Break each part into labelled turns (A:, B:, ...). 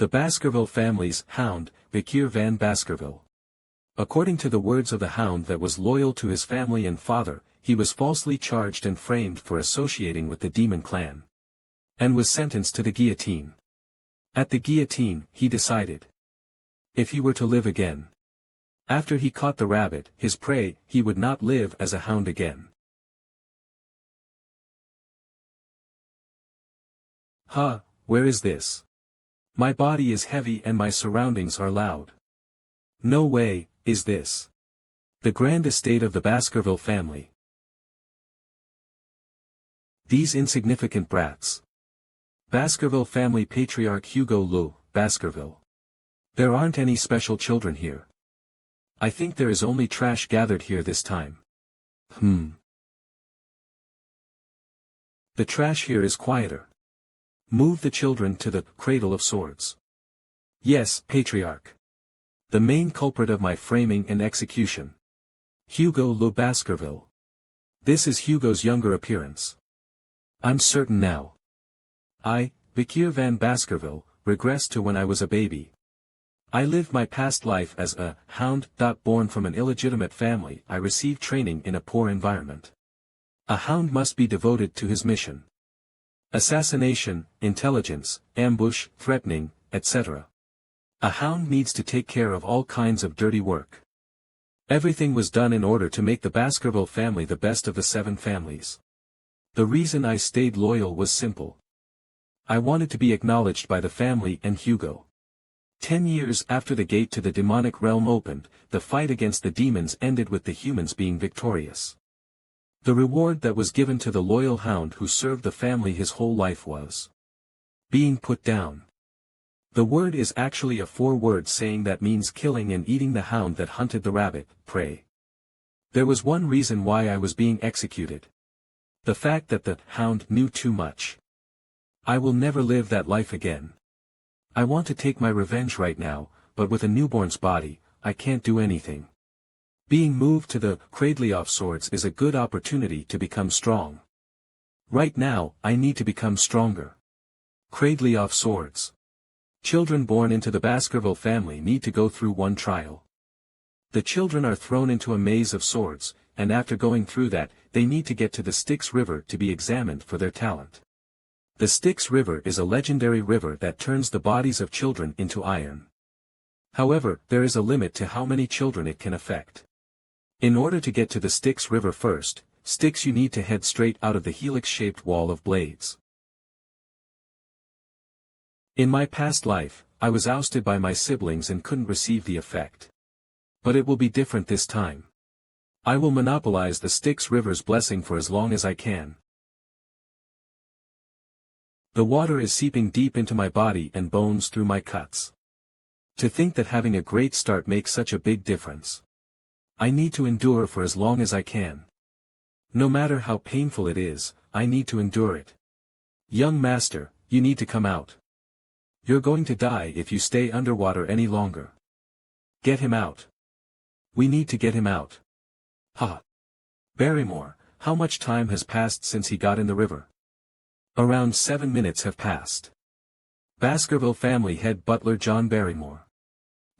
A: The Baskerville family's hound, Vicir van Baskerville. According to the words of the hound that was loyal to his family and father, he was falsely charged and framed for associating with the demon clan. And was sentenced to the guillotine. At the guillotine, he decided. If he were to live again. After he caught the rabbit, his prey, he would not live as a hound again. Huh, where is this? My body is heavy and my surroundings are loud. No way, is this the grand estate of the Baskerville family? These insignificant brats. Baskerville family patriarch Hugo Lou, Baskerville. There aren't any special children here. I think there is only trash gathered here this time. The trash here is quieter. Move the children to the cradle of swords. Yes, patriarch. The main culprit of my framing and execution. Hugo Lou Baskerville. This is Hugo's younger appearance. I'm certain now. I, Vicir van Baskerville, regress to when I was a baby. I lived my past life as a hound. Born from an illegitimate family, I received training in a poor environment. A hound must be devoted to his mission. Assassination, intelligence, ambush, threatening, etc. A hound needs to take care of all kinds of dirty work. Everything was done in order to make the Baskerville family the best of the 7 families. The reason I stayed loyal was simple. I wanted to be acknowledged by the family and Hugo. 10 years after the gate to the demonic realm opened, the fight against the demons ended with the humans being victorious. The reward that was given to the loyal hound who served the family his whole life was being put down. The word is actually a 4-word saying that means killing and eating the hound that hunted the rabbit, prey. There was one reason why I was being executed. The fact that the hound knew too much. I will never live that life again. I want to take my revenge right now, but with a newborn's body, I can't do anything. Being moved to the cradle of swords is a good opportunity to become strong. Right now, I need to become stronger. Cradle of swords. Children born into the Baskerville family need to go through one trial. The children are thrown into a maze of swords, and after going through that, they need to get to the Styx River to be examined for their talent. The Styx River is a legendary river that turns the bodies of children into iron. However, there is a limit to how many children it can affect. In order to get to the Styx River first, Styx you need to head straight out of the helix-shaped wall of blades. In my past life, I was ousted by my siblings and couldn't receive the effect. But it will be different this time. I will monopolize the Styx River's blessing for as long as I can. The water is seeping deep into my body and bones through my cuts. To think that having a great start makes such a big difference. I need to endure for as long as I can. No matter how painful it is, I need to endure it. Young master, you need to come out. You're going to die if you stay underwater any longer. Get him out. We need to get him out. Ha! Barrymore, how much time has passed since he got in the river? Around 7 minutes have passed. Baskerville family head butler John Barrymore.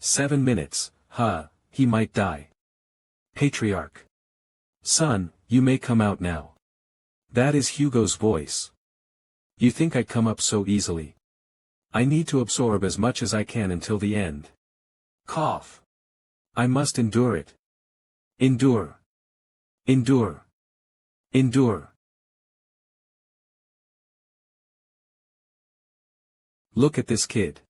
A: 7 minutes, he might die. Patriarch. Son, you may come out now. That is Hugo's voice. You think I'd come up so easily? I need to absorb as much as I can until the end. Cough. I must endure it. Endure. Endure. Endure. Look at this kid.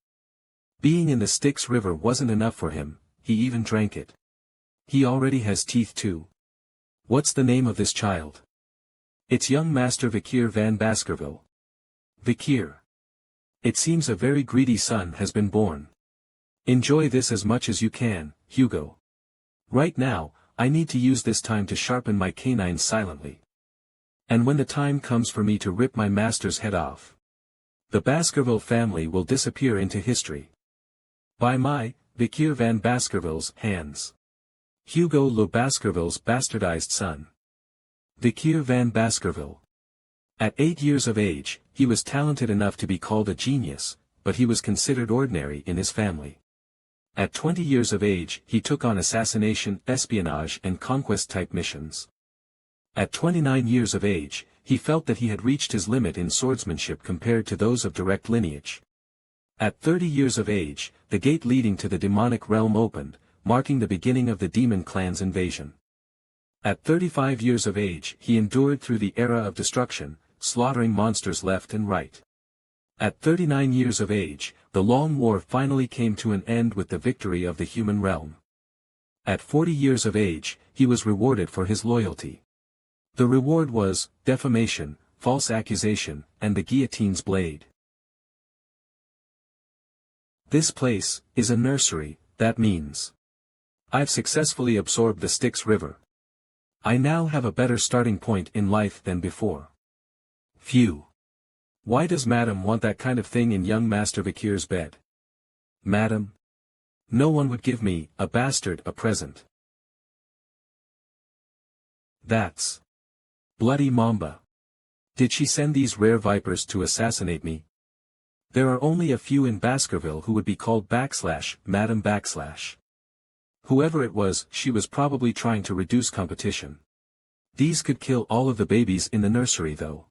A: Being in the Styx River wasn't enough for him, he even drank it. He already has teeth too. What's the name of this child? It's young Master Vicir van Baskerville. Vicir. It seems a very greedy son has been born. Enjoy this as much as you can, Hugo. Right now, I need to use this time to sharpen my canines silently. And when the time comes for me to rip my master's head off, the Baskerville family will disappear into history. By my, Vicir van Baskerville's, hands. Hugo Lou Baskerville's bastardized son. Vicir van Baskerville. At 8 years of age, he was talented enough to be called a genius, but he was considered ordinary in his family. At 20 years of age, he took on assassination, espionage and conquest-type missions. At 29 years of age, he felt that he had reached his limit in swordsmanship compared to those of direct lineage. At 30 years of age, the gate leading to the demonic realm opened, marking the beginning of the demon clan's invasion. At 35 years of age, he endured through the era of destruction, slaughtering monsters left and right. At 39 years of age, the long war finally came to an end with the victory of the human realm. At 40 years of age, he was rewarded for his loyalty. The reward was defamation, false accusation, and the guillotine's blade. This place is a nursery, that means I've successfully absorbed the Styx River. I now have a better starting point in life than before. Phew. Why does Madam want that kind of thing in young Master Vicir's bed? Madam? No one would give me, a bastard, a present. That's bloody Mamba. Did she send these rare vipers to assassinate me? There are only a few in Baskerville who would be called Madam . Whoever it was, she was probably trying to reduce competition. These could kill all of the babies in the nursery though.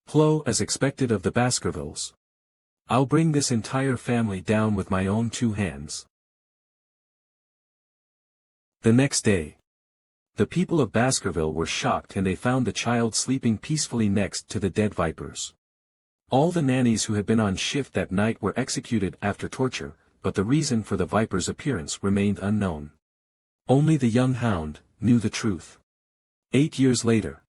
A: Plow as expected of the Baskervilles. I'll bring this entire family down with my own two hands. The next day, the people of Baskerville were shocked and they found the child sleeping peacefully next to the dead vipers. All the nannies who had been on shift that night were executed after torture, but the reason for the viper's appearance remained unknown. Only the young hound knew the truth. 8 years later.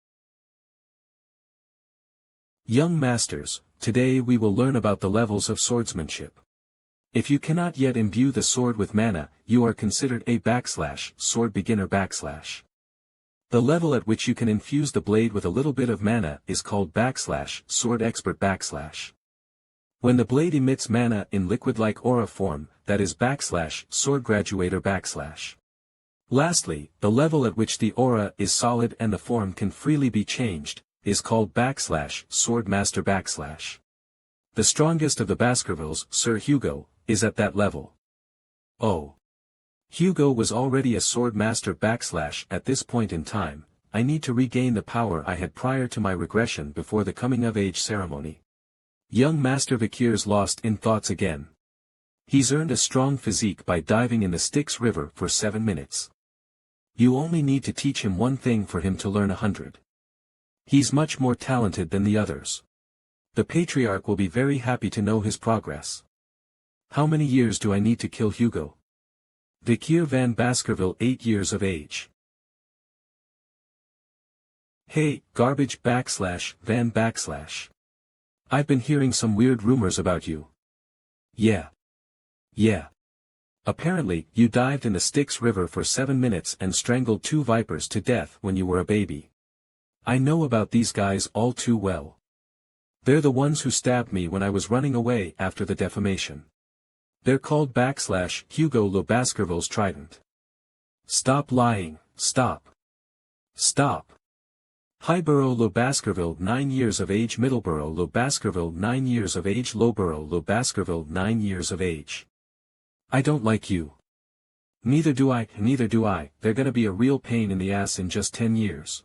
A: Young masters, today we will learn about the levels of swordsmanship. If you cannot yet imbue the sword with mana, you are considered a /sword beginner /. The level at which you can infuse the blade with a little bit of mana is called /sword expert /. When the blade emits mana in liquid-like aura form, that is /sword graduator /. Lastly, the level at which the aura is solid and the form can freely be changed, is called /sword master /. The strongest of the Baskervilles, Sir Hugo, is at that level. Oh. Hugo was already a sword master / at this point in time. I need to regain the power I had prior to my regression before the coming-of-age ceremony. Young Master Vicir's lost in thoughts again. He's earned a strong physique by diving in the Styx River for 7 minutes. You only need to teach him one thing for him to learn 100. He's much more talented than the others. The Patriarch will be very happy to know his progress. How many years do I need to kill Hugo? Vicir van Baskerville, 8 years of age. Hey, garbage van /. I've been hearing some weird rumors about you. Yeah. Apparently, you dived in the Styx River for 7 minutes and strangled 2 vipers to death when you were a baby. I know about these guys all too well. They're the ones who stabbed me when I was running away after the defamation. They're called Hugo Le Baskerville's Trident. Stop lying, stop. Stop. Highborough Le Baskerville, 9 years of age. Middleborough Le Baskerville, 9 years of age. Lowborough Le Baskerville, 9 years of age. I don't like you. Neither do I. They're gonna be a real pain in the ass in just 10 years.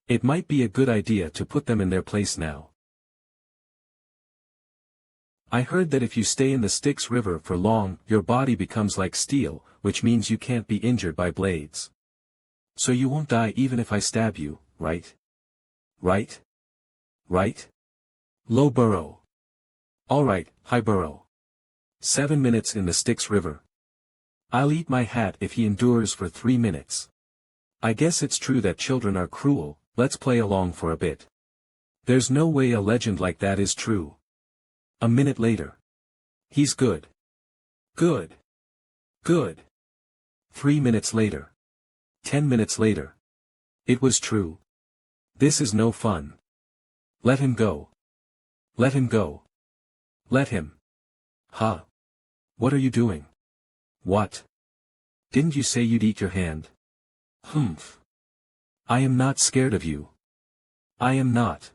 A: It might be a good idea to put them in their place now. I heard that if you stay in the Styx River for long, your body becomes like steel, which means you can't be injured by blades. So you won't die even if I stab you, right? Right? Lowborough. Alright, Highborough. 7 minutes in the Styx River. I'll eat my hat if he endures for 3 minutes. I guess it's true that children are cruel, let's play along for a bit. There's no way a legend like that is true. A minute later. He's good. Good. 3 minutes later. 10 minutes later. It was true. This is no fun. Let him go. Let him go. Let him. Huh? What are you doing? What? Didn't you say you'd eat your hand? Humph. I am not scared of you. I am not.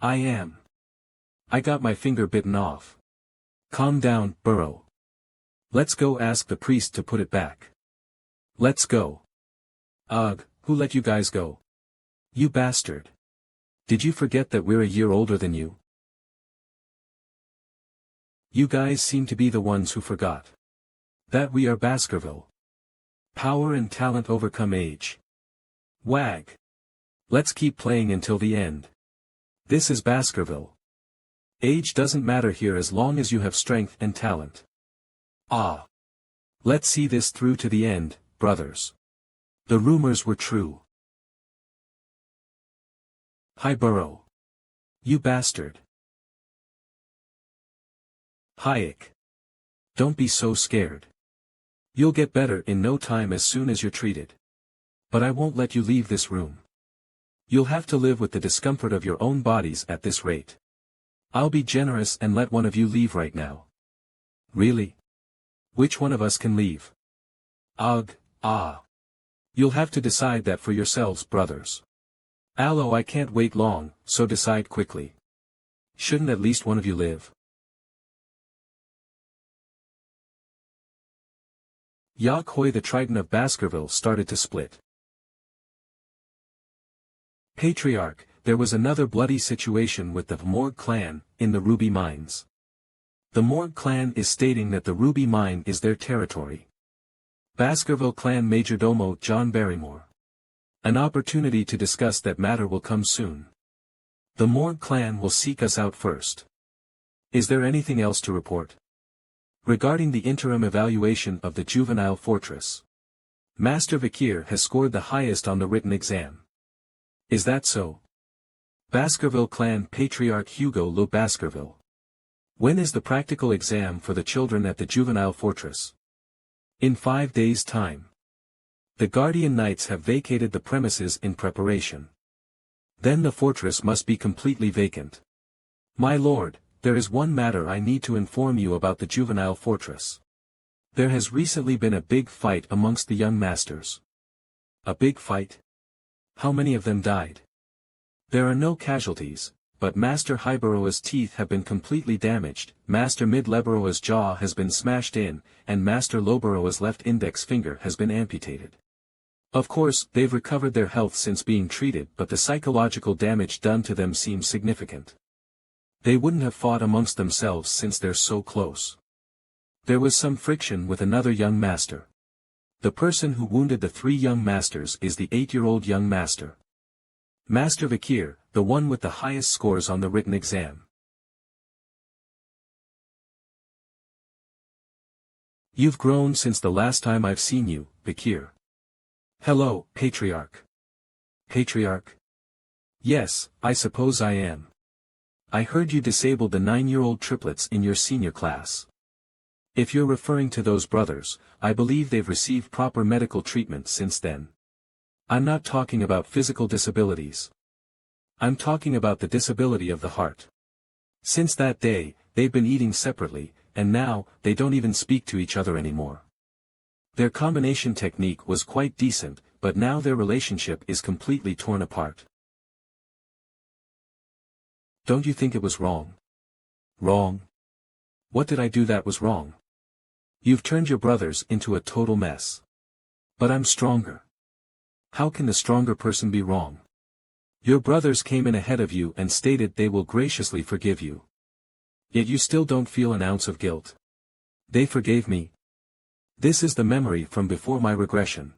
A: I am. I got my finger bitten off. Calm down, Burrow. Let's go ask the priest to put it back. Let's go. Ugh, who let you guys go? You bastard. Did you forget that we're a year older than you? You guys seem to be the ones who forgot. That we are Baskerville. Power and talent overcome age. Wag. Let's keep playing until the end. This is Baskerville. Age doesn't matter here as long as you have strength and talent. Ah. Let's see this through to the end, brothers. The rumors were true. Hi Burrow. You bastard. Hayek. Don't be so scared. You'll get better in no time as soon as you're treated. But I won't let you leave this room. You'll have to live with the discomfort of your own bodies at this rate. I'll be generous and let one of you leave right now. Really? Which one of us can leave? Ugh, ah. You'll have to decide that for yourselves, brothers. Allo, I can't wait long, so decide quickly. Shouldn't at least one of you live? Yakhoi, the Trident of Baskerville, started to split. Patriarch, there was another bloody situation with the Morg Clan, in the Ruby Mines. The Morg Clan is stating that the Ruby Mine is their territory. Baskerville Clan Majordomo John Barrymore. An opportunity to discuss that matter will come soon. The Morg Clan will seek us out first. Is there anything else to report? Regarding the interim evaluation of the juvenile fortress. Master Vicir has scored the highest on the written exam. Is that so? Baskerville Clan Patriarch Hugo Lo Baskerville. When is the practical exam for the children at the juvenile fortress? In 5 days' time. The Guardian Knights have vacated the premises in preparation. Then the fortress must be completely vacant. My lord, there is one matter I need to inform you about the juvenile fortress. There has recently been a big fight amongst the young masters. A big fight? How many of them died? There are no casualties, but Master Hyberoa's teeth have been completely damaged, Master Midleberoa's jaw has been smashed in, and Master Loberoa's left index finger has been amputated. Of course, they've recovered their health since being treated, but the psychological damage done to them seems significant. They wouldn't have fought amongst themselves since they're so close. There was some friction with another young master. The person who wounded the 3 young masters is the 8-year-old young master. Master Vicir, the one with the highest scores on the written exam. You've grown since the last time I've seen you, Vicir. Hello, Patriarch. Patriarch? Yes, I suppose I am. I heard you disabled the 9-year-old triplets in your senior class. If you're referring to those brothers, I believe they've received proper medical treatment since then. I'm not talking about physical disabilities. I'm talking about the disability of the heart. Since that day, they've been eating separately, and now, they don't even speak to each other anymore. Their combination technique was quite decent, but now their relationship is completely torn apart. Don't you think it was wrong? Wrong? What did I do that was wrong? You've turned your brothers into a total mess. But I'm stronger. How can the stronger person be wrong? Your brothers came in ahead of you and stated they will graciously forgive you. Yet you still don't feel an ounce of guilt. They forgave me. This is the memory from before my regression.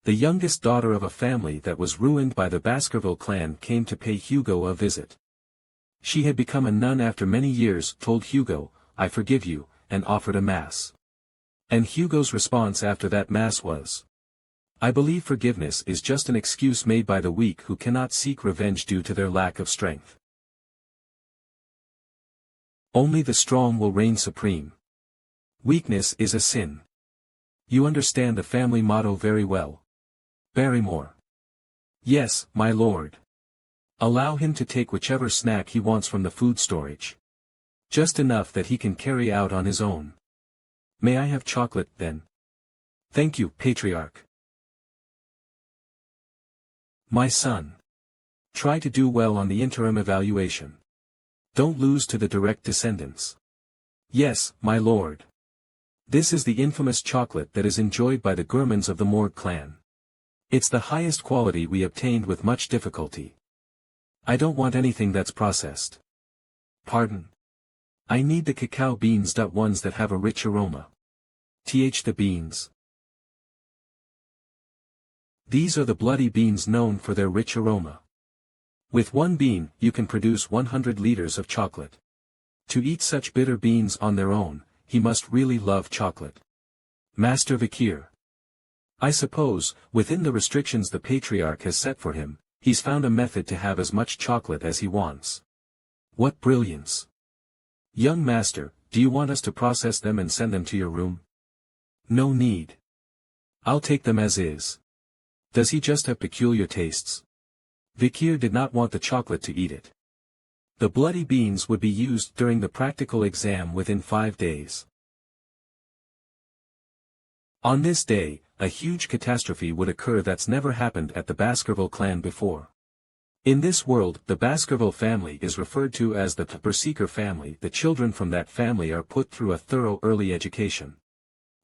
A: The youngest daughter of a family that was ruined by the Baskerville clan came to pay Hugo a visit. She had become a nun after many years, told Hugo, "I forgive you," and offered a mass. And Hugo's response after that mass was, "I believe forgiveness is just an excuse made by the weak who cannot seek revenge due to their lack of strength. Only the strong will reign supreme. Weakness is a sin." You understand the family motto very well. Barrymore. Yes, my lord. Allow him to take whichever snack he wants from the food storage. Just enough that he can carry out on his own. May I have chocolate, then? Thank you, Patriarch. My son. Try to do well on the interim evaluation. Don't lose to the direct descendants. Yes, my lord. This is the infamous chocolate that is enjoyed by the gourmands of the Morg Clan. It's the highest quality we obtained with much difficulty. I don't want anything that's processed. Pardon. I need the cacao beans. Ones that have a rich aroma. The beans. These are the bloody beans known for their rich aroma. With one bean, you can produce 100 liters of chocolate. To eat such bitter beans on their own, he must really love chocolate. Master Vicir. I suppose, within the restrictions the Patriarch has set for him, he's found a method to have as much chocolate as he wants. What brilliance! Young master, do you want us to process them and send them to your room? No need. I'll take them as is. Does he just have peculiar tastes? Vicir did not want the chocolate to eat it. The bloody beans would be used during the practical exam within 5 days. On this day, a huge catastrophe would occur that's never happened at the Baskerville clan before. In this world, the Baskerville family is referred to as the Berserker family. The children from that family are put through a thorough early education.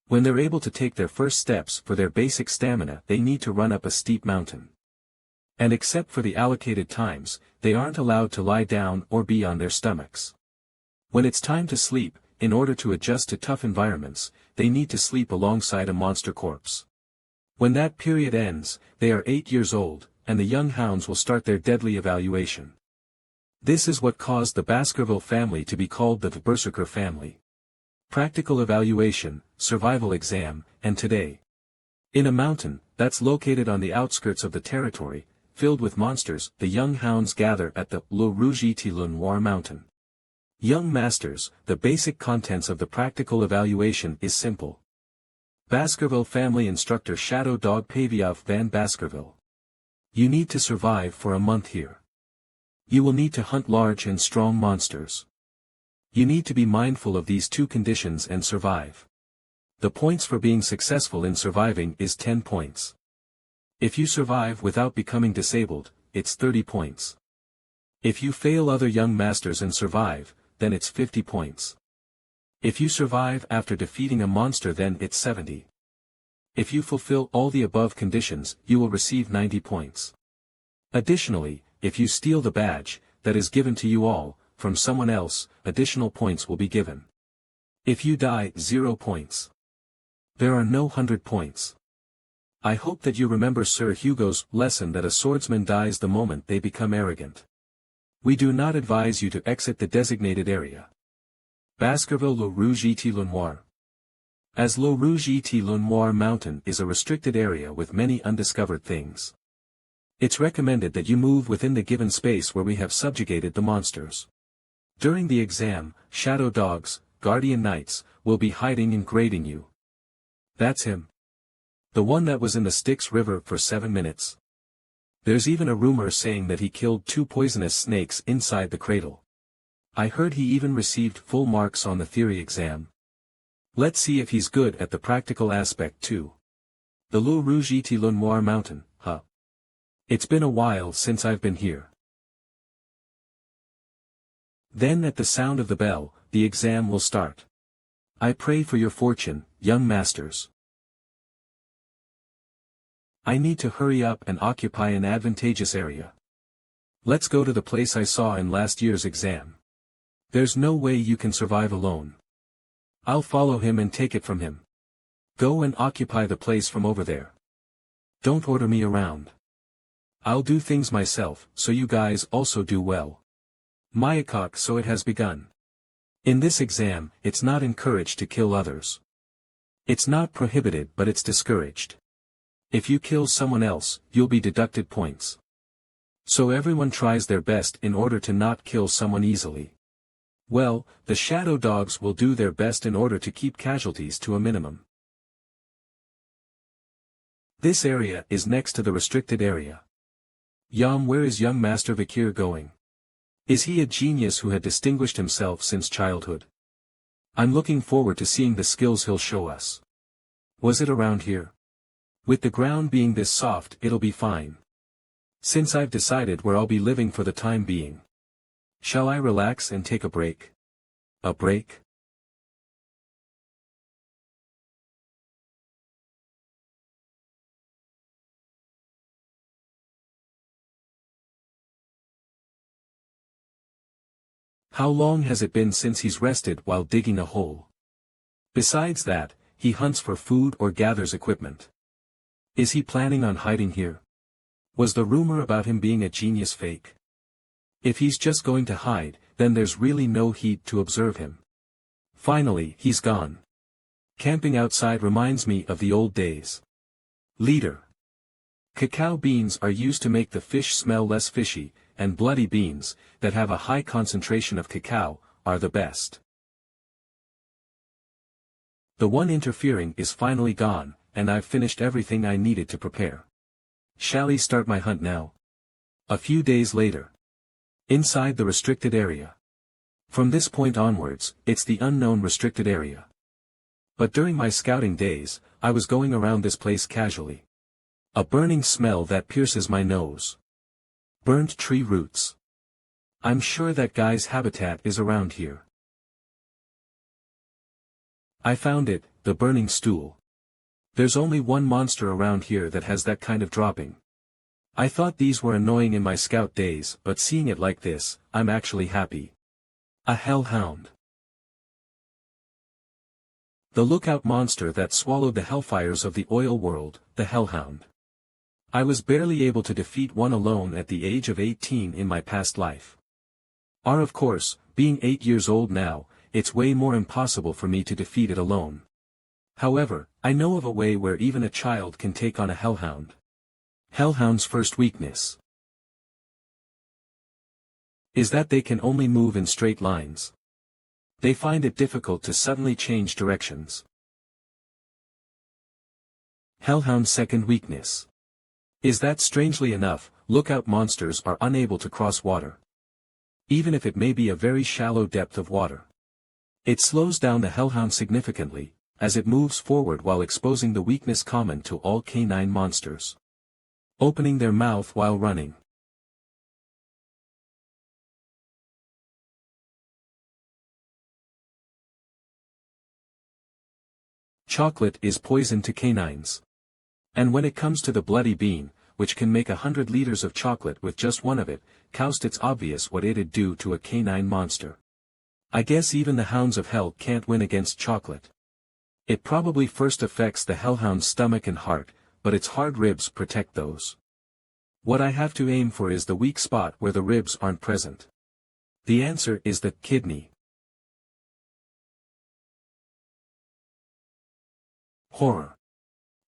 A: When they're able to take their first steps for their basic stamina, they need to run up a steep mountain. And except for the allocated times, they aren't allowed to lie down or be on their stomachs. When it's time to sleep, in order to adjust to tough environments, they need to sleep alongside a monster corpse. When that period ends, they are 8 years old, and the young hounds will start their deadly evaluation. This is what caused the Baskerville family to be called the Berserker family. Practical evaluation, survival exam, and today. In a mountain, that's located on the outskirts of the territory, filled with monsters, the young hounds gather at the Le Rouge-et-le Noir mountain. Young masters, the basic contents of the practical evaluation is simple. Baskerville family instructor Shadow Dog Paviov van Baskerville. You need to survive for a month here. You will need to hunt large and strong monsters. You need to be mindful of these 2 conditions and survive. The points for being successful in surviving is 10 points. If you survive without becoming disabled, it's 30 points. If you fail other young masters and survive, then it's 50 points. If you survive after defeating a monster, then it's 70. If you fulfill all the above conditions, you will receive 90 points. Additionally, if you steal the badge, that is given to you all, from someone else, additional points will be given. If you die, 0 points. There are no 100 points. I hope that you remember Sir Hugo's lesson that a swordsman dies the moment they become arrogant. We do not advise you to exit the designated area. Baskerville Le Rouge-et-le Noir. As Le Rouge-et-le Noir mountain is a restricted area with many undiscovered things. It's recommended that you move within the given space where we have subjugated the monsters. During the exam, shadow dogs, guardian knights, will be hiding and grading you. That's him. The one that was in the Styx River for 7 minutes. There's even a rumor saying that he killed 2 poisonous snakes inside the cradle. I heard he even received full marks on the theory exam. Let's see if he's good at the practical aspect too. The Le Rouge-et-le Noir mountain, huh? It's been a while since I've been here. Then at the sound of the bell, the exam will start. I pray for your fortune, young masters. I need to hurry up and occupy an advantageous area. Let's go to the place I saw in last year's exam. There's no way you can survive alone. I'll follow him and take it from him. Go and occupy the place from over there. Don't order me around. I'll do things myself, so you guys also do well. Mayakok, so it has begun. In this exam, it's not encouraged to kill others. It's not prohibited, but it's discouraged. If you kill someone else, you'll be deducted points. So everyone tries their best in order to not kill someone easily. Well, the shadow dogs will do their best in order to keep casualties to a minimum. This area is next to the restricted area. Where is young Master Vicir going? Is he a genius who had distinguished himself since childhood? I'm looking forward to seeing the skills he'll show us. Was it around here? With the ground being this soft, it'll be fine. Since I've decided where I'll be living for the time being. Shall I relax and take a break? A break? How long has it been since he's rested while digging a hole? Besides that, he hunts for food or gathers equipment. Is he planning on hiding here? Was the rumor about him being a genius fake? If he's just going to hide, then there's really no heat to observe him. Finally, he's gone. Camping outside reminds me of the old days. Leader. Cacao beans are used to make the fish smell less fishy, and bloody beans, that have a high concentration of cacao, are the best. The one interfering is finally gone, and I've finished everything I needed to prepare. Shall I start my hunt now? A few days later. Inside the restricted area. From this point onwards, it's the unknown restricted area. But during my scouting days, I was going around this place casually. A burning smell that pierces my nose. Burnt tree roots. I'm sure that guy's habitat is around here. I found it, the burning stool. There's only one monster around here that has that kind of dropping. I thought these were annoying in my scout days, but seeing it like this, I'm actually happy. A Hellhound. The lookout monster that swallowed the hellfires of the oil world, the Hellhound. I was barely able to defeat one alone at the age of 18 in my past life. Of course, being 8 years old now, it's way more impossible for me to defeat it alone. However, I know of a way where even a child can take on a Hellhound. Hellhound's first weakness is that they can only move in straight lines. They find it difficult to suddenly change directions. Hellhound's second weakness is that, strangely enough, lookout monsters are unable to cross water. Even if it may be a very shallow depth of water. It slows down the Hellhound significantly, as it moves forward while exposing the weakness common to all canine monsters. Opening their mouth while running. Chocolate is poison to canines. And when it comes to the bloody bean, which can make 100 liters of chocolate with just one of it, coust, it's obvious what it'd do to a canine monster. I guess even the hounds of hell can't win against chocolate. It probably first affects the Hellhound's stomach and heart, but its hard ribs protect those. What I have to aim for is the weak spot where the ribs aren't present. The answer is the kidney. Horror.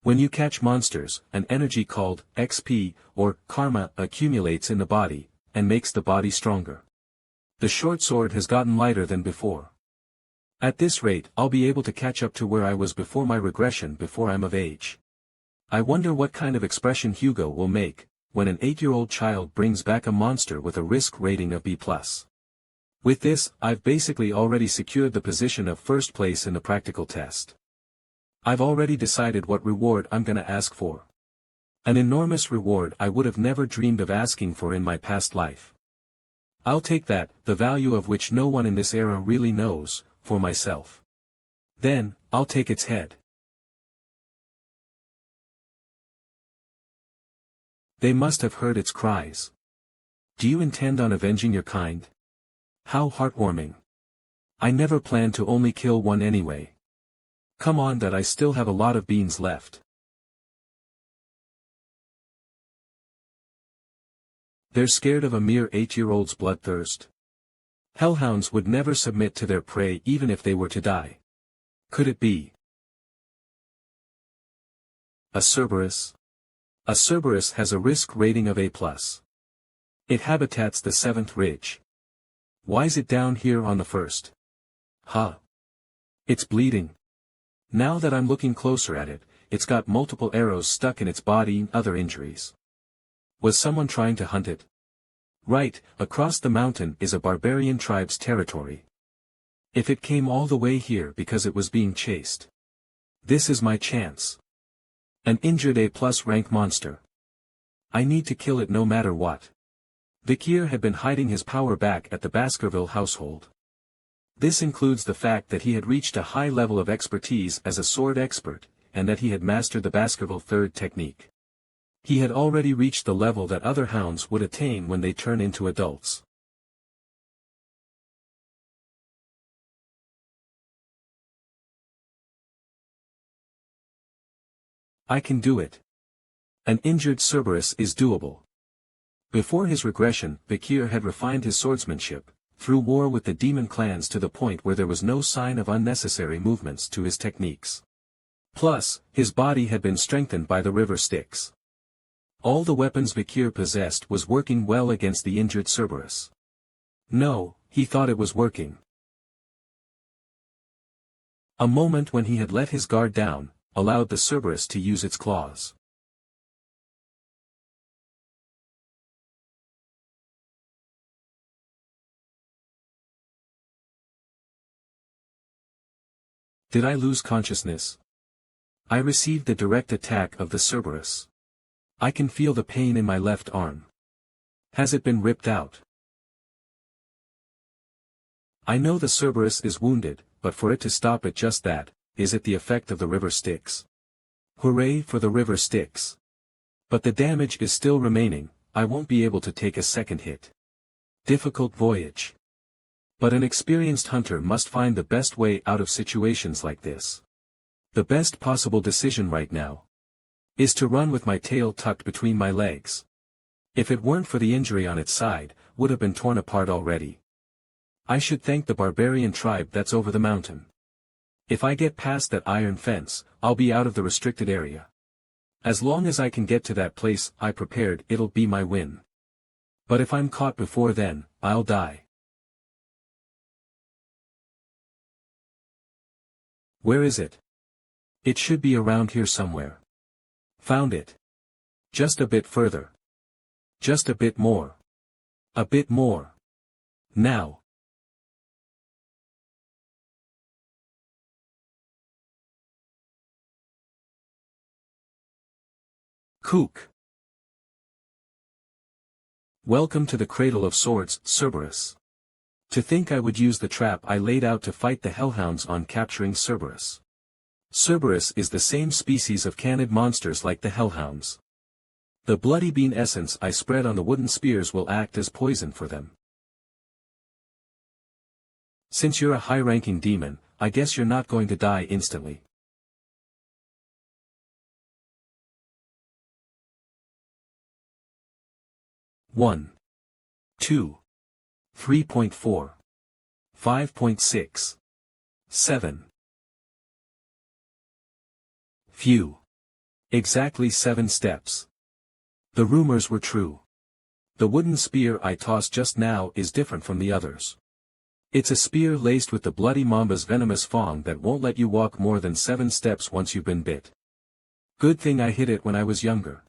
A: When you catch monsters, an energy called XP, or karma, accumulates in the body, and makes the body stronger. The short sword has gotten lighter than before. At this rate, I'll be able to catch up to where I was before my regression before I'm of age. I wonder what kind of expression Hugo will make, when an 8-year-old child brings back a monster with a risk rating of B+. With this, I've basically already secured the position of first place in the practical test. I've already decided what reward I'm gonna ask for. An enormous reward I would have never dreamed of asking for in my past life. I'll take that, the value of which no one in this era really knows, for myself. Then, I'll take its head. They must have heard its cries. Do you intend on avenging your kind? How heartwarming. I never planned to only kill one anyway. Come on, that I still have a lot of beans left. They're scared of a mere 8-year-old's bloodthirst. Hellhounds would never submit to their prey even if they were to die. Could it be a Cerberus? A Cerberus has a risk rating of A+. It habitats the 7th ridge. Why's it down here on the 1st? Huh. It's bleeding. Now that I'm looking closer at it, it's got multiple arrows stuck in its body and other injuries. Was someone trying to hunt it? Right, across the mountain is a barbarian tribe's territory. If it came all the way here because it was being chased. This is my chance. An injured A+ rank monster. I need to kill it no matter what. Vicir had been hiding his power back at the Baskerville household. This includes the fact that he had reached a high level of expertise as a sword expert, and that he had mastered the Baskerville third technique. He had already reached the level that other hounds would attain when they turn into adults. I can do it. An injured Cerberus is doable. Before his regression, Vicir had refined his swordsmanship, through war with the demon clans to the point where there was no sign of unnecessary movements to his techniques. Plus, his body had been strengthened by the river Styx. All the weapons Vicir possessed was working well against the injured Cerberus. No, he thought it was working. A moment when he had let his guard down, allowed the Cerberus to use its claws. Did I lose consciousness? I received the direct attack of the Cerberus. I can feel the pain in my left arm. Has it been ripped out? I know the Cerberus is wounded, but for it to stop at just that, is it the effect of the river Styx? Hooray for the river Styx! But the damage is still remaining, I won't be able to take a second hit. Difficult voyage. But an experienced hunter must find the best way out of situations like this. The best possible decision right now is to run with my tail tucked between my legs. If it weren't for the injury on its side, would have been torn apart already. I should thank the barbarian tribe that's over the mountain. If I get past that iron fence, I'll be out of the restricted area. As long as I can get to that place I prepared, it'll be my win. But if I'm caught before then, I'll die. Where is it? It should be around here somewhere. Found it. Just a bit further. Just a bit more. A bit more. Now. Kook. Welcome to the Cradle of Swords, Cerberus. To think I would use the trap I laid out to fight the Hellhounds on capturing Cerberus. Cerberus is the same species of canid monsters like the Hellhounds. The bloody bean essence I spread on the wooden spears will act as poison for them. Since you're a high-ranking demon, I guess you're not going to die instantly. One. 2. 3.4. 5.6. 7. Phew. Exactly 7 steps. The rumors were true. The wooden spear I tossed just now is different from the others. It's a spear laced with the bloody mamba's venomous fang that won't let you walk more than 7 steps once you've been bit. Good thing I hit it when I was younger.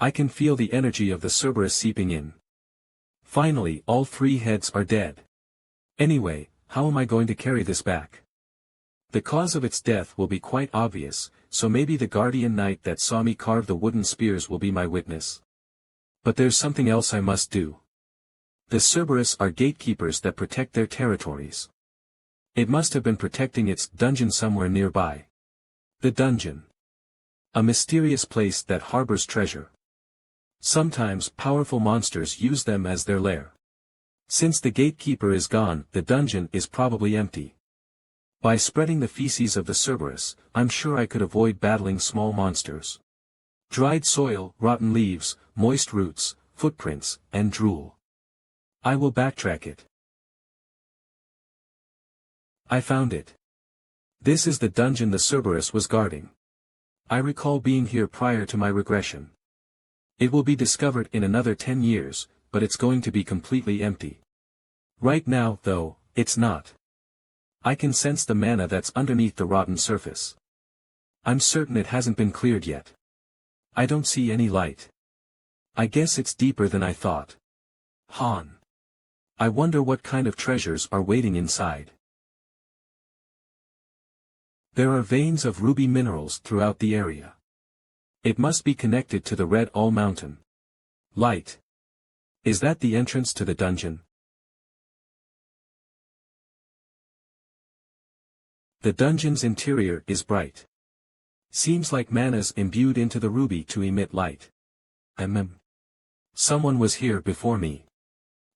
A: I can feel the energy of the Cerberus seeping in. Finally, all 3 heads are dead. Anyway, how am I going to carry this back? The cause of its death will be quite obvious, so maybe the guardian knight that saw me carve the wooden spears will be my witness. But there's something else I must do. The Cerberus are gatekeepers that protect their territories. It must have been protecting its dungeon somewhere nearby. The dungeon. A mysterious place that harbors treasure. Sometimes powerful monsters use them as their lair. Since the gatekeeper is gone, the dungeon is probably empty. By spreading the feces of the Cerberus, I'm sure I could avoid battling small monsters. Dried soil, rotten leaves, moist roots, footprints, and drool. I will backtrack it. I found it. This is the dungeon the Cerberus was guarding. I recall being here prior to my regression. It will be discovered in another 10 years, but it's going to be completely empty. Right now, though, it's not. I can sense the mana that's underneath the rotten surface. I'm certain it hasn't been cleared yet. I don't see any light. I guess it's deeper than I thought. Han. I wonder what kind of treasures are waiting inside. There are veins of ruby minerals throughout the area. It must be connected to the Red All Mountain. Light. Is that the entrance to the dungeon? The dungeon's interior is bright. Seems like mana's imbued into the ruby to emit light. Someone was here before me.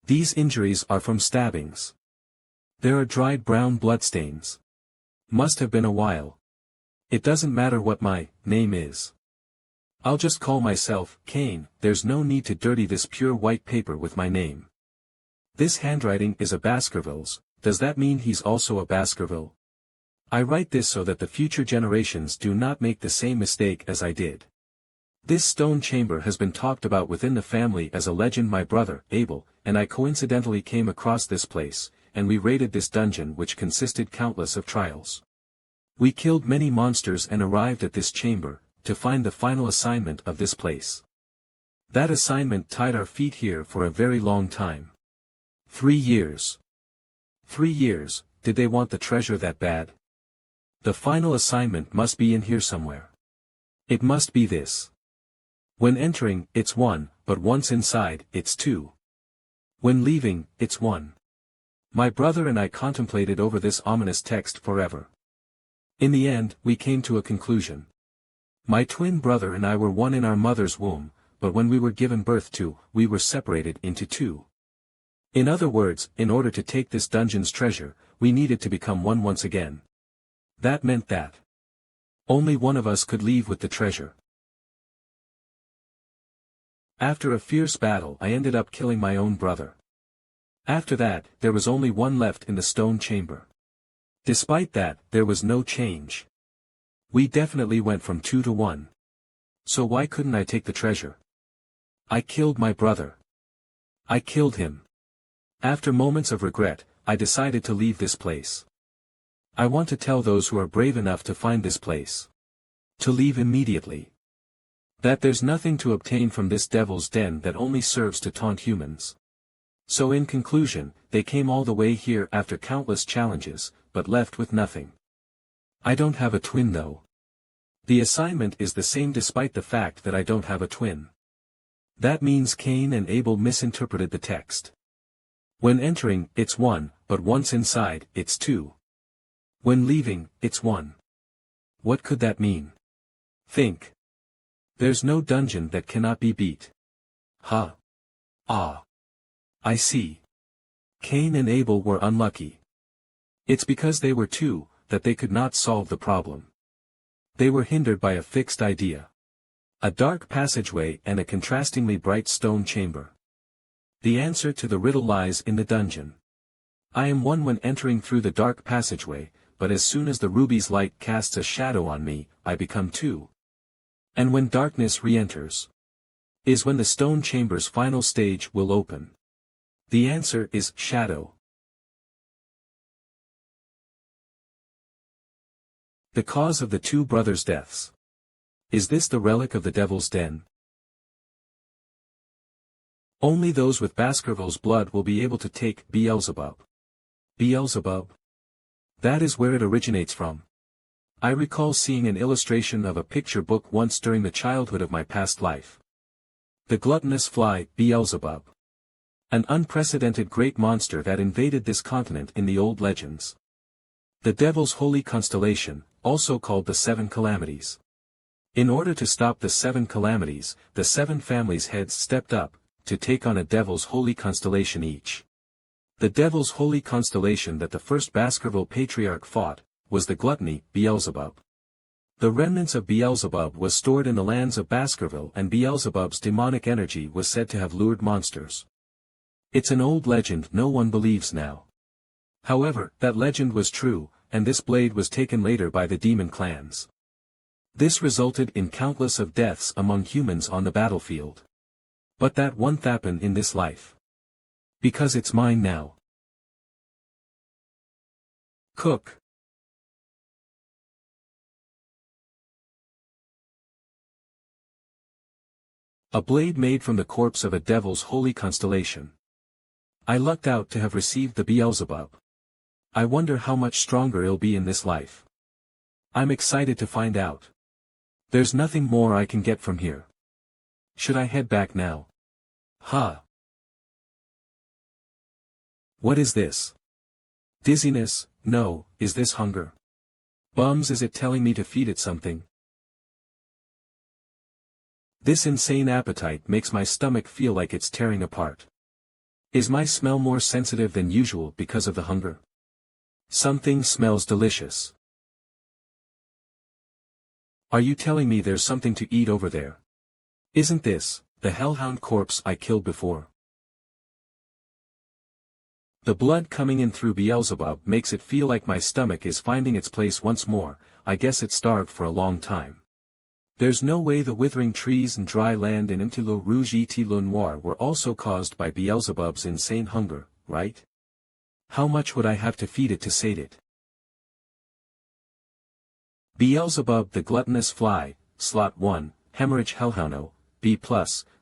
A: These injuries are from stabbings. There are dried brown bloodstains. Must have been a while. It doesn't matter what my name is. I'll just call myself Cain. There's no need to dirty this pure white paper with my name. This handwriting is a Baskerville's. Does that mean he's also a Baskerville? I write this so that the future generations do not make the same mistake as I did. This stone chamber has been talked about within the family as a legend. My brother, Abel, and I coincidentally came across this place, and we raided this dungeon which consisted countless of trials. We killed many monsters and arrived at this chamber, to find the final assignment of this place. That assignment tied our feet here for a very long time. 3 years. 3 years, did they want the treasure that bad? The final assignment must be in here somewhere. It must be this. When entering, it's 1, but once inside, it's 2. When leaving, it's 1. My brother and I contemplated over this ominous text forever. In the end, we came to a conclusion. My twin brother and I were one in our mother's womb, but when we were given birth to, we were separated into 2. In other words, in order to take this dungeon's treasure, we needed to become one once again. That meant that only one of us could leave with the treasure. After a fierce battle, I ended up killing my own brother. After that, there was only one left in the stone chamber. Despite that, there was no change. We definitely went from 2 to 1. So why couldn't I take the treasure? I killed my brother. I killed him. After moments of regret, I decided to leave this place. I want to tell those who are brave enough to find this place to leave immediately. That there's nothing to obtain from this devil's den that only serves to taunt humans. So in conclusion, they came all the way here after countless challenges, but left with nothing. I don't have a twin though. The assignment is the same despite the fact that I don't have a twin. That means Cain and Abel misinterpreted the text. When entering, it's 1, but once inside, it's 2. When leaving, it's 1. What could that mean? Think. There's no dungeon that cannot be beat. Huh. Ah. I see. Cain and Abel were unlucky. It's because they were 2, that they could not solve the problem. They were hindered by a fixed idea. A dark passageway and a contrastingly bright stone chamber. The answer to the riddle lies in the dungeon. I am 1 when entering through the dark passageway, but as soon as the ruby's light casts a shadow on me, I become 2. And when darkness re-enters, is when the stone chamber's final stage will open. The answer is shadow. The cause of the 2 brothers' deaths. Is this the relic of the devil's den? Only those with Baskerville's blood will be able to take Beelzebub. Beelzebub? That is where it originates from. I recall seeing an illustration of a picture book once during the childhood of my past life. The gluttonous fly, Beelzebub. An unprecedented great monster that invaded this continent in the old legends. The devil's holy constellation, also called the 7 calamities. In order to stop the 7 calamities, the 7 families' heads stepped up, to take on a devil's holy constellation each. The devil's holy constellation that the first Baskerville patriarch fought, was the gluttony, Beelzebub. The remnants of Beelzebub was stored in the lands of Baskerville, and Beelzebub's demonic energy was said to have lured monsters. It's an old legend no one believes now. However, that legend was true, and this blade was taken later by the demon clans. This resulted in countless of deaths among humans on the battlefield. But that won't happen in this life. Because it's mine now. Cook. A blade made from the corpse of a devil's holy constellation. I lucked out to have received the Beelzebub. I wonder how much stronger it'll be in this life. I'm excited to find out. There's nothing more I can get from here. Should I head back now? Huh. What is this? Dizziness? No, is this hunger? Bums, is it telling me to feed it something? This insane appetite makes my stomach feel like it's tearing apart. Is my smell more sensitive than usual because of the hunger? Something smells delicious. Are you telling me there's something to eat over there? Isn't this the Hellhound corpse I killed before? The blood coming in through Beelzebub makes it feel like my stomach is finding its place once more. I guess it starved for a long time. There's no way the withering trees and dry land in Intilo Rouge et Le Noir were also caused by Beelzebub's insane hunger, right? How much would I have to feed it to sate it? Beelzebub the gluttonous fly, slot 1, hemorrhage Hellhound, B+,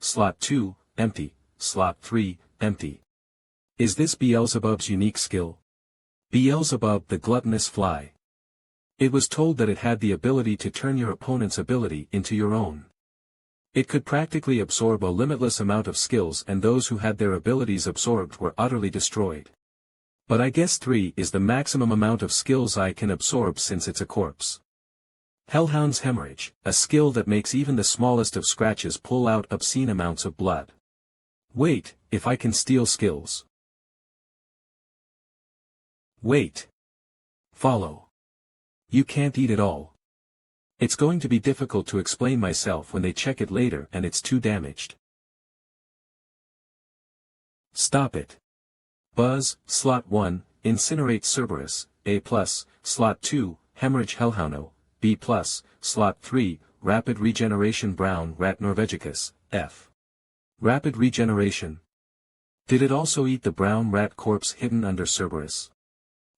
A: slot 2, empty, slot 3, empty. Is this Beelzebub's unique skill? Beelzebub the gluttonous fly. It was told that it had the ability to turn your opponent's ability into your own. It could practically absorb a limitless amount of skills, and those who had their abilities absorbed were utterly destroyed. But I guess 3 is the maximum amount of skills I can absorb since it's a corpse. Hellhound's hemorrhage, a skill that makes even the smallest of scratches pull out obscene amounts of blood. Wait, if I can steal skills. Wait. Follow. You can't eat it all. It's going to be difficult to explain myself when they check it later and it's too damaged. Stop it. Buzz, slot 1, incinerate Cerberus, A+, slot 2, hemorrhage Hellhound, B+, slot 3, rapid regeneration brown rat Norvegicus, F. Rapid regeneration. Did it also eat the brown rat corpse hidden under Cerberus?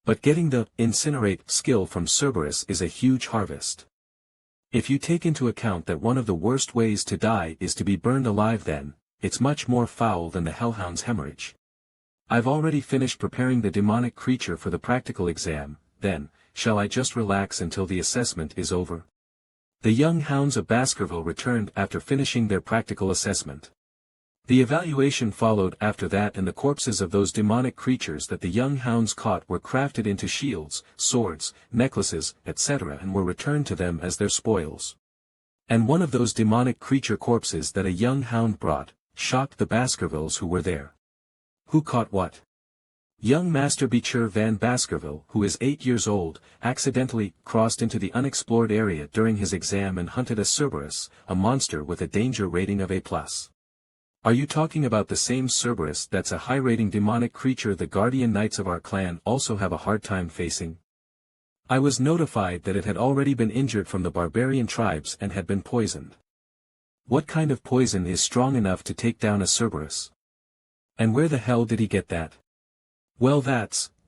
A: But getting the incinerate skill from Cerberus is a huge harvest. If you take into account that one of the worst ways to die is to be burned alive, then it's much more foul than the Hellhound's hemorrhage. I've already finished preparing the demonic creature for the practical exam, then, shall I just relax until the assessment is over? The young hounds of Baskerville returned after finishing their practical assessment. The evaluation followed after that, and the corpses of those demonic creatures that the young hounds caught were crafted into shields, swords, necklaces, etc., and were returned to them as their spoils. And one of those demonic creature corpses that a young hound brought shocked the Baskervilles who were there. Who caught what? Young Master Vicir van Baskerville, who is 8 years old, accidentally crossed into the unexplored area during his exam and hunted a Cerberus, a monster with a danger rating of A+. Are you talking about the same Cerberus that's a high-rating demonic creature the guardian knights of our clan also have a hard time facing? I was notified that it had already been injured from the barbarian tribes and had been poisoned. What kind of poison is strong enough to take down a Cerberus? And where the hell did he get that? Well,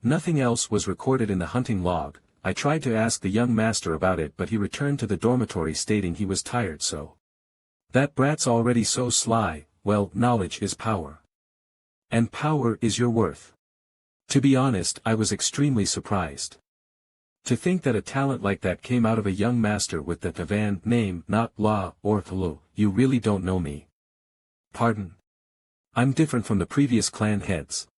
A: nothing else was recorded in the hunting log. I tried to ask the young master about it, but he returned to the dormitory stating he was tired. So that brat's already so sly. Well, knowledge is power. And power is your worth. To be honest, I was extremely surprised. To think that a talent like that came out of a young master with the Van name, not La or Thlo. You really don't know me. Pardon? I'm different from the previous clan heads.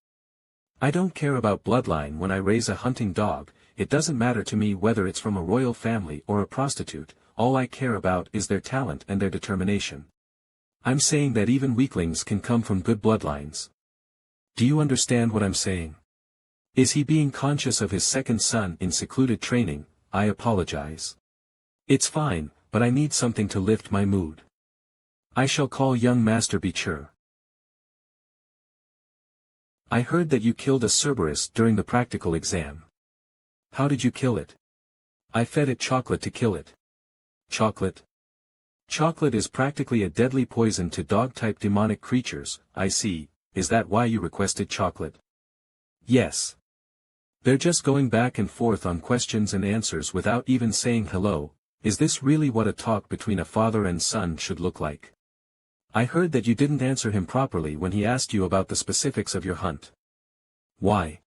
A: I don't care about bloodline when I raise a hunting dog. It doesn't matter to me whether it's from a royal family or a prostitute. All I care about is their talent and their determination. I'm saying that even weaklings can come from good bloodlines. Do you understand what I'm saying? Is he being conscious of his second son in secluded training? I apologize. It's fine, but I need something to lift my mood. I shall call young Master Vicir. I heard that you killed a Cerberus during the practical exam. How did you kill it? I fed it chocolate to kill it. Chocolate? Chocolate is practically a deadly poison to dog-type demonic creatures. I see. Is that why you requested chocolate? Yes. They're just going back and forth on questions and answers without even saying hello. Is this really what a talk between a father and son should look like? I heard that you didn't answer him properly when he asked you about the specifics of your hunt. Why?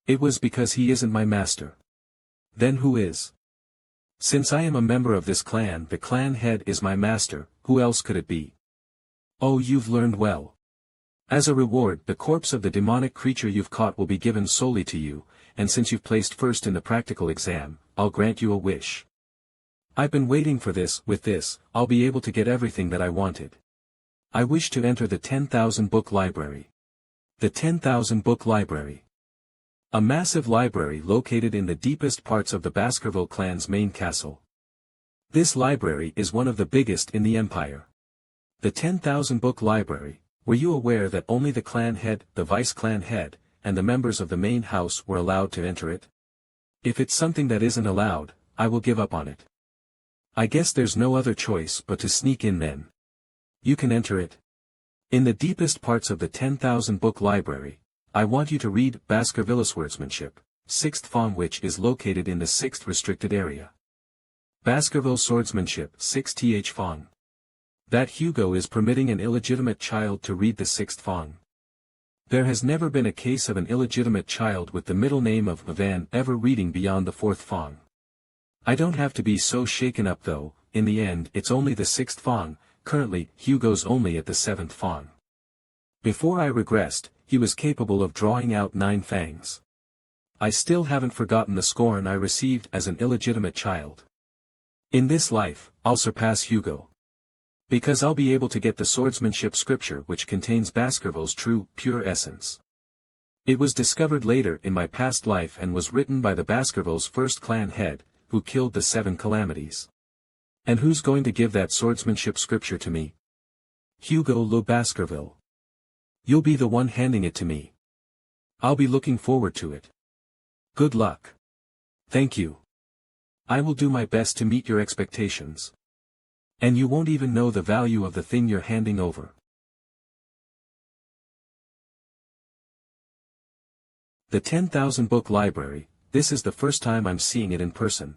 A: It was because he isn't my master. Then who is? Since I am a member of this clan, the clan head is my master. Who else could it be? Oh, you've learned well. As a reward, the corpse of the demonic creature you've caught will be given solely to you, and since you've placed first in the practical exam, I'll grant you a wish. I've been waiting for this. With this, I'll be able to get everything that I wanted. I wish to enter the 10,000 book library. The 10,000 book library. A massive library located in the deepest parts of the Baskerville clan's main castle. This library is one of the biggest in the empire. The 10,000 book library. Were you aware that only the clan head, the vice-clan head, and the members of the main house were allowed to enter it? If it's something that isn't allowed, I will give up on it. I guess there's no other choice but to sneak in then. You can enter it. In the deepest parts of the 10,000 book library, I want you to read Baskerville Swordsmanship, 6th Fang, which is located in the 6th restricted area. Baskerville Swordsmanship, 6th Fang. That Hugo is permitting an illegitimate child to read the 6th Fang. There has never been a case of an illegitimate child with the middle name of Van ever reading beyond the 4th Fang. I don't have to be so shaken up though. In the end it's only the 6th Fang. Currently, Hugo's only at the 7th Fang. Before I regressed, he was capable of drawing out 9 fangs. I still haven't forgotten the scorn I received as an illegitimate child. In this life, I'll surpass Hugo. Because I'll be able to get the swordsmanship scripture which contains Baskerville's true, pure essence. It was discovered later in my past life and was written by the Baskerville's first clan head, who killed the 7 calamities. And who's going to give that swordsmanship scripture to me? Hugo Le Baskerville. You'll be the one handing it to me. I'll be looking forward to it. Good luck. Thank you. I will do my best to meet your expectations. And you won't even know the value of the thing you're handing over. The 10,000 book library, this is the first time I'm seeing it in person.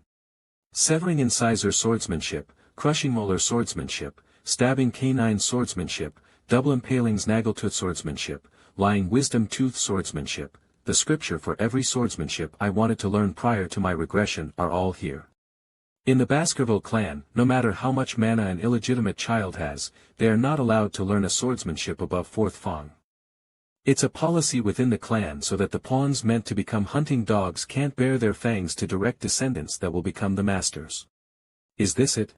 A: Severing incisor swordsmanship, crushing molar swordsmanship, stabbing canine swordsmanship, double impaling snaggletooth swordsmanship, lying wisdom tooth swordsmanship, the scripture for every swordsmanship I wanted to learn prior to my regression are all here. In the Baskerville clan, no matter how much mana an illegitimate child has, they are not allowed to learn a swordsmanship above 4th Fang. It's a policy within the clan so that the pawns meant to become hunting dogs can't bare their fangs to direct descendants that will become the masters. Is this it?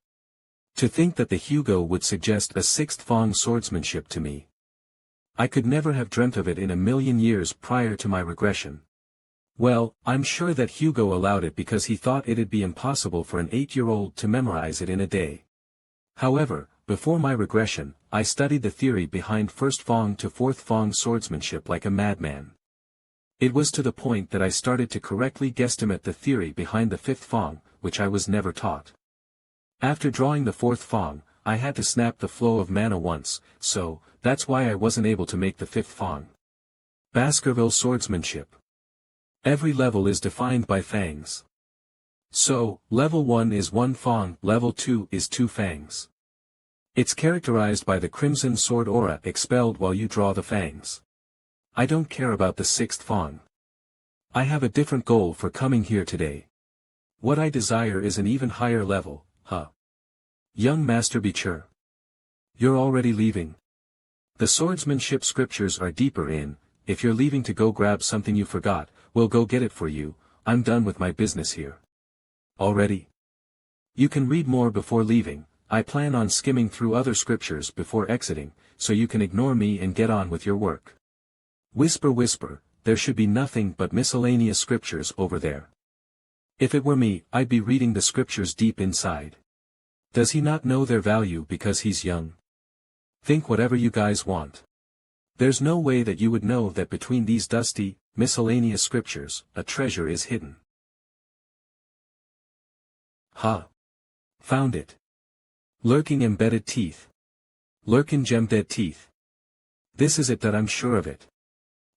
A: To think that the Hugo would suggest a 6th Fang swordsmanship to me. I could never have dreamt of it in a million years prior to my regression. Well, I'm sure that Hugo allowed it because he thought it'd be impossible for an 8-year-old to memorize it in a day. However, before my regression, I studied the theory behind 1st Fang to 4th Fang swordsmanship like a madman. It was to the point that I started to correctly guesstimate the theory behind the 5th Fang, which I was never taught. After drawing the 4th Fang, I had to snap the flow of mana once, so, that's why I wasn't able to make the 5th Fang. Baskerville swordsmanship. Every level is defined by fangs. So, level 1 is 1 Fang, level 2 is 2 fangs. It's characterized by the crimson sword aura expelled while you draw the fangs. I don't care about the 6th Fang. I have a different goal for coming here today. What I desire is an even higher level, huh? Young Master Vicir. You're already leaving. The swordsmanship scriptures are deeper in. If you're leaving to go grab something you forgot, we'll go get it for you. I'm done with my business here. Already? You can read more before leaving. I plan on skimming through other scriptures before exiting, so you can ignore me and get on with your work. Whisper whisper, there should be nothing but miscellaneous scriptures over there. If it were me, I'd be reading the scriptures deep inside. Does he not know their value because he's young? Think whatever you guys want. There's no way that you would know that between these dusty, miscellaneous scriptures, a treasure is hidden. Ha! Found it. Lurking embedded teeth. Lurking gemmed teeth. This is it, that I'm sure of it.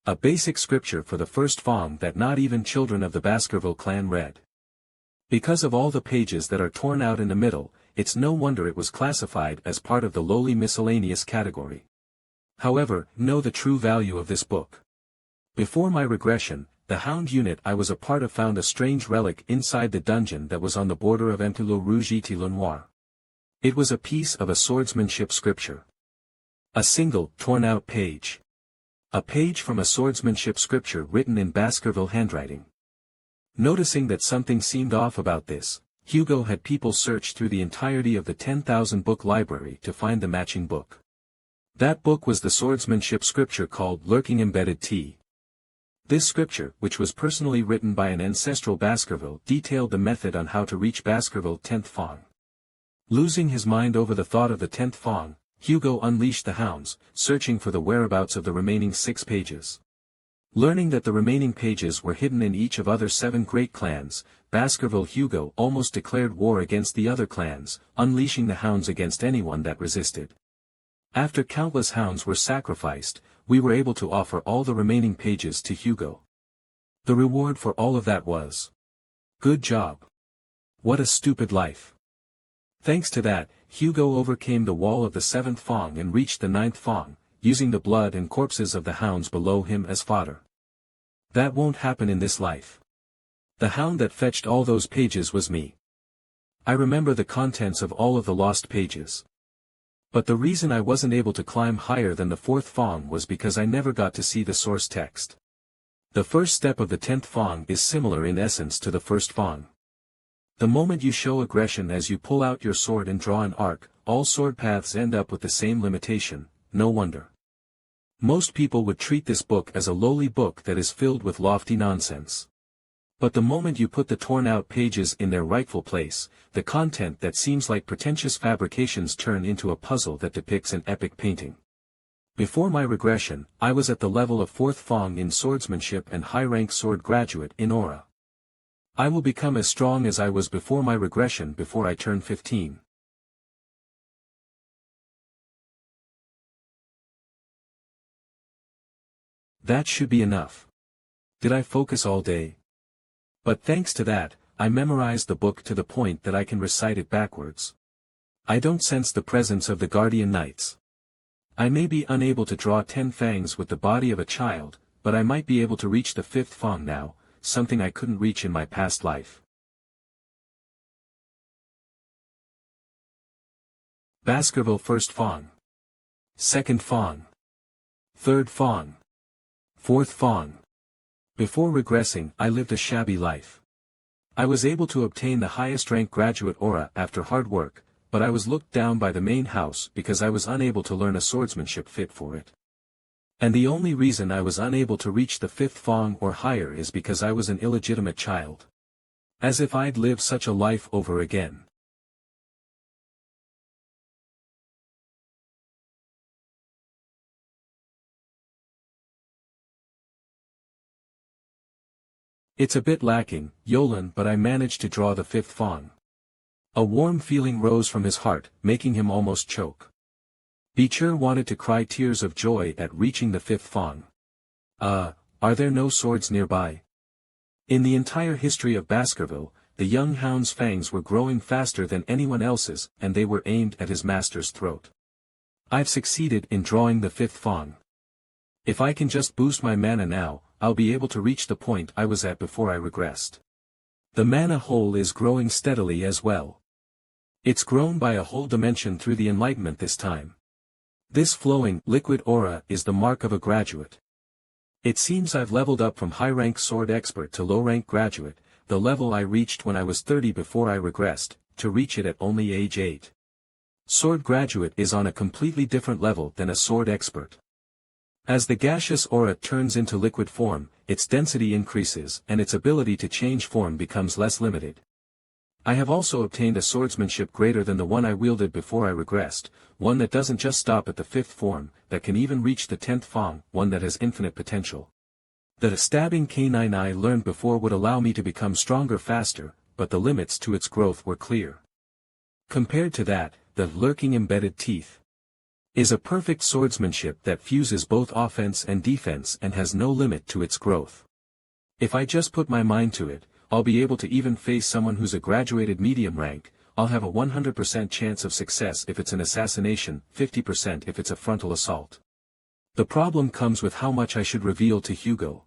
A: A basic scripture for the 1st Fang that not even children of the Baskerville clan read. Because of all the pages that are torn out in the middle, it's no wonder it was classified as part of the lowly miscellaneous category. However, know the true value of this book. Before my regression, the Hound unit I was a part of found a strange relic inside the dungeon that was on the border of Empilo Rouge et Le Noir. It was a piece of a swordsmanship scripture. A single, torn-out page. A page from a swordsmanship scripture written in Baskerville handwriting. Noticing that something seemed off about this, Hugo had people search through the entirety of the 10,000-book library to find the matching book. That book was the swordsmanship scripture called Lurking Embedded T. This scripture, which was personally written by an ancestral Baskerville, detailed the method on how to reach Baskerville 10th Fang. Losing his mind over the thought of the 10th Fang, Hugo unleashed the hounds, searching for the whereabouts of the remaining 6 pages. Learning that the remaining pages were hidden in each of other 7 great clans, Baskerville Hugo almost declared war against the other clans, unleashing the hounds against anyone that resisted. After countless hounds were sacrificed, we were able to offer all the remaining pages to Hugo. The reward for all of that was, "Good job. What a stupid life." Thanks to that, Hugo overcame the wall of the 7th Fang and reached the 9th Fang, using the blood and corpses of the hounds below him as fodder. That won't happen in this life. The hound that fetched all those pages was me. I remember the contents of all of the lost pages. But the reason I wasn't able to climb higher than the 4th Fang was because I never got to see the source text. The first step of the 10th Fang is similar in essence to the first Fang. The moment you show aggression as you pull out your sword and draw an arc, all sword paths end up with the same limitation, no wonder. Most people would treat this book as a lowly book that is filled with lofty nonsense. But the moment you put the torn-out pages in their rightful place, the content that seems like pretentious fabrications turn into a puzzle that depicts an epic painting. Before my regression, I was at the level of 4th Fang in swordsmanship and high-rank sword graduate in aura. I will become as strong as I was before my regression before I turn 15. That should be enough. Did I focus all day? But thanks to that, I memorized the book to the point that I can recite it backwards. I don't sense the presence of the guardian knights. I may be unable to draw 10 fangs with the body of a child, but I might be able to reach the 5th Fang now, something I couldn't reach in my past life. Baskerville 1st Fang. 2nd Fang. 3rd Fang. 4th Fang. Before regressing, I lived a shabby life. I was able to obtain the highest rank graduate aura after hard work, but I was looked down by the main house because I was unable to learn a swordsmanship fit for it. And the only reason I was unable to reach the 5th Fang or higher is because I was an illegitimate child. As if I'd live such a life over again. It's a bit lacking, Yolan, but I managed to draw the 5th Fang. A warm feeling rose from his heart, making him almost choke. Vicir wanted to cry tears of joy at reaching the 5th Fang. Are there no swords nearby? In the entire history of Baskerville, the young hound's fangs were growing faster than anyone else's, and they were aimed at his master's throat. I've succeeded in drawing the 5th Fang. If I can just boost my mana now, I'll be able to reach the point I was at before I regressed. The mana hole is growing steadily as well. It's grown by a whole dimension through the enlightenment this time. This flowing, liquid aura is the mark of a graduate. It seems I've leveled up from high-rank sword expert to low-rank graduate, the level I reached when I was 30 before I regressed, to reach it at only age 8. Sword graduate is on a completely different level than a sword expert. As the gaseous aura turns into liquid form, its density increases and its ability to change form becomes less limited. I have also obtained a swordsmanship greater than the one I wielded before I regressed, one that doesn't just stop at the 5th form, that can even reach the 10th Fang, one that has infinite potential. The stabbing canine I learned before would allow me to become stronger faster, but the limits to its growth were clear. Compared to that, the lurking embedded teeth is a perfect swordsmanship that fuses both offense and defense and has no limit to its growth. If I just put my mind to it, I'll be able to even face someone who's a graduated medium rank. I'll have a 100% chance of success if it's an assassination, 50% if it's a frontal assault. The problem comes with how much I should reveal to Hugo.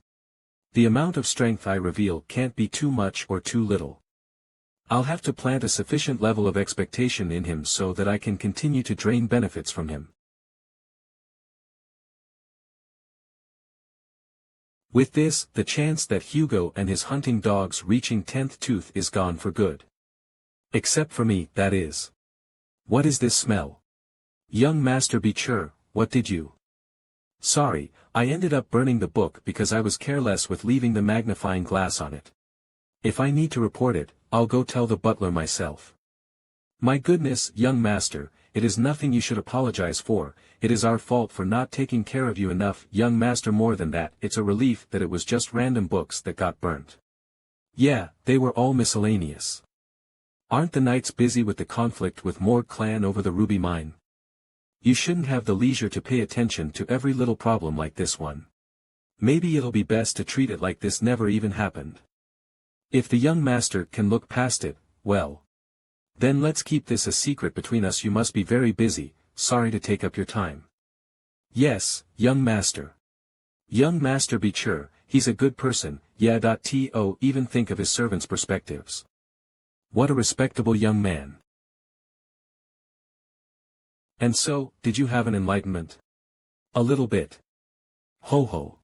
A: The amount of strength I reveal can't be too much or too little. I'll have to plant a sufficient level of expectation in him so that I can continue to drain benefits from him. With this, the chance that Hugo and his hunting dogs reaching 10th tooth is gone for good. Except for me, that is. What is this smell? Young Master Vicir, what did you? Sorry, I ended up burning the book because I was careless with leaving the magnifying glass on it. If I need to report it, I'll go tell the butler myself. My goodness, young master, it is nothing you should apologize for, it is our fault for not taking care of you enough, young master. More than that, it's a relief that it was just random books that got burnt. Yeah, they were all miscellaneous. Aren't the knights busy with the conflict with Morg Clan over the ruby mine? You shouldn't have the leisure to pay attention to every little problem like this one. Maybe it'll be best to treat it like this never even happened. If the young master can look past it, well. Then let's keep this a secret between us. You must be very busy, sorry to take up your time. Yes, young master. Young Master Vicir, he's a good person, yeah. To even think of his servants' perspectives. What a respectable young man. And so, did you have an enlightenment? A little bit. Ho ho.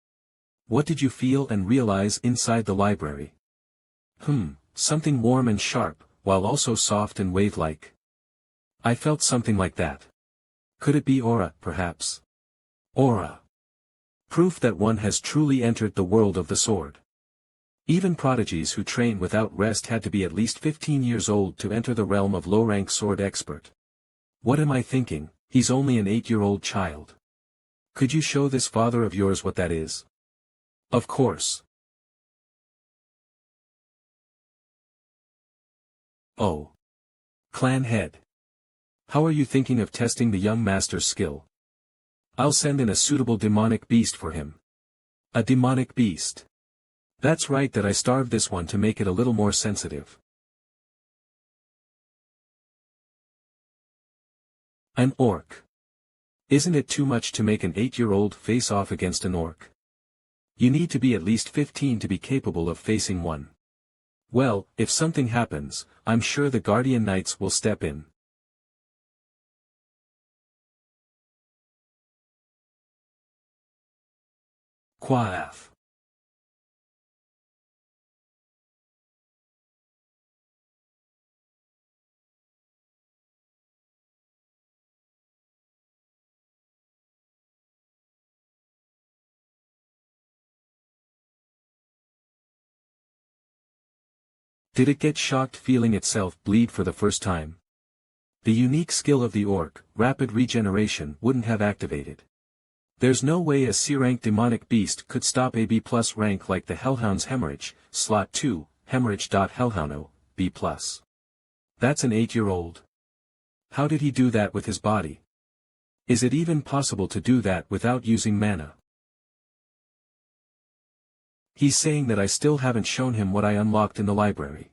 A: What did you feel and realize inside the library? Something warm and sharp, while also soft and wave-like. I felt something like that. Could it be aura, perhaps? Aura. Proof that one has truly entered the world of the sword. Even prodigies who train without rest had to be at least 15 years old to enter the realm of low-rank sword expert. What am I thinking? He's only an 8-year-old child. Could you show this father of yours what that is? Of course. Oh. Clan head. How are you thinking of testing the young master's skill? I'll send in a suitable demonic beast for him. A demonic beast. That's right, that I starved this one to make it a little more sensitive. An orc. Isn't it too much to make an 8-year-old face off against an orc? You need to be at least 15 to be capable of facing one. Well, if something happens, I'm sure the Guardian Knights will step in. Quaff. Did it get shocked feeling itself bleed for the first time? The unique skill of the orc, rapid regeneration, wouldn't have activated. There's no way a C-rank demonic beast could stop a B+ rank like the Hellhound's hemorrhage, slot 2, hemorrhage.hellhoundo, B+. That's an 8-year-old. How did he do that with his body? Is it even possible to do that without using mana? He's saying that I still haven't shown him what I unlocked in the library.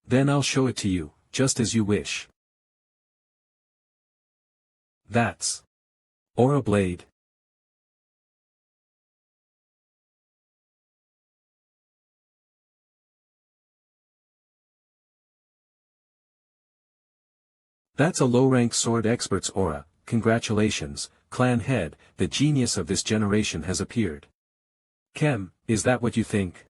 A: Then I'll show it to you, just as you wish. That's Aura Blade. That's a low-rank sword expert's aura. Congratulations, clan head, the genius of this generation has appeared. Kem, is that what you think?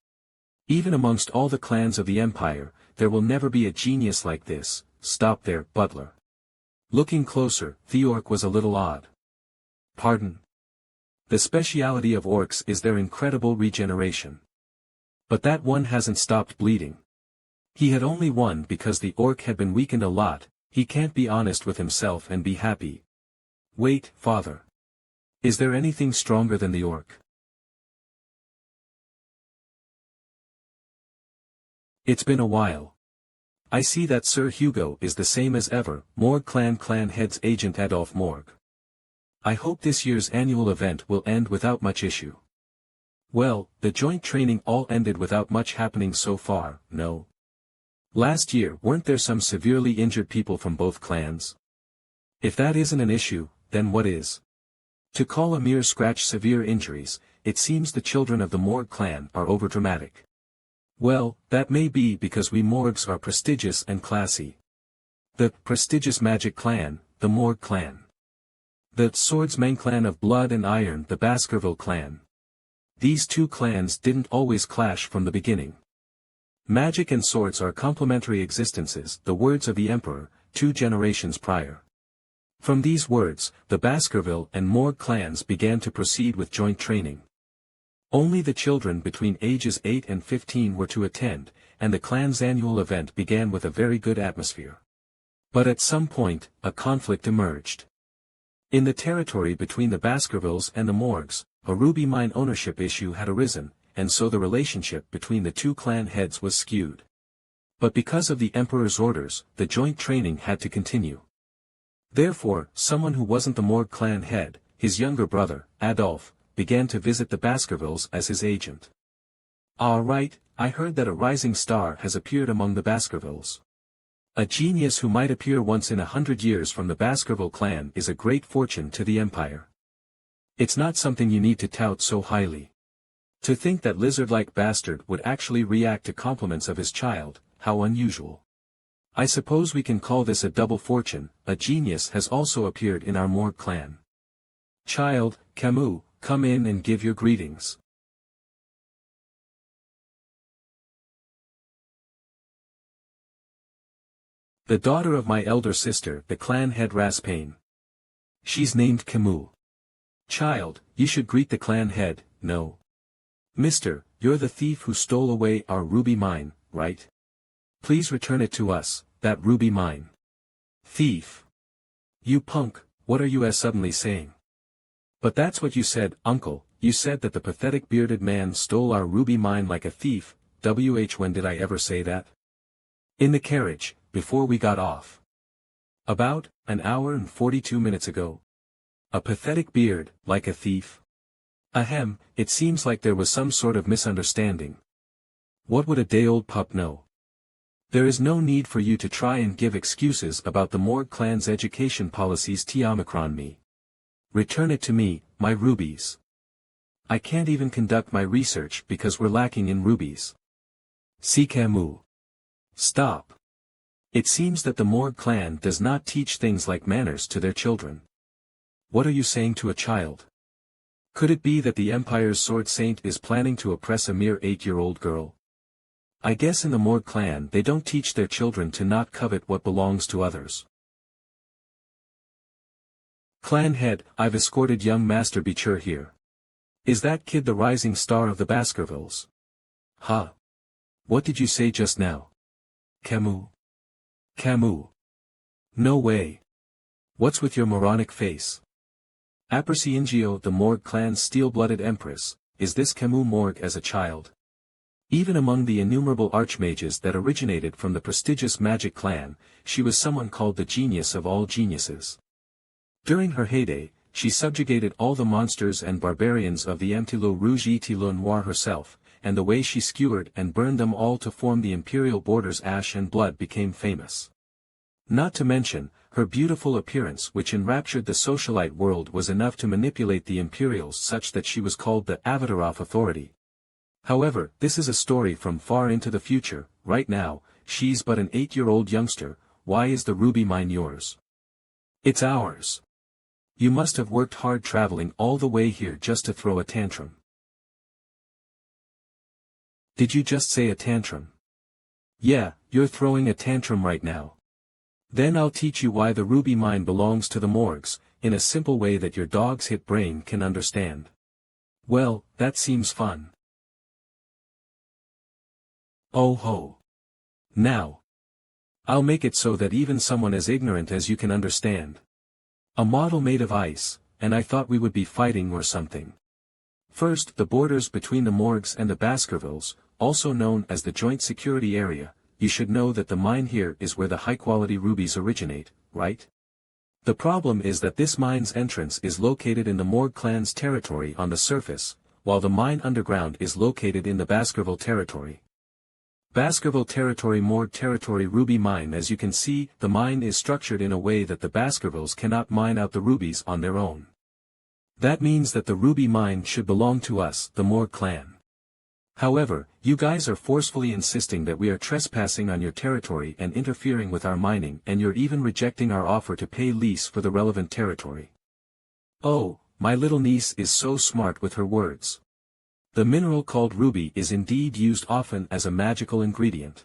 A: Even amongst all the clans of the Empire, there will never be a genius like this. Stop there, butler. Looking closer, the orc was a little odd. Pardon? The speciality of orcs is their incredible regeneration. But that one hasn't stopped bleeding. He had only won because the orc had been weakened a lot. He can't be honest with himself and be happy. Wait, father. Is there anything stronger than the orc? It's been a while. I see that Sir Hugo is the same as ever, Morg Clan head's agent Adolf Morg. I hope this year's annual event will end without much issue. Well, the joint training all ended without much happening so far, no? Last year weren't there some severely injured people from both clans? If that isn't an issue, then what is? To call a mere scratch severe injuries, it seems the children of the Morg Clan are overdramatic. Well, that may be because we Morgs are prestigious and classy. The prestigious magic clan, the Morg Clan. The swordsman clan of blood and iron, the Baskerville clan. these two clans didn't always clash from the beginning. Magic and swords are complementary existences, the words of the Emperor, 2 generations prior. From these words, the Baskerville and Morg clans began to proceed with joint training. Only the children between ages 8 and 15 were to attend, and the clan's annual event began with a very good atmosphere. But at some point, a conflict emerged. In the territory between the Baskervilles and the Morgs, a ruby mine ownership issue had arisen, and so the relationship between the two clan heads was skewed. But because of the Emperor's orders, the joint training had to continue. Therefore, someone who wasn't the Morg clan head, his younger brother, Adolphe, began to visit the Baskervilles as his agent. "All right, I heard that a rising star has appeared among the Baskervilles. A genius who might appear once in 100 years from the Baskerville clan is a great fortune to the Empire. It's not something you need to tout so highly. To think that lizard-like bastard would actually react to compliments of his child, how unusual. I suppose we can call this a double fortune. A genius has also appeared in our Morg clan. Child, Camus, come in and give your greetings." "The daughter of my elder sister, the clan head Raspain. She's named Camus. Child, you should greet the clan head. No. Mister, you're the thief who stole away our ruby mine, right? Please return it to us, that ruby mine." "Thief. You punk, what are you suddenly saying?" "But that's what you said, uncle. You said that the pathetic bearded man stole our ruby mine like a thief. When did I ever say that?" "In the carriage, before we got off. About an hour and 42 minutes ago. A pathetic beard, like a thief. Ahem, it seems like there was some sort of misunderstanding. What would a day-old pup know? There is no need for you to try and give excuses about the Morg clan's education policies. T-Omicron me. Return it to me, my rubies. I can't even conduct my research because we're lacking in rubies." "See Camus. Stop. It seems that the Morg clan does not teach things like manners to their children. What are you saying to a child? Could it be that the Empire's sword saint is planning to oppress a mere 8-year-old girl? I guess in the Morg clan they don't teach their children to not covet what belongs to others." "Clan head, I've escorted young Master Vicir here. Is that kid the rising star of the Baskervilles?" "Huh? What did you say just now?" "Camus. Camus. No way. What's with your moronic face? Aperciengio, the Morg clan's steel-blooded empress, is this Camus Morg as a child? Even among the innumerable archmages that originated from the prestigious magic clan, she was someone called the genius of all geniuses. During her heyday, she subjugated all the monsters and barbarians of the Amtilo Rouge et Le Noir herself, and the way she skewered and burned them all to form the imperial borders ash and blood became famous. Not to mention, her beautiful appearance which enraptured the socialite world was enough to manipulate the Imperials such that she was called the Avatar of Authority. However, this is a story from far into the future. Right now, she's but an 8-year-old youngster. Why is the ruby mine yours? It's ours. You must have worked hard traveling all the way here just to throw a tantrum. Did you just say a tantrum? Yeah, you're throwing a tantrum right now. Then I'll teach you why the ruby mine belongs to the Morgs, in a simple way that your dog's hit brain can understand. Well, that seems fun. Oh ho. Now. I'll make it so that even someone as ignorant as you can understand. A model made of ice, and I thought we would be fighting or something. First, the borders between the Morgs and the Baskervilles, also known as the Joint Security Area. You should know that the mine here is where the high-quality rubies originate, right? The problem is that this mine's entrance is located in the Morg clan's territory on the surface, while the mine underground is located in the Baskerville territory. Baskerville territory, Morg territory, ruby mine. As you can see, the mine is structured in a way that the Baskervilles cannot mine out the rubies on their own. That means that the ruby mine should belong to us, the Morg clan. However, you guys are forcefully insisting that we are trespassing on your territory and interfering with our mining, and you're even rejecting our offer to pay lease for the relevant territory. Oh, my little niece is so smart with her words. The mineral called ruby is indeed used often as a magical ingredient.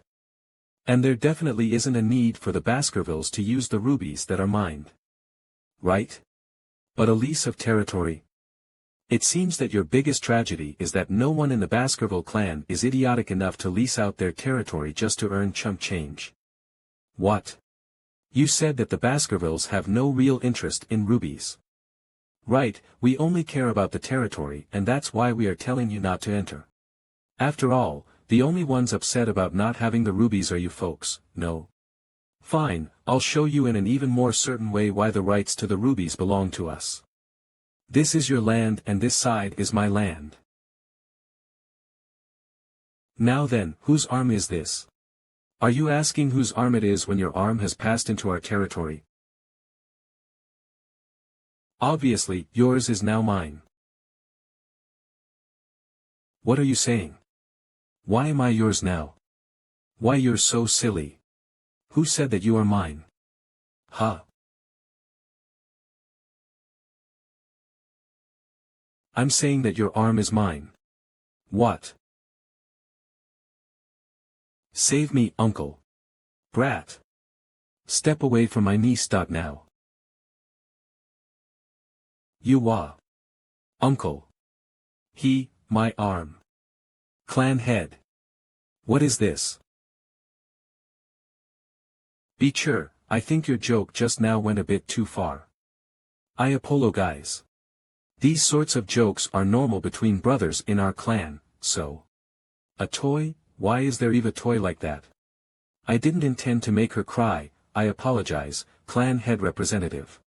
A: And there definitely isn't a need for the Baskervilles to use the rubies that are mined. Right? But a lease of territory? It seems that your biggest tragedy is that no one in the Baskerville clan is idiotic enough to lease out their territory just to earn chump change. What? You said that the Baskervilles have no real interest in rubies. Right, we only care about the territory and that's why we are telling you not to enter. After all, the only ones upset about not having the rubies are you folks, no? Fine, I'll show you in an even more certain way why the rights to the rubies belong to us. This is your land and this side is my land. Now then, whose arm is this? Are you asking whose arm it is when your arm has passed into our territory? Obviously, yours is now mine. What are you saying? Why am I yours now? Why you're so silly. Who said that you are mine? Huh? I'm saying that your arm is mine. What? Save me, uncle. Brat. Step away from my niece. Now. You uncle. He, my arm. Clan head. What is this? Be sure, I think your joke just now went a bit too far. I apologize. These sorts of jokes are normal between brothers in our clan, so. A toy, why is there even a toy like that? I didn't intend to make her cry, I apologize, clan head representative.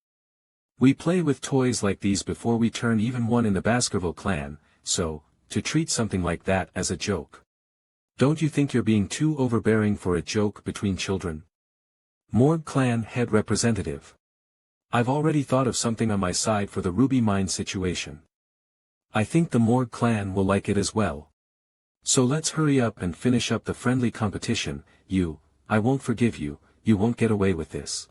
A: We play with toys like these before we turn even one in the Baskerville clan, so, to treat something like that as a joke. Don't you think you're being too overbearing for a joke between children? Morg Clan head representative. I've already thought of something on my side for the ruby mine situation. I think the Morg Clan will like it as well. So let's hurry up and finish up the friendly competition. I won't forgive you, you won't get away with this.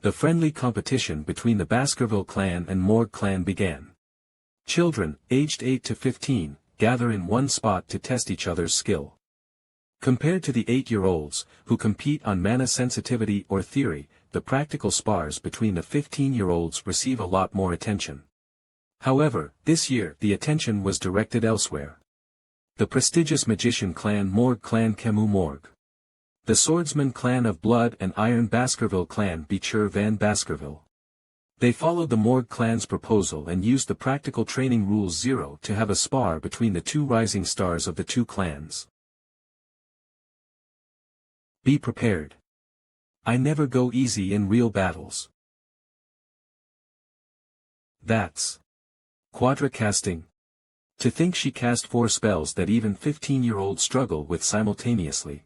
A: The friendly competition between the Baskerville clan and Morg Clan began. Children, aged 8 to 15, gather in one spot to test each other's skill. Compared to the 8-year-olds, who compete on mana sensitivity or theory, the practical spars between the 15-year-olds receive a lot more attention. However, this year the attention was directed elsewhere. The prestigious magician clan Morg Clan Camus Morg. The swordsman clan of Blood and Iron Baskerville clan Vicir van Baskerville. They followed the Morg clan's proposal and used the practical training rules 0 to have a spar between the two rising stars of the two clans. Be prepared. I never go easy in real battles. That's quadra-casting. To think she cast 4 spells that even 15-year-olds struggle with simultaneously.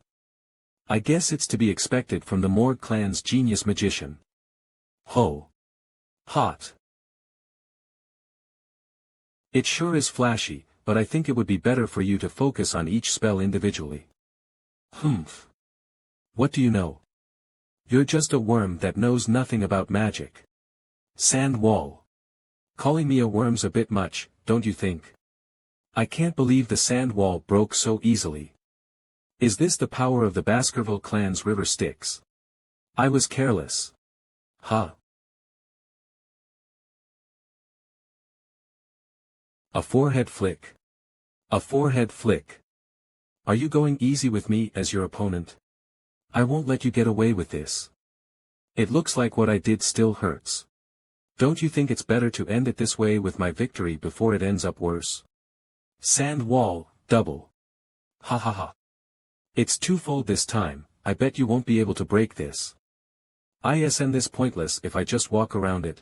A: I guess it's to be expected from the Morg clan's genius magician. Ho. Hot. It sure is flashy, but I think it would be better for you to focus on each spell individually. Humph. What do you know? You're just a worm that knows nothing about magic. Sand wall. Calling me a worm's a bit much, don't you think? I can't believe the sand wall broke so easily. Is this the power of the Baskerville clan's river Styx? I was careless. Huh. A forehead flick. A forehead flick. Are you going easy with me as your opponent? I won't let you get away with this. It looks like what I did still hurts. Don't you think it's better to end it this way with my victory before it ends up worse? Sand wall, double. Ha ha ha. It's twofold this time, I bet you won't be able to break this. Isn't this pointless if I just walk around it?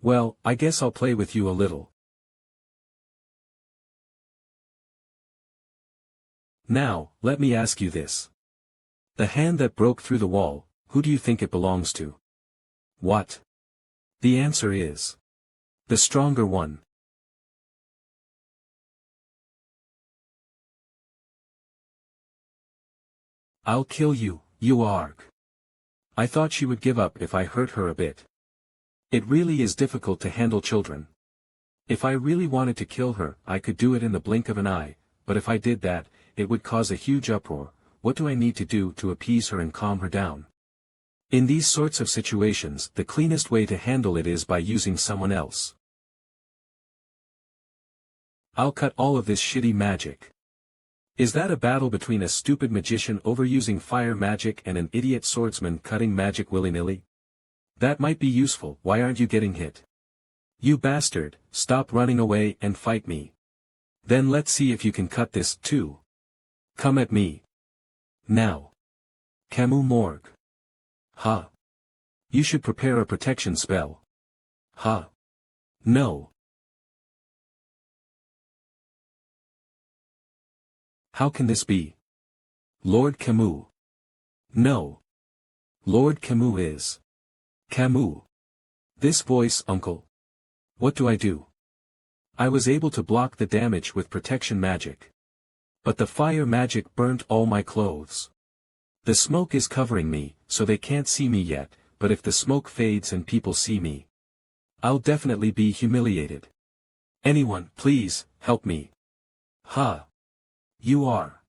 A: Well, I guess I'll play with you a little. Now, let me ask you this. The hand that broke through the wall, who do you think it belongs to? What? The answer is the stronger one. I'll kill you, you arg. I thought she would give up if I hurt her a bit. It really is difficult to handle children. If I really wanted to kill her, I could do it in the blink of an eye, but if I did that, it would cause a huge uproar. What do I need to do to appease her and calm her down? In these sorts of situations, the cleanest way to handle it is by using someone else. I'll cut all of this shitty magic. Is that a battle between a stupid magician overusing fire magic and an idiot swordsman cutting magic willy-nilly? That might be useful. Why aren't you getting hit? You bastard, stop running away and fight me. Then let's see if you can cut this, too. Come at me. Now. Camus Morg. Ha. You should prepare a protection spell. Ha. No. How can this be? Lord Camus. No. Lord Camus is. Camus. This voice, uncle. What do I do? I was able to block the damage with protection magic. But the fire magic burnt all my clothes. The smoke is covering me, so they can't see me yet, but if the smoke fades and people see me, I'll definitely be humiliated. Anyone, please, help me. Ha. You are.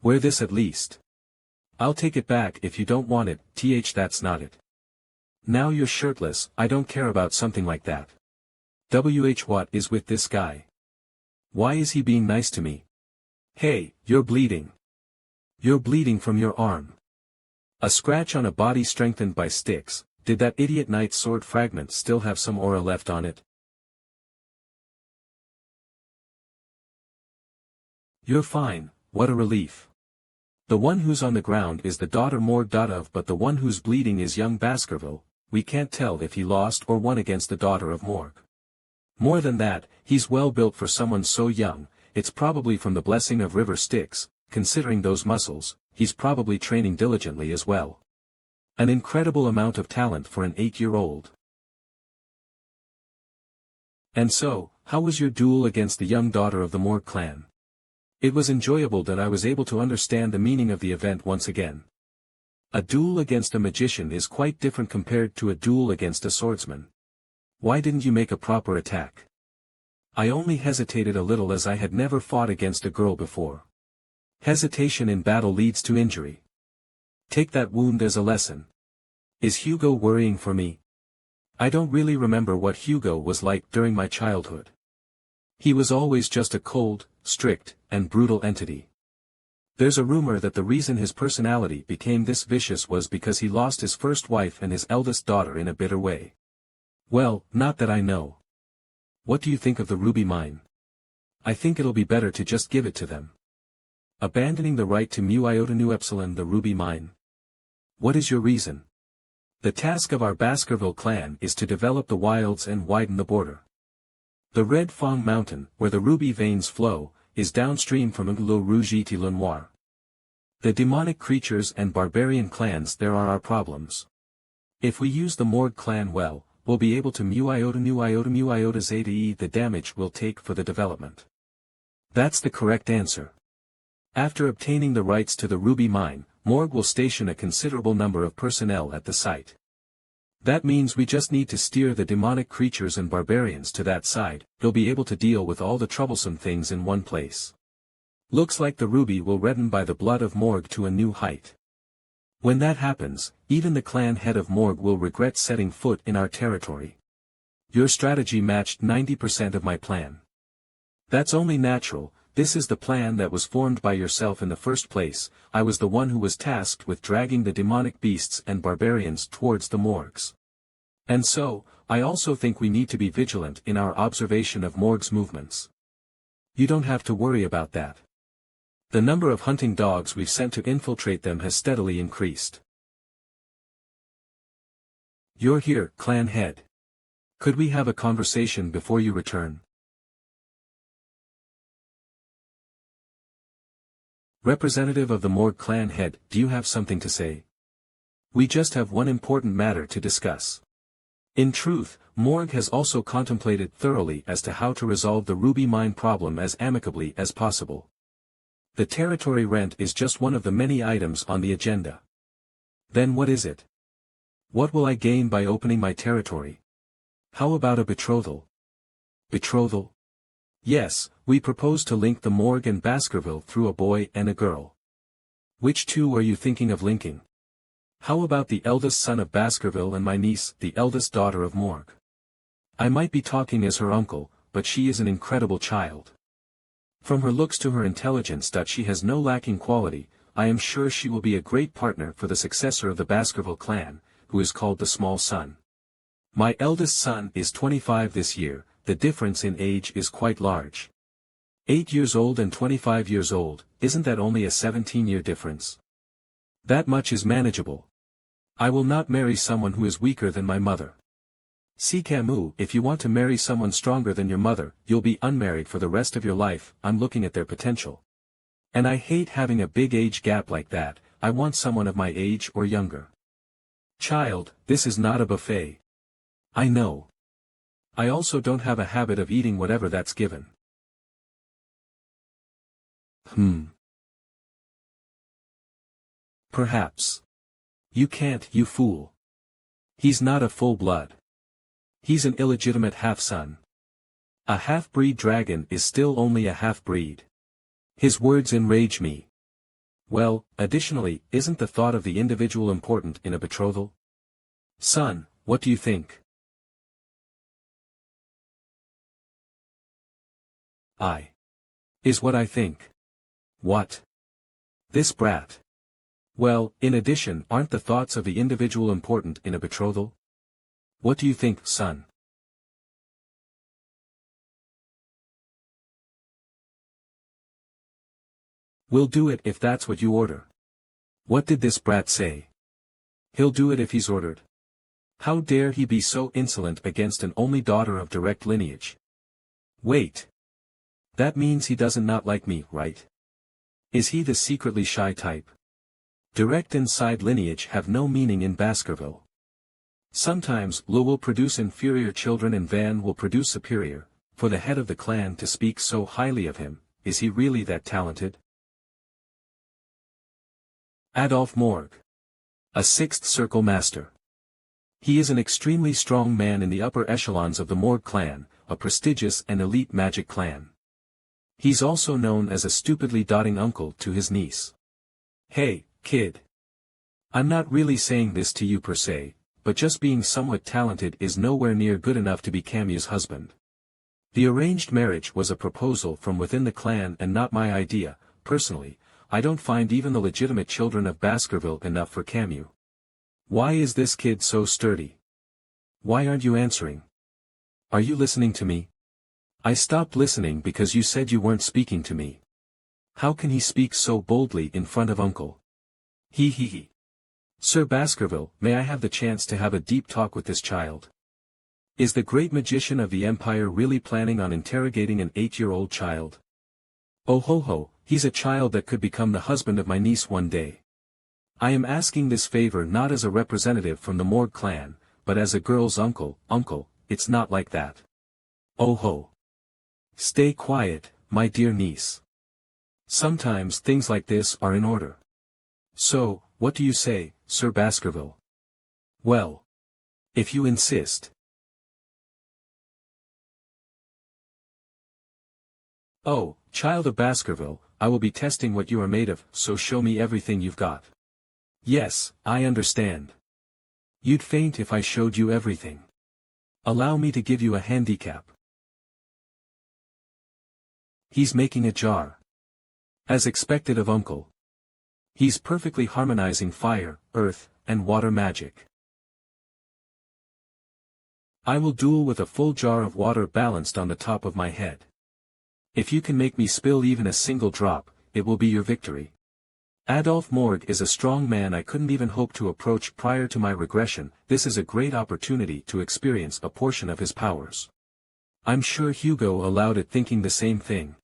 A: Wear this at least. I'll take it back if you don't want it. That's not it. Now you're shirtless. I don't care about something like that. What is with this guy? Why is he being nice to me? Hey, you're bleeding. You're bleeding from your arm. A scratch on a body strengthened by sticks. Did that idiot knight's sword fragment still have some aura left on it? You're fine, what a relief. The one who's on the ground is the daughter Morg of, but the one who's bleeding is young Baskerville. We can't tell if he lost or won against the daughter of Morg. More than that, he's well built for someone so young. It's probably from the blessing of River Styx. Considering those muscles, he's probably training diligently as well. An incredible amount of talent for an 8-year-old. And so, how was your duel against the young daughter of the Morg clan? It was enjoyable that I was able to understand the meaning of the event once again. A duel against a magician is quite different compared to a duel against a swordsman. Why didn't you make a proper attack? I only hesitated a little as I had never fought against a girl before. Hesitation in battle leads to injury. Take that wound as a lesson. Is Hugo worrying for me? I don't really remember what Hugo was like during my childhood. He was always just a cold, strict, and brutal entity. There's a rumor that the reason his personality became this vicious was because he lost his first wife and his eldest daughter in a bitter way. Well, not that I know. What do you think of the ruby mine? I think it'll be better to just give it to them. Abandoning the right to mu iota nu epsilon the ruby mine. What is your reason? The task of our Baskerville clan is to develop the wilds and widen the border. The Red Fang Mountain, where the ruby veins flow, is downstream from Le Rouge et Le Noir. The demonic creatures and barbarian clans there are our problems. If we use the Morg clan well, we'll be able to mu iota zeta e the damage we'll take for the development. That's the correct answer. After obtaining the rights to the ruby mine, Morg will station a considerable number of personnel at the site. That means we just need to steer the demonic creatures and barbarians to that side. They'll be able to deal with all the troublesome things in one place. Looks like the ruby will redden by the blood of Morg to a new height. When that happens, even the clan head of Morg will regret setting foot in our territory. Your strategy matched 90% of my plan. That's only natural. This is the plan that was formed by yourself in the first place. I was the one who was tasked with dragging the demonic beasts and barbarians towards the Morgs. And so, I also think we need to be vigilant in our observation of Morg's movements. You don't have to worry about that. The number of hunting dogs we've sent to infiltrate them has steadily increased. You're here, clan head. Could we have a conversation before you return? Representative of the Morg clan head, do you have something to say? We just have one important matter to discuss. In truth, Morg has also contemplated thoroughly as to how to resolve the ruby mine problem as amicably as possible. The territory rent is just one of the many items on the agenda. Then what is it? What will I gain by opening my territory? How about a betrothal? Betrothal? Yes, we propose to link the Morg and Baskerville through a boy and a girl. Which two are you thinking of linking? How about the eldest son of Baskerville and my niece, the eldest daughter of Morg? I might be talking as her uncle, but she is an incredible child. From her looks to her intelligence she has no lacking quality. I am sure she will be a great partner for the successor of the Baskerville clan, who is called the Small Son. My eldest son is 25 this year. The difference in age is quite large. 8 years old and 25 years old, isn't that only a 17-year difference? That much is manageable. I will not marry someone who is weaker than my mother. See Camus, if you want to marry someone stronger than your mother, you'll be unmarried for the rest of your life. I'm looking at their potential. And I hate having a big age gap like that. I want someone of my age or younger. Child, this is not a buffet. I know. I also don't have a habit of eating whatever that's given. Perhaps. You can't, you fool. He's not a full-blood. He's an illegitimate half-son. A half-breed dragon is still only a half-breed. His words enrage me. Well, additionally, isn't the thought of the individual important in a betrothal? Son, what do you think? Is what I think. What? This brat. Well, in addition, aren't the thoughts of the individual important in a betrothal? What do you think, son? We'll do it if that's what you order. What did this brat say? He'll do it if he's ordered. How dare he be so insolent against an only daughter of direct lineage? Wait. That means he doesn't not like me, right? Is he the secretly shy type? Direct and side lineage have no meaning in Baskerville. Sometimes Lu will produce inferior children and Van will produce superior. For the head of the clan to speak so highly of him, is he really that talented? Adolph Morg. A sixth circle master. He is an extremely strong man in the upper echelons of the Morg clan, a prestigious and elite magic clan. He's also known as a stupidly doting uncle to his niece. Hey, kid. I'm not really saying this to you per se, but just being somewhat talented is nowhere near good enough to be Camu's husband. The arranged marriage was a proposal from within the clan and not my idea. Personally, I don't find even the legitimate children of Baskerville enough for Camus. Why is this kid so sturdy? Why aren't you answering? Are you listening to me? I stopped listening because you said you weren't speaking to me. How can he speak so boldly in front of Uncle? He. Sir Baskerville, may I have the chance to have a deep talk with this child? Is the great magician of the Empire really planning on interrogating an 8-year-old child? Oh ho, he's a child that could become the husband of my niece one day. I am asking this favor not as a representative from the Morg clan, but as a girl's uncle. Uncle, it's not like that. Oh ho. Stay quiet, my dear niece. Sometimes things like this are in order. So, what do you say, Sir Baskerville? Well. If you insist. Oh, child of Baskerville, I will be testing what you are made of, so show me everything you've got. Yes, I understand. You'd faint if I showed you everything. Allow me to give you a handicap. He's making a jar. As expected of Uncle. He's perfectly harmonizing fire, earth, and water magic. I will duel with a full jar of water balanced on the top of my head. If you can make me spill even a single drop, it will be your victory. Adolph Morg is a strong man I couldn't even hope to approach prior to my regression. This is a great opportunity to experience a portion of his powers. I'm sure Hugo allowed it thinking the same thing.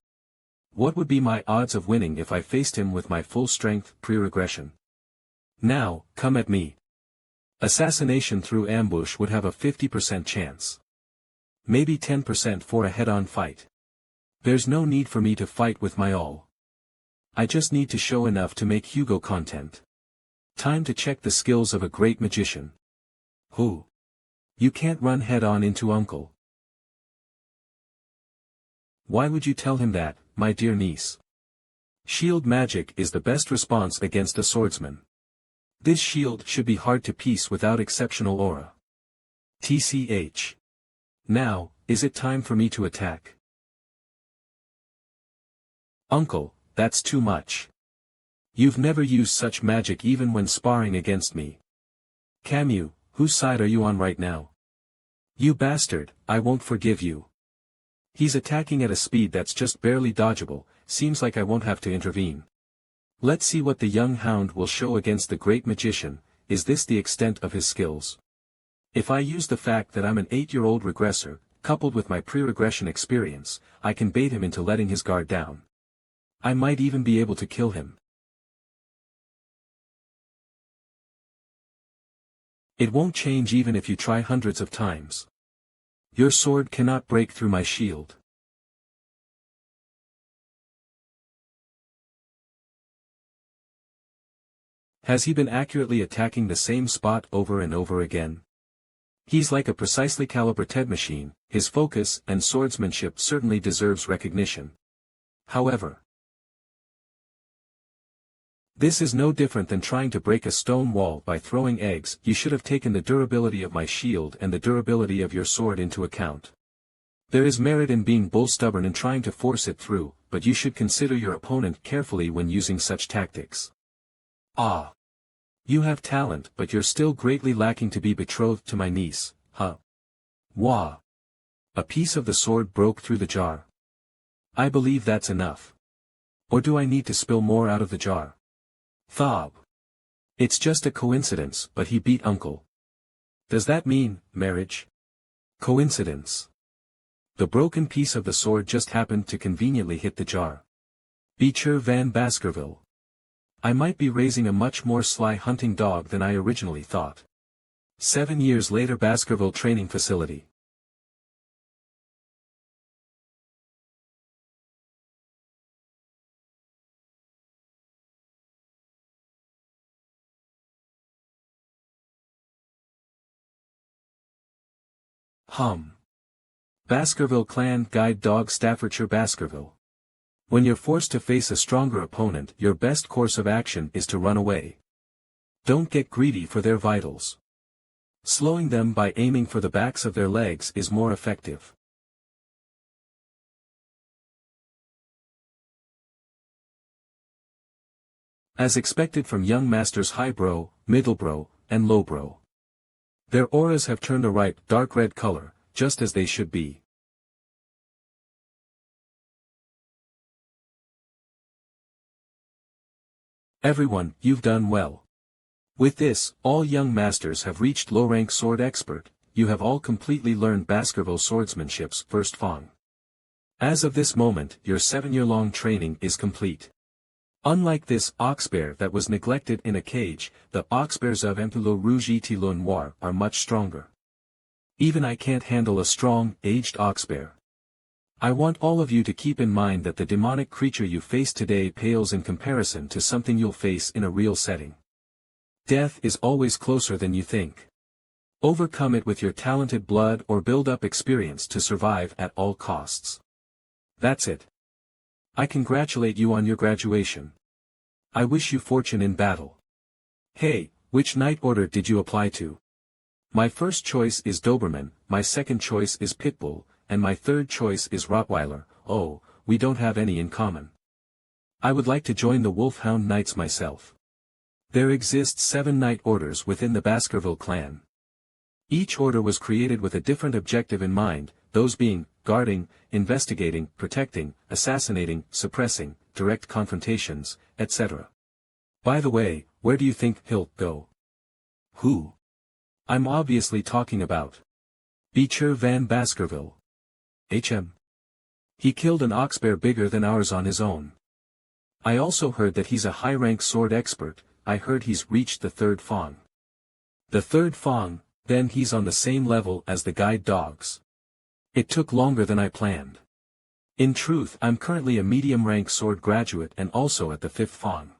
A: What would be my odds of winning if I faced him with my full strength pre-regression? Now, come at me. Assassination through ambush would have a 50% chance. Maybe 10% for a head-on fight. There's no need for me to fight with my all. I just need to show enough to make Hugo content. Time to check the skills of a great magician. Who? You can't run head-on into Uncle. Why would you tell him that, my dear niece? Shield magic is the best response against a swordsman. This shield should be hard to piece without exceptional aura. TCH. Now, is it time for me to attack? Uncle, that's too much. You've never used such magic even when sparring against me. Camus, whose side are you on right now? You bastard, I won't forgive you. He's attacking at a speed that's just barely dodgeable, seems like I won't have to intervene. Let's see what the young hound will show against the great magician. Is this the extent of his skills? If I use the fact that I'm an 8-year-old regressor, coupled with my pre-regression experience, I can bait him into letting his guard down. I might even be able to kill him. It won't change even if you try hundreds of times. Your sword cannot break through my shield. Has he been accurately attacking the same spot over and over again? He's like a precisely calibrated machine, his focus and swordsmanship certainly deserves recognition. However, this is no different than trying to break a stone wall by throwing eggs. You should have taken the durability of my shield and the durability of your sword into account. There is merit in being bull-stubborn and trying to force it through, but you should consider your opponent carefully when using such tactics. Ah! You have talent, but you're still greatly lacking to be betrothed to my niece, huh? Wah! A piece of the sword broke through the jar. I believe that's enough. Or do I need to spill more out of the jar? Thob. It's just a coincidence, but he beat Uncle. Does that mean, marriage? Coincidence. The broken piece of the sword just happened to conveniently hit the jar. Vicir van Baskerville. I might be raising a much more sly hunting dog than I originally thought. 7 years later, Baskerville Training Facility. Baskerville Clan Guide Dog, Staffordshire, Baskerville. When you're forced to face a stronger opponent, your best course of action is to run away. Don't get greedy for their vitals. Slowing them by aiming for the backs of their legs is more effective. As expected from young masters highbrow, middlebrow, and lowbrow. Their auras have turned a ripe, dark red color, just as they should be. Everyone, you've done well. With this, all young masters have reached low-rank sword expert. You have all completely learned Baskerville swordsmanship's first Fang. As of this moment, your 7-year-long training is complete. Unlike this oxbear that was neglected in a cage, the oxbears of Empilo Rouge et Le Noir are much stronger. Even I can't handle a strong, aged oxbear. I want all of you to keep in mind that the demonic creature you face today pales in comparison to something you'll face in a real setting. Death is always closer than you think. Overcome it with your talented blood or build up experience to survive at all costs. That's it. I congratulate you on your graduation. I wish you fortune in battle. Hey, which knight order did you apply to? My first choice is Doberman, my second choice is Pitbull, and my third choice is Rottweiler. Oh, we don't have any in common. I would like to join the Wolfhound Knights myself. There exist 7 knight orders within the Baskerville clan. Each order was created with a different objective in mind, those being, guarding, investigating, protecting, assassinating, suppressing, direct confrontations, etc. By the way, where do you think he'll go? Who? I'm obviously talking about Vicir van Baskerville. HM. He killed an oxbear bigger than ours on his own. I also heard that he's a high-rank sword expert. I heard he's reached the 3rd Fang. The 3rd Fang, then he's on the same level as the guide dogs. It took longer than I planned. In truth, I'm currently a medium-rank sword graduate and also at the 5th Fang.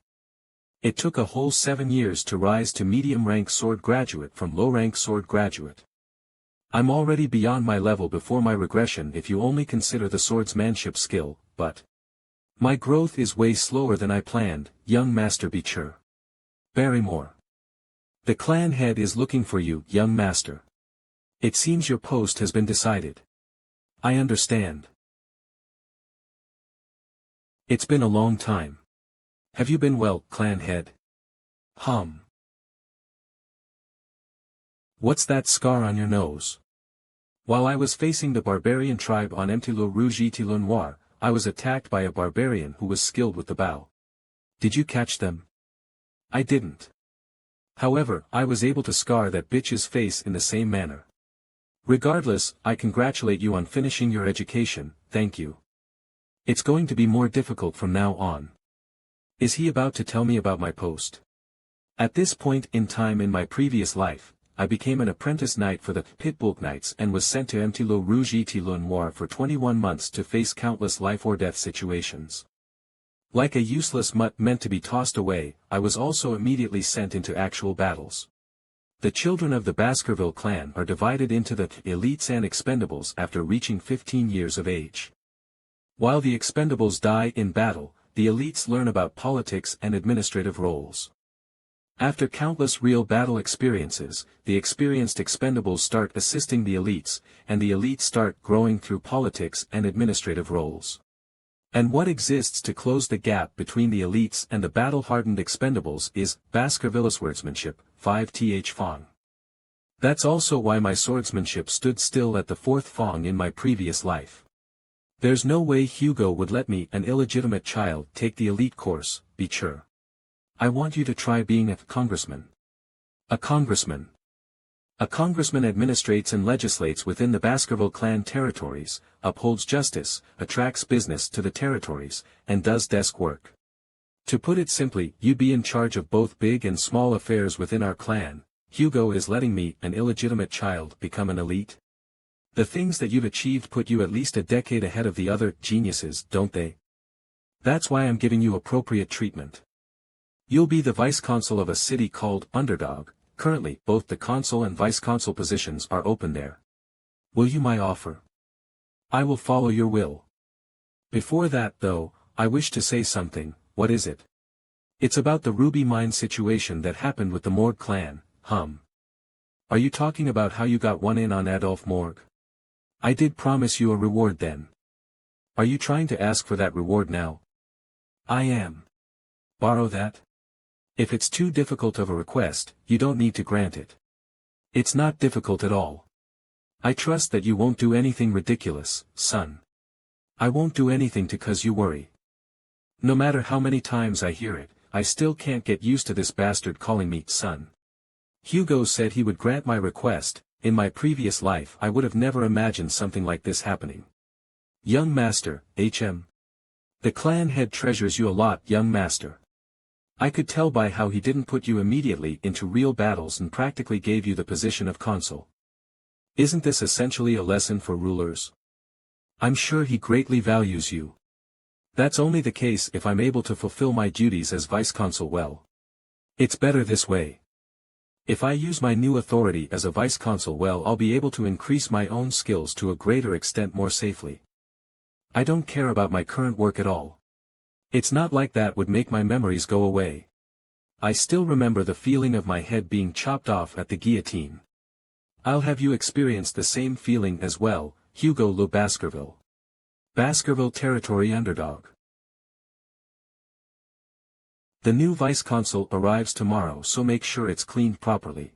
A: It took a whole 7 years to rise to medium-rank sword graduate from low-rank sword graduate. I'm already beyond my level before my regression if you only consider the swordsmanship skill, but my growth is way slower than I planned, young Master Vicir. Barrymore. The clan head is looking for you, young master. It seems your post has been decided. I understand. It's been a long time. Have you been well, clan head? What's that scar on your nose? While I was facing the barbarian tribe on Le Rouge et Le Noir, I was attacked by a barbarian who was skilled with the bow. Did you catch them? I didn't. However, I was able to scar that bitch's face in the same manner. Regardless, I congratulate you on finishing your education, thank you. It's going to be more difficult from now on. Is he about to tell me about my post? At this point in time in my previous life, I became an apprentice knight for the Pitbull Knights and was sent to Le Rouge et Le Noir for 21 months to face countless life-or-death situations. Like a useless mutt meant to be tossed away, I was also immediately sent into actual battles. The children of the Baskerville clan are divided into the elites and expendables after reaching 15 years of age. While the expendables die in battle, the elites learn about politics and administrative roles. After countless real battle experiences, the experienced expendables start assisting the elites, and the elites start growing through politics and administrative roles. And what exists to close the gap between the elites and the battle-hardened expendables is Baskerville swordsmanship, 5th Fang. That's also why my swordsmanship stood still at the 4th Fang in my previous life. There's no way Hugo would let me, an illegitimate child, take the elite course, Vicir. I want you to try being a congressman. A congressman. A congressman administrates and legislates within the Baskerville clan territories, upholds justice, attracts business to the territories, and does desk work. To put it simply, you'd be in charge of both big and small affairs within our clan. Hugo is letting me, an illegitimate child, become an elite. The things that you've achieved put you at least a decade ahead of the other geniuses, don't they? That's why I'm giving you appropriate treatment. You'll be the vice-consul of a city called Underdog. Currently, both the consul and vice-consul positions are open there. Will you my offer? I will follow your will. Before that, though, I wish to say something. What is it? It's about the ruby mine situation that happened with the Morg Clan. Are you talking about how you got one in on Adolf Morg? I did promise you a reward then. Are you trying to ask for that reward now? I am. Borrow that? If it's too difficult of a request, you don't need to grant it. It's not difficult at all. I trust that you won't do anything ridiculous, son. I won't do anything to cause you worry. No matter how many times I hear it, I still can't get used to this bastard calling me son. Hugo said he would grant my request. In my previous life I would have never imagined something like this happening. Young master, HM. The clan head treasures you a lot, young master. I could tell by how he didn't put you immediately into real battles and practically gave you the position of consul. Isn't this essentially a lesson for rulers? I'm sure he greatly values you. That's only the case if I'm able to fulfill my duties as vice-consul well. It's better this way. If I use my new authority as a vice-consul well, I'll be able to increase my own skills to a greater extent more safely. I don't care about my current work at all. It's not like that would make my memories go away. I still remember the feeling of my head being chopped off at the guillotine. I'll have you experience the same feeling as well, Hugo Le Baskerville. Baskerville Territory Underdog. The new vice-consul arrives tomorrow, so make sure it's cleaned properly.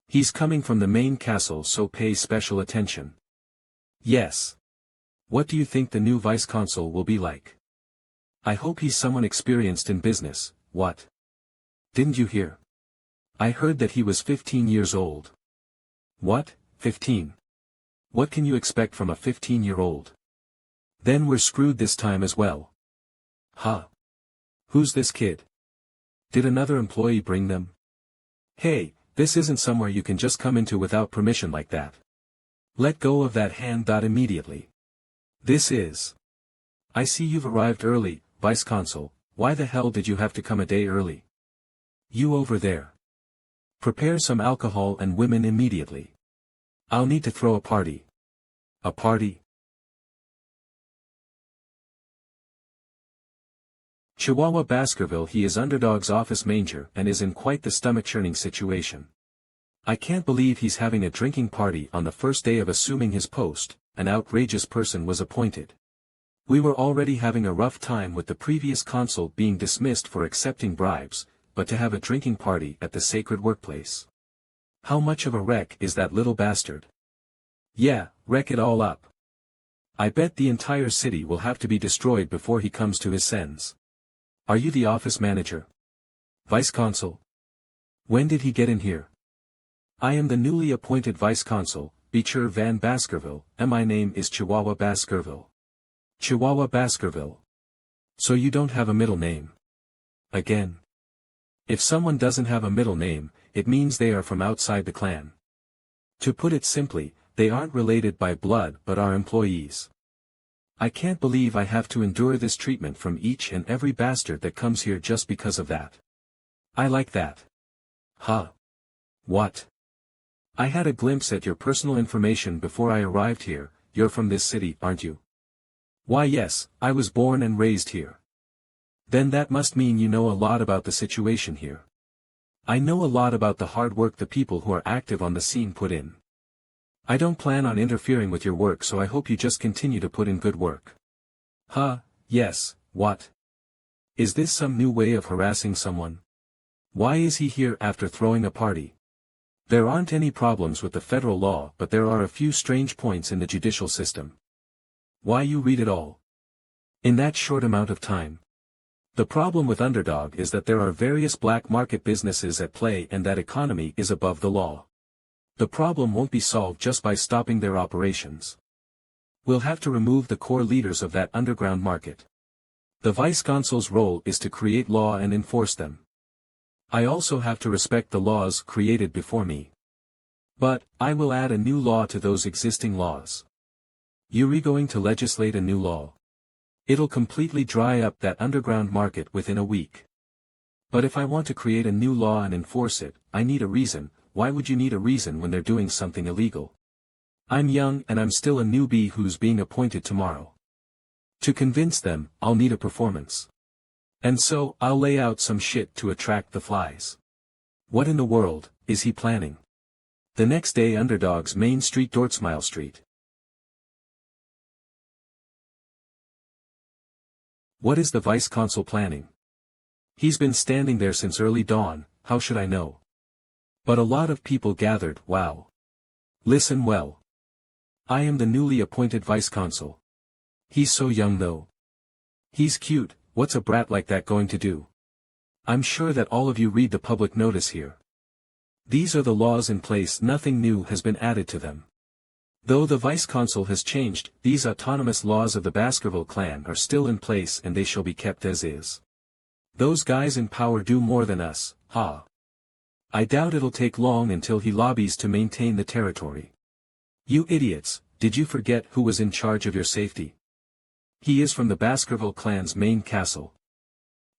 A: He's coming from the main castle, so pay special attention. Yes. What do you think the new vice-consul will be like? I hope he's someone experienced in business. What? Didn't you hear? I heard that he was 15 years old. What, 15? What can you expect from a 15-year-old? Then we're screwed this time as well. Huh? Who's this kid? Did another employee bring them? Hey, this isn't somewhere you can just come into without permission like that. Let go of that hand. Immediately. This is. I see you've arrived early, vice-consul. Why the hell did you have to come a day early? You over there. Prepare some alcohol and women immediately. I'll need to throw a party. A party? Chihuahua Baskerville. He is Underdog's office manger and is in quite the stomach-churning situation. I can't believe he's having a drinking party on the first day of assuming his post. An outrageous person was appointed. We were already having a rough time with the previous consul being dismissed for accepting bribes, but to have a drinking party at the sacred workplace. How much of a wreck is that little bastard? Yeah, wreck it all up. I bet the entire city will have to be destroyed before he comes to his senses. Are you the office manager? Vice Consul? When did he get in here? I am the newly appointed Vice Consul, Vicir van Baskerville, and my name is Chihuahua Baskerville. Chihuahua Baskerville. So you don't have a middle name? Again. If someone doesn't have a middle name, it means they are from outside the clan. To put it simply, they aren't related by blood but are employees. I can't believe I have to endure this treatment from each and every bastard that comes here just because of that. I like that. Huh? What? I had a glimpse at your personal information before I arrived here. You're from this city, aren't you? Why yes, I was born and raised here. Then that must mean you know a lot about the situation here. I know a lot about the hard work the people who are active on the scene put in. I don't plan on interfering with your work, so I hope you just continue to put in good work. Huh, yes, what? Is this some new way of harassing someone? Why is he here after throwing a party? There aren't any problems with the federal law, but there are a few strange points in the judicial system. Why you read it all? In that short amount of time. The problem with Underdog is that there are various black market businesses at play and that economy is above the law. The problem won't be solved just by stopping their operations. We'll have to remove the core leaders of that underground market. The Vice Consul's role is to create law and enforce them. I also have to respect the laws created before me. But, I will add a new law to those existing laws. You're going to legislate a new law. It'll completely dry up that underground market within a week. But if I want to create a new law and enforce it, I need a reason. Why would you need a reason when they're doing something illegal? I'm young and I'm still a newbie who's being appointed tomorrow. To convince them, I'll need a performance. And so, I'll lay out some shit to attract the flies. What in the world is he planning? The next day, Underdog's main street, Dortsmile Street. What is the Vice Consul planning? He's been standing there since early dawn. How should I know? But a lot of people gathered. Wow. Listen well. I am the newly appointed Vice Consul. He's so young though. He's cute. What's a brat like that going to do? I'm sure that all of you read the public notice here. These are the laws in place. Nothing new has been added to them. Though the Vice Consul has changed, these autonomous laws of the Baskerville clan are still in place and they shall be kept as is. Those guys in power do more than us, ha. I doubt it'll take long until he lobbies to maintain the territory. You idiots, did you forget who was in charge of your safety? He is from the Baskerville clan's main castle.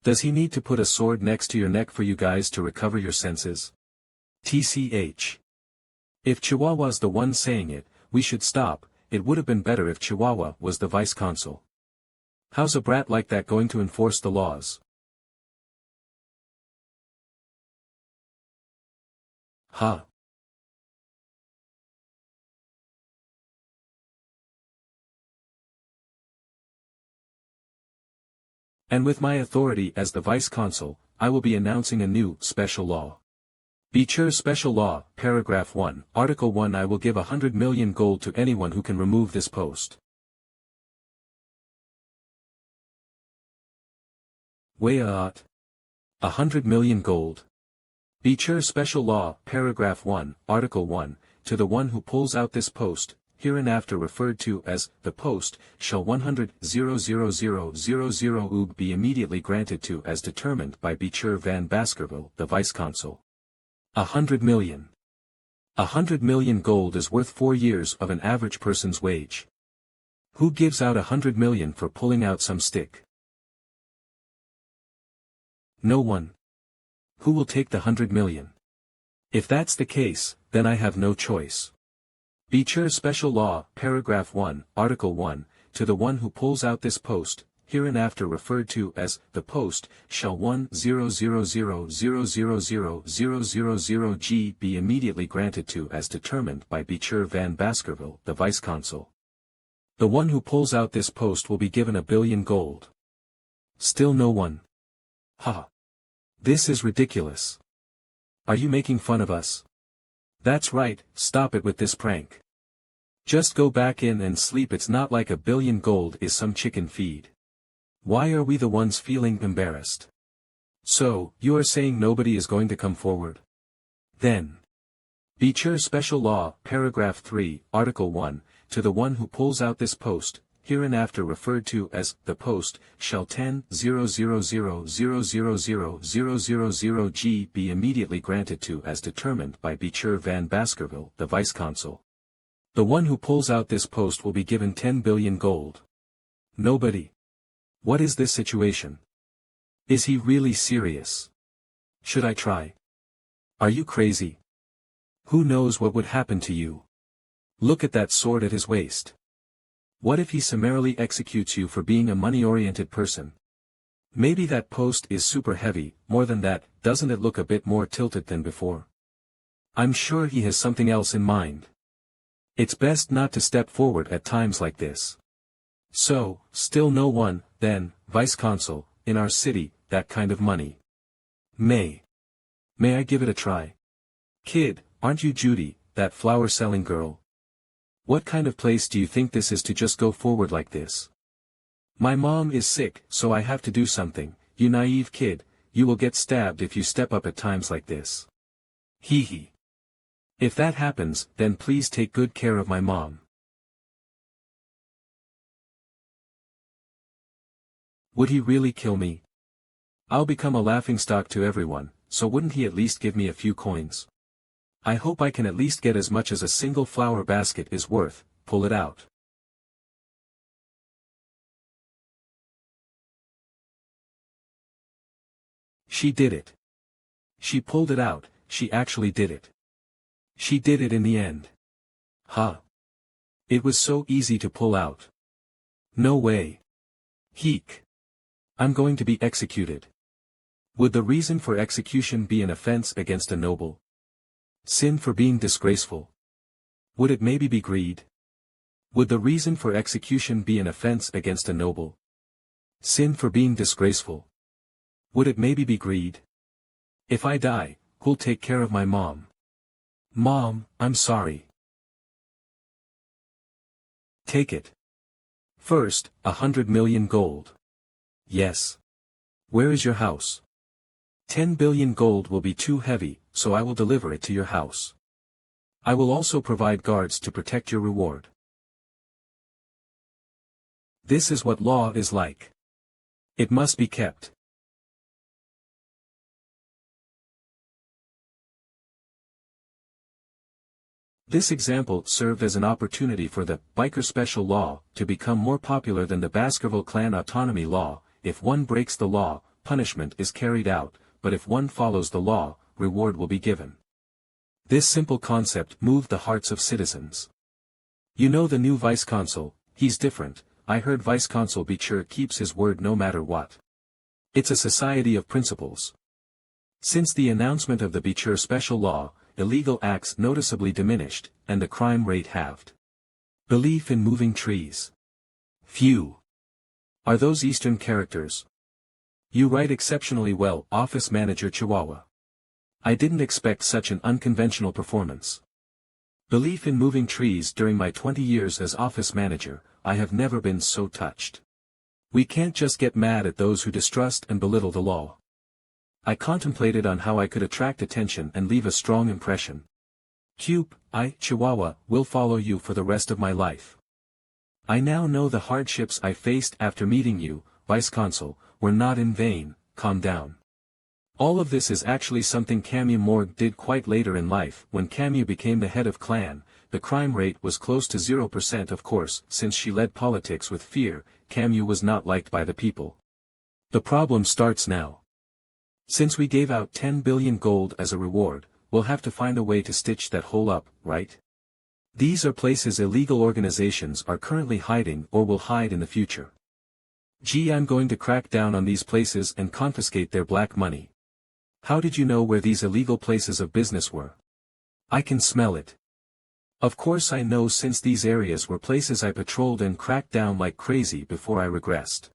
A: Does he need to put a sword next to your neck for you guys to recover your senses? TCH. If Chihuahua's the one saying it, we should stop. It would have been better if Chihuahua was the Vice Consul. How's a brat like that going to enforce the laws? Huh. And with my authority as the Vice Consul, I will be announcing a new special law. Vicir Special Law, Paragraph 1, Article 1. I will give 100 million gold to anyone who can remove this post. Wait, 100 million gold. Vicir Special Law, Paragraph 1, Article 1, to the one who pulls out this post, hereinafter referred to as the post, shall 100,000,000 oog be immediately granted to as determined by Vicir van Baskerville, the Vice Consul. 100 million. 100 million gold is worth 4 years of an average person's wage. Who gives out 100 million for pulling out some stick? No one. Who will take the 100 million? If that's the case, then I have no choice. Vicir Special Law, Paragraph 1, Article 1, to the one who pulls out this post, hereinafter referred to as the post, shall 1,000,000,000,000 be immediately granted to as determined by Vicir van Baskerville, the Vice-Consul. The one who pulls out this post will be given 1,000,000,000 gold. Still no one. Ha! This is ridiculous. Are you making fun of us? That's right, stop it with this prank. Just go back in and sleep. It's not like 1,000,000,000 gold is some chicken feed. Why are we the ones feeling embarrassed? So, you are saying nobody is going to come forward? Then. Vicir Special Law, Paragraph 3, Article 1, to the one who pulls out this post, hereinafter referred to as the post, shall 10,000,000,000,000 be immediately granted to as determined by Vicir van Baskerville, the Vice-Consul. The one who pulls out this post will be given 10,000,000,000 gold. Nobody. What is this situation? Is he really serious? Should I try? Are you crazy? Who knows what would happen to you? Look at that sword at his waist. What if he summarily executes you for being a money-oriented person? Maybe that post is super heavy. More than that, doesn't it look a bit more tilted than before? I'm sure he has something else in mind. It's best not to step forward at times like this. So, still no one, then, Vice-Consul, in our city, that kind of money. May I give it a try? Kid, aren't you Judy, that flower-selling girl? What kind of place do you think this is to just go forward like this? My mom is sick, so I have to do something. You naive kid, you will get stabbed if you step up at times like this. Hee hee. If that happens, then please take good care of my mom. Would he really kill me? I'll become a laughingstock to everyone, so wouldn't he at least give me a few coins? I hope I can at least get as much as a single flower basket is worth. Pull it out. She did it. She pulled it out. She actually did it. She did it in the end. Huh. It was so easy to pull out. No way. Heek. I'm going to be executed. Would the reason for execution be an offense against a noble? Sin for being disgraceful? Would it maybe be greed? Would the reason for execution be an offense against a noble? Sin for being disgraceful? Would it maybe be greed? If I die, who'll take care of my mom? Mom, I'm sorry. Take it. First, 100,000,000 gold. Yes. Where is your house? 10,000,000,000 gold will be too heavy, so I will deliver it to your house. I will also provide guards to protect your reward. This is what law is like. It must be kept. This example served as an opportunity for the Biker Special Law to become more popular than the Baskerville Clan Autonomy Law. If one breaks the law, punishment is carried out, but if one follows the law, reward will be given. This simple concept moved the hearts of citizens. You know the new Vice-Consul, he's different. I heard Vice-Consul Vicir keeps his word no matter what. It's a society of principles. Since the announcement of the Vicir Special Law, illegal acts noticeably diminished, and the crime rate halved. Belief in moving trees. Phew. Are those Eastern characters? You write exceptionally well, Office Manager Chihuahua. I didn't expect such an unconventional performance. Belief in moving trees. During my 20 years as office manager, I have never been so touched. We can't just get mad at those who distrust and belittle the law. I contemplated on how I could attract attention and leave a strong impression. Cube, Chihuahua, will follow you for the rest of my life. I now know the hardships I faced after meeting you, Vice-Consul, were not in vain. Calm down. All of this is actually something Camus Morg did quite later in life. When Camus became the head of clan, the crime rate was close to 0%. Of course, since she led politics with fear, Camus was not liked by the people. The problem starts now. Since we gave out 10,000,000,000 gold as a reward, we'll have to find a way to stitch that hole up, right? These are places illegal organizations are currently hiding or will hide in the future. Gee, I'm going to crack down on these places and confiscate their black money. How did you know where these illegal places of business were? I can smell it. Of course I know, since these areas were places I patrolled and cracked down like crazy before I regressed.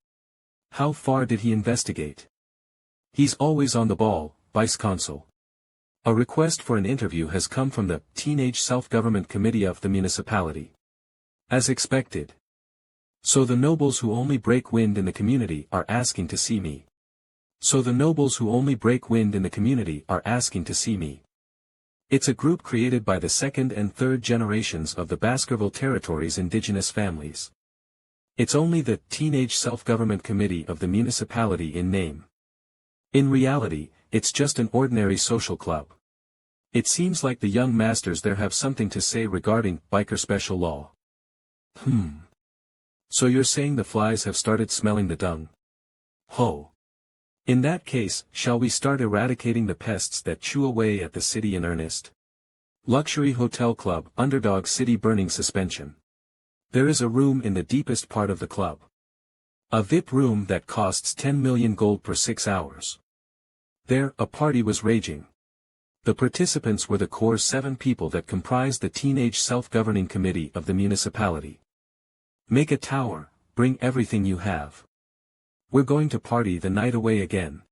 A: How far did he investigate? He's always on the ball, Vice Consul. A request for an interview has come from the Teenage Self-Government Committee of the municipality. As expected. So the nobles who only break wind in the community are asking to see me. It's a group created by the second and third generations of the Baskerville Territory's indigenous families. It's only the Teenage Self-Government Committee of the municipality in name. In reality, it's just an ordinary social club. It seems like the young masters there have something to say regarding biker special law. So you're saying the flies have started smelling the dung? Ho! In that case, shall we start eradicating the pests that chew away at the city in earnest? Luxury Hotel Club, Underdog City Burning Suspension. There is a room in the deepest part of the club. A VIP room that costs 10 million gold per 6 hours. There, a party was raging. The participants were the core 7 people that comprised the Teenage Self-Governing Committee of the municipality. Make a tower, bring everything you have. We're going to party the night away again.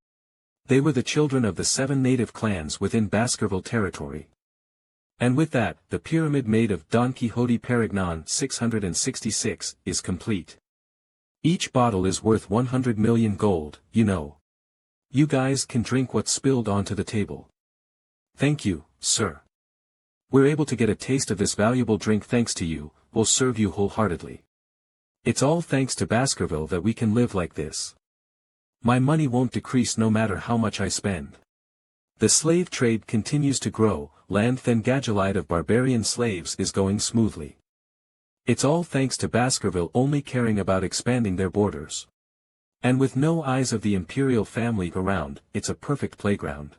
A: They were the children of the 7 native clans within Baskerville territory. And with that, the pyramid made of Don Quixote Perignon 666 is complete. Each bottle is worth 100 million gold, you know. You guys can drink what's spilled onto the table. Thank you, sir. We're able to get a taste of this valuable drink thanks to you, we'll serve you wholeheartedly. It's all thanks to Baskerville that we can live like this. My money won't decrease no matter how much I spend. The slave trade continues to grow, land Thengagilide of barbarian slaves is going smoothly. It's all thanks to Baskerville only caring about expanding their borders. And with no eyes of the imperial family around, it's a perfect playground.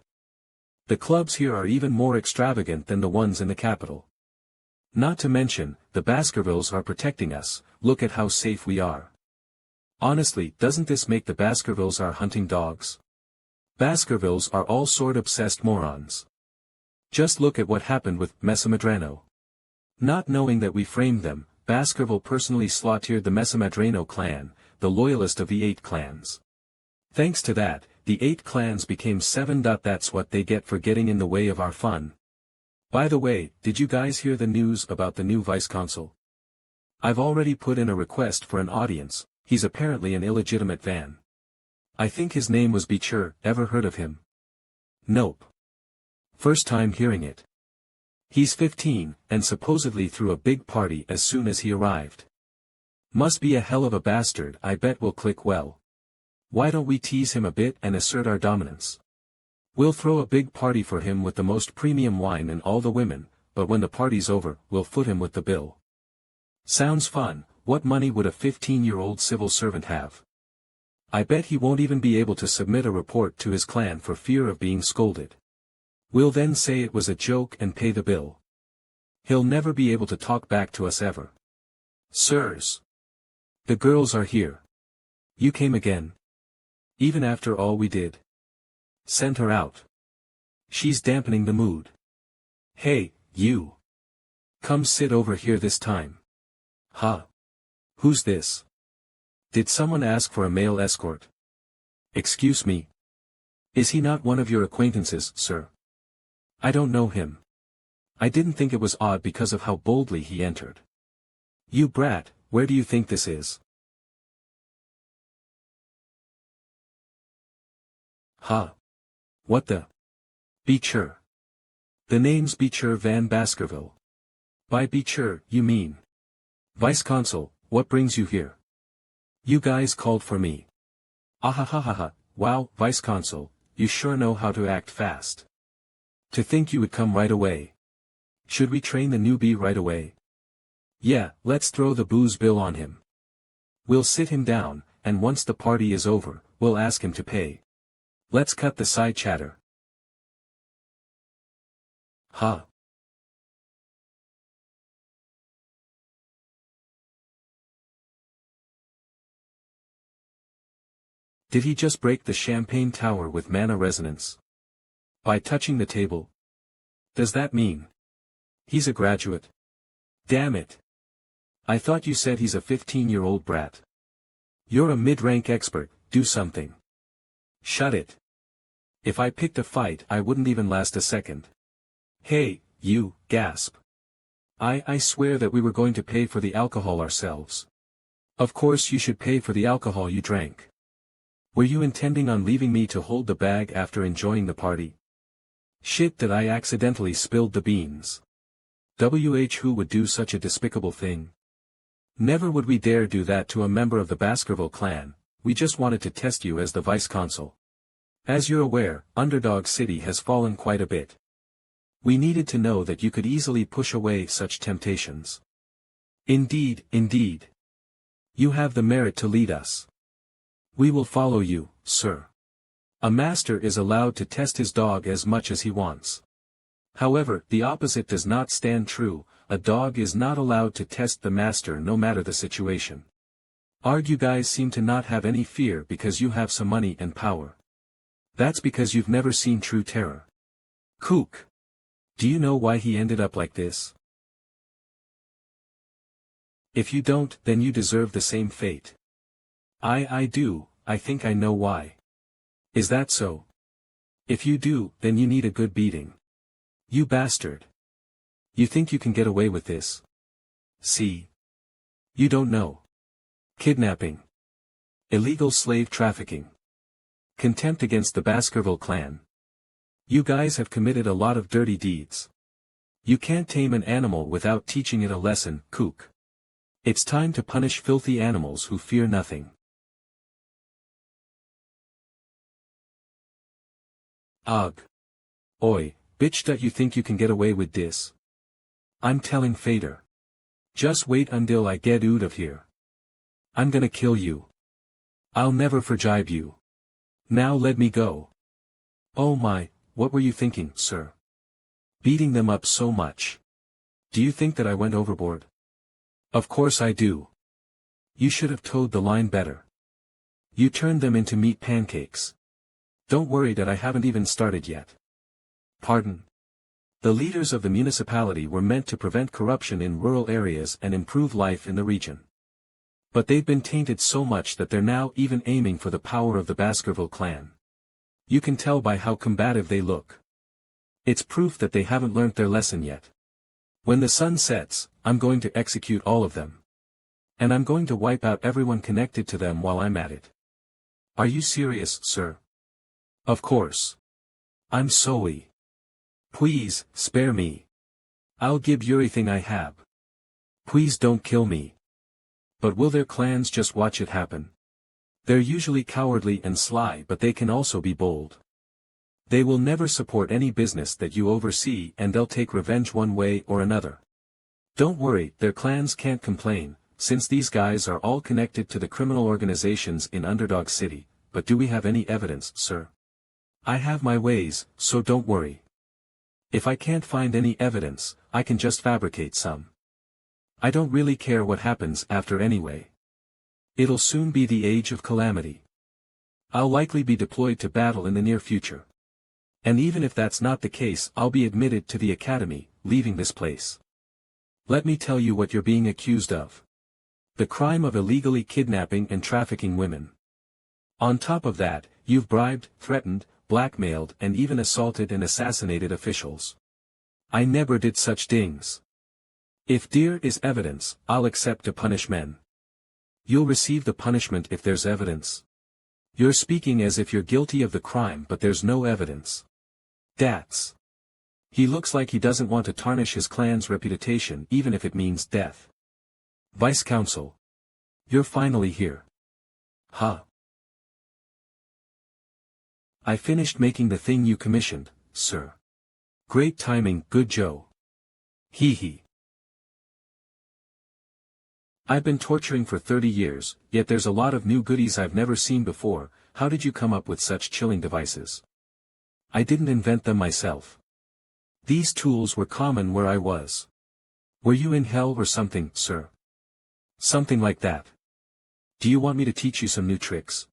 A: The clubs here are even more extravagant than the ones in the capital. Not to mention, the Baskervilles are protecting us, look at how safe we are. Honestly, doesn't this make the Baskervilles our hunting dogs? Baskervilles are all sword-obsessed morons. Just look at what happened with Mesamadrano. Not knowing that we framed them, Baskerville personally slaughtered the Mesamadrano clan, the loyalist of the 8 clans. Thanks to that, the 8 clans became 7. That's what they get for getting in the way of our fun. By the way, did you guys hear the news about the new vice-consul? I've already put in a request for an audience, he's apparently an illegitimate van. I think his name was Vicir, ever heard of him? Nope. First time hearing it. He's 15, and supposedly threw a big party as soon as he arrived. Must be a hell of a bastard, I bet will click well. Why don't we tease him a bit and assert our dominance? We'll throw a big party for him with the most premium wine and all the women, but when the party's over, we'll foot him with the bill. Sounds fun. What money would a 15-year-old civil servant have? I bet he won't even be able to submit a report to his clan for fear of being scolded. We'll then say it was a joke and pay the bill. He'll never be able to talk back to us ever. Sirs. The girls are here. You came again. Even after all we did. Send her out. She's dampening the mood. Hey, you. Come sit over here this time. Huh? Who's this? Did someone ask for a male escort? Excuse me. Is he not one of your acquaintances, sir? I don't know him. I didn't think it was odd because of how boldly he entered. You brat, where do you think this is? Huh? What the? Vicir. The name's Vicir van Baskerville. By Vicir, you mean? Vice-consul, what brings you here? You guys called for me. Ahahaha, wow, Vice-consul, you sure know how to act fast. To think you would come right away. Should we train the newbie right away? Yeah, let's throw the booze bill on him. We'll sit him down, and once the party is over, we'll ask him to pay. Let's cut the side chatter. Huh? Did he just break the champagne tower with mana resonance? By touching the table? Does that mean he's a graduate? Damn it. I thought you said he's a 15-year-old brat. You're a mid-rank expert, do something. Shut it. If I picked a fight I wouldn't even last a second. Hey, you, gasp. I swear that we were going to pay for the alcohol ourselves. Of course you should pay for the alcohol you drank. Were you intending on leaving me to hold the bag after enjoying the party? Shit that I accidentally spilled the beans. Who would do such a despicable thing? Never would we dare do that to a member of the Baskerville clan, we just wanted to test you as the vice-consul. As you're aware, Underdog City has fallen quite a bit. We needed to know that you could easily push away such temptations. Indeed, indeed. You have the merit to lead us. We will follow you, sir. A master is allowed to test his dog as much as he wants. However, the opposite does not stand true, a dog is not allowed to test the master no matter the situation. You guys seem to not have any fear because you have some money and power. That's because you've never seen true terror. Kook. Do you know why he ended up like this? If you don't, then you deserve the same fate. I do, I think I know why. Is that so? If you do, then you need a good beating. You bastard. You think you can get away with this? See? You don't know. Kidnapping. Illegal slave trafficking. Contempt against the Baskerville clan. You guys have committed a lot of dirty deeds. You can't tame an animal without teaching it a lesson, kook. It's time to punish filthy animals who fear nothing. Ugh. Oi, bitch, that you think you can get away with this? I'm telling Fader. Just wait until I get out of here. I'm gonna kill you. I'll never forgive you. Now let me go. Oh my, what were you thinking, sir? Beating them up so much. Do you think that I went overboard? Of course I do. You should have towed the line better. You turned them into meat pancakes. Don't worry that I haven't even started yet. Pardon. The leaders of the municipality were meant to prevent corruption in rural areas and improve life in the region. But they've been tainted so much that they're now even aiming for the power of the Baskerville clan. You can tell by how combative they look. It's proof that they haven't learnt their lesson yet. When the sun sets, I'm going to execute all of them. And I'm going to wipe out everyone connected to them while I'm at it. Are you serious, sir? Of course. I'm sorry. Please, spare me. I'll give you everything I have. Please don't kill me. But will their clans just watch it happen? They're usually cowardly and sly, but they can also be bold. They will never support any business that you oversee, and they'll take revenge one way or another. Don't worry, their clans can't complain, since these guys are all connected to the criminal organizations in Underdog City. But do we have any evidence, sir? I have my ways, so don't worry. If I can't find any evidence, I can just fabricate some. I don't really care what happens after anyway. It'll soon be the age of calamity. I'll likely be deployed to battle in the near future. And even if that's not the case, I'll be admitted to the academy, leaving this place. Let me tell you what you're being accused of. The crime of illegally kidnapping and trafficking women. On top of that, you've bribed, threatened, blackmailed, and even assaulted and assassinated officials. I never did such things. If there is evidence, I'll accept to punish men. You'll receive the punishment if there's evidence. You're speaking as if you're guilty of the crime, but there's no evidence. That's. He looks like he doesn't want to tarnish his clan's reputation even if it means death. Vice Consul. You're finally here. Huh. I finished making the thing you commissioned, sir. Great timing, good Joe. Hee hee. I've been torturing for 30 years, yet there's a lot of new goodies I've never seen before. How did you come up with such chilling devices? I didn't invent them myself. These tools were common where I was. Were you in hell or something, sir? Something like that. Do you want me to teach you some new tricks?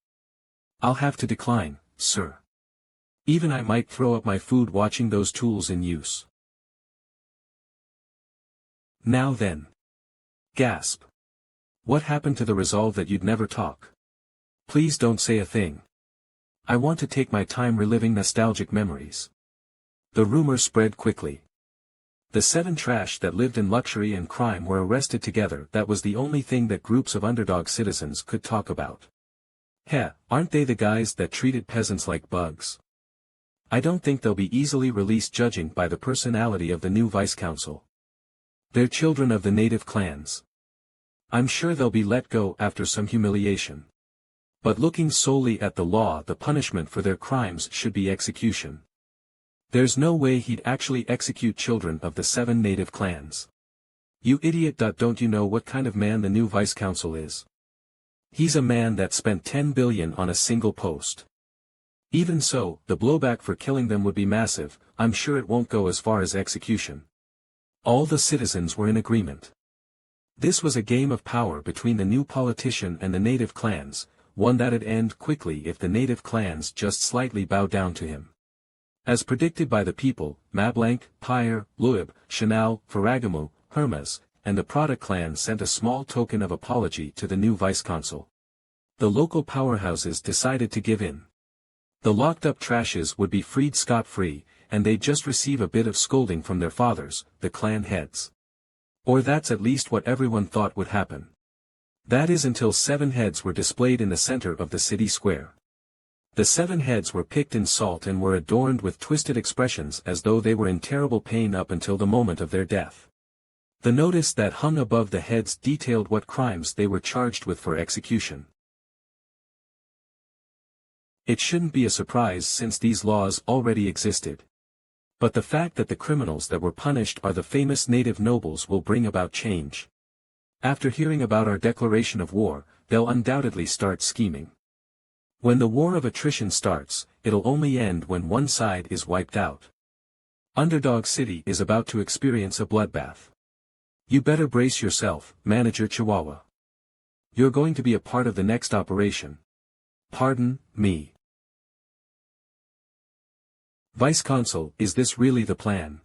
A: I'll have to decline, sir. Even I might throw up my food watching those tools in use. Now then. Gasp. What happened to the resolve that you'd never talk? Please don't say a thing. I want to take my time reliving nostalgic memories. The rumor spread quickly. The 7 trash that lived in luxury and crime were arrested together. That was the only thing that groups of underdog citizens could talk about. Heh, aren't they the guys that treated peasants like bugs? I don't think they'll be easily released judging by the personality of the new vice-council. They're children of the native clans. I'm sure they'll be let go after some humiliation. But looking solely at the law, the punishment for their crimes should be execution. There's no way he'd actually execute children of the 7 native clans. You idiot! Don't you know what kind of man the new vice-council is? He's a man that spent 10 billion on a single post. Even so, the blowback for killing them would be massive. I'm sure it won't go as far as execution. All the citizens were in agreement. This was a game of power between the new politician and the native clans, one that'd end quickly if the native clans just slightly bowed down to him. As predicted by the people, Mablanc, Pyre, Luib, Chanal, Ferragamo, Hermes, and the Prada clan sent a small token of apology to the new vice-consul. The local powerhouses decided to give in. The locked-up trashes would be freed scot-free, and they'd just receive a bit of scolding from their fathers, the clan heads. Or that's at least what everyone thought would happen. That is until 7 heads were displayed in the center of the city square. The 7 heads were picked in salt and were adorned with twisted expressions as though they were in terrible pain up until the moment of their death. The notice that hung above the heads detailed what crimes they were charged with for execution. It shouldn't be a surprise since these laws already existed. But the fact that the criminals that were punished are the famous native nobles will bring about change. After hearing about our declaration of war, they'll undoubtedly start scheming. When the war of attrition starts, it'll only end when one side is wiped out. Underdog City is about to experience a bloodbath. You better brace yourself, Manager Chihuahua. You're going to be a part of the next operation. Pardon me. Vice-Consul, is this really the plan?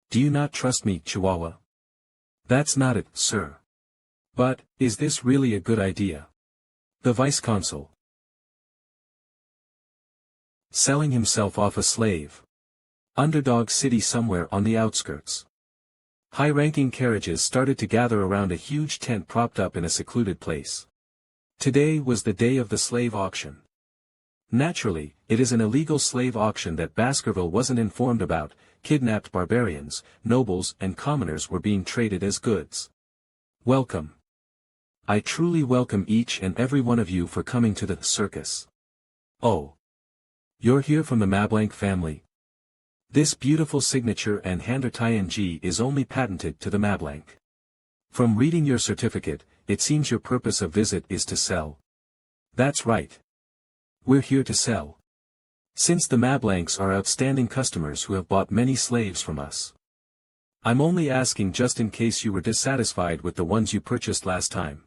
A: Do you not trust me, Chihuahua? That's not it, sir. But, is this really a good idea? The Vice-Consul. Selling himself off a slave. Underdog City somewhere on the outskirts. High-ranking carriages started to gather around a huge tent propped up in a secluded place. Today was the day of the slave auction. Naturally, it is an illegal slave auction that Baskerville wasn't informed about. Kidnapped barbarians, nobles and commoners were being traded as goods. Welcome. I truly welcome each and every one of you for coming to the circus. Oh. You're here from the Mablanc family. This beautiful signature and handwriting is only patented to the Mablanc. From reading your certificate, it seems your purpose of visit is to sell. That's right. We're here to sell. Since the Mablancs are outstanding customers who have bought many slaves from us. I'm only asking just in case you were dissatisfied with the ones you purchased last time.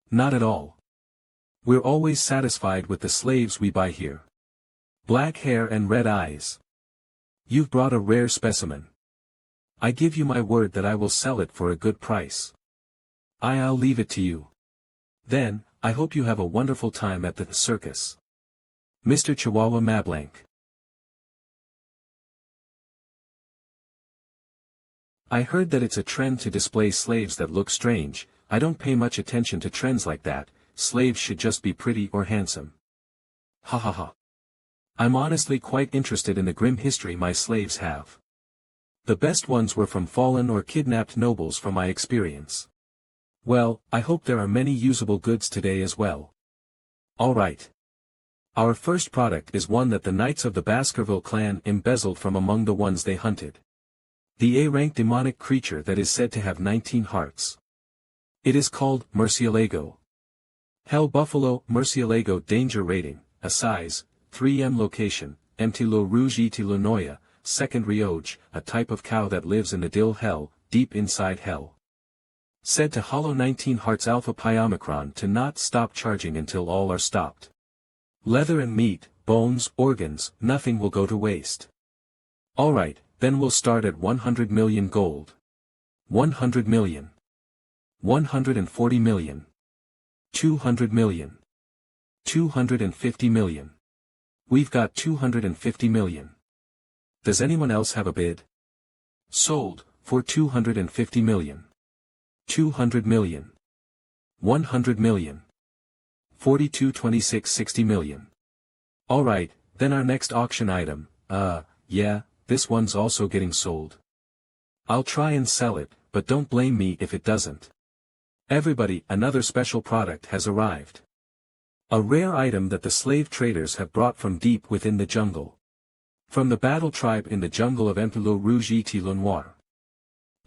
A: Not at all. We're always satisfied with the slaves we buy here. Black hair and red eyes. You've brought a rare specimen. I give you my word that I will sell it for a good price. I'll leave it to you. Then, I hope you have a wonderful time at the circus. Mr. Chihuahua Mablanc. I heard that it's a trend to display slaves that look strange. I don't pay much attention to trends like that. Slaves should just be pretty or handsome. Ha ha ha. I'm honestly quite interested in the grim history my slaves have. The best ones were from fallen or kidnapped nobles from my experience. Well, I hope there are many usable goods today as well. Alright. Our first product is one that the knights of the Baskerville clan embezzled from among the ones they hunted. The A-rank demonic creature that is said to have 19 hearts. It is called Murcielago. Hell Buffalo Murcielago Danger Rating, a size, 3M location, Mtilo Rouge Itilo Noya, second Rioge, a type of cow that lives in the Dill Hell, deep inside Hell. Said to hollow 19 hearts Alpha Pi Omicron to not stop charging until all are stopped. Leather and meat, bones, organs, nothing will go to waste. Alright, then we'll start at 100 million gold. 100 million. 140 million. 200 million. 250 million. We've got 250 million. Does anyone else have a bid? Sold, for 250 million. 200 million. 100 million. 42 26 60 million. Alright, then our next auction item, yeah, this one's also getting sold. I'll try and sell it, but don't blame me if it doesn't. Everybody, another special product has arrived. A rare item that the slave traders have brought from deep within the jungle. From the battle tribe in the jungle of Empilo Rouge et Le Noir.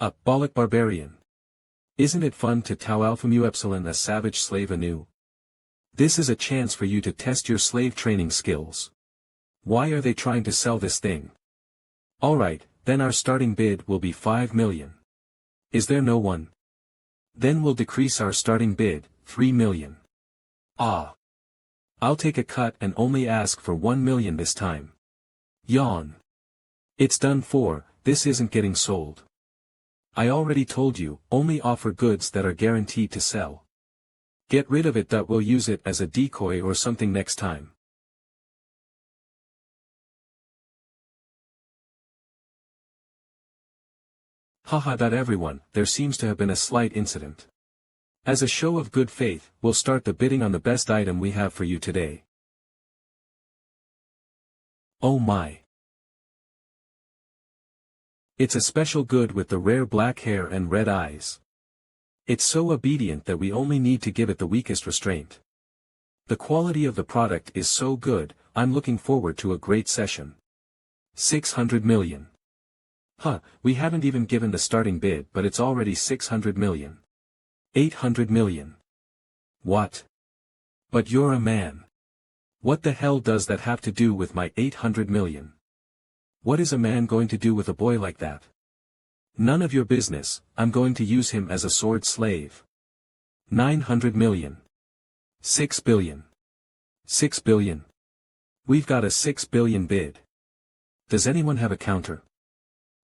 A: A Balac barbarian. Isn't it fun to Tau Alpha Mu Epsilon a savage slave anew? This is a chance for you to test your slave training skills. Why are they trying to sell this thing? Alright, then our starting bid will be 5 million. Is there no one? Then we'll decrease our starting bid, 3 million. Ah. I'll take a cut and only ask for 1 million this time. Yawn. It's done for, this isn't getting sold. I already told you, only offer goods that are guaranteed to sell. Get rid of it. We'll use it as a decoy or something next time. Haha. Everyone, there seems to have been a slight incident. As a show of good faith, we'll start the bidding on the best item we have for you today. Oh my. It's a special good with the rare black hair and red eyes. It's so obedient that we only need to give it the weakest restraint. The quality of the product is so good, I'm looking forward to a great session. 600 million. Huh, we haven't even given the starting bid but it's already 600 million. 800 million. What? But you're a man. What the hell does that have to do with my 800 million? What is a man going to do with a boy like that? None of your business. I'm going to use him as a sword slave. 900 million. 6 billion. 6 billion. We've got a 6 billion bid. Does anyone have a counter?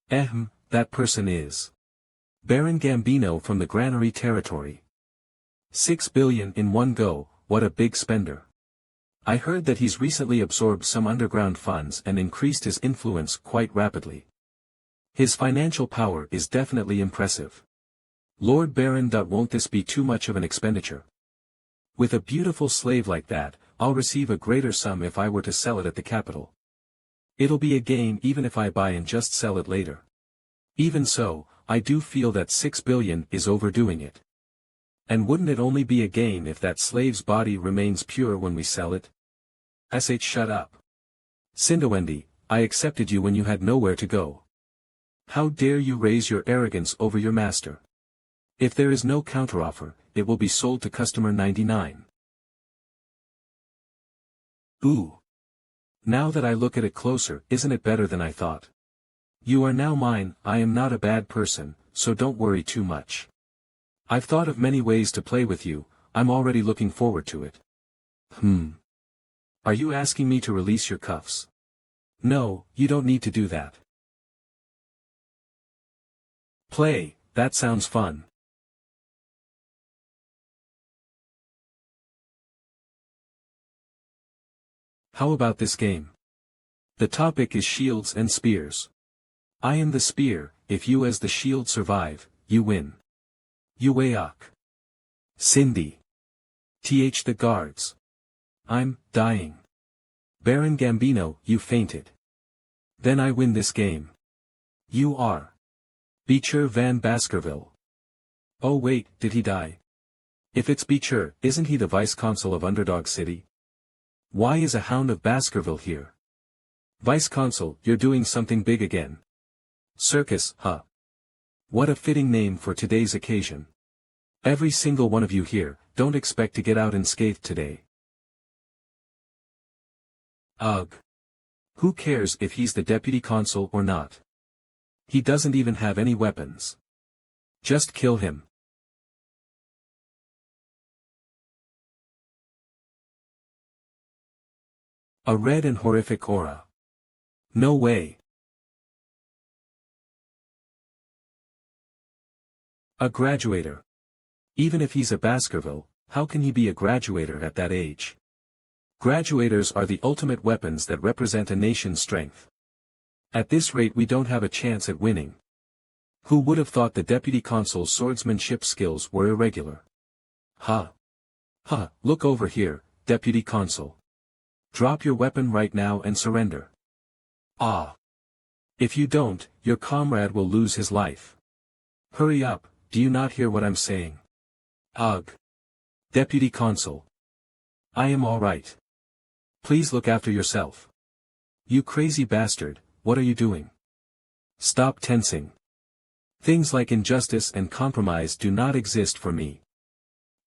A: That person is Baron Gambino from the Granary territory. 6 billion in one go, what a big spender. I heard that he's recently absorbed some underground funds and increased his influence quite rapidly. His financial power is definitely impressive. Lord Baron. Won't this be too much of an expenditure? With a beautiful slave like that, I'll receive a greater sum if I were to sell it at the capital. It'll be a gain even if I buy and just sell it later. Even so, I do feel that 6 billion is overdoing it. And wouldn't it only be a gain if that slave's body remains pure when we sell it? Shut up. Cinderwendy, I accepted you when you had nowhere to go. How dare you raise your arrogance over your master? If there is no counteroffer, it will be sold to customer 99. Ooh. Now that I look at it closer, isn't it better than I thought? You are now mine. I am not a bad person, so don't worry too much. I've thought of many ways to play with you, I'm already looking forward to it. Are you asking me to release your cuffs? No, you don't need to do that. Play, that sounds fun. How about this game? The topic is shields and spears. I am the spear, if you as the shield survive, you win. Uaok. Cindy. The guards. I'm dying. Baron Gambino, you fainted. Then I win this game. You are Beecher van Baskerville. Oh wait, did he die? If it's Beecher, isn't he the vice-consul of Underdog City? Why is a Hound of Baskerville here? Vice-consul, you're doing something big again. Circus, huh? What a fitting name for today's occasion. Every single one of you here, don't expect to get out unscathed today. Ugh. Who cares if he's the deputy consul or not? He doesn't even have any weapons. Just kill him. A red and horrific aura. No way. A graduator. Even if he's a Baskerville, how can he be a graduator at that age? Graduators are the ultimate weapons that represent a nation's strength. At this rate we don't have a chance at winning. Who would have thought the deputy consul's swordsmanship skills were irregular? Ha! Ha! Look over here, deputy consul. Drop your weapon right now and surrender. Ah! If you don't, your comrade will lose his life. Hurry up, do you not hear what I'm saying? Ugh! Deputy consul. I am all right. Please look after yourself. You crazy bastard, what are you doing? Stop tensing. Things like injustice and compromise do not exist for me.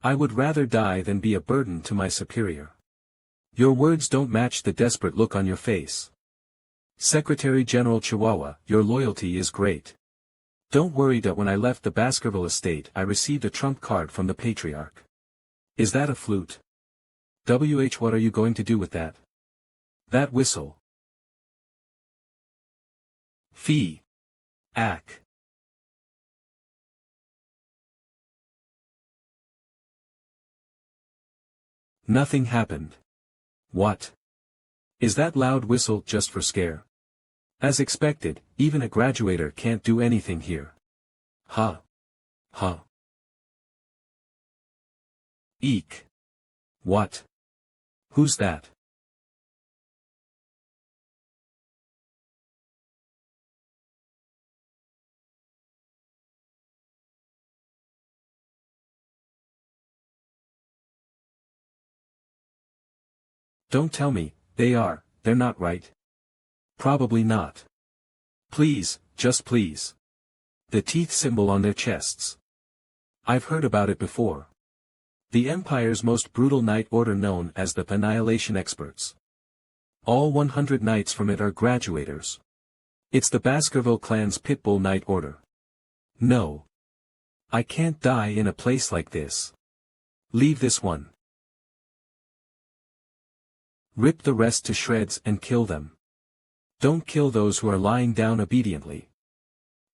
A: I would rather die than be a burden to my superior. Your words don't match the desperate look on your face. Secretary General Chihuahua, your loyalty is great. Don't worry that when I left the Baskerville estate I received a trump card from the Patriarch. Is that a flute? What are you going to do with that? That whistle. Fee. Ack. Nothing happened. What? Is that loud whistle just for scare? As expected, even a graduator can't do anything here. Ha. Ha. Eek. What? Who's that? Don't tell me, they're not right. Probably not. Please, just please. The teeth symbol on their chests. I've heard about it before. The Empire's most brutal knight order known as the Annihilation Experts. All 100 knights from it are graduators. It's the Baskerville clan's Pitbull knight order. No. I can't die in a place like this. Leave this one. Rip the rest to shreds and kill them. Don't kill those who are lying down obediently.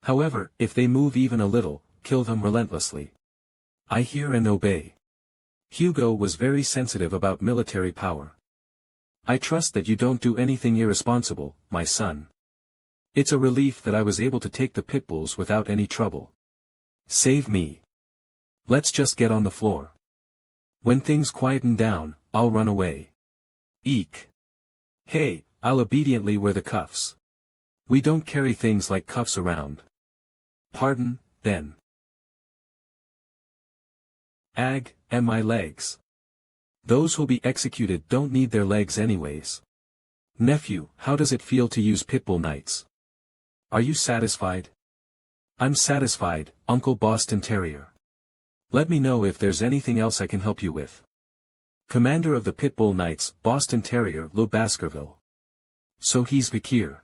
A: However, if they move even a little, kill them relentlessly. I hear and obey. Hugo was very sensitive about military power. I trust that you don't do anything irresponsible, my son. It's a relief that I was able to take the Pitbulls without any trouble. Save me. Let's just get on the floor. When things quieten down, I'll run away. Eek. Hey, I'll obediently wear the cuffs. We don't carry things like cuffs around. Pardon, then. Ag, and my legs. Those who'll be executed don't need their legs anyways. Nephew, how does it feel to use Pitbull knights? Are you satisfied? I'm satisfied, Uncle Boston Terrier. Let me know if there's anything else I can help you with. Commander of the Pitbull Knights, Boston Terrier Lou Baskerville. So he's Vicir.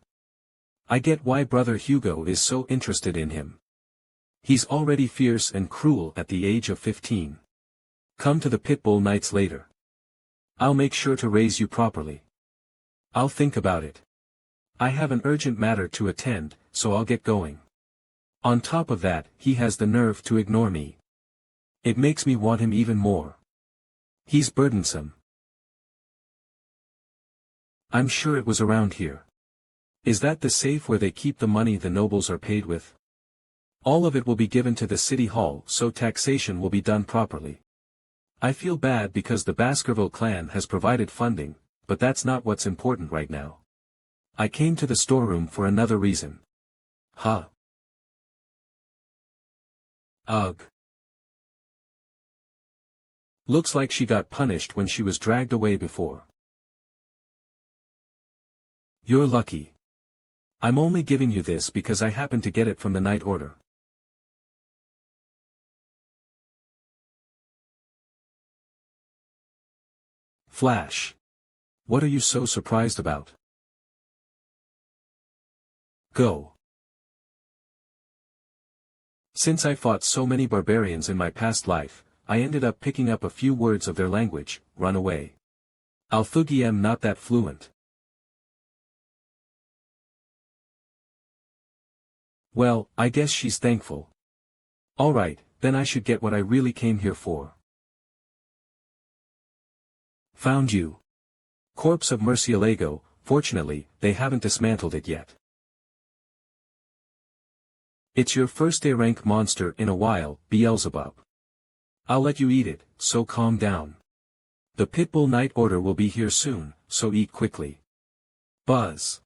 A: I get why brother Hugo is so interested in him. He's already fierce and cruel at the age of 15. Come to the Pitbull Knights later. I'll make sure to raise you properly. I'll think about it. I have an urgent matter to attend, so I'll get going. On top of that, he has the nerve to ignore me. It makes me want him even more. He's burdensome. I'm sure it was around here. Is that the safe where they keep the money the nobles are paid with? All of it will be given to the city hall so taxation will be done properly. I feel bad because the Baskerville clan has provided funding, but that's not what's important right now. I came to the storeroom for another reason. Ha. Ugh. Looks like she got punished when she was dragged away before. You're lucky. I'm only giving you this because I happen to get it from the Knight Order. Flash. What are you so surprised about? Go. Since I fought so many barbarians in my past life, I ended up picking up a few words of their language, run away. Althugiem not that fluent. Well, I guess she's thankful. Alright, then I should get what I really came here for. Found you. Corpse of Murcielago. Fortunately, they haven't dismantled it yet. It's your first A-rank monster in a while, Beelzebub. I'll let you eat it, so calm down. The Pitbull Night Order will be here soon, so eat quickly. Buzz.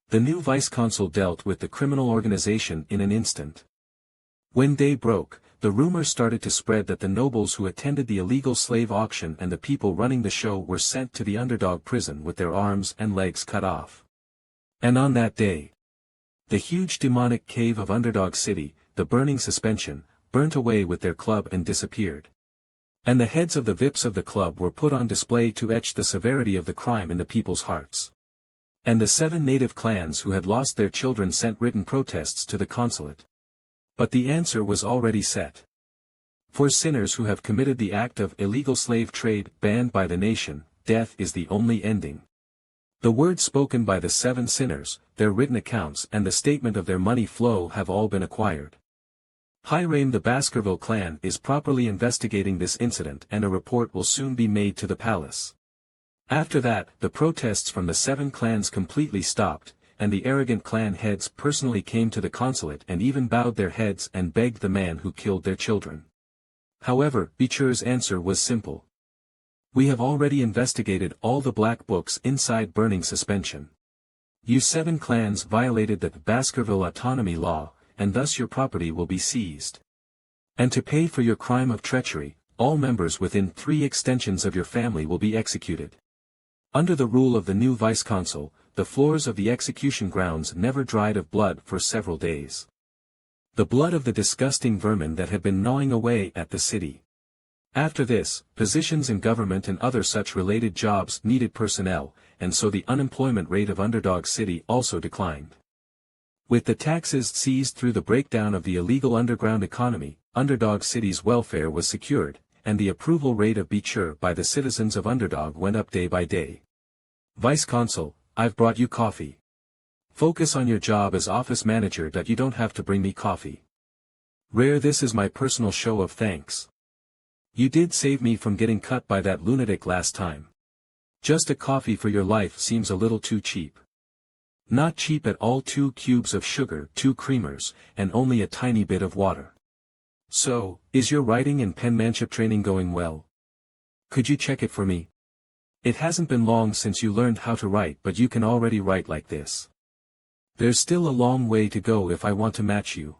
A: The new vice-consul dealt with the criminal organization in an instant. When day broke, the rumor started to spread that the nobles who attended the illegal slave auction and the people running the show were sent to the Underdog prison with their arms and legs cut off. And on that day, the huge demonic cave of Underdog City, the burning suspension, burnt away with their club and disappeared. And the heads of the VIPs of the club were put on display to etch the severity of the crime in the people's hearts. And the 7 native clans who had lost their children sent written protests to the consulate. But the answer was already set. For sinners who have committed the act of illegal slave trade banned by the nation, death is the only ending. The words spoken by the 7 sinners, their written accounts and the statement of their money flow have all been acquired. Hiram the Baskerville clan is properly investigating this incident and a report will soon be made to the palace. After that, the protests from the 7 clans completely stopped, and the arrogant clan heads personally came to the consulate and even bowed their heads and begged the man who killed their children. However, Vicir's answer was simple. We have already investigated all the black books inside burning suspension. You 7 clans violated the Baskerville autonomy law, and thus your property will be seized. And to pay for your crime of treachery, all members within 3 extensions of your family will be executed. Under the rule of the new vice-consul, the floors of the execution grounds never dried of blood for several days. The blood of the disgusting vermin that had been gnawing away at the city. After this, positions in government and other such related jobs needed personnel, and so the unemployment rate of Underdog City also declined. With the taxes seized through the breakdown of the illegal underground economy, Underdog City's welfare was secured, and the approval rate of Vicir by the citizens of Underdog went up day by day. Vice-consul, I've brought you coffee. Focus on your job as office manager that you don't have to bring me coffee. Rare, this is my personal show of thanks. You did save me from getting cut by that lunatic last time. Just a coffee for your life seems a little too cheap. Not cheap at all. 2 cubes of sugar, 2 creamers, and only a tiny bit of water. So, is your writing and penmanship training going well? Could you check it for me? It hasn't been long since you learned how to write, but you can already write like this. There's still a long way to go if I want to match you.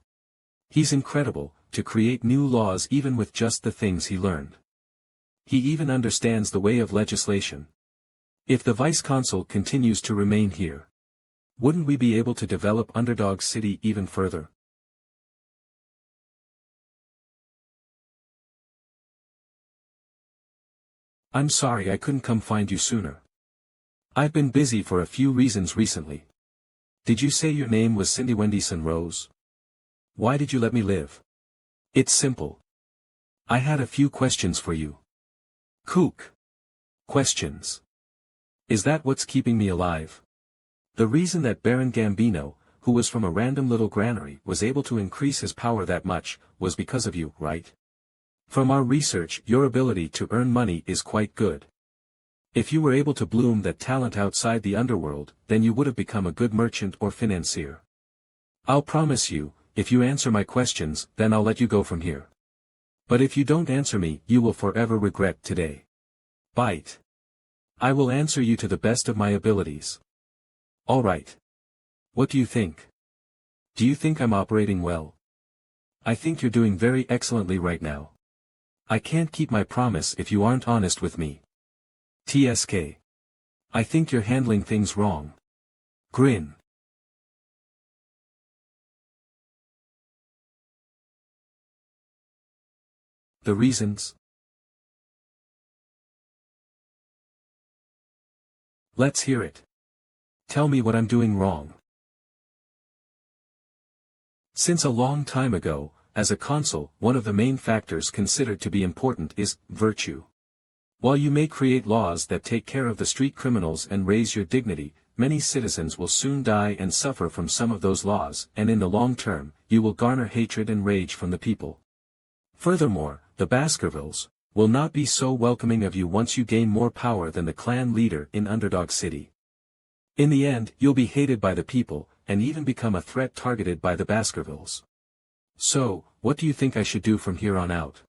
A: He's incredible, to create new laws even with just the things he learned. He even understands the way of legislation. If the vice-consul continues to remain here, wouldn't we be able to develop Underdog City even further? I'm sorry I couldn't come find you sooner. I've been busy for a few reasons recently. Did you say your name was Cindy Wendyson Rose? Why did you let me live? It's simple. I had a few questions for you. Kook. Questions. Is that what's keeping me alive? The reason that Baron Gambino, who was from a random little granary, was able to increase his power that much, was because of you, right? From our research, your ability to earn money is quite good. If you were able to bloom that talent outside the underworld, then you would have become a good merchant or financier. I'll promise you, if you answer my questions, then I'll let you go from here. But if you don't answer me, you will forever regret today. Bite. I will answer you to the best of my abilities. All right. What do you think? Do you think I'm operating well? I think you're doing very excellently right now. I can't keep my promise if you aren't honest with me. TSK. I think you're handling things wrong. Grin. The reasons? Let's hear it. Tell me what I'm doing wrong. Since a long time ago, as a consul, one of the main factors considered to be important is virtue. While you may create laws that take care of the street criminals and raise your dignity, many citizens will soon die and suffer from some of those laws, and in the long term, you will garner hatred and rage from the people. Furthermore, the Baskervilles will not be so welcoming of you once you gain more power than the clan leader in Underdog City. In the end, you'll be hated by the people, and even become a threat targeted by the Baskervilles. So, what do you think I should do from here on out?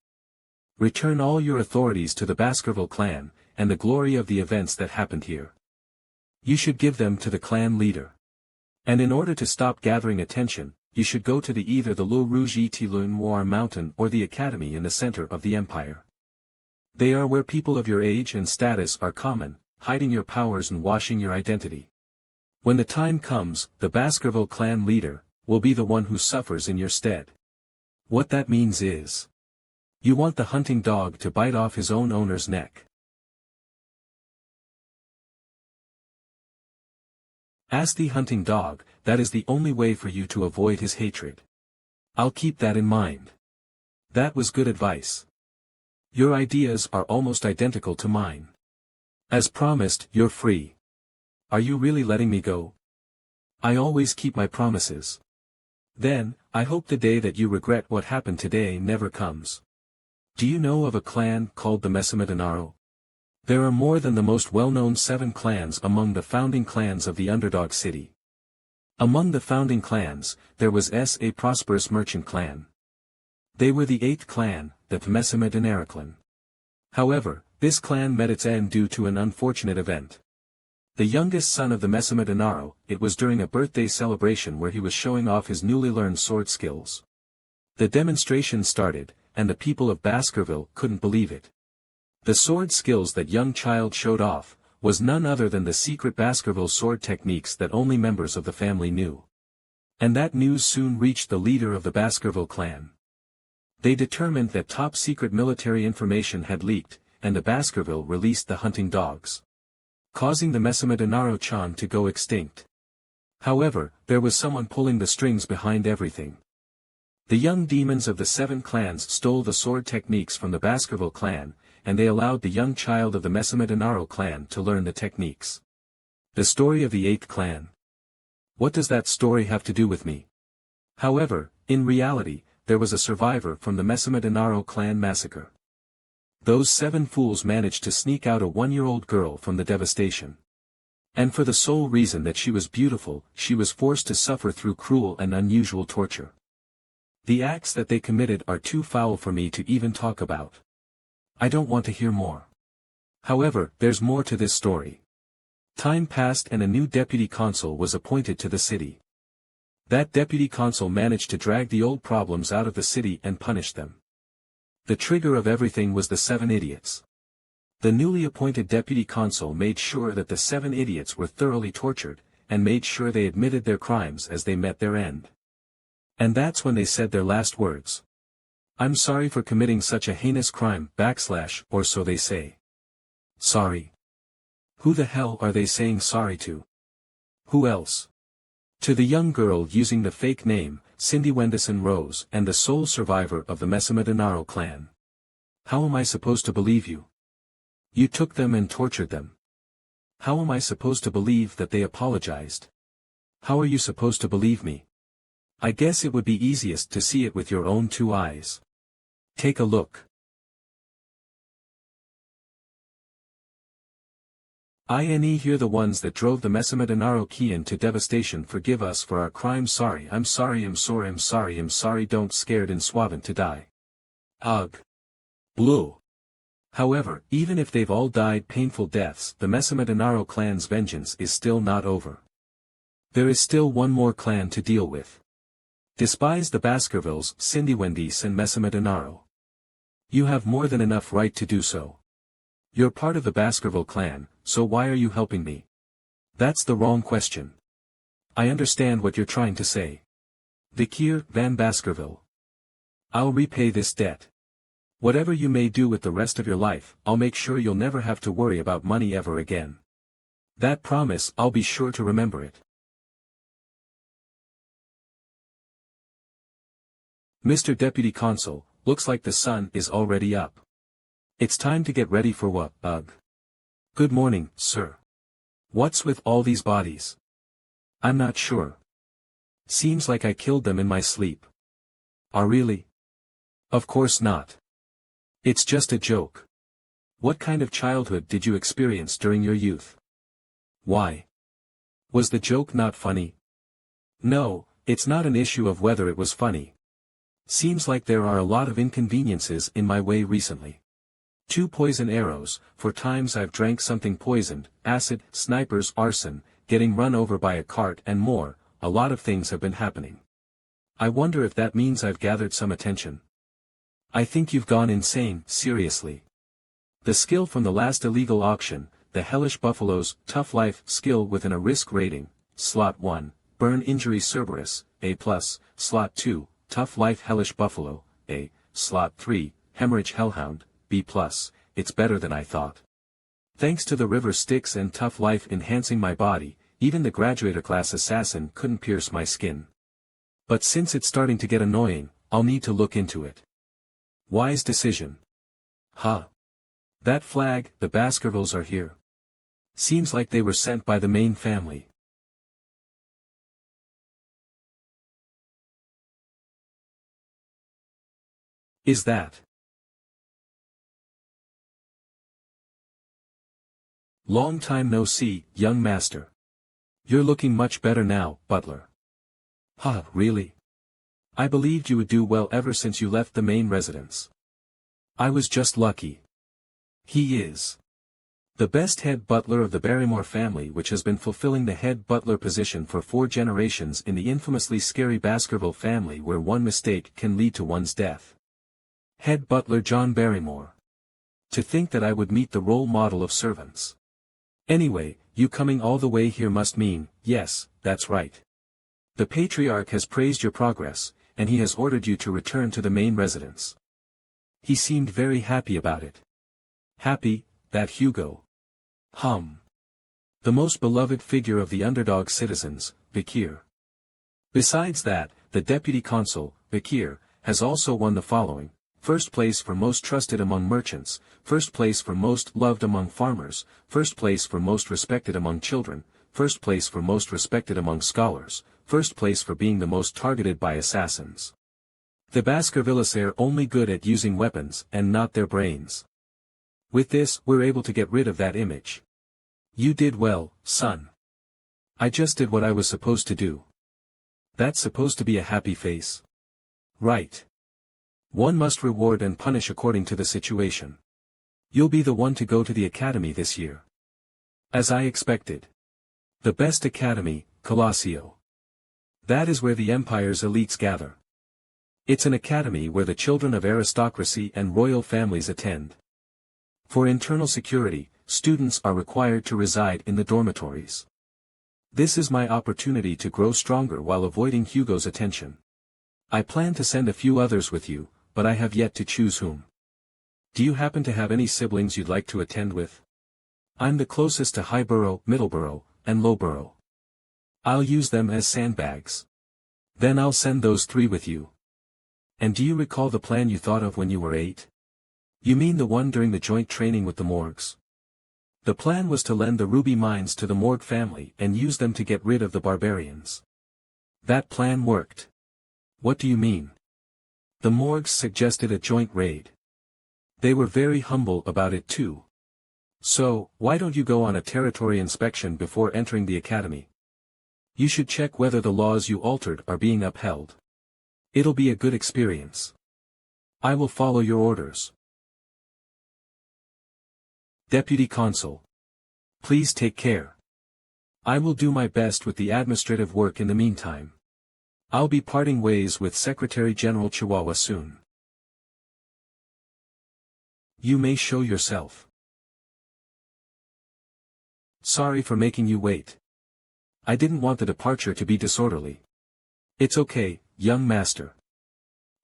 A: Return all your authorities to the Baskerville clan, and the glory of the events that happened here. You should give them to the clan leader. And in order to stop gathering attention, you should go to either the Le Rouge et Le Noir mountain or the academy in the center of the empire. They are where people of your age and status are common, hiding your powers and washing your identity. When the time comes, the Baskerville clan leader will be the one who suffers in your stead. What that means is, you want the hunting dog to bite off his own owner's neck. As the hunting dog, that is the only way for you to avoid his hatred. I'll keep that in mind. That was good advice. Your ideas are almost identical to mine. As promised, you're free. Are you really letting me go? I always keep my promises. Then, I hope the day that you regret what happened today never comes. Do you know of a clan called the Mesimedanaro? There are more than the most well-known 7 clans among the founding clans of the Underdog City. Among the founding clans, there was a prosperous merchant clan. They were the 8th clan, the Mesimedanaro clan. However, this clan met its end due to an unfortunate event. The youngest son of the Mesimedanaro, it was during a birthday celebration where he was showing off his newly learned sword skills. The demonstration started, and the people of Baskerville couldn't believe it. The sword skills that young child showed off was none other than the secret Baskerville sword techniques that only members of the family knew. And that news soon reached the leader of the Baskerville clan. They determined that top-secret military information had leaked, and the Baskerville released the hunting dogs, causing the Mesimedanaro-chan to go extinct. However, there was someone pulling the strings behind everything. The young demons of the 7 clans stole the sword techniques from the Baskerville clan, and they allowed the young child of the Mesimedanaro clan to learn the techniques. The story of the 8th clan. What does that story have to do with me? However, in reality, there was a survivor from the Mesimedanaro clan massacre. Those 7 fools managed to sneak out a 1-year-old girl from the devastation. And for the sole reason that she was beautiful, she was forced to suffer through cruel and unusual torture. The acts that they committed are too foul for me to even talk about. I don't want to hear more. However, there's more to this story. Time passed and a new deputy consul was appointed to the city. That deputy consul managed to drag the old problems out of the city and punish them. The trigger of everything was the 7 idiots. The newly appointed deputy consul made sure that the 7 idiots were thoroughly tortured, and made sure they admitted their crimes as they met their end. And that's when they said their last words. I'm sorry for committing such a heinous crime, or so they say. Sorry. Who the hell are they saying sorry to? Who else? To the young girl using the fake name, Cindy Wendison Rose, and the sole survivor of the Mesimedanaro clan. How am I supposed to believe you? You took them and tortured them. How am I supposed to believe that they apologized? How are you supposed to believe me? I guess it would be easiest to see it with your own 2 eyes. Take a look. You're the ones that drove the Mesimedanaro clan to devastation. Forgive us for our crimes. Sorry, I'm sorry, don't scared and swavant to die. Ugh. Blue. However, even if they've all died painful deaths, the Mesimedanaro clan's vengeance is still not over. There is still one more clan to deal with. Despise the Baskervilles, Cindy Wendice and Mesimedanaro. You have more than enough right to do so. You're part of the Baskerville clan, so why are you helping me? That's the wrong question. I understand what you're trying to say. Vicir Van Baskerville. I'll repay this debt. Whatever you may do with the rest of your life, I'll make sure you'll never have to worry about money ever again. That promise, I'll be sure to remember it. Mr. Deputy Consul, looks like the sun is already up. It's time to get ready for what, Good morning, sir. What's with all these bodies? I'm not sure. Seems like I killed them in my sleep. Ah, really? Of course not. It's just a joke. What kind of childhood did you experience during your youth? Why? Was the joke not funny? No, it's not an issue of whether it was funny. Seems like there are a lot of inconveniences in my way recently. 2 poison arrows, 4 times I've drank something poisoned, acid, snipers, arson, getting run over by a cart and more, a lot of things have been happening. I wonder if that means I've gathered some attention. I think you've gone insane, seriously. The skill from the last illegal auction, the Hellish Buffalo's Tough Life skill within a risk rating, Slot 1, Burn Injury Cerberus, A+, Slot 2, Tough Life Hellish Buffalo, A, Slot 3, Hemorrhage Hellhound, B+, it's better than I thought. Thanks to the river sticks and Tough Life enhancing my body, even the graduator class assassin couldn't pierce my skin. But since it's starting to get annoying, I'll need to look into it. Wise decision. Huh. That flag, the Baskervilles are here. Seems like they were sent by the main family. Is that? Long time no see, young master. You're looking much better now, butler. Huh, really? I believed you would do well ever since you left the main residence. I was just lucky. He is the best head butler of the Barrymore family, which has been fulfilling the head butler position for 4 generations in the infamously scary Baskerville family, where one mistake can lead to one's death. Head butler John Barrymore. To think that I would meet the role model of servants. Anyway, you coming all the way here must mean, yes, that's right. The patriarch has praised your progress, and he has ordered you to return to the main residence. He seemed very happy about it. Happy, that Hugo. The most beloved figure of the Underdog citizens, Vicir. Besides that, the deputy consul, Vicir, has also won the following: 1st place for most trusted among merchants, 1st place for most loved among farmers, 1st place for most respected among children, 1st place for most respected among scholars, 1st place for being the most targeted by assassins. The Baskervilles are only good at using weapons and not their brains. With this, we're able to get rid of that image. You did well, son. I just did what I was supposed to do. That's supposed to be a happy face. Right. One must reward and punish according to the situation. You'll be the one to go to the academy this year. As I expected. The best academy, Colosio. That is where the Empire's elites gather. It's an academy where the children of aristocracy and royal families attend. For internal security, students are required to reside in the dormitories. This is my opportunity to grow stronger while avoiding Hugo's attention. I plan to send a few others with you, but I have yet to choose whom. Do you happen to have any siblings you'd like to attend with? I'm the closest to Highborough, Middleborough, and Lowborough. I'll use them as sandbags. Then I'll send those 3 with you. And do you recall the plan you thought of when you were 8? You mean the one during the joint training with the Morgs? The plan was to lend the ruby mines to the Morg family and use them to get rid of the barbarians. That plan worked. What do you mean? The Morgs suggested a joint raid. They were very humble about it too. So, why don't you go on a territory inspection before entering the academy? You should check whether the laws you altered are being upheld. It'll be a good experience. I will follow your orders. Deputy Consul. Please take care. I will do my best with the administrative work in the meantime. I'll be parting ways with Secretary General Chihuahua soon. You may show yourself. Sorry for making you wait. I didn't want the departure to be disorderly. It's okay, young master.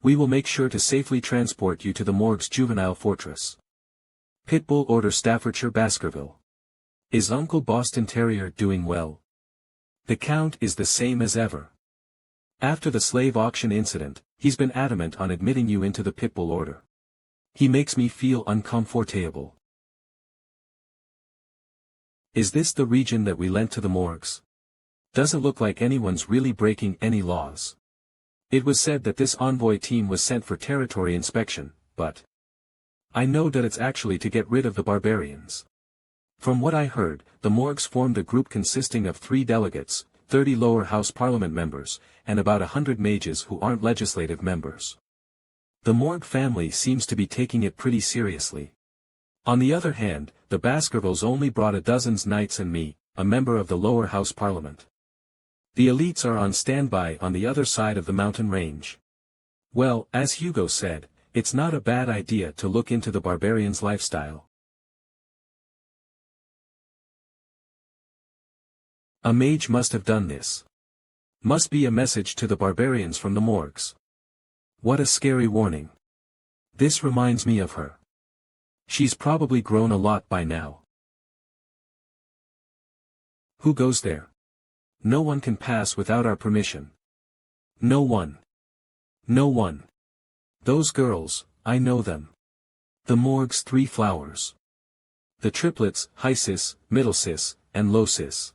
A: We will make sure to safely transport you to the Morg's juvenile fortress. Pitbull order Staffordshire Baskerville. Is Uncle Boston Terrier doing well? The Count is the same as ever. After the slave auction incident, he's been adamant on admitting you into the Pitbull order. He makes me feel uncomfortable. Is this the region that we lent to the morgues? Doesn't look like anyone's really breaking any laws. It was said that this envoy team was sent for territory inspection, but I know that it's actually to get rid of the barbarians. From what I heard, the morgues formed a group consisting of 3 delegates, 30 lower house parliament members, and about 100 mages who aren't legislative members. The Morg family seems to be taking it pretty seriously. On the other hand, the Baskervilles only brought a dozen knights and me, a member of the lower house parliament. The elites are on standby on the other side of the mountain range. Well, as Hugo said, it's not a bad idea to look into the barbarians' lifestyle. A mage must have done this. Must be a message to the barbarians from the morgues. What a scary warning. This reminds me of her. She's probably grown a lot by now. Who goes there? No one can pass without our permission. No one. No one. Those girls, I know them. The morgue's 3 flowers. The triplets, High Sis, Middle Sis, and Low Sis.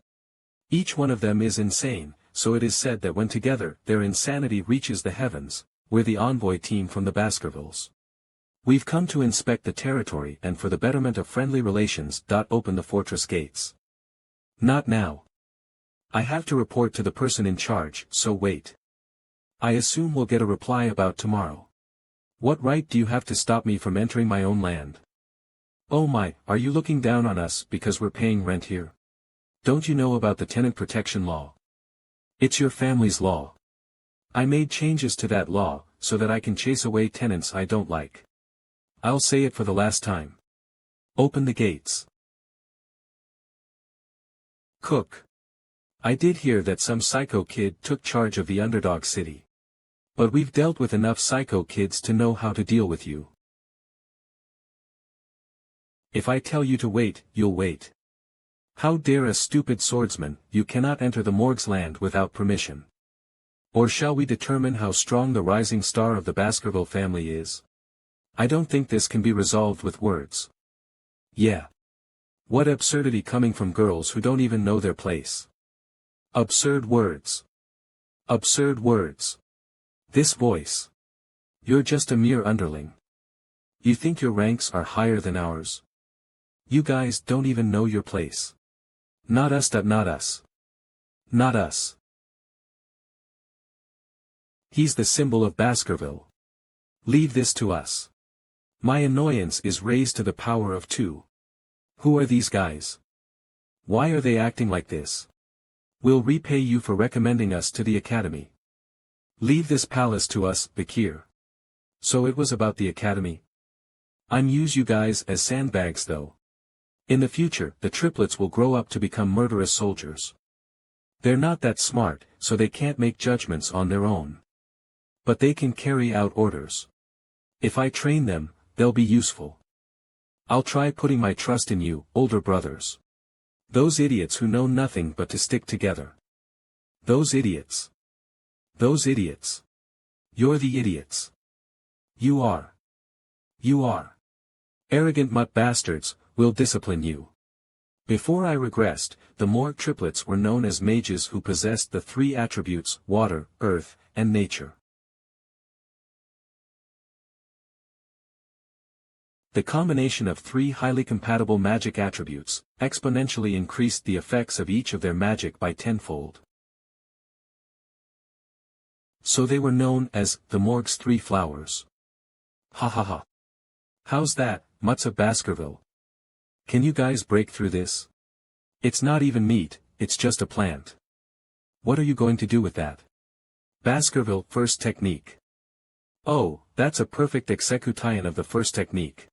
A: Each one of them is insane, so it is said that when together, their insanity reaches the heavens. We're the envoy team from the Baskervilles. We've come to inspect the territory and for the betterment of friendly relations. Open the fortress gates. Not now. I have to report to the person in charge, so wait. I assume we'll get a reply about tomorrow. What right do you have to stop me from entering my own land? Oh my, are you looking down on us because we're paying rent here? Don't you know about the tenant protection law? It's your family's law. I made changes to that law, so that I can chase away tenants I don't like. I'll say it for the last time. Open the gates. Cook. I did hear that some psycho kid took charge of the Underdog city. But we've dealt with enough psycho kids to know how to deal with you. If I tell you to wait, you'll wait. How dare a stupid swordsman, you cannot enter the Morg's land without permission. Or shall we determine how strong the rising star of the Baskerville family is? I don't think this can be resolved with words. Yeah. What absurdity coming from girls who don't even know their place. Absurd words. Absurd words. This voice. You're just a mere underling. You think your ranks are higher than ours? You guys don't even know your place. Not us. Not us. Not us. He's the symbol of Baskerville. Leave this to us. My annoyance is raised to the power of 2. Who are these guys? Why are they acting like this? We'll repay you for recommending us to the academy. Leave this palace to us, Vicir. So it was about the academy? I'm use you guys as sandbags though. In the future, the triplets will grow up to become murderous soldiers. They're not that smart, so they can't make judgments on their own. But they can carry out orders. If I train them, they'll be useful. I'll try putting my trust in you, older brothers. Those idiots who know nothing but to stick together. Those idiots. Those idiots. You're the idiots. You are. You are. Arrogant mutt bastards, we'll discipline you. Before I regressed, the Morg triplets were known as mages who possessed the 3 attributes, water, earth, and nature. The combination of 3 highly compatible magic attributes, exponentially increased the effects of each of their magic by 10-fold. So they were known as, the Morg's 3 flowers. Ha ha ha. How's that, mutts of Baskerville? Can you guys break through this? It's not even meat, it's just a plant. What are you going to do with that? Baskerville first technique. Oh, that's a perfect execution of the first technique.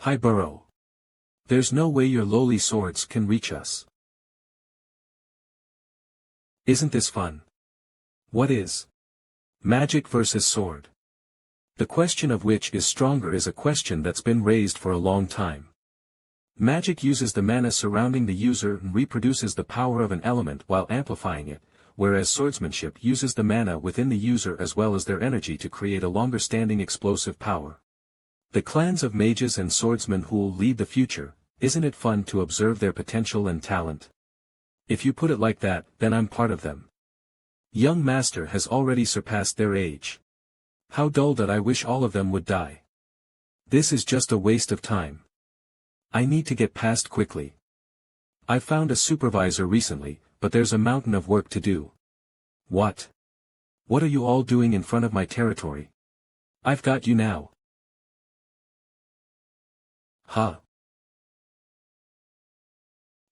A: Hi Burrow. There's no way your lowly swords can reach us. Isn't this fun? What is? Magic versus sword. The question of which is stronger is a question that's been raised for a long time. Magic uses the mana surrounding the user and reproduces the power of an element while amplifying it, whereas swordsmanship uses the mana within the user as well as their energy to create a longer-standing explosive power. The clans of mages and swordsmen who'll lead the future, isn't it fun to observe their potential and talent? If you put it like that, then I'm part of them. Young master has already surpassed their age. How dull that I wish all of them would die. This is just a waste of time. I need to get past quickly. I found a supervisor recently, but there's a mountain of work to do. What? What are you all doing in front of my territory? I've got you now. Huh?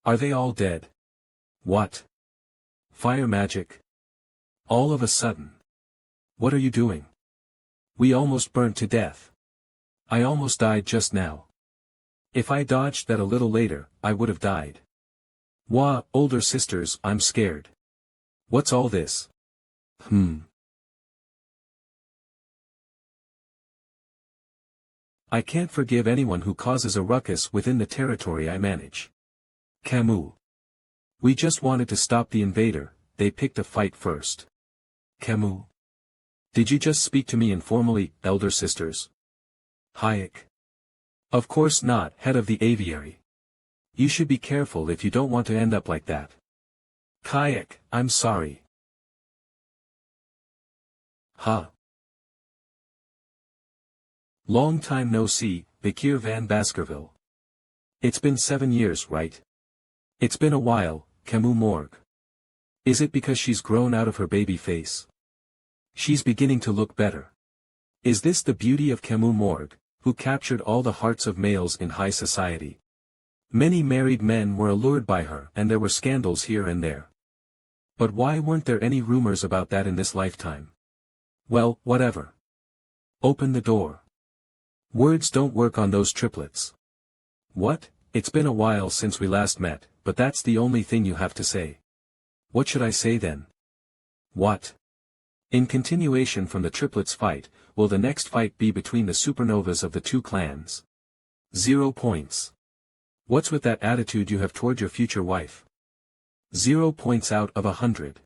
A: Are they all dead? What? Fire magic? All of a sudden. What are you doing? We almost burnt to death. I almost died just now. If I dodged that a little later, I would have died. Wah, older sisters, I'm scared. What's all this? I can't forgive anyone who causes a ruckus within the territory I manage. Camus. We just wanted to stop the invader, they picked a fight first. Camus. Did you just speak to me informally, elder sisters? Hayek. Of course not, head of the aviary. You should be careful if you don't want to end up like that. Kayak, I'm sorry. Huh? Long time no see, Vicir van Baskerville. It's been 7 years, right? It's been a while, Camus Morg. Is it because she's grown out of her baby face? She's beginning to look better. Is this the beauty of Camus Morg, who captured all the hearts of males in high society? Many married men were allured by her and there were scandals here and there. But why weren't there any rumors about that in this lifetime? Well, whatever. Open the door. Words don't work on those triplets. What? It's been a while since we last met, but that's the only thing you have to say. What should I say then? What? In continuation from the triplets fight, will the next fight be between the supernovas of the two clans? 0 points. What's with that attitude you have toward your future wife? 0 points out of 100.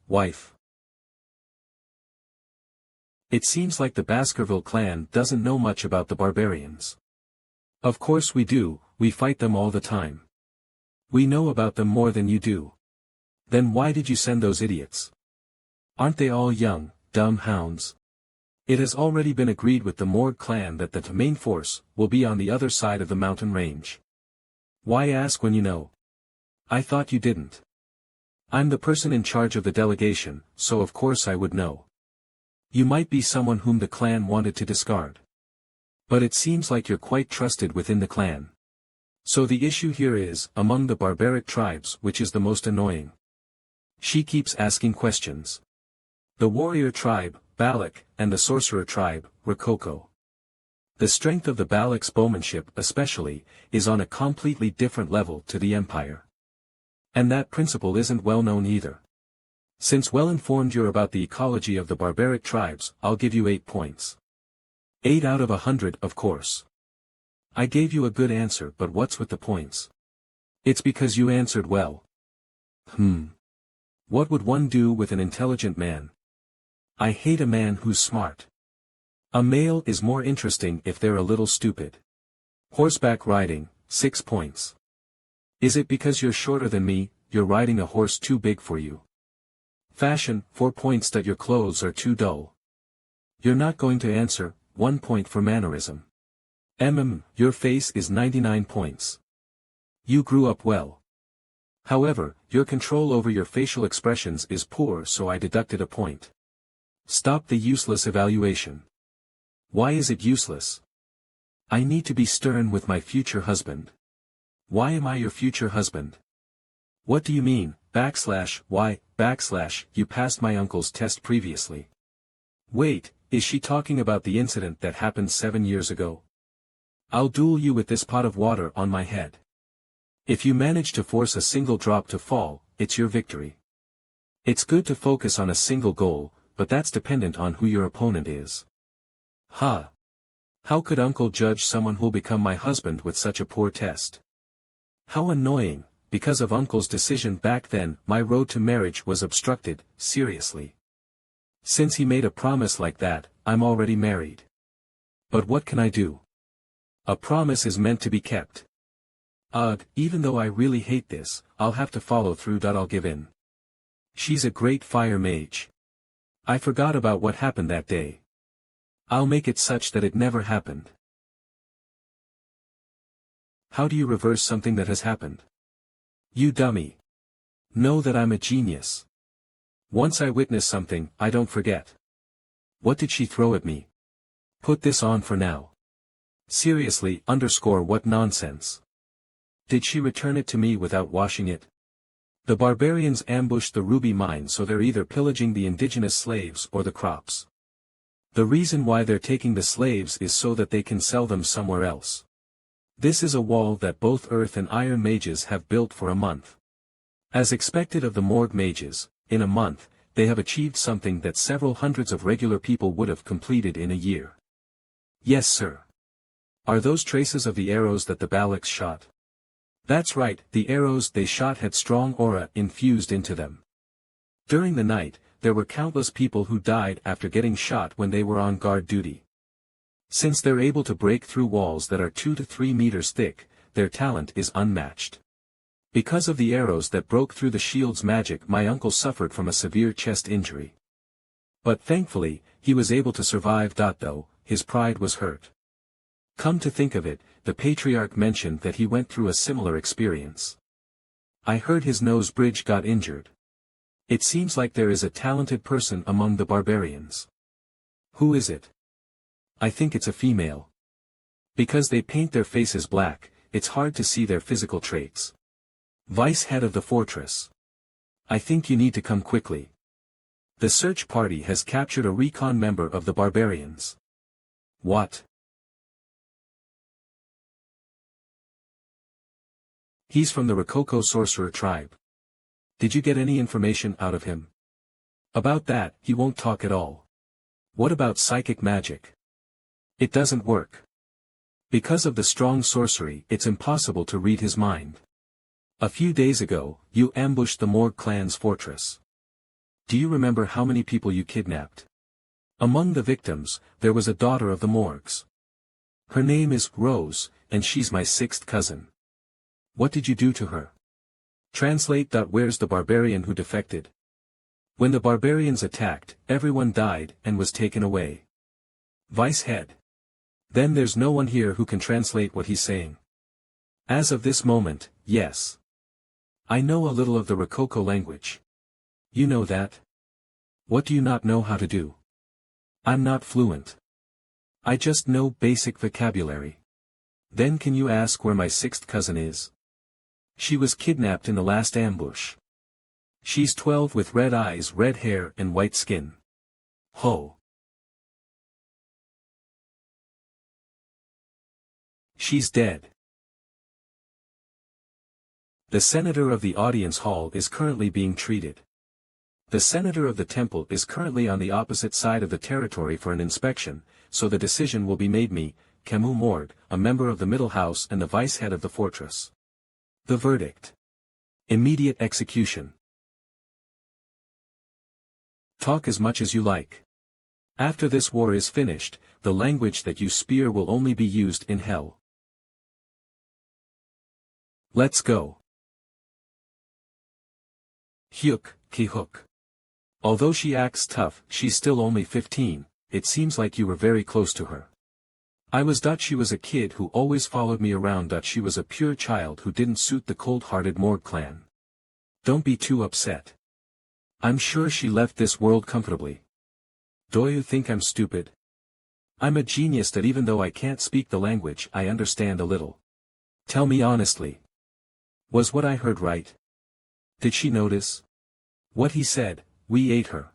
A: Wife. It seems like the Baskerville clan doesn't know much about the barbarians. Of course we do, we fight them all the time. We know about them more than you do. Then why did you send those idiots? Aren't they all young, dumb hounds? It has already been agreed with the Morg clan that the main force will be on the other side of the mountain range. Why ask when you know? I thought you didn't. I'm the person in charge of the delegation, so of course I would know. You might be someone whom the clan wanted to discard. But it seems like you're quite trusted within the clan. So the issue here is, among the barbaric tribes, which is the most annoying? She keeps asking questions. The warrior tribe, Balac, and the sorcerer tribe, Rococo. The strength of the Balac's bowmanship especially, is on a completely different level to the Empire. And that principle isn't well known either. Since well informed you're about the ecology of the barbaric tribes, I'll give you 8 points. 8 out of 100, of course. I gave you a good answer, but what's with the points? It's because you answered well. What would one do with an intelligent man? I hate a man who's smart. A male is more interesting if they're a little stupid. Horseback riding, 6 points. Is it because you're shorter than me, you're riding a horse too big for you? Fashion, 4 points that your clothes are too dull. You're not going to answer, 1 point for mannerism. Your face is 99 points. You grew up well. However, your control over your facial expressions is poor, so I deducted a point. Stop the useless evaluation. Why is it useless? I need to be stern with my future husband. Why am I your future husband? What do you mean, /why, you passed my uncle's test previously? Wait, is she talking about the incident that happened 7 years ago? I'll duel you with this pot of water on my head. If you manage to force a single drop to fall, it's your victory. It's good to focus on a single goal, but that's dependent on who your opponent is. How could Uncle judge someone who'll become my husband with such a poor test? How annoying, because of Uncle's decision back then, my road to marriage was obstructed, seriously. Since he made a promise like that, I'm already married. But what can I do? A promise is meant to be kept. Ugh, even though I really hate this, I'll have to follow through. I'll give in. She's a great fire mage. I forgot about what happened that day. I'll make it such that it never happened. How do you reverse something that has happened? You dummy. Know that I'm a genius. Once I witness something, I don't forget. What did she throw at me? Put this on for now. Seriously, what nonsense. Did she return it to me without washing it? The barbarians ambushed the ruby mine, so they're either pillaging the indigenous slaves or the crops. The reason why they're taking the slaves is so that they can sell them somewhere else. This is a wall that both earth and iron mages have built for a month. As expected of the Morg mages, in a month, they have achieved something that several hundreds of regular people would have completed in a year. Yes, sir. Are those traces of the arrows that the Balacs shot? That's right, the arrows they shot had strong aura infused into them. During the night, there were countless people who died after getting shot when they were on guard duty. Since they're able to break through walls that are 2 to 3 meters thick, their talent is unmatched. Because of the arrows that broke through the shield's magic, my uncle suffered from a severe chest injury. But thankfully, he was able to survive. Though, his pride was hurt. Come to think of it, the patriarch mentioned that he went through a similar experience. I heard his nose bridge got injured. It seems like there is a talented person among the barbarians. Who is it? I think it's a female. Because they paint their faces black, it's hard to see their physical traits. Vice head of the fortress. I think you need to come quickly. The search party has captured a recon member of the barbarians. What? He's from the Rococo sorcerer tribe. Did you get any information out of him? About that, he won't talk at all. What about psychic magic? It doesn't work. Because of the strong sorcery, it's impossible to read his mind. A few days ago, you ambushed the Morg Clan's fortress. Do you remember how many people you kidnapped? Among the victims, there was a daughter of the Morgs. Her name is Rose, and she's my 6th cousin. What did you do to her? Translate. Where's the barbarian who defected? When the barbarians attacked, everyone died and was taken away. Vice head. Then there's no one here who can translate what he's saying. As of this moment, yes. I know a little of the Rococo language. You know that? What do you not know how to do? I'm not fluent. I just know basic vocabulary. Then can you ask where my 6th cousin is? She was kidnapped in the last ambush. She's 12 with red eyes, red hair and white skin. Ho. She's dead. The senator of the audience hall is currently being treated. The senator of the temple is currently on the opposite side of the territory for an inspection, so the decision will be made. Me, Camus Morg, a member of the middle house and the vice head of the fortress. The verdict. Immediate execution. Talk as much as you like. After this war is finished, the language that you spear will only be used in hell. Let's go. Hyuk, Ki-hook. Although she acts tough, she's still only 15, it seems like you were very close to her. She was a kid who always followed me around. She was a pure child who didn't suit the cold-hearted Morg Clan. Don't be too upset. I'm sure she left this world comfortably. Do you think I'm stupid? I'm a genius that even though I can't speak the language, I understand a little. Tell me honestly. Was what I heard right? Did she notice? What he said, we ate her.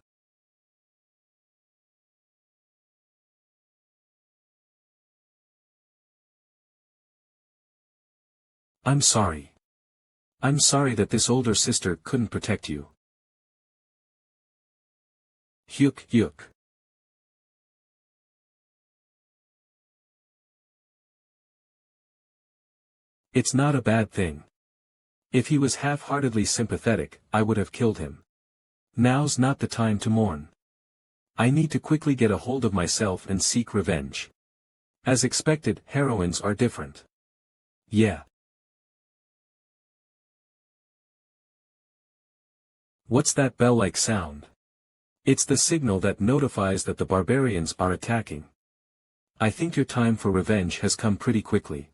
A: I'm sorry. I'm sorry that this older sister couldn't protect you. Hyuk, Hyuk. It's not a bad thing. If he was half-heartedly sympathetic, I would have killed him. Now's not the time to mourn. I need to quickly get a hold of myself and seek revenge. As expected, heroines are different. Yeah. What's that bell-like sound? It's the signal that notifies that the barbarians are attacking. I think your time for revenge has come pretty quickly.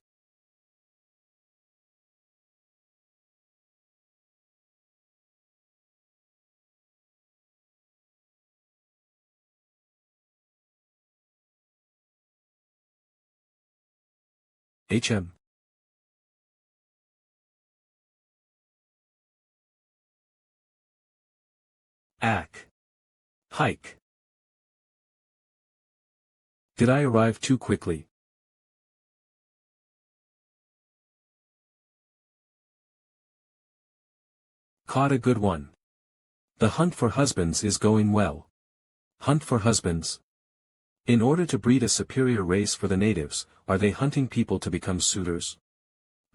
A: HM. Ack. Hike. Did I arrive too quickly? Caught a good one. The hunt for husbands is going well. Hunt for husbands? In order to breed a superior race for the natives, are they hunting people to become suitors?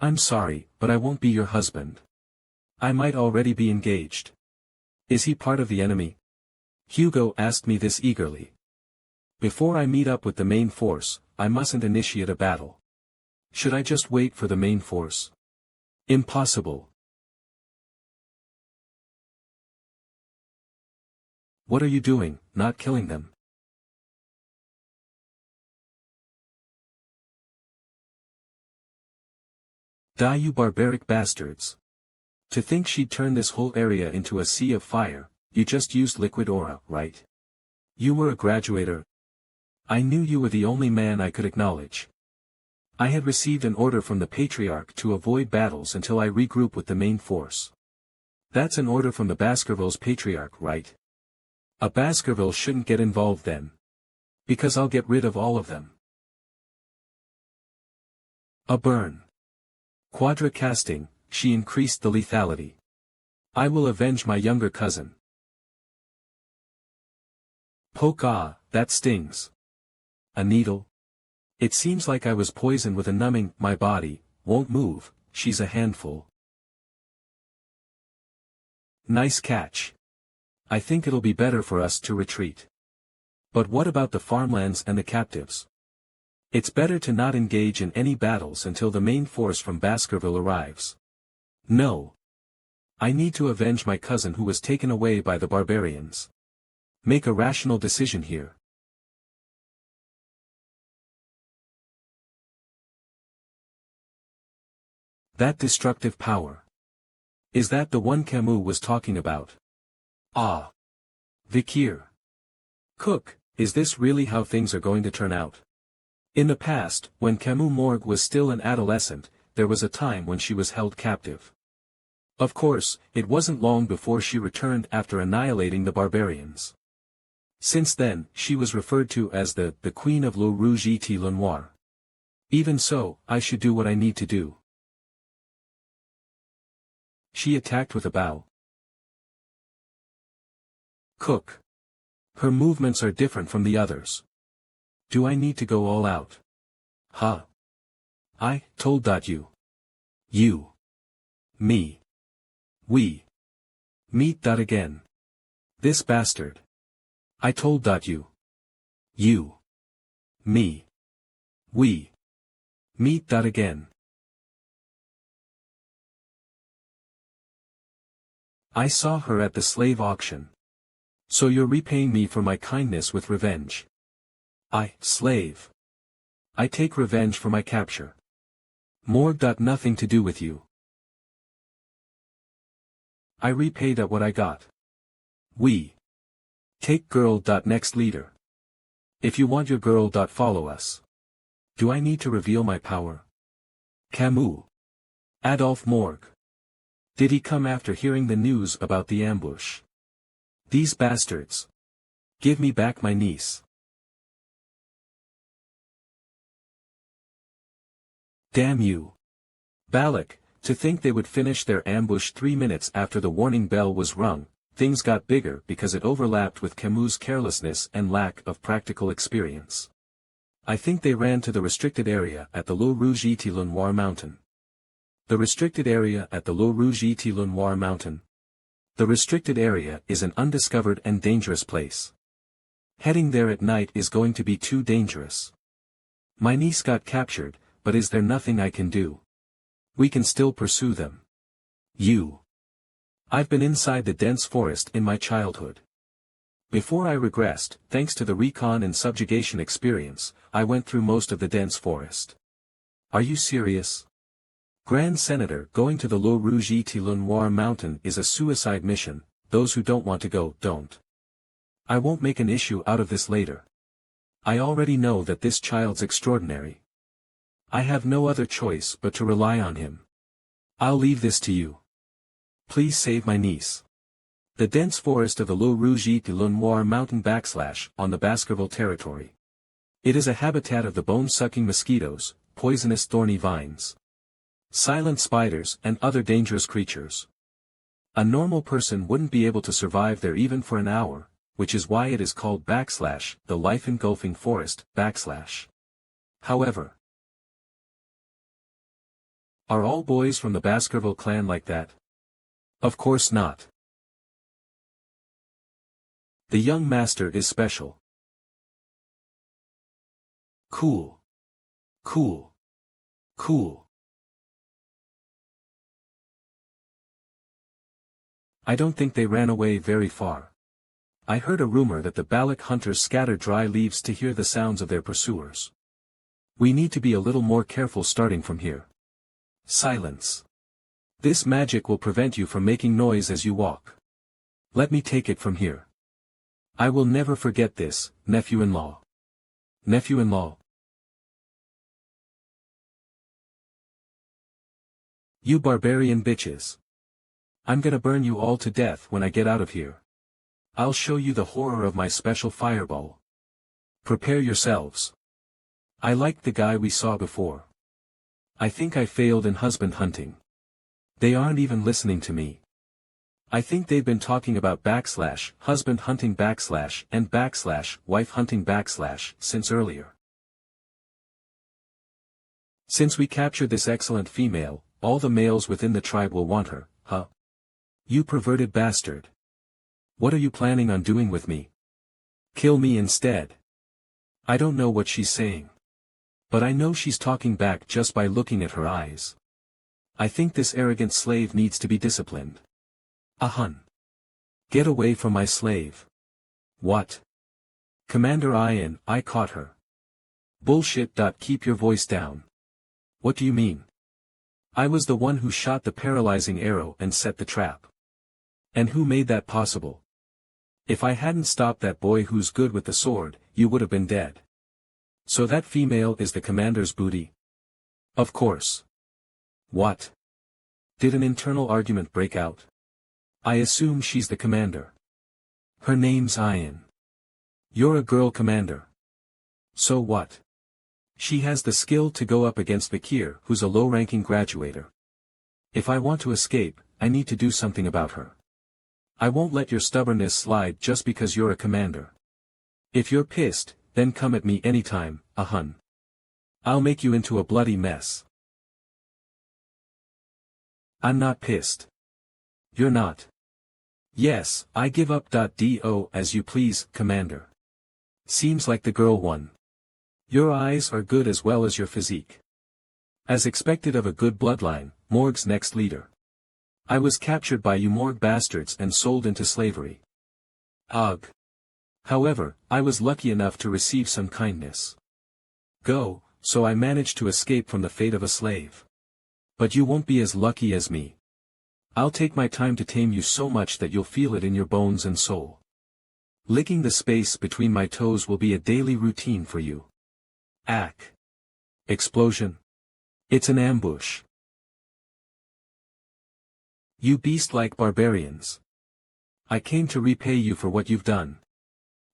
A: I'm sorry, but I won't be your husband. I might already be engaged. Is he part of the enemy? Hugo asked me this eagerly. Before I meet up with the main force, I mustn't initiate a battle. Should I just wait for the main force? Impossible. What are you doing, not killing them? Die, you barbaric bastards. To think she'd turn this whole area into a sea of fire. You just used liquid aura, right? You were a graduator. I knew you were the only man I could acknowledge. I had received an order from the Patriarch to avoid battles until I regroup with the main force. That's an order from the Baskerville's Patriarch, right? A Baskerville shouldn't get involved then. Because I'll get rid of all of them. A burn. Quadra casting, she increased the lethality. I will avenge my younger cousin. Poke, ah, that stings. A needle? It seems like I was poisoned with a numbing. My body won't move, she's a handful. Nice catch. I think it'll be better for us to retreat. But what about the farmlands and the captives? It's better to not engage in any battles until the main force from Baskerville arrives. No. I need to avenge my cousin who was taken away by the barbarians. Make a rational decision here. That destructive power. Is that the one Camus was talking about? Ah. Vicir. Cook, is this really how things are going to turn out? In the past, when Camus Morg was still an adolescent, there was a time when she was held captive. Of course, it wasn't long before she returned after annihilating the barbarians. Since then, she was referred to as the Queen of Le Rouge et Le Noir. Even so, I should do what I need to do. She attacked with a bow. Cook. Her movements are different from the others. Do I need to go all out? Huh. I told you. You. Me. We. Meet that again. This bastard. I told you. You. Me. We. Meet that again. I saw her at the slave auction. So you're repaying me for my kindness with revenge. Slave. I take revenge for my capture. Morg. Nothing to do with you. I repaid at what I got. We. Take girl. Next leader. If you want your girl. Follow us. Do I need to reveal my power? Camus. Adolphe Morg. Did he come after hearing the news about the ambush? These bastards. Give me back my niece. Damn you. Balac, to think they would finish their ambush 3 minutes after the warning bell was rung. Things got bigger because it overlapped with Camus' carelessness and lack of practical experience. I think they ran to the restricted area at the Le Rouge et Le Noir mountain. The restricted area at the Le Rouge et Le Noir mountain. The restricted area is an undiscovered and dangerous place. Heading there at night is going to be too dangerous. My niece got captured, but is there nothing I can do? We can still pursue them. I've been inside the dense forest in my childhood. Before I regressed, thanks to the recon and subjugation experience, I went through most of the dense forest. Are you serious? Grand Senator, going to the Le Rouge et Le Noir mountain is a suicide mission. Those who don't want to go, don't. I won't make an issue out of this later. I already know that this child's extraordinary. I have no other choice but to rely on him. I'll leave this to you. Please save my niece. The dense forest of the Le Rouge et Le Noir mountain / on the Baskerville territory. It is a habitat of the bone-sucking mosquitoes, poisonous thorny vines, silent spiders and other dangerous creatures. A normal person wouldn't be able to survive there even for an hour, which is why it is called / the life-engulfing forest / However, are all boys from the Baskerville clan like that? Of course not. The young master is special. Cool. Cool. Cool. I don't think they ran away very far. I heard a rumor that the Balac hunters scatter dry leaves to hear the sounds of their pursuers. We need to be a little more careful starting from here. Silence. This magic will prevent you from making noise as you walk. Let me take it from here. I will never forget this, nephew-in-law. Nephew-in-law. You barbarian bitches. I'm gonna burn you all to death when I get out of here. I'll show you the horror of my special fireball. Prepare yourselves. I liked the guy we saw before. I think I failed in husband hunting. They aren't even listening to me. I think they've been talking about / husband hunting / and / wife hunting / since earlier. Since we captured this excellent female, all the males within the tribe will want her, huh? You perverted bastard. What are you planning on doing with me? Kill me instead. I don't know what she's saying. But I know she's talking back just by looking at her eyes. I think this arrogant slave needs to be disciplined. Hun. Get away from my slave. What? Commander Ian, I caught her. Bullshit. Keep your voice down. What do you mean? I was the one who shot the paralyzing arrow and set the trap. And who made that possible? If I hadn't stopped that boy who's good with the sword, you would have been dead. So that female is the commander's booty? Of course. What? Did an internal argument break out? I assume she's the commander. Her name's Ian. You're a girl commander. So what? She has the skill to go up against Vicir, who's a low-ranking graduator. If I want to escape, I need to do something about her. I won't let your stubbornness slide just because you're a commander. If you're pissed, then come at me anytime, hun. I'll make you into a bloody mess. I'm not pissed. You're not. Yes, I give up. Do as you please, Commander. Seems like the girl won. Your eyes are good as well as your physique. As expected of a good bloodline, Morg's next leader. I was captured by you Morg bastards and sold into slavery. Ugh. However, I was lucky enough to receive some kindness. So I managed to escape from the fate of a slave. But you won't be as lucky as me. I'll take my time to tame you so much that you'll feel it in your bones and soul. Licking the space between my toes will be a daily routine for you. Ack. Explosion. It's an ambush. You beast-like barbarians. I came to repay you for what you've done.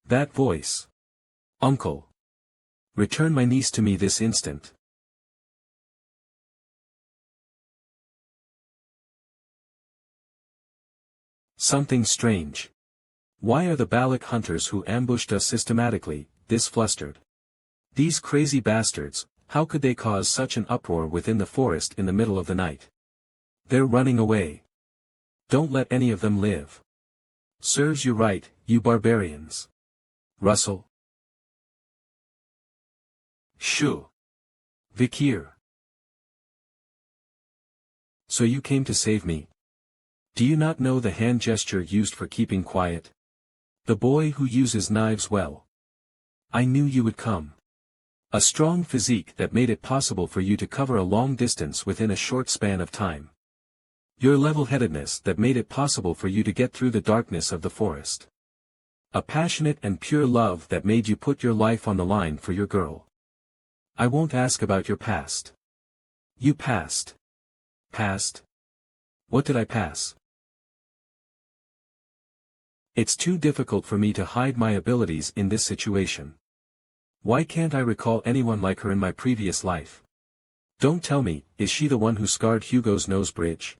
A: That voice. Uncle. Return my niece to me this instant. Something strange. Why are the Balac hunters who ambushed us systematically, this flustered? These crazy bastards, how could they cause such an uproar within the forest in the middle of the night? They're running away. Don't let any of them live. Serves you right, you barbarians. Russell. Shoo. Vicir. So you came to save me. Do you not know the hand gesture used for keeping quiet? The boy who uses knives well. I knew you would come. A strong physique that made it possible for you to cover a long distance within a short span of time. Your level-headedness that made it possible for you to get through the darkness of the forest. A passionate and pure love that made you put your life on the line for your girl. I won't ask about your past. You passed. Passed? What did I pass? It's too difficult for me to hide my abilities in this situation. Why can't I recall anyone like her in my previous life? Don't tell me, is she the one who scarred Hugo's nose bridge?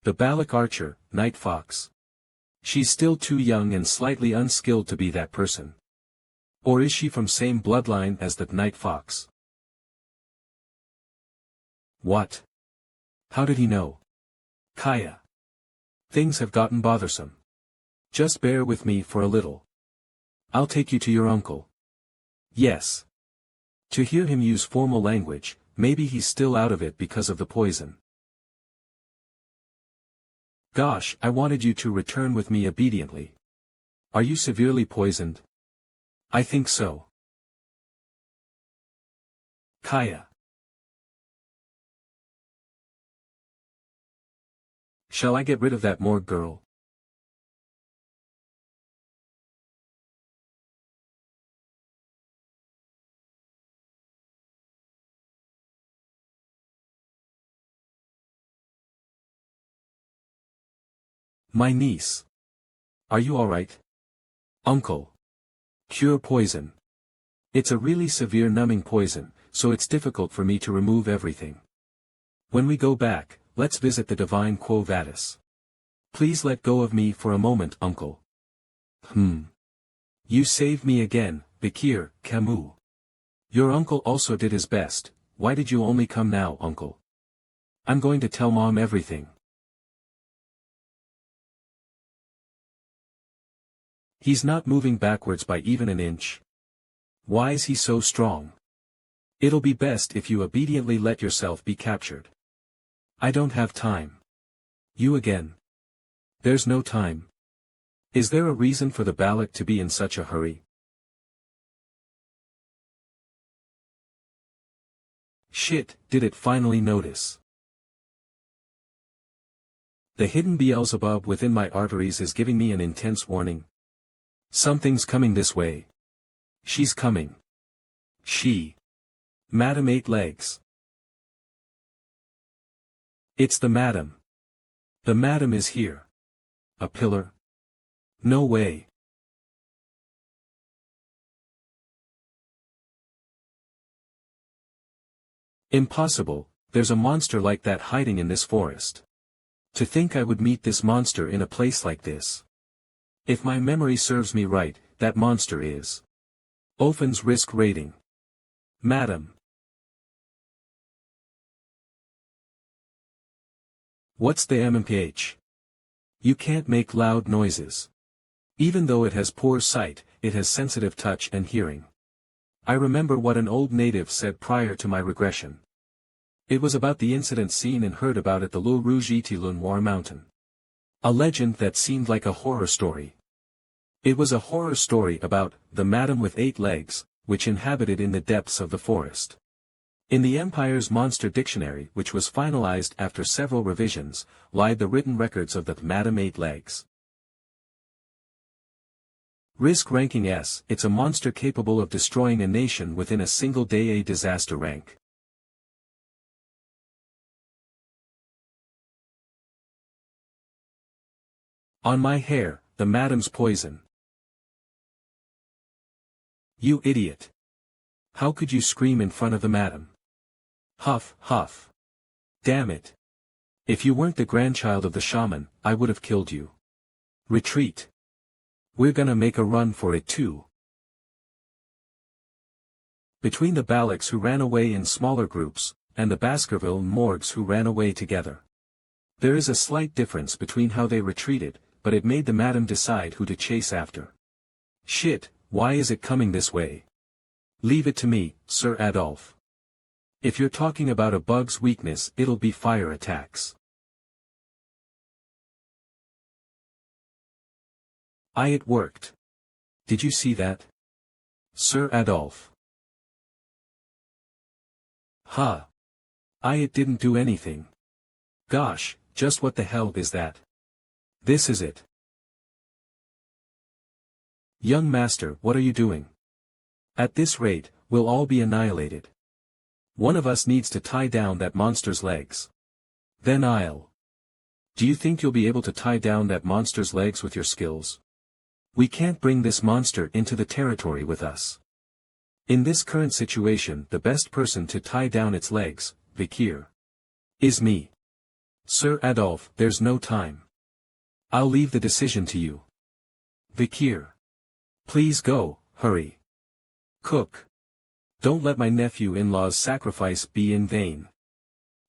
A: The Balac archer, Night Fox. She's still too young and slightly unskilled to be that person. Or is she from same bloodline as the Night Fox? What? How did he know? Kaya. Things have gotten bothersome. Just bear with me for a little. I'll take you to your uncle. Yes. To hear him use formal language, maybe he's still out of it because of the poison. Gosh, I wanted you to return with me obediently. Are you severely poisoned? I think so. Kaya. Shall I get rid of that Morg girl? My niece. Are you alright? Uncle. Cure poison. It's a really severe numbing poison, so it's difficult for me to remove everything. When we go back, let's visit the divine Quo Vadis. Please let go of me for a moment, uncle. You saved me again, Vicir, Camus. Your uncle also did his best. Why did you only come now, uncle? I'm going to tell Mom everything. He's not moving backwards by even an inch. Why is he so strong? It'll be best if you obediently let yourself be captured. I don't have time. You again. There's no time. Is there a reason for the Balac to be in such a hurry? Shit, did it finally notice? The hidden Beelzebub within my arteries is giving me an intense warning. Something's coming this way. She's coming. She. Madam Eight Legs. It's the madam. The madam is here. A pillar? No way. Impossible, there's a monster like that hiding in this forest. To think I would meet this monster in a place like this. If my memory serves me right, that monster is Ophan's risk rating. Madam. What's the MMPH? You can't make loud noises. Even though it has poor sight, it has sensitive touch and hearing. I remember what an old native said prior to my regression. It was about the incident seen and heard about at the Le Rouge Etilun Mountain. A legend that seemed like a horror story. It was a horror story about the Madam with 8 legs, which inhabited in the depths of the forest. In the Empire's Monster Dictionary, which was finalized after several revisions, lied the written records of the Madam 8 Legs. Risk ranking S, it's a monster capable of destroying a nation within a single day. A disaster rank. On my hair, the madam's poison. You idiot. How could you scream in front of the madam? Huff, huff. Damn it. If you weren't the grandchild of the shaman, I would have killed you. Retreat. We're gonna make a run for it too. Between the Balacs who ran away in smaller groups, and the Baskerville Morgs who ran away together. There is a slight difference between how they retreated, but it made the madam decide who to chase after. Shit, Why is it coming this way? Leave it to me, Sir Adolphe. If you're talking about a bug's weakness, it'll be fire attacks. It worked. Did you see that? Sir Adolphe. It didn't do anything. Gosh, just what the hell is that? This is it. Young master, what are you doing? At this rate, we'll all be annihilated. One of us needs to tie down that monster's legs. Then I'll. Do you think you'll be able to tie down that monster's legs with your skills? We can't bring this monster into the territory with us. In this current situation, the best person to tie down its legs, Vicir, is me. Sir Adolphe, there's no time. I'll leave the decision to you. Vicir. Please go, hurry. Cook. Don't let my nephew-in-law's sacrifice be in vain.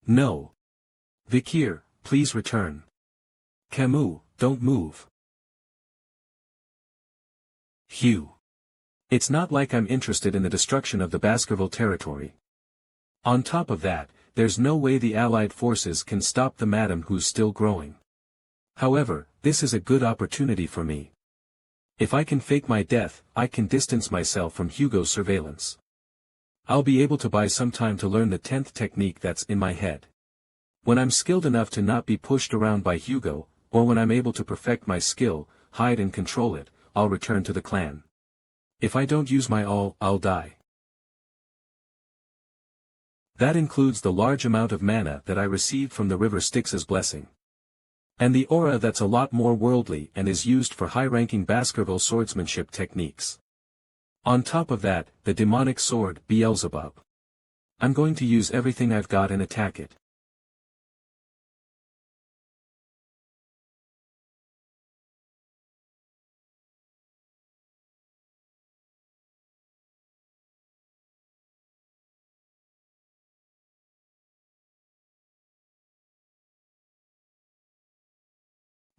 A: No. Vicir, please return. Camus, don't move. Hugh. It's not like I'm interested in the destruction of the Baskerville territory. On top of that, there's no way the Allied forces can stop the madam who's still growing. However, this is a good opportunity for me. If I can fake my death, I can distance myself from Hugo's surveillance. I'll be able to buy some time to learn the 10th technique that's in my head. When I'm skilled enough to not be pushed around by Hugo, or when I'm able to perfect my skill, hide and control it, I'll return to the clan. If I don't use my all, I'll die. That includes the large amount of mana that I received from the River Styx's blessing. And the aura that's a lot more worldly and is used for high-ranking Baskerville swordsmanship techniques. On top of that, the demonic sword, Beelzebub. I'm going to use everything I've got and attack it.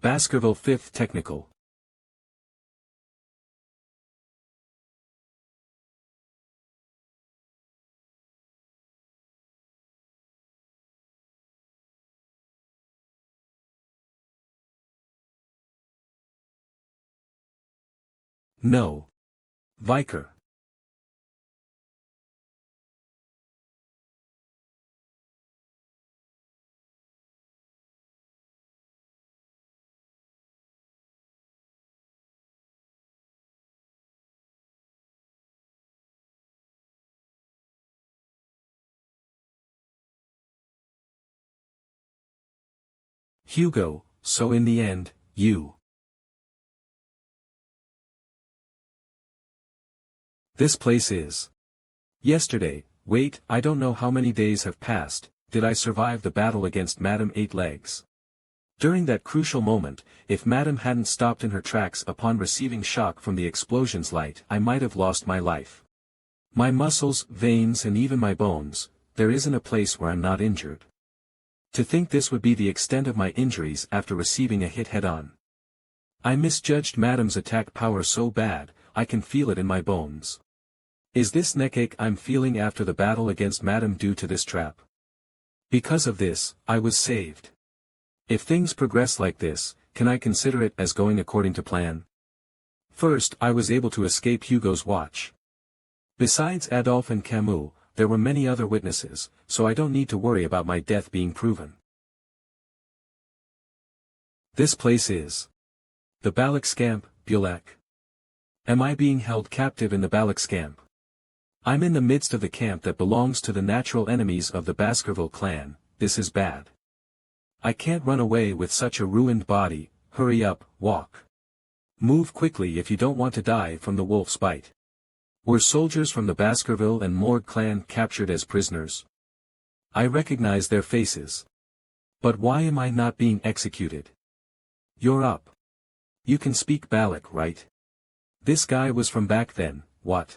A: Baskerville 5th Technical. No. Vicir. Hugo, so in the end, you. This place is. Yesterday, wait, I don't know how many days have passed, did I survive the battle against Madame Eight Legs? During that crucial moment, if Madame hadn't stopped in her tracks upon receiving shock from the explosion's light, I might have lost my life. My muscles, veins and even my bones, there isn't a place where I'm not injured. To think this would be the extent of my injuries after receiving a hit head-on. I misjudged Madame's attack power so bad, I can feel it in my bones. Is this neckache I'm feeling after the battle against Madame due to this trap? Because of this, I was saved. If things progress like this, can I consider it as going according to plan? First, I was able to escape Hugo's watch. Besides Adolphe and Camus, there were many other witnesses, so I don't need to worry about my death being proven. This place is. The Balac camp, Balac. Am I being held captive in the Balac camp? I'm in the midst of the camp that belongs to the natural enemies of the Baskerville clan. This is bad. I can't run away with such a ruined body. Hurry up, walk. Move quickly if you don't want to die from the wolf's bite. Were soldiers from the Baskerville and Morg clan captured as prisoners? I recognize their faces. But why am I not being executed? You're up. You can speak Balac, right? This guy was from back then, what?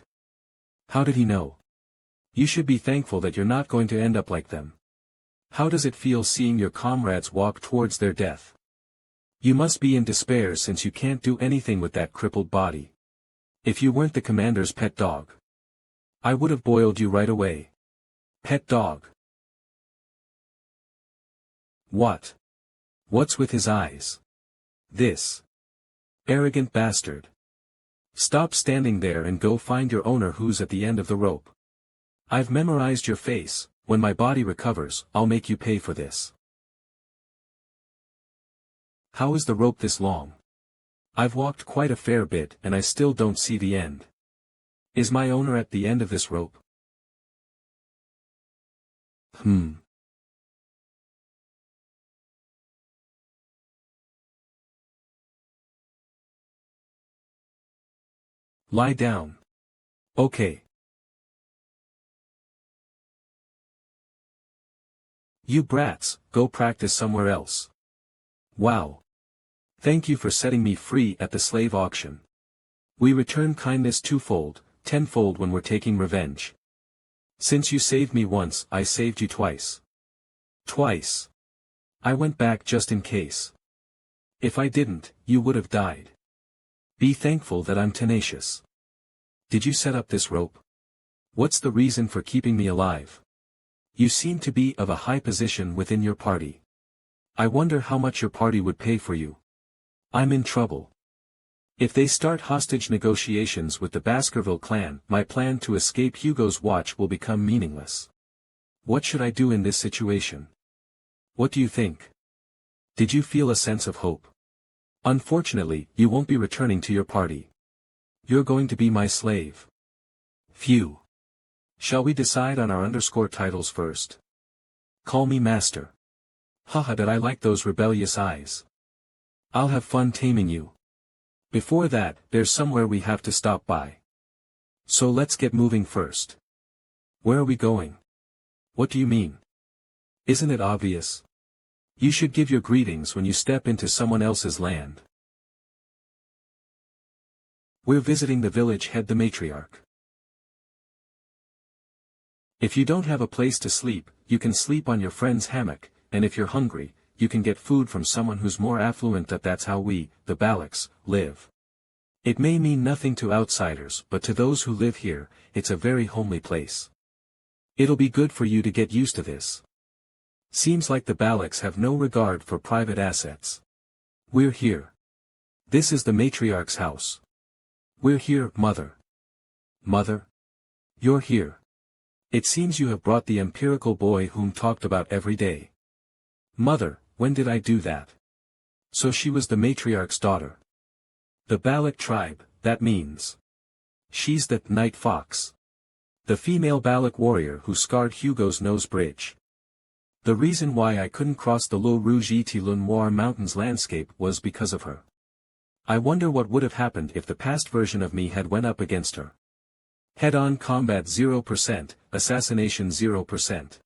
A: How did he know? You should be thankful that you're not going to end up like them. How does it feel seeing your comrades walk towards their death? You must be in despair since you can't do anything with that crippled body. If you weren't the commander's pet dog, I would have boiled you right away. Pet dog. What? What's with his eyes? This arrogant bastard. Stop standing there and go find your owner who's at the end of the rope. I've memorized your face. When my body recovers, I'll make you pay for this. How is the rope this long? I've walked quite a fair bit and I still don't see the end. Is my owner at the end of this rope? Lie down. Okay. You brats, go practice somewhere else. Wow. Thank you for setting me free at the slave auction. We return kindness twofold, tenfold when we're taking revenge. Since you saved me once, I saved you twice. Twice. I went back just in case. If I didn't, you would have died. Be thankful that I'm tenacious. Did you set up this rope? What's the reason for keeping me alive? You seem to be of a high position within your party. I wonder how much your party would pay for you. I'm in trouble. If they start hostage negotiations with the Baskerville clan, my plan to escape Hugo's watch will become meaningless. What should I do in this situation? What do you think? Did you feel a sense of hope? Unfortunately, you won't be returning to your party. You're going to be my slave. Phew. Shall we decide on our underscore titles first? Call me master. Haha, that I like those rebellious eyes. I'll have fun taming you. Before that, there's somewhere we have to stop by. So let's get moving first. Where are we going? What do you mean? Isn't it obvious? You should give your greetings when you step into someone else's land. We're visiting the village head, the matriarch. If you don't have a place to sleep, you can sleep on your friend's hammock, and if you're hungry, you can get food from someone who's more affluent. That's how we, the Balacs, live. It may mean nothing to outsiders, but to those who live here, it's a very homely place. It'll be good for you to get used to this. Seems like the Balacs have no regard for private assets. We're here. This is the matriarch's house. We're here, mother. Mother? You're here. It seems you have brought the empirical boy whom talked about every day. Mother, when did I do that? So she was the matriarch's daughter. The Balac tribe, that means. She's the night fox. The female Balac warrior who scarred Hugo's nose bridge. The reason why I couldn't cross the Le Rouge et Le Noir mountains landscape was because of her. I wonder what would have happened if the past version of me had went up against her. Head-on combat 0%, assassination 0%.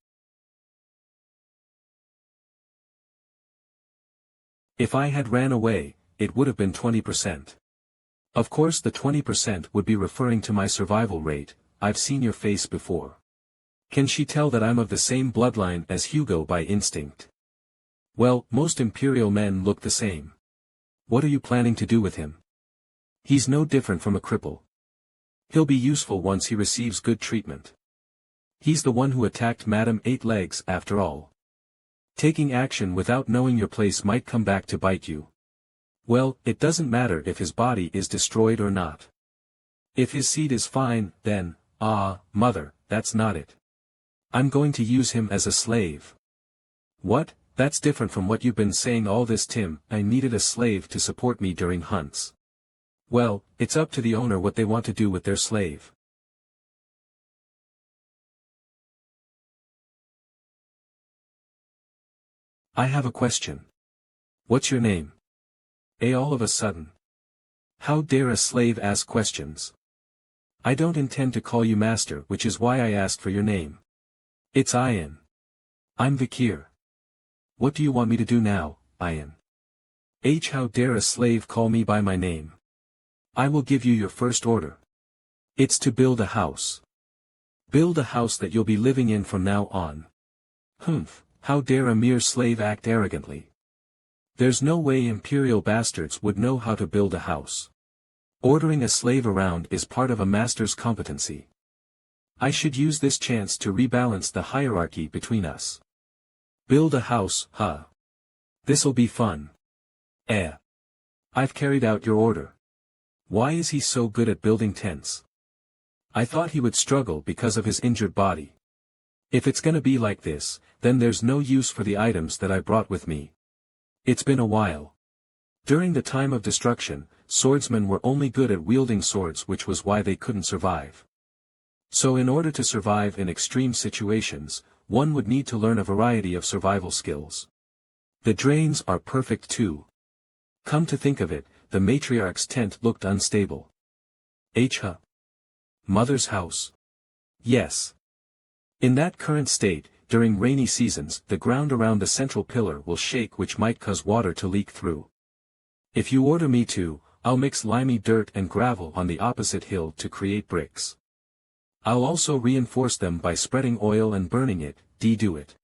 A: If I had ran away, it would have been 20%. Of course the 20% would be referring to my survival rate. I've seen your face before. Can she tell that I'm of the same bloodline as Hugo by instinct? Well, most Imperial men look the same. What are you planning to do with him? He's no different from a cripple. He'll be useful once he receives good treatment. He's the one who attacked Madame Eight Legs after all. Taking action without knowing your place might come back to bite you. Well, it doesn't matter if his body is destroyed or not. If his seed is fine, then, mother, that's not it. I'm going to use him as a slave. What? That's different from what you've been saying all this time. I needed a slave to support me during hunts. Well, it's up to the owner what they want to do with their slave. I have a question. What's your name? All of a sudden. How dare a slave ask questions? I don't intend to call you master, which is why I asked for your name. It's Ian. I'm Vicir. What do you want me to do now, Ian? How dare a slave call me by my name? I will give you your first order. It's to build a house. Build a house that you'll be living in from now on. Humph, how dare a mere slave act arrogantly? There's no way imperial bastards would know how to build a house. Ordering a slave around is part of a master's competency. I should use this chance to rebalance the hierarchy between us. Build a house, huh? This'll be fun. I've carried out your order. Why is he so good at building tents? I thought he would struggle because of his injured body. If it's gonna be like this, then there's no use for the items that I brought with me. It's been a while. During the time of destruction, swordsmen were only good at wielding swords, which was why they couldn't survive. So in order to survive in extreme situations, one would need to learn a variety of survival skills. The drains are perfect too. Come to think of it, the matriarch's tent looked unstable. Mother's house. Yes. In that current state, during rainy seasons, the ground around the central pillar will shake, which might cause water to leak through. If you order me to, I'll mix limey dirt and gravel on the opposite hill to create bricks. I'll also reinforce them by spreading oil and burning it, do it.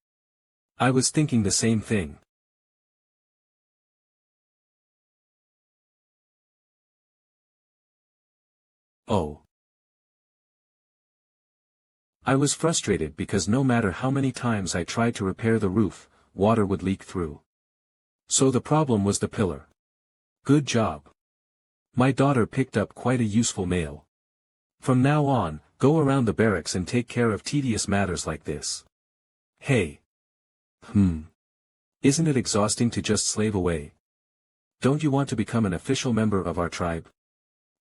A: I was thinking the same thing. Oh. I was frustrated because no matter how many times I tried to repair the roof, water would leak through. So the problem was the pillar. Good job. My daughter picked up quite a useful mail. From now on, go around the barracks and take care of tedious matters like this. Hey. Isn't it exhausting to just slave away? Don't you want to become an official member of our tribe?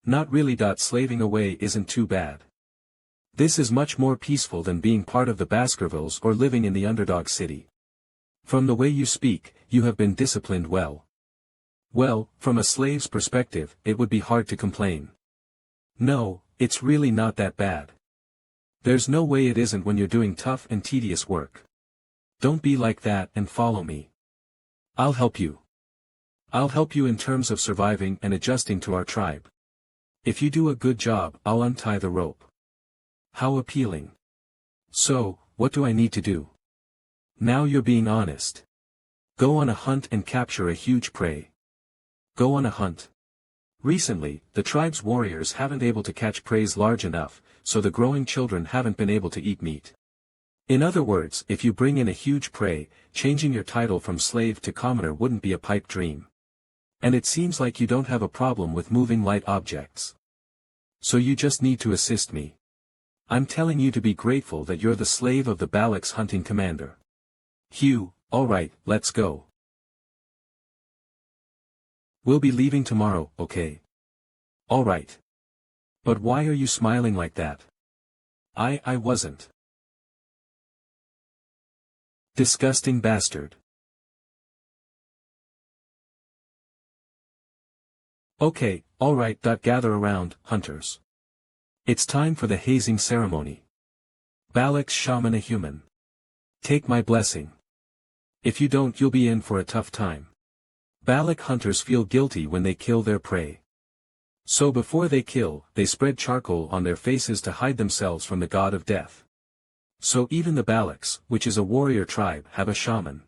A: Not really. Slaving away isn't too bad. This is much more peaceful than being part of the Baskervilles or living in the Underdog city. From the way you speak, you have been disciplined well. Well, from a slave's perspective, it would be hard to complain. No, it's really not that bad. There's no way it isn't when you're doing tough and tedious work. Don't be like that and follow me. I'll help you. I'll help you in terms of surviving and adjusting to our tribe. If you do a good job, I'll untie the rope. How appealing. So, what do I need to do? Now you're being honest. Go on a hunt and capture a huge prey. Go on a hunt. Recently, the tribe's warriors haven't been able to catch prey large enough, so the growing children haven't been able to eat meat. In other words, if you bring in a huge prey, changing your title from slave to commoner wouldn't be a pipe dream. And it seems like you don't have a problem with moving light objects. So you just need to assist me. I'm telling you to be grateful that you're the slave of the Balac's hunting commander. Hugh, alright, let's go. We'll be leaving tomorrow, okay? Alright. But why are you smiling like that? I wasn't. Disgusting bastard. Okay, alright. Gather around, hunters. It's time for the hazing ceremony. Balac's shaman a human. Take my blessing. If you don't, you'll be in for a tough time. Balac hunters feel guilty when they kill their prey. So before they kill, they spread charcoal on their faces to hide themselves from the god of death. So even the Balacs, which is a warrior tribe, have a shaman.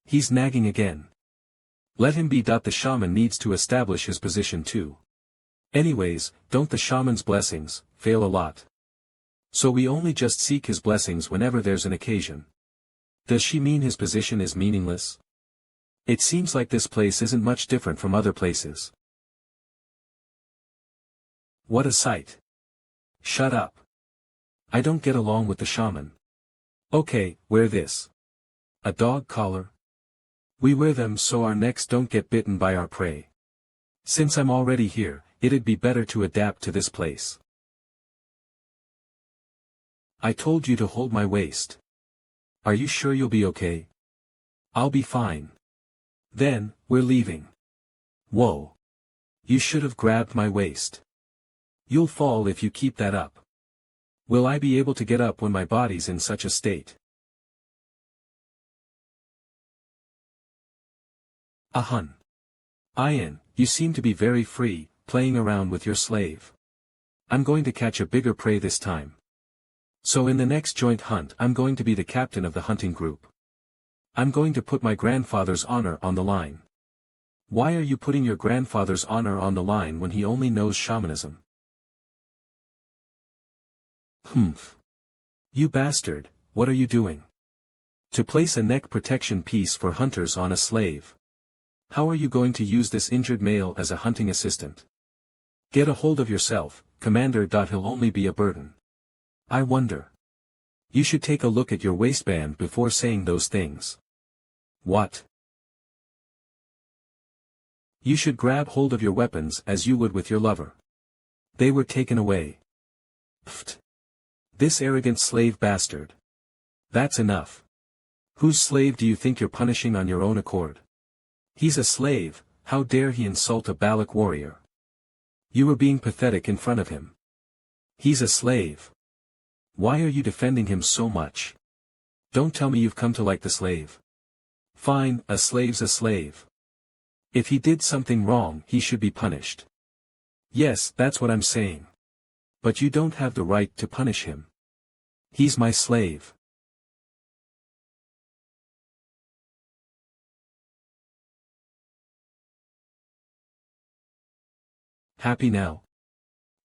A: He's nagging again. Let him be. The shaman needs to establish his position too. Anyways, don't the shaman's blessings fail a lot? So we only just seek his blessings whenever there's an occasion. Does she mean his position is meaningless? It seems like this place isn't much different from other places. What a sight. Shut up. I don't get along with the shaman. Okay, wear this. A dog collar? We wear them so our necks don't get bitten by our prey. Since I'm already here, it'd be better to adapt to this place. I told you to hold my waist. Are you sure you'll be okay? I'll be fine. Then, we're leaving. Whoa. You should have grabbed my waist. You'll fall if you keep that up. Will I be able to get up when my body's in such a state? Ahun. Ian, you seem to be very free, playing around with your slave. I'm going to catch a bigger prey this time. So in the next joint hunt I'm going to be the captain of the hunting group. I'm going to put my grandfather's honor on the line. Why are you putting your grandfather's honor on the line when he only knows shamanism? Humph. You bastard, what are you doing? To place a neck protection piece for hunters on a slave. How are you going to use this injured male as a hunting assistant? Get a hold of yourself, Commander. He'll only be a burden. I wonder. You should take a look at your waistband before saying those things. What? You should grab hold of your weapons as you would with your lover. They were taken away. Pfft. This arrogant slave bastard. That's enough. Whose slave do you think you're punishing on your own accord? He's a slave, how dare he insult a Balac warrior? You were being pathetic in front of him. He's a slave. Why are you defending him so much? Don't tell me you've come to like the slave. Fine, a slave's a slave. If he did something wrong, he should be punished. Yes, that's what I'm saying. But you don't have the right to punish him. He's my slave. Happy now?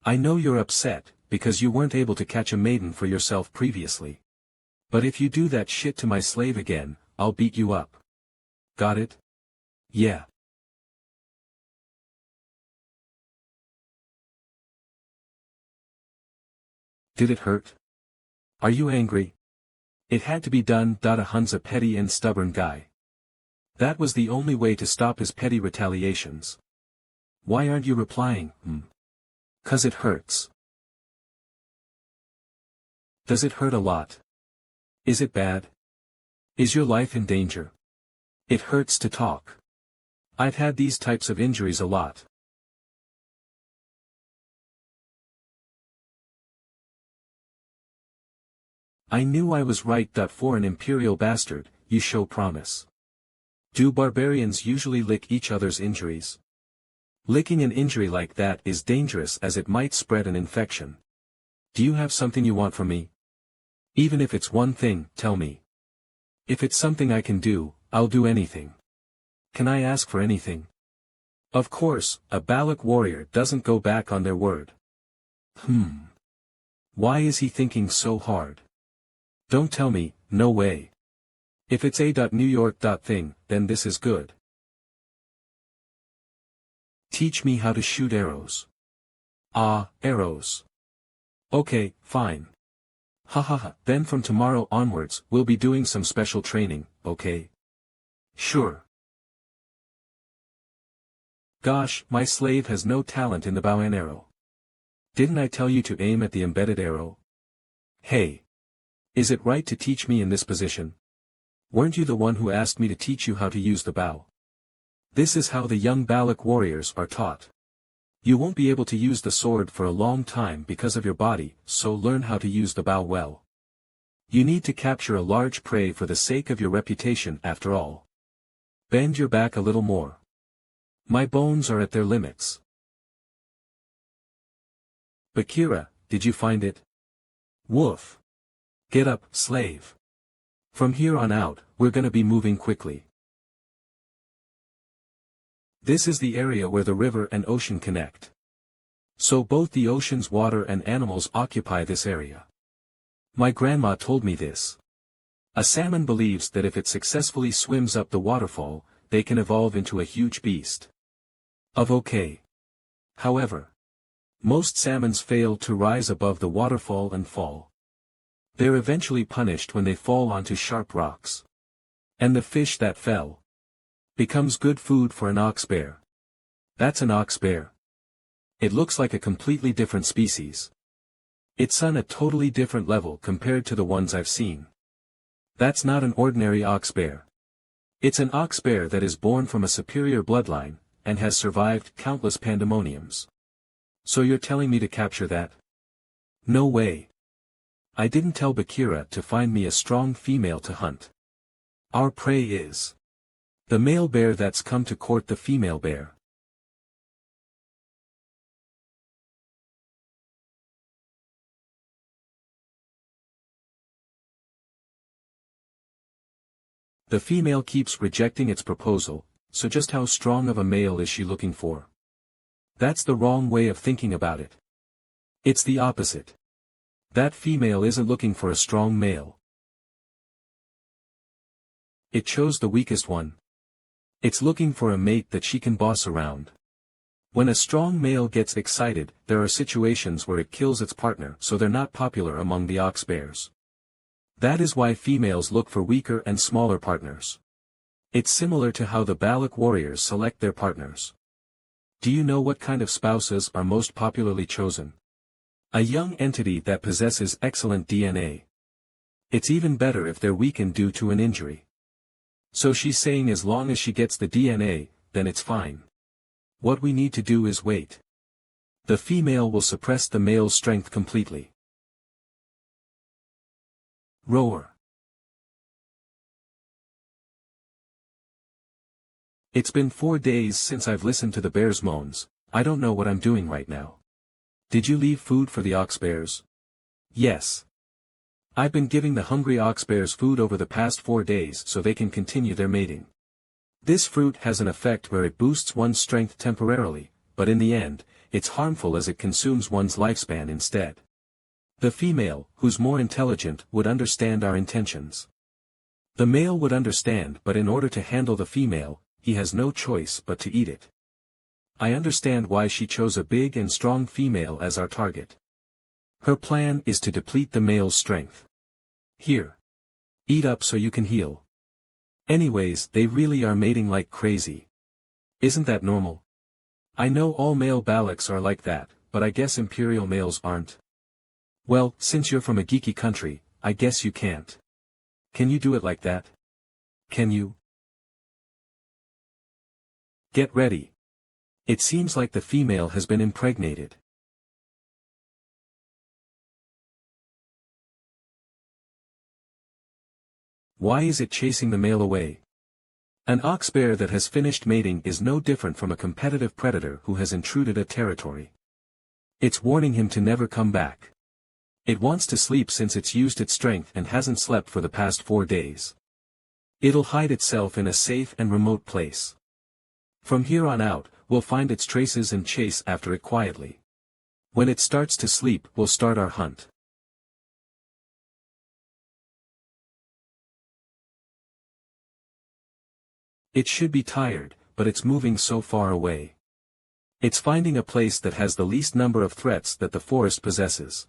A: I know you're upset, because you weren't able to catch a maiden for yourself previously. But if you do that shit to my slave again, I'll beat you up. Got it? Yeah. Did it hurt? Are you angry? It had to be done. Hun's a petty and stubborn guy. That was the only way to stop his petty retaliations. Why aren't you replying? 'Cause it hurts. Does it hurt a lot? Is it bad? Is your life in danger? It hurts to talk. I've had these types of injuries a lot. I knew I was right. For an imperial bastard, you show promise. Do barbarians usually lick each other's injuries? Licking an injury like that is dangerous as it might spread an infection. Do you have something you want from me? Even if it's one thing, tell me. If it's something I can do, I'll do anything. Can I ask for anything? Of course, a Balac warrior doesn't go back on their word. Why is he thinking so hard? Don't tell me, no way. If it's a New York thing, then this is good. Teach me how to shoot arrows. Ah, arrows. Okay, fine. Hahaha, then from tomorrow onwards, we'll be doing some special training, okay? Sure. Gosh, my slave has no talent in the bow and arrow. Didn't I tell you to aim at the embedded arrow? Hey. Is it right to teach me in this position? Weren't you the one who asked me to teach you how to use the bow? This is how the young Balac warriors are taught. You won't be able to use the sword for a long time because of your body, so learn how to use the bow well. You need to capture a large prey for the sake of your reputation after all. Bend your back a little more. My bones are at their limits. Bakira, did you find it? Woof. Get up, slave. From here on out, we're gonna be moving quickly. This is the area where the river and ocean connect. So both the ocean's water and animals occupy this area. My grandma told me this. A salmon believes that if it successfully swims up the waterfall, they can evolve into a huge beast. Okay. However, most salmons fail to rise above the waterfall and fall. They're eventually punished when they fall onto sharp rocks. And the fish that fell becomes good food for an ox bear. That's an ox bear. It looks like a completely different species. It's on a totally different level compared to the ones I've seen. That's not an ordinary ox bear. It's an ox bear that is born from a superior bloodline, and has survived countless pandemoniums. So you're telling me to capture that? No way. I didn't tell Bakira to find me a strong female to hunt. Our prey is the male bear that's come to court the female bear. The female keeps rejecting its proposal, so just how strong of a male is she looking for? That's the wrong way of thinking about it. It's the opposite. That female isn't looking for a strong male. It chose the weakest one. It's looking for a mate that she can boss around. When a strong male gets excited, there are situations where it kills its partner, so they're not popular among the ox bears. That is why females look for weaker and smaller partners. It's similar to how the Balac warriors select their partners. Do you know what kind of spouses are most popularly chosen? A young entity that possesses excellent DNA. It's even better if they're weakened due to an injury. So she's saying as long as she gets the DNA, then it's fine. What we need to do is wait. The female will suppress the male's strength completely. Roar. It's been 4 days since I've listened to the bear's moans. I don't know what I'm doing right now. Did you leave food for the ox bears? Yes. I've been giving the hungry ox bears food over the past 4 days so they can continue their mating. This fruit has an effect where it boosts one's strength temporarily, but in the end, it's harmful as it consumes one's lifespan instead. The female, who's more intelligent, would understand our intentions. The male would understand, but in order to handle the female, he has no choice but to eat it. I understand why she chose a big and strong female as our target. Her plan is to deplete the male's strength. Here. Eat up so you can heal. Anyways, they really are mating like crazy. Isn't that normal? I know all male Balacs are like that, but I guess imperial males aren't. Well, since you're from a geeky country, I guess you can't. Can you do it like that? Can you? Get ready. It seems like the female has been impregnated. Why is it chasing the male away? An ox bear that has finished mating is no different from a competitive predator who has intruded a territory. It's warning him to never come back. It wants to sleep since it's used its strength and hasn't slept for the past 4 days. It'll hide itself in a safe and remote place. From here on out, we'll find its traces and chase after it quietly. When it starts to sleep, we'll start our hunt. It should be tired, but it's moving so far away. It's finding a place that has the least number of threats that the forest possesses.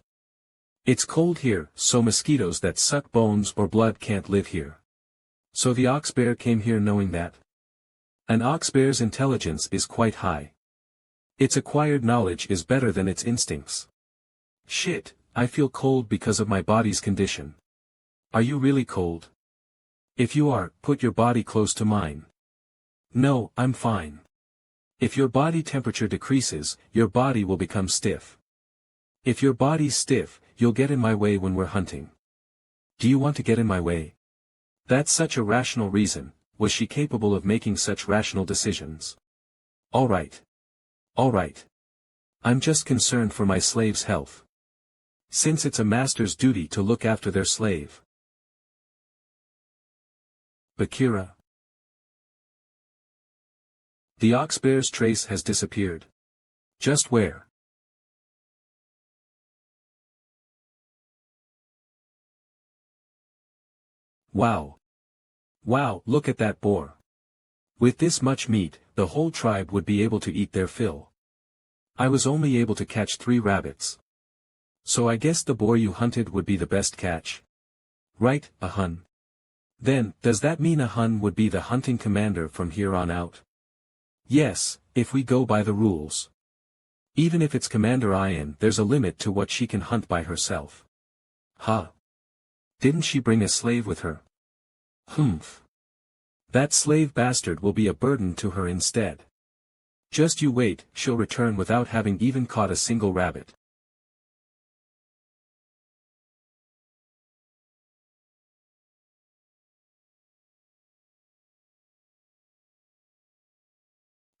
A: It's cold here, so mosquitoes that suck bones or blood can't live here. So the ox bear came here knowing that. An ox bear's intelligence is quite high. Its acquired knowledge is better than its instincts. Shit, I feel cold because of my body's condition. Are you really cold? If you are, put your body close to mine. No, I'm fine. If your body temperature decreases, your body will become stiff. If your body's stiff, you'll get in my way when we're hunting. Do you want to get in my way? That's such a rational reason. Was she capable of making such rational decisions? All right. All right. I'm just concerned for my slave's health. Since it's a master's duty to look after their slave. Bakira. The ox bear's trace has disappeared. Just where? Wow. Wow, look at that boar. With this much meat, the whole tribe would be able to eat their fill. I was only able to catch 3 rabbits. So I guess the boar you hunted would be the best catch. Right, a Hun. Then, does that mean a Hun would be the hunting commander from here on out? Yes, if we go by the rules. Even if it's Commander Ian, there's a limit to what she can hunt by herself. Huh. Didn't she bring a slave with her? Humph. That slave bastard will be a burden to her instead. Just you wait, she'll return without having even caught a single rabbit.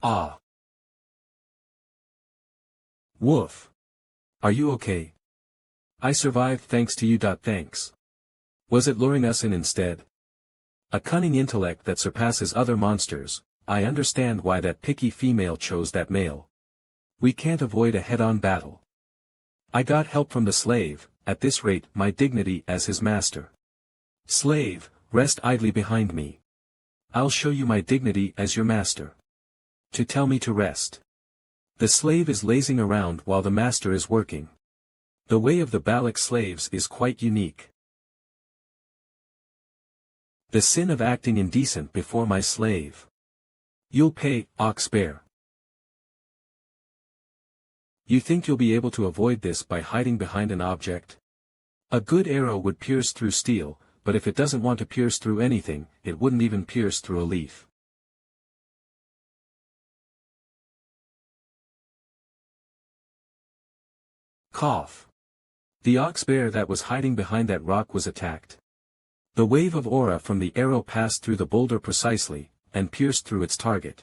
A: Ah. Woof. Are you okay? I survived thanks to you. Thanks. Was it luring us in instead? A cunning intellect that surpasses other monsters. I understand why that picky female chose that male. We can't avoid a head-on battle. I got help from the slave, at this rate my dignity as his master. Slave, rest idly behind me. I'll show you my dignity as your master. To tell me to rest. The slave is lazing around while the master is working. The way of the Balac slaves is quite unique. The sin of acting indecent before my slave. You'll pay, ox bear. You think you'll be able to avoid this by hiding behind an object? A good arrow would pierce through steel, but if it doesn't want to pierce through anything, it wouldn't even pierce through a leaf. Cough. The ox bear that was hiding behind that rock was attacked. The wave of aura from the arrow passed through the boulder precisely, and pierced through its target.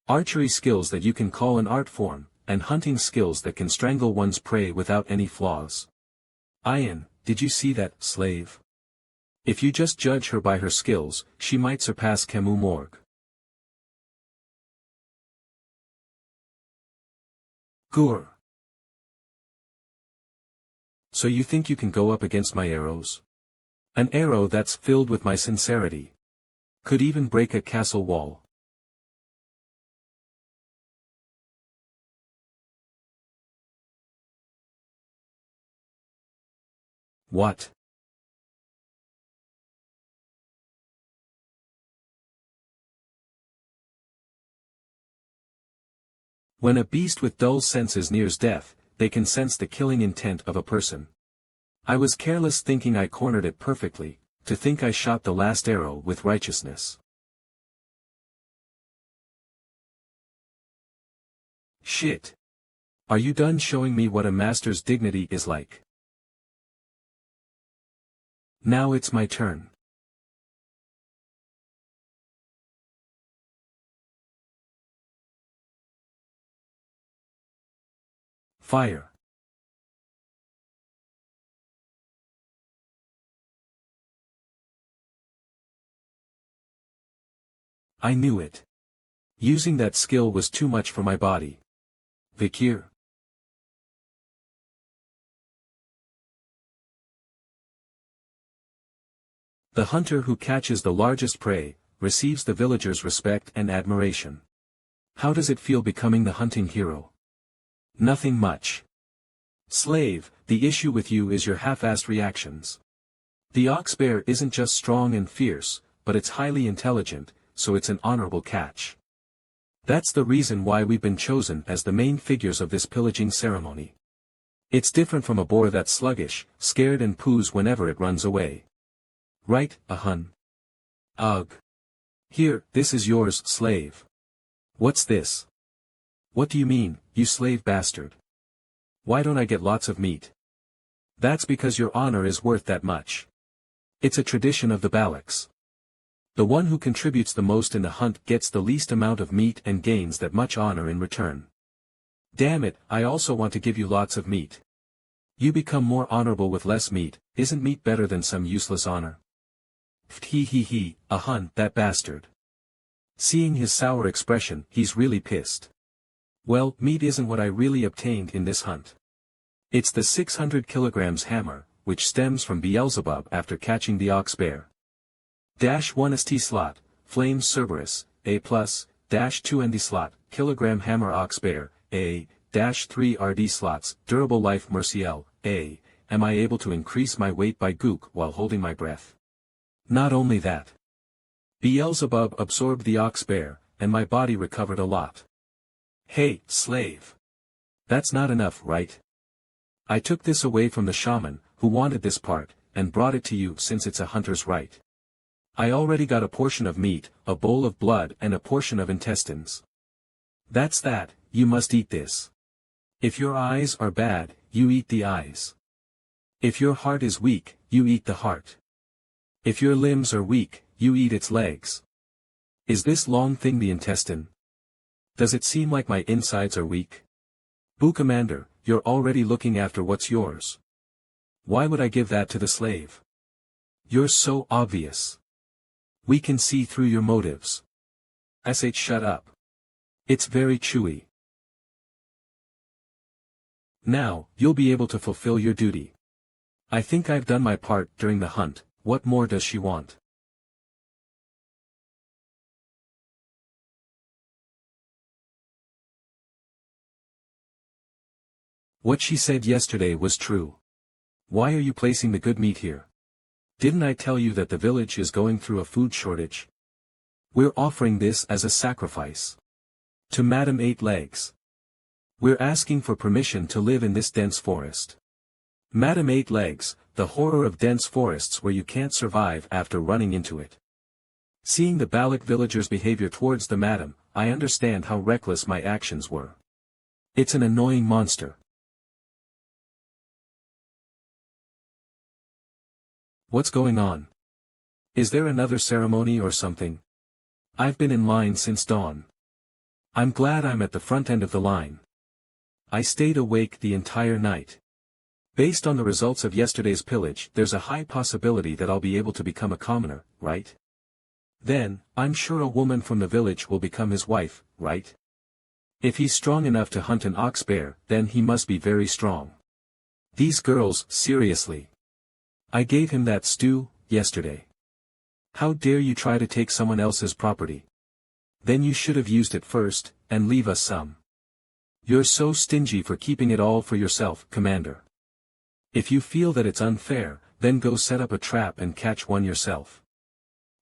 A: Archery skills that you can call an art form, and hunting skills that can strangle one's prey without any flaws. Ian, did you see that, slave? If you just judge her by her skills, she might surpass Camus Morg. Gur. So you think you can go up against my arrows? An arrow that's filled with my sincerity. Could even break a castle wall. What? When a beast with dull senses nears death, they can sense the killing intent of a person. I was careless thinking I cornered it perfectly, to think I shot the last arrow with righteousness. Shit. Are you done showing me what a master's dignity is like? Now it's my turn. Fire. I knew it. Using that skill was too much for my body. Vicir. The hunter who catches the largest prey, receives the villagers' respect and admiration. How does it feel becoming the hunting hero? Nothing much. Slave, the issue with you is your half-assed reactions. The ox bear isn't just strong and fierce, but it's highly intelligent, so it's an honorable catch. That's the reason why we've been chosen as the main figures of this pillaging ceremony. It's different from a boar that's sluggish, scared and poos whenever it runs away. Right, hun? Ugh. Here, this is yours, slave. What's this? What do you mean, you slave bastard? Why don't I get lots of meat? That's because your honor is worth that much. It's a tradition of the Balacs. The one who contributes the most in the hunt gets the least amount of meat and gains that much honor in return. Damn it, I also want to give you lots of meat. You become more honorable with less meat, isn't meat better than some useless honor? Hun, that bastard. Seeing his sour expression, he's really pissed. Well, meat isn't what I really obtained in this hunt. It's the 600 kilograms hammer, which stems from Beelzebub after catching the ox bear. -1 st slot, Flames Cerberus, A+, -2 nd slot, kilogram hammer ox bear, A, -3 rd slots, durable life Merciel, A, am I able to increase my weight by gook while holding my breath? Not only that. Beelzebub absorbed the ox bear, and my body recovered a lot. Hey, slave. That's not enough, right? I took this away from the shaman, who wanted this part, and brought it to you since it's a hunter's right. I already got a portion of meat, a bowl of blood and a portion of intestines. That's that, you must eat this. If your eyes are bad, you eat the eyes. If your heart is weak, you eat the heart. If your limbs are weak, you eat its legs. Is this long thing the intestine? Does it seem like my insides are weak? Boo Commander, you're already looking after what's yours. Why would I give that to the slave? You're so obvious. We can see through your motives. Shut up. It's very chewy. Now, you'll be able to fulfill your duty. I think I've done my part during the hunt. What more does she want? What she said yesterday was true. Why are you placing the good meat here? Didn't I tell you that the village is going through a food shortage? We're offering this as a sacrifice. To Madame Eight Legs. We're asking for permission to live in this dense forest. Madame Eight Legs, the horror of dense forests where you can't survive after running into it. Seeing the Balac villagers' behavior towards the madam, I understand how reckless my actions were. It's an annoying monster. What's going on? Is there another ceremony or something? I've been in line since dawn. I'm glad I'm at the front end of the line. I stayed awake the entire night. Based on the results of yesterday's pillage, there's a high possibility that I'll be able to become a commoner, right? Then, I'm sure a woman from the village will become his wife, right? If he's strong enough to hunt an ox bear, then he must be very strong. These girls, seriously. I gave him that stew, yesterday. How dare you try to take someone else's property? Then you should have used it first, and leave us some. You're so stingy for keeping it all for yourself, Commander. If you feel that it's unfair, then go set up a trap and catch one yourself.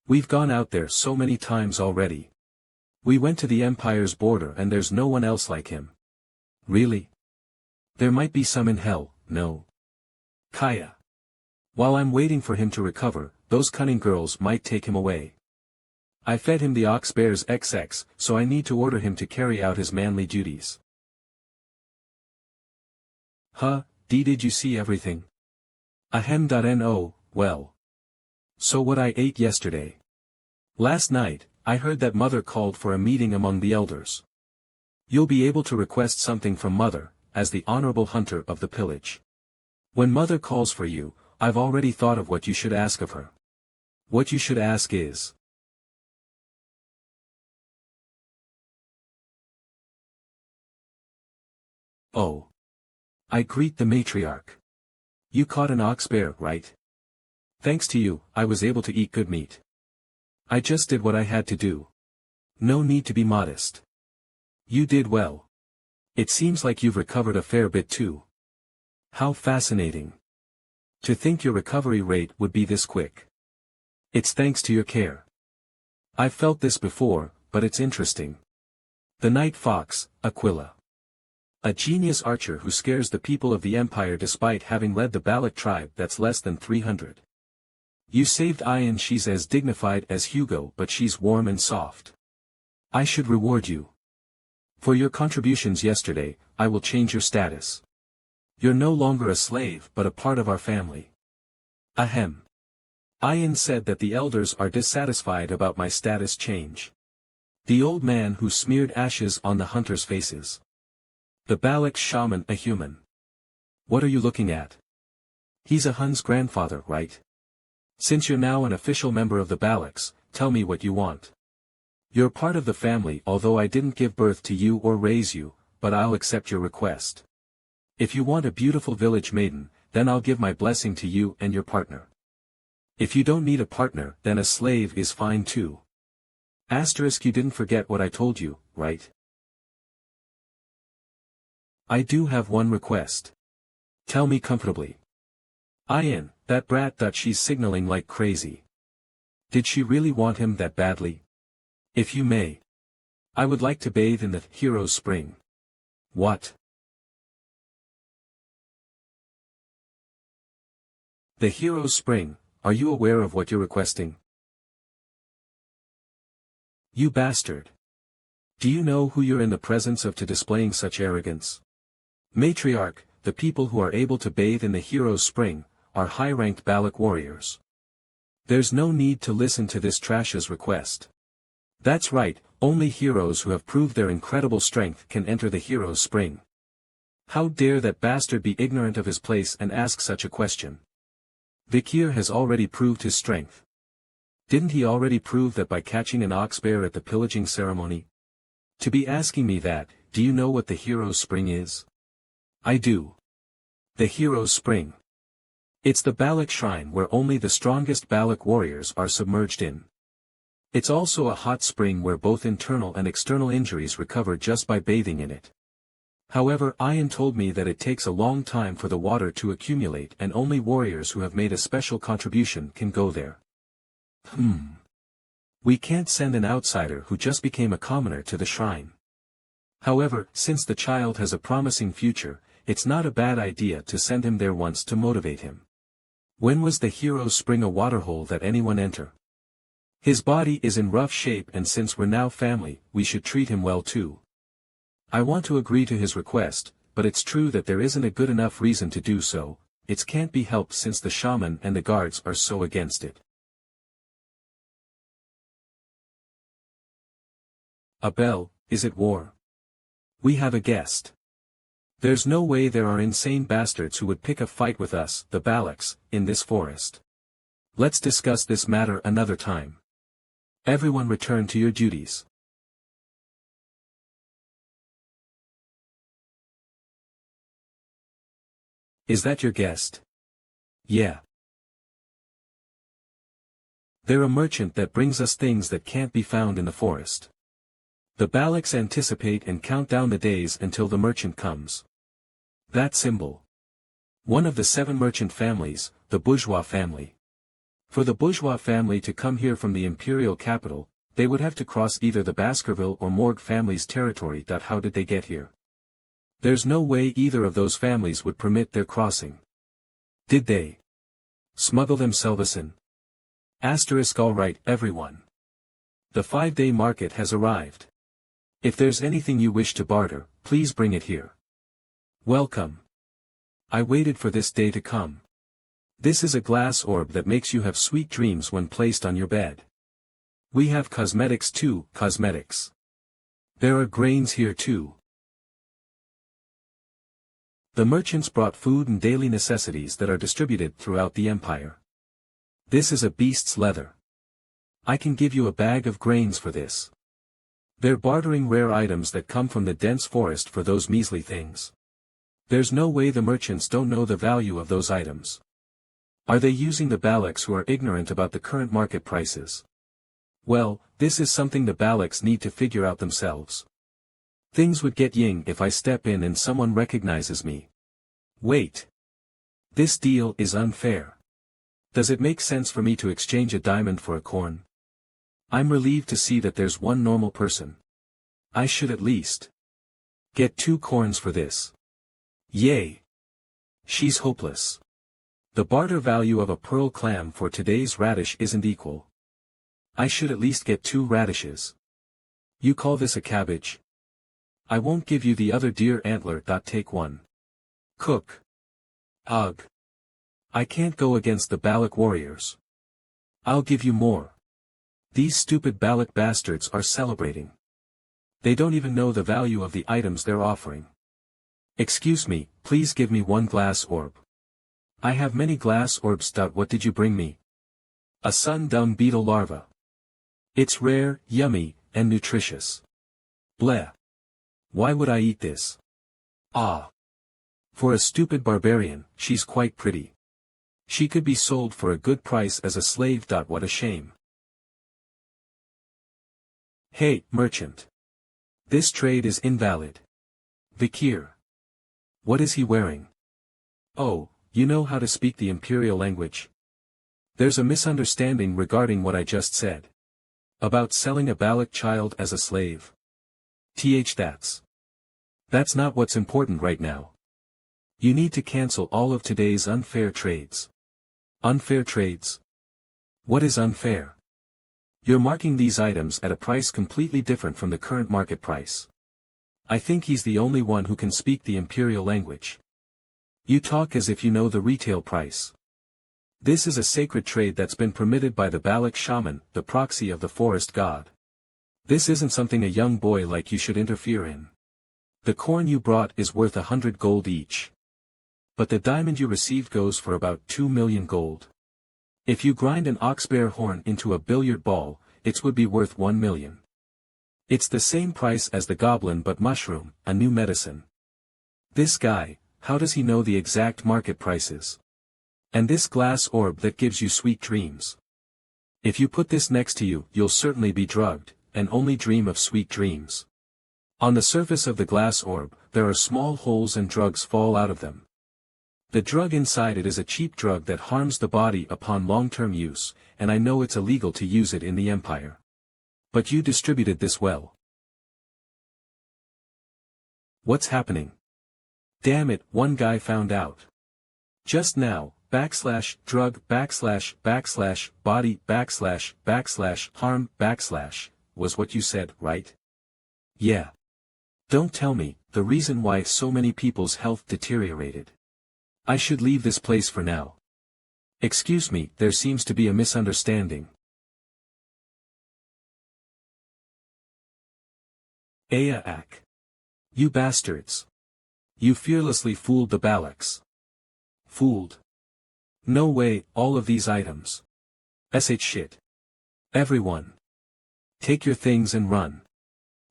A: We've gone out there so many times already. We went to the Empire's border and there's no one else like him. Really? There might be some in hell, no? Kaya. While I'm waiting for him to recover, those cunning girls might take him away. I fed him the ox bear's XX, so I need to order him to carry out his manly duties. Did you see everything? Ahem.no, well. So what I ate yesterday. Last night, I heard that Mother called for a meeting among the elders. You'll be able to request something from Mother, as the honorable hunter of the pillage. When Mother calls for you, I've already thought of what you should ask of her. What you should ask is. Oh. I greet the matriarch. You caught an ox bear, right? Thanks to you, I was able to eat good meat. I just did what I had to do. No need to be modest. You did well. It seems like you've recovered a fair bit too. How fascinating. To think your recovery rate would be this quick. It's thanks to your care. I've felt this before, but it's interesting. The Night Fox, Aquila. A genius archer who scares the people of the Empire despite having led the Balac tribe that's less than 300. You saved Ian. She's as dignified as Hugo but she's warm and soft. I should reward you. For your contributions yesterday, I will change your status. You're no longer a slave but a part of our family. Ahem. Ian said that the elders are dissatisfied about my status change. The old man who smeared ashes on the hunters' faces. The Balac shaman, a human. What are you looking at? He's a Hun's grandfather, right? Since you're now an official member of the Balacs, tell me what you want. You're part of the family although I didn't give birth to you or raise you, but I'll accept your request. If you want a beautiful village maiden, then I'll give my blessing to you and your partner. If you don't need a partner, then a slave is fine too. Asterisk, you didn't forget what I told you, right? I do have one request. Tell me comfortably. Ian, that brat, she's signaling like crazy. Did she really want him that badly? If you may. I would like to bathe in the hero's spring. What? The hero's spring, are you aware of what you're requesting? You bastard. Do you know who you're in the presence of to displaying such arrogance? Matriarch, the people who are able to bathe in the hero's spring, are high-ranked Balac warriors. There's no need to listen to this trash's request. That's right, only heroes who have proved their incredible strength can enter the hero's spring. How dare that bastard be ignorant of his place and ask such a question? Vicir has already proved his strength. Didn't he already prove that by catching an ox bear at the pillaging ceremony? To be asking me that, do you know what the hero's spring is? I do. The hero's spring. It's the Balac shrine where only the strongest Balac warriors are submerged in. It's also a hot spring where both internal and external injuries recover just by bathing in it. However, Ian told me that it takes a long time for the water to accumulate and only warriors who have made a special contribution can go there. We can't send an outsider who just became a commoner to the shrine. However, since the child has a promising future, it's not a bad idea to send him there once to motivate him. When was the hero's spring a waterhole that anyone enter? His body is in rough shape and since we're now family, we should treat him well too. I want to agree to his request, but it's true that there isn't a good enough reason to do so, it can't be helped since the shaman and the guards are so against it. Abel, is it war? We have a guest. There's no way there are insane bastards who would pick a fight with us, the Balacs, in this forest. Let's discuss this matter another time. Everyone return to your duties. Is that your guest? Yeah. They're a merchant that brings us things that can't be found in the forest. The Balacs anticipate and count down the days until the merchant comes. That symbol. One of the 7 merchant families, the bourgeois family. For the bourgeois family to come here from the imperial capital, they would have to cross either the Baskerville or Morg family's territory. How did they get here? There's no way either of those families would permit their crossing. Did they smuggle themselves in? Alright everyone. The 5-day market has arrived. If there's anything you wish to barter, please bring it here. Welcome. I waited for this day to come. This is a glass orb that makes you have sweet dreams when placed on your bed. We have cosmetics too, cosmetics. There are grains here too. The merchants brought food and daily necessities that are distributed throughout the empire. This is a beast's leather. I can give you a bag of grains for this. They're bartering rare items that come from the dense forest for those measly things. There's no way the merchants don't know the value of those items. Are they using the Balacs who are ignorant about the current market prices? Well, this is something the Balacs need to figure out themselves. Things would get ying if I step in and someone recognizes me. Wait. This deal is unfair. Does it make sense for me to exchange a diamond for a corn? I'm relieved to see that there's one normal person. I should at least get 2 corns for this. Yay. She's hopeless. The barter value of a pearl clam for today's radish isn't equal. I should at least get 2 radishes. You call this a cabbage? I won't give you the other deer antler. Take 1. Cook. Ugh. I can't go against the Balac warriors. I'll give you more. These stupid Balac bastards are celebrating. They don't even know the value of the items they're offering. Excuse me, please give me 1 glass orb. I have many glass orbs. What did you bring me? A sun-dung beetle larva. It's rare, yummy, and nutritious. Bleh. Why would I eat this? Ah. For a stupid barbarian, she's quite pretty. She could be sold for a good price as a slave. What a shame. Hey, merchant. This trade is invalid. Vicir. What is he wearing? Oh, you know how to speak the imperial language? There's a misunderstanding regarding what I just said. About selling a Balac child as a slave. That's not what's important right now. You need to cancel all of today's unfair trades. Unfair trades? What is unfair? You're marking these items at a price completely different from the current market price. I think he's the only one who can speak the imperial language. You talk as if you know the retail price. This is a sacred trade that's been permitted by the Balac shaman, the proxy of the forest god. This isn't something a young boy like you should interfere in. The corn you brought is worth 100 gold each. But the diamond you received goes for about 2 million gold. If you grind an ox-bear horn into a billiard ball, it would be worth 1 million. It's the same price as the goblin but mushroom, a new medicine. This guy, how does he know the exact market prices? And this glass orb that gives you sweet dreams. If you put this next to you, you'll certainly be drugged, and only dream of sweet dreams. On the surface of the glass orb, there are small holes and drugs fall out of them. The drug inside it is a cheap drug that harms the body upon long-term use, and I know it's illegal to use it in the Empire. But you distributed this well. What's happening? Damn it, one guy found out. Just now, /drug /body /harm was what you said, right? Yeah. Don't tell me, the reason why so many people's health deteriorated. I should leave this place for now. Excuse me, there seems to be a misunderstanding. Ak. You bastards. You fearlessly fooled the Balacs. Fooled. No way, all of these items. Shit. Everyone. Take your things and run.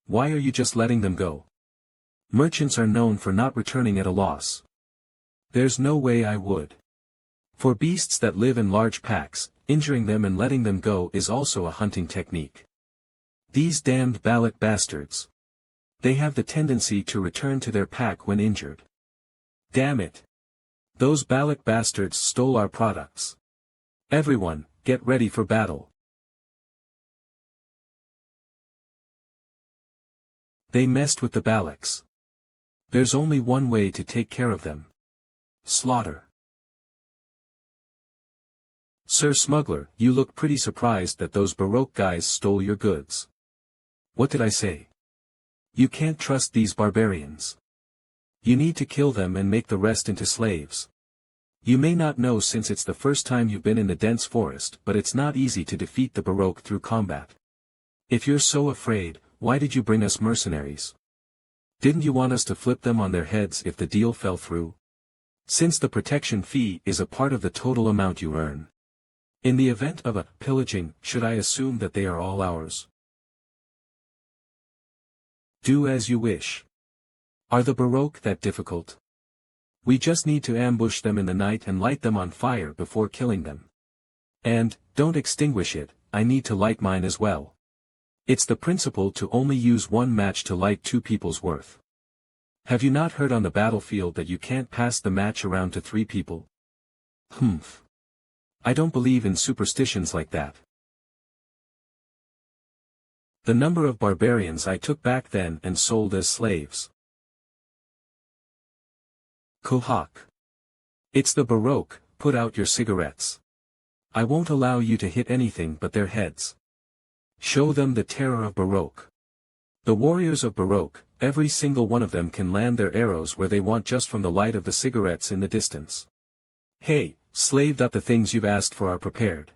A: Why are you just letting them go? Merchants are known for not returning at a loss. There's no way I would. For beasts that live in large packs, injuring them and letting them go is also a hunting technique. These damned Balac bastards. They have the tendency to return to their pack when injured. Damn it. Those Balac bastards stole our products. Everyone, get ready for battle. They messed with the Balacs. There's only one way to take care of them. Slaughter. Sir Smuggler, you look pretty surprised that those Baroque guys stole your goods. What did I say? You can't trust these barbarians. You need to kill them and make the rest into slaves. You may not know since it's the first time you've been in the dense forest, but it's not easy to defeat the Baroque through combat. If you're so afraid, why did you bring us mercenaries? Didn't you want us to flip them on their heads if the deal fell through? Since the protection fee is a part of the total amount you earn. In the event of a pillaging, should I assume that they are all ours? Do as you wish. Are the Baroque that difficult? We just need to ambush them in the night and light them on fire before killing them. And, don't extinguish it, I need to light mine as well. It's the principle to only use one match to light 2 people's worth. Have you not heard on the battlefield that you can't pass the match around to 3 people? Humph. I don't believe in superstitions like that. The number of barbarians I took back then and sold as slaves. Kohak. It's the Baroque, put out your cigarettes. I won't allow you to hit anything but their heads. Show them the terror of Baroque. The warriors of Baroque, every single one of them can land their arrows where they want just from the light of the cigarettes in the distance. Hey, slave. The things you've asked for are prepared.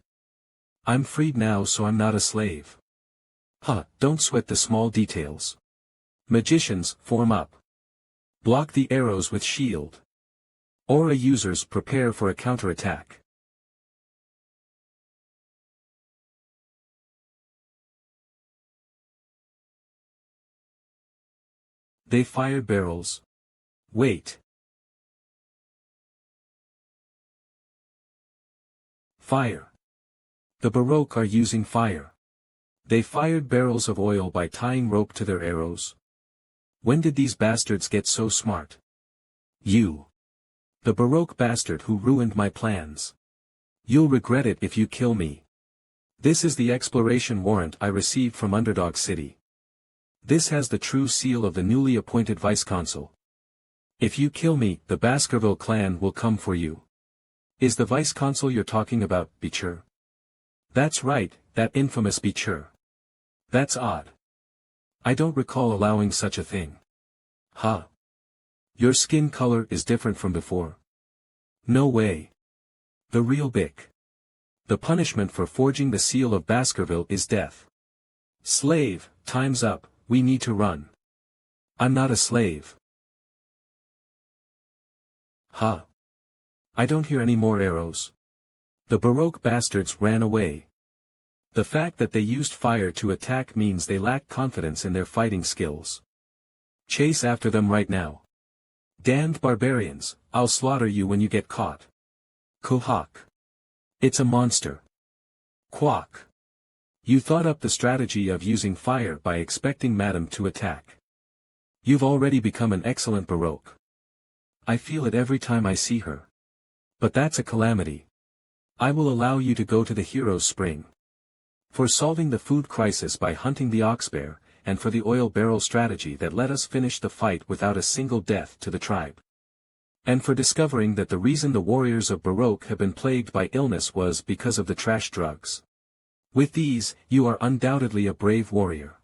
A: I'm freed now, so I'm not a slave. Don't sweat the small details. Magicians, form up. Block the arrows with shield. Aura users prepare for a counterattack. They fired barrels. Wait. Fire. The Baroque are using fire. They fired barrels of oil by tying rope to their arrows. When did these bastards get so smart? You. The Baroque bastard who ruined my plans. You'll regret it if you kill me. This is the exploration warrant I received from Underdog City. This has the true seal of the newly appointed vice-consul. If you kill me, the Baskerville clan will come for you. Is the vice-consul you're talking about, Vicir? That's right, that infamous Vicir. That's odd. I don't recall allowing such a thing. Your skin color is different from before. No way. The real Bic. The punishment for forging the seal of Baskerville is death. Slave, time's up, we need to run. I'm not a slave. I don't hear any more arrows. The Baroque bastards ran away. The fact that they used fire to attack means they lack confidence in their fighting skills. Chase after them right now. Damned barbarians, I'll slaughter you when you get caught. Kuhak. It's a monster. Quack. You thought up the strategy of using fire by expecting Madame to attack. You've already become an excellent Baroque. I feel it every time I see her. But that's a calamity. I will allow you to go to the Hero's Spring. For solving the food crisis by hunting the oxbear, and for the oil barrel strategy that let us finish the fight without a single death to the tribe. And for discovering that the reason the warriors of Baroque have been plagued by illness was because of the trash drugs. With these, you are undoubtedly a brave warrior.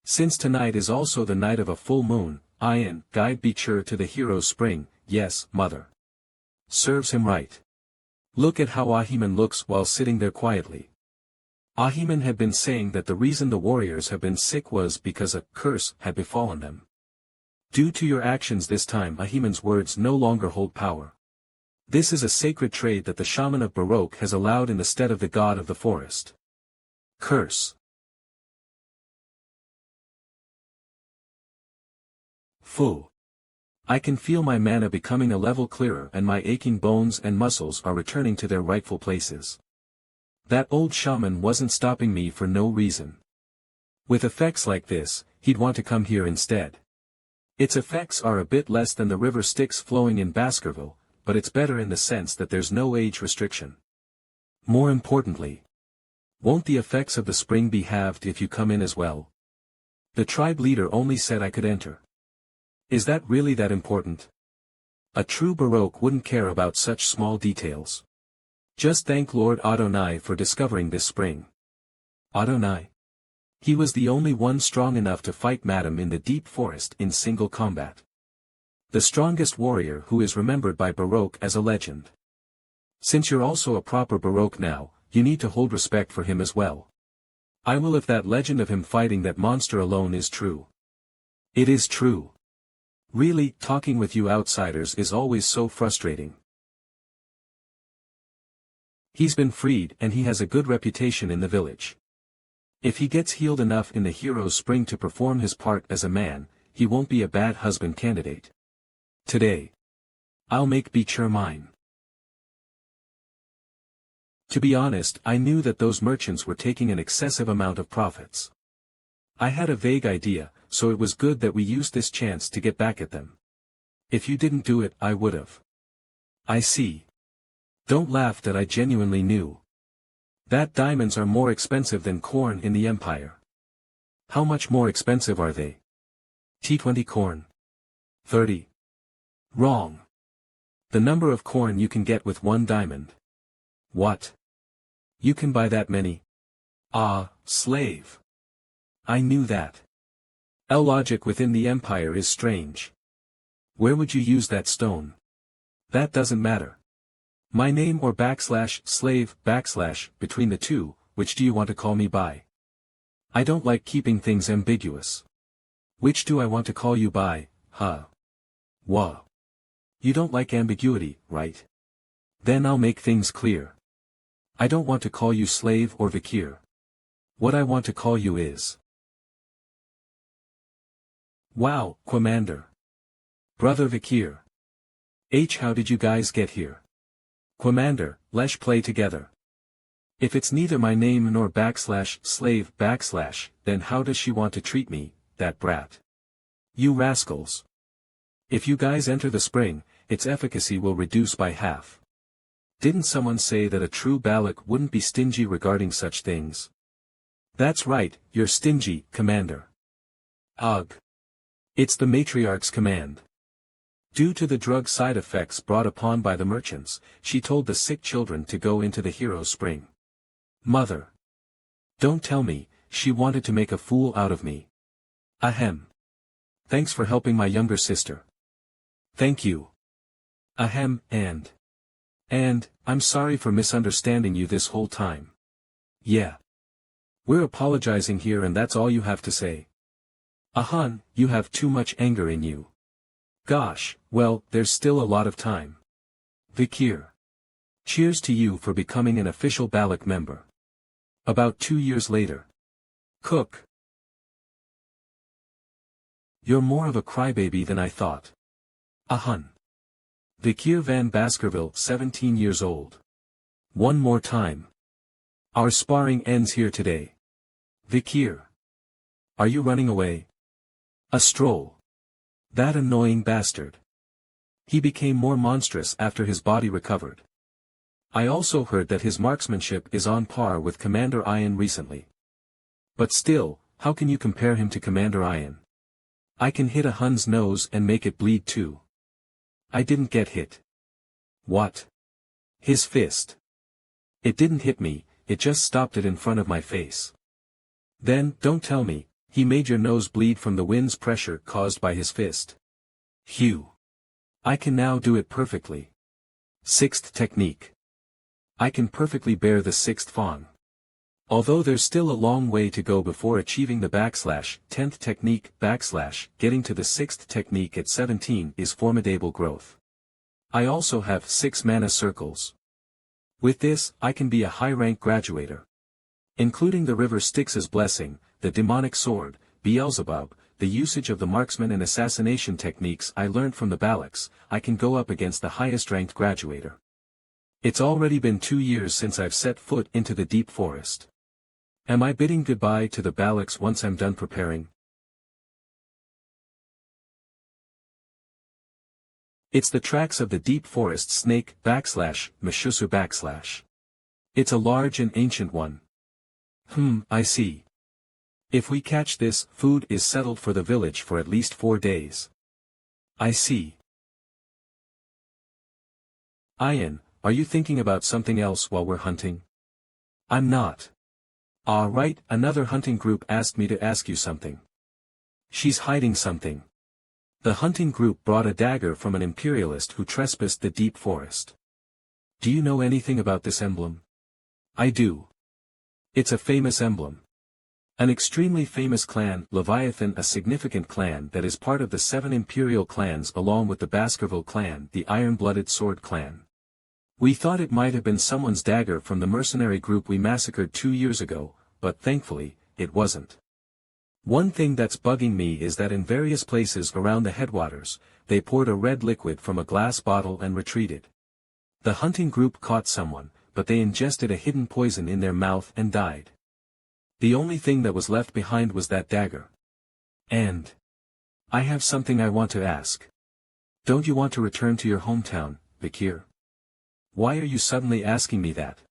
A: Since tonight is also the night of a full moon, Ian, guide Vicir to the Hero's Spring, yes, mother. Serves him right. Look at how Ahiman looks while sitting there quietly. Ahiman had been saying that the reason the warriors have been sick was because a curse had befallen them. Due to your actions this time Ahiman's words no longer hold power. This is a sacred trade that the shaman of Baroque has allowed in the stead of the god of the forest. Curse. Fu. I can feel my mana becoming a level clearer and my aching bones and muscles are returning to their rightful places. That old shaman wasn't stopping me for no reason. With effects like this, he'd want to come here instead. Its effects are a bit less than the river Styx flowing in Baskerville, but it's better in the sense that there's no age restriction. More importantly, won't the effects of the spring be halved if you come in as well? The tribe leader only said I could enter. Is that really that important? A true Baroque wouldn't care about such small details. Just thank Lord Adonai for discovering this spring. Adonai? He was the only one strong enough to fight Madame in the deep forest in single combat. The strongest warrior who is remembered by Baroque as a legend. Since you're also a proper Baroque now, you need to hold respect for him as well. I will if that legend of him fighting that monster alone is true. It is true. Really, talking with you outsiders is always so frustrating. He's been freed and he has a good reputation in the village. If he gets healed enough in the Hero's Spring to perform his part as a man, he won't be a bad husband candidate. Today. I'll make Vicir mine. To be honest, I knew that those merchants were taking an excessive amount of profits. I had a vague idea, so it was good that we used this chance to get back at them. If you didn't do it, I would've. I see. Don't laugh that I genuinely knew. That diamonds are more expensive than corn in the Empire. How much more expensive are they? T20 corn. 30. Wrong. The number of corn you can get with 1 diamond. What? You can buy that many? Ah, slave. I knew that. Logic within the Empire is strange. Where would you use that stone? That doesn't matter. My name or /slave / between the two, which do you want to call me by? I don't like keeping things ambiguous. Which do I want to call you by, huh? Wah. You don't like ambiguity, right? Then I'll make things clear. I don't want to call you slave or Vicir. What I want to call you is... Wow, Commander. Brother Vicir. How did you guys get here? Commander, let's play together. If it's neither my name nor /slave /, then how does she want to treat me, that brat? You rascals. If you guys enter the spring, its efficacy will reduce by half. Didn't someone say that a true Balac wouldn't be stingy regarding such things? That's right, you're stingy, Commander. Ugh. It's the matriarch's command. Due to the drug side effects brought upon by the merchants, she told the sick children to go into the Hero's Spring. Mother. Don't tell me, she wanted to make a fool out of me. Ahem. Thanks for helping my younger sister. Thank you. Ahem, and I'm sorry for misunderstanding you this whole time. Yeah. We're apologizing here and that's all you have to say. Ahan, you have too much anger in you. Gosh, well, there's still a lot of time. Vicir. Cheers to you for becoming an official Balac member. About 2 years later. Cook. You're more of a crybaby than I thought. Hun. Vicir van Baskerville, 17 years old. One more time. Our sparring ends here today. Vicir. Are you running away? A stroll. That annoying bastard. He became more monstrous after his body recovered. I also heard that his marksmanship is on par with Commander Iron recently. But still, how can you compare him to Commander Iron? I can hit a Hun's nose and make it bleed too. I didn't get hit. What? His fist. It didn't hit me, it just stopped it in front of my face. Then, don't tell me, he made your nose bleed from the wind's pressure caused by his fist. Phew. I can now do it perfectly. Sixth technique. I can perfectly bear the sixth Fang. Although there's still a long way to go before achieving the /10th technique, getting to the 6th technique at 17 is formidable growth. I also have 6 mana circles. With this, I can be a high-rank graduator. Including the River Styx's blessing, the demonic sword, Beelzebub, the usage of the marksman and assassination techniques I learned from the Balacs, I can go up against the highest-ranked graduator. It's already been 2 years since I've set foot into the deep forest. Am I bidding goodbye to the Balacs once I'm done preparing? It's the tracks of the deep forest snake, /Meshusu /. It's a large and ancient one. I see. If we catch this, food is settled for the village for at least 4 days. I see. Ian, are you thinking about something else while we're hunting? I'm not. Ah, right, another hunting group asked me to ask you something. She's hiding something. The hunting group brought a dagger from an imperialist who trespassed the deep forest. Do you know anything about this emblem? I do. It's a famous emblem. An extremely famous clan, Leviathan, a significant clan that is part of the 7 imperial clans along with the Baskerville clan, the Iron-Blooded Sword clan. We thought it might have been someone's dagger from the mercenary group we massacred 2 years ago, but thankfully, it wasn't. One thing that's bugging me is that in various places around the headwaters, they poured a red liquid from a glass bottle and retreated. The hunting group caught someone, but they ingested a hidden poison in their mouth and died. The only thing that was left behind was that dagger. And I have something I want to ask. Don't you want to return to your hometown, Vicir? Why are you suddenly asking me that?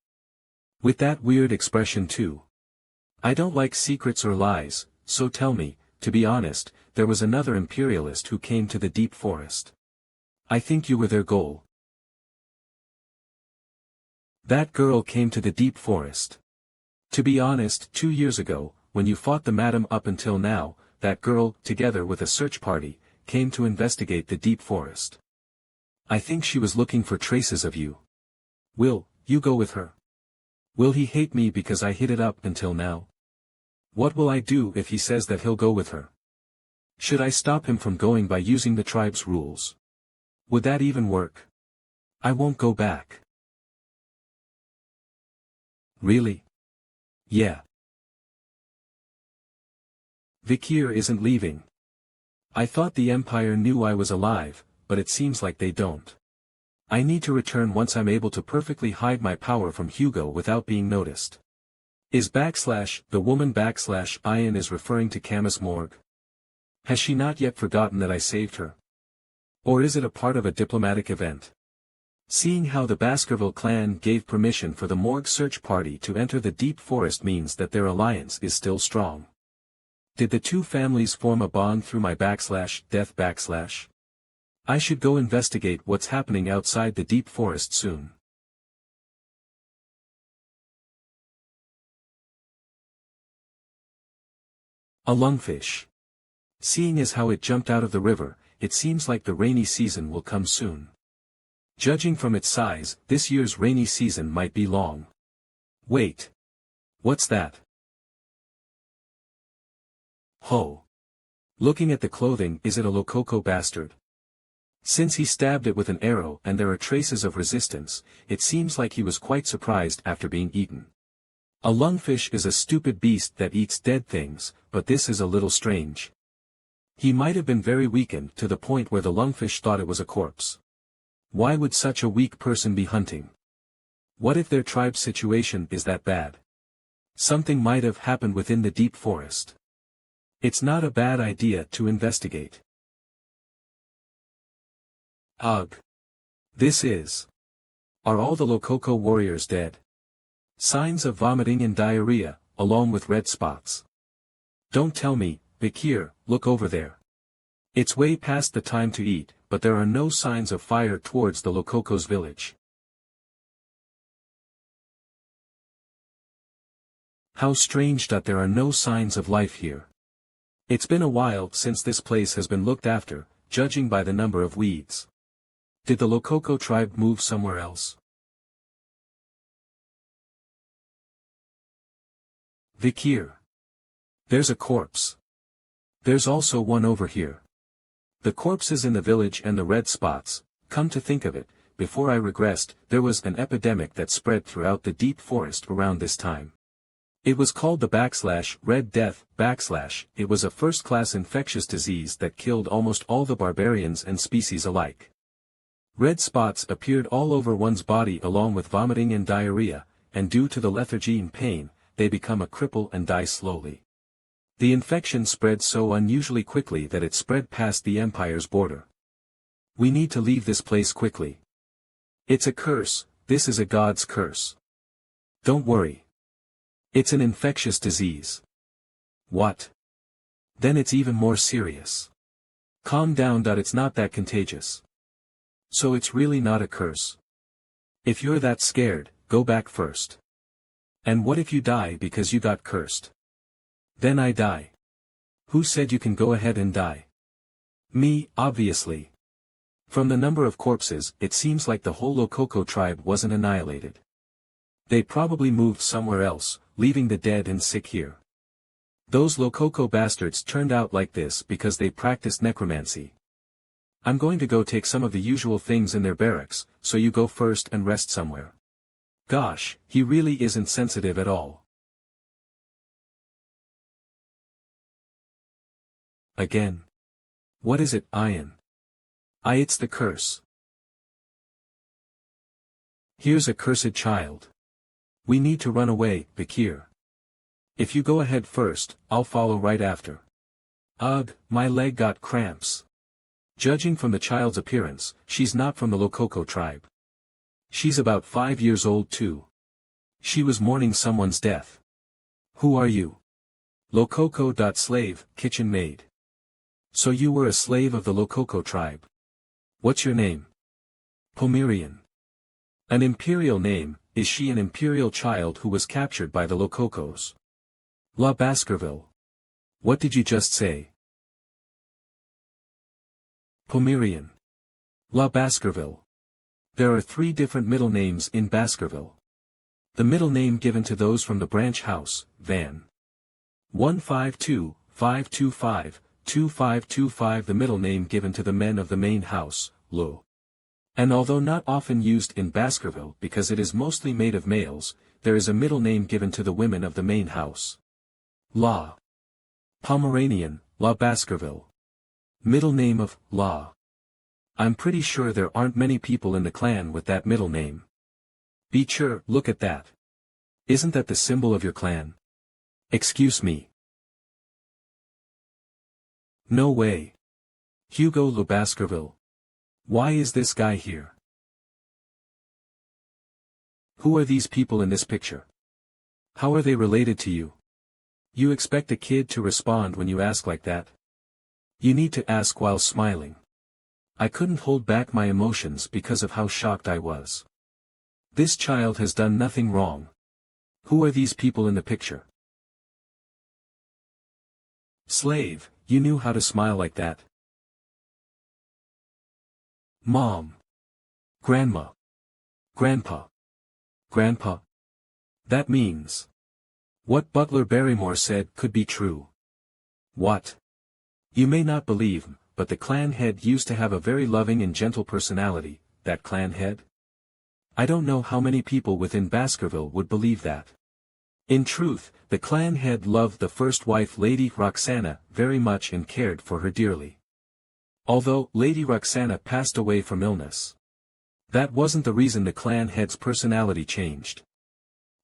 A: With that weird expression too. I don't like secrets or lies, so tell me, to be honest, there was another imperialist who came to the deep forest. I think you were their goal. That girl came to the deep forest. To be honest, 2 years ago, when you fought the madam up until now, that girl, together with a search party, came to investigate the deep forest. I think she was looking for traces of you. Will you go with her? Will he hate me because I hid it up until now? What will I do if he says that he'll go with her? Should I stop him from going by using the tribe's rules? Would that even work? I won't go back. Really? Yeah. Vicir isn't leaving. I thought the Empire knew I was alive, but it seems like they don't. I need to return once I'm able to perfectly hide my power from Hugo without being noticed. Is the woman Ian is referring to Camus Morg? Has she not yet forgotten that I saved her? Or is it a part of a diplomatic event? Seeing how the Baskerville clan gave permission for the Morg search party to enter the deep forest means that their alliance is still strong. Did the two families form a bond through my /death/? I should go investigate what's happening outside the deep forest soon. A lungfish. Seeing as how it jumped out of the river, it seems like the rainy season will come soon. Judging from its size, this year's rainy season might be long. Wait. What's that? Ho. Looking at the clothing, is it a Lococo bastard? Since he stabbed it with an arrow and there are traces of resistance, it seems like he was quite surprised after being eaten. A lungfish is a stupid beast that eats dead things, but this is a little strange. He might have been very weakened to the point where the lungfish thought it was a corpse. Why would such a weak person be hunting? What if their tribe's situation is that bad? Something might have happened within the deep forest. It's not a bad idea to investigate. Ugh. This is. Are all the Lococo warriors dead? Signs of vomiting and diarrhea, along with red spots. Don't tell me, Vicir, look over there. It's way past the time to eat, but there are no signs of fire towards the Lococo's village. How strange that there are no signs of life here. It's been a while since this place has been looked after, judging by the number of weeds. Did the Lococo tribe move somewhere else? Vicir. There's a corpse. There's also one over here. The corpses in the village and the red spots, come to think of it, before I regressed, there was an epidemic that spread throughout the deep forest around this time. It was called the Red Death, it was a first-class infectious disease that killed almost all the barbarians and species alike. Red spots appeared all over one's body along with vomiting and diarrhea, and due to the lethargy and pain, they become a cripple and die slowly. The infection spread so unusually quickly that it spread past the Empire's border. We need to leave this place quickly. It's a curse, this is a god's curse. Don't worry. It's an infectious disease. What? Then it's even more serious. Calm down. It's not that contagious. So it's really not a curse. If you're that scared, go back first. And what if you die because you got cursed? Then I die. Who said you can go ahead and die? Me, obviously. From the number of corpses, it seems like the whole Lococo tribe wasn't annihilated. They probably moved somewhere else, leaving the dead and sick here. Those Lococo bastards turned out like this because they practiced necromancy. I'm going to go take some of the usual things in their barracks, so you go first and rest somewhere. Gosh, he really isn't sensitive at all. Again. What is it, Ian? It's the curse. Here's a cursed child. We need to run away, Vicir. If you go ahead first, I'll follow right after. Ugh, my leg got cramps. Judging from the child's appearance, she's not from the Lococo tribe. She's about 5 years old too. She was mourning someone's death. Who are you? Lococo.slave, kitchen maid. So you were a slave of the Lococo tribe. What's your name? Pomerian. An imperial name, is she an imperial child who was captured by the Lococos? La Baskerville. What did you just say? Pomerian. La Baskerville. There are 3 different middle names in Baskerville. The middle name given to those from the branch house, Van. 152-525-2525. The middle name given to the men of the main house, Lo. And although not often used in Baskerville because it is mostly made of males, there is a middle name given to the women of the main house. La. Pomeranian, La Baskerville. Middle name of La. I'm pretty sure there aren't many people in the clan with that middle name. Be sure, look at that. Isn't that the symbol of your clan? Excuse me. No way. Hugo La Baskerville. Why is this guy here? Who are these people in this picture? How are they related to you? You expect a kid to respond when you ask like that? You need to ask while smiling. I couldn't hold back my emotions because of how shocked I was. This child has done nothing wrong. Who are these people in the picture? Slave, you knew how to smile like that. Mom. Grandma. Grandpa. Grandpa. That means. What Butler Barrymore said could be true. What? You may not believe, but the clan head used to have a very loving and gentle personality, that clan head? I don't know how many people within Baskerville would believe that. In truth, the clan head loved the first wife Lady Roxana very much and cared for her dearly. Although Lady Roxana passed away from illness. That wasn't the reason the clan head's personality changed.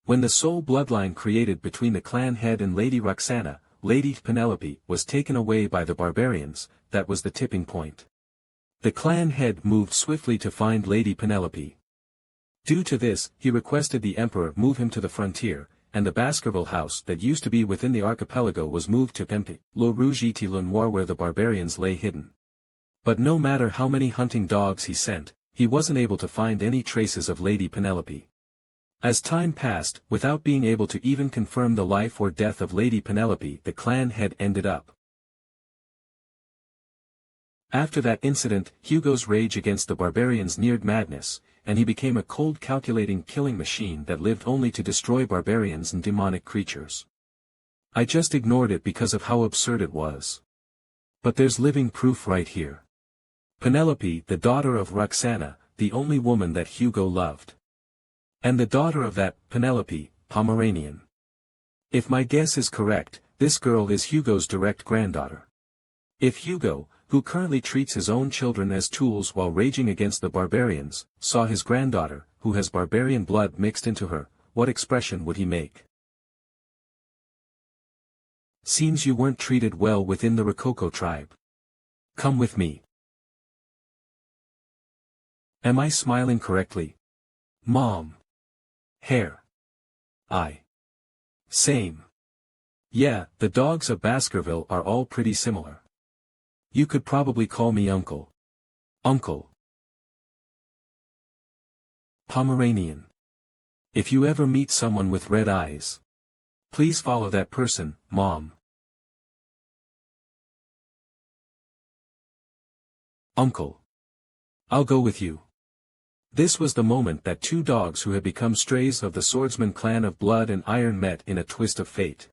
A: When the sole bloodline created between the clan head and Lady Roxana, Lady Penelope, was taken away by the barbarians, that was the tipping point. The clan head moved swiftly to find Lady Penelope. Due to this, he requested the emperor move him to the frontier, and the Baskerville house that used to be within the archipelago was moved to Pempe, Le Rouge et Le Noir where the barbarians lay hidden. But no matter how many hunting dogs he sent, he wasn't able to find any traces of Lady Penelope. As time passed, without being able to even confirm the life or death of Lady Penelope, the clan head ended up. After that incident, Hugo's rage against the barbarians neared madness, and he became a cold calculating killing machine that lived only to destroy barbarians and demonic creatures. I just ignored it because of how absurd it was. But there's living proof right here. Penelope, the daughter of Roxana, the only woman that Hugo loved. And the daughter of that, Penelope, Pomerian. If my guess is correct, this girl is Hugo's direct granddaughter. If Hugo, who currently treats his own children as tools while raging against the barbarians, saw his granddaughter, who has barbarian blood mixed into her, what expression would he make? Seems you weren't treated well within the Rococo tribe. Come with me. Am I smiling correctly? Mom. Hair. Eye. Same. Yeah, the dogs of Baskerville are all pretty similar. You could probably call me Uncle. Uncle. Pomeranian. If you ever meet someone with red eyes, please follow that person, Mom. Uncle. I'll go with you. This was the moment that two dogs who had become strays of the swordsman clan of blood and iron met in a twist of fate.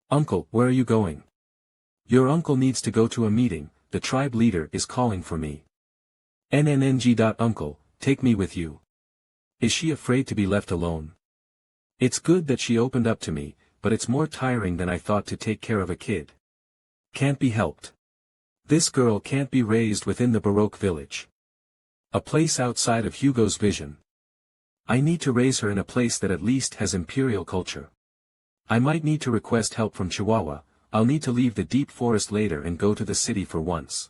A: Uncle, where are you going? Your uncle needs to go to a meeting, the tribe leader is calling for me. Uncle, take me with you. Is she afraid to be left alone? It's good that she opened up to me, but it's more tiring than I thought to take care of a kid. Can't be helped. This girl can't be raised within the Baroque village. A place outside of Hugo's vision. I need to raise her in a place that at least has imperial culture. I might need to request help from Chihuahua, I'll need to leave the deep forest later and go to the city for once.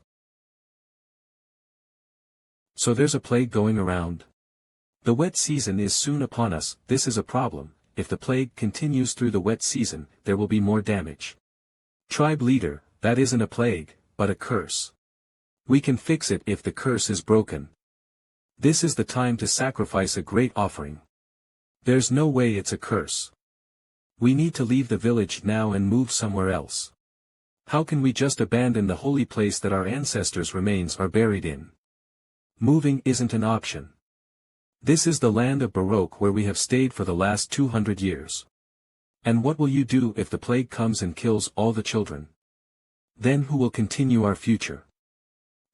A: So there's a plague going around. The wet season is soon upon us, this is a problem, if the plague continues through the wet season, there will be more damage. Tribe leader, that isn't a plague, but a curse. We can fix it if the curse is broken. This is the time to sacrifice a great offering. There's no way it's a curse. We need to leave the village now and move somewhere else. How can we just abandon the holy place that our ancestors' remains are buried in? Moving isn't an option. This is the land of Baroque where we have stayed for the last 200 years. And what will you do if the plague comes and kills all the children? Then who will continue our future?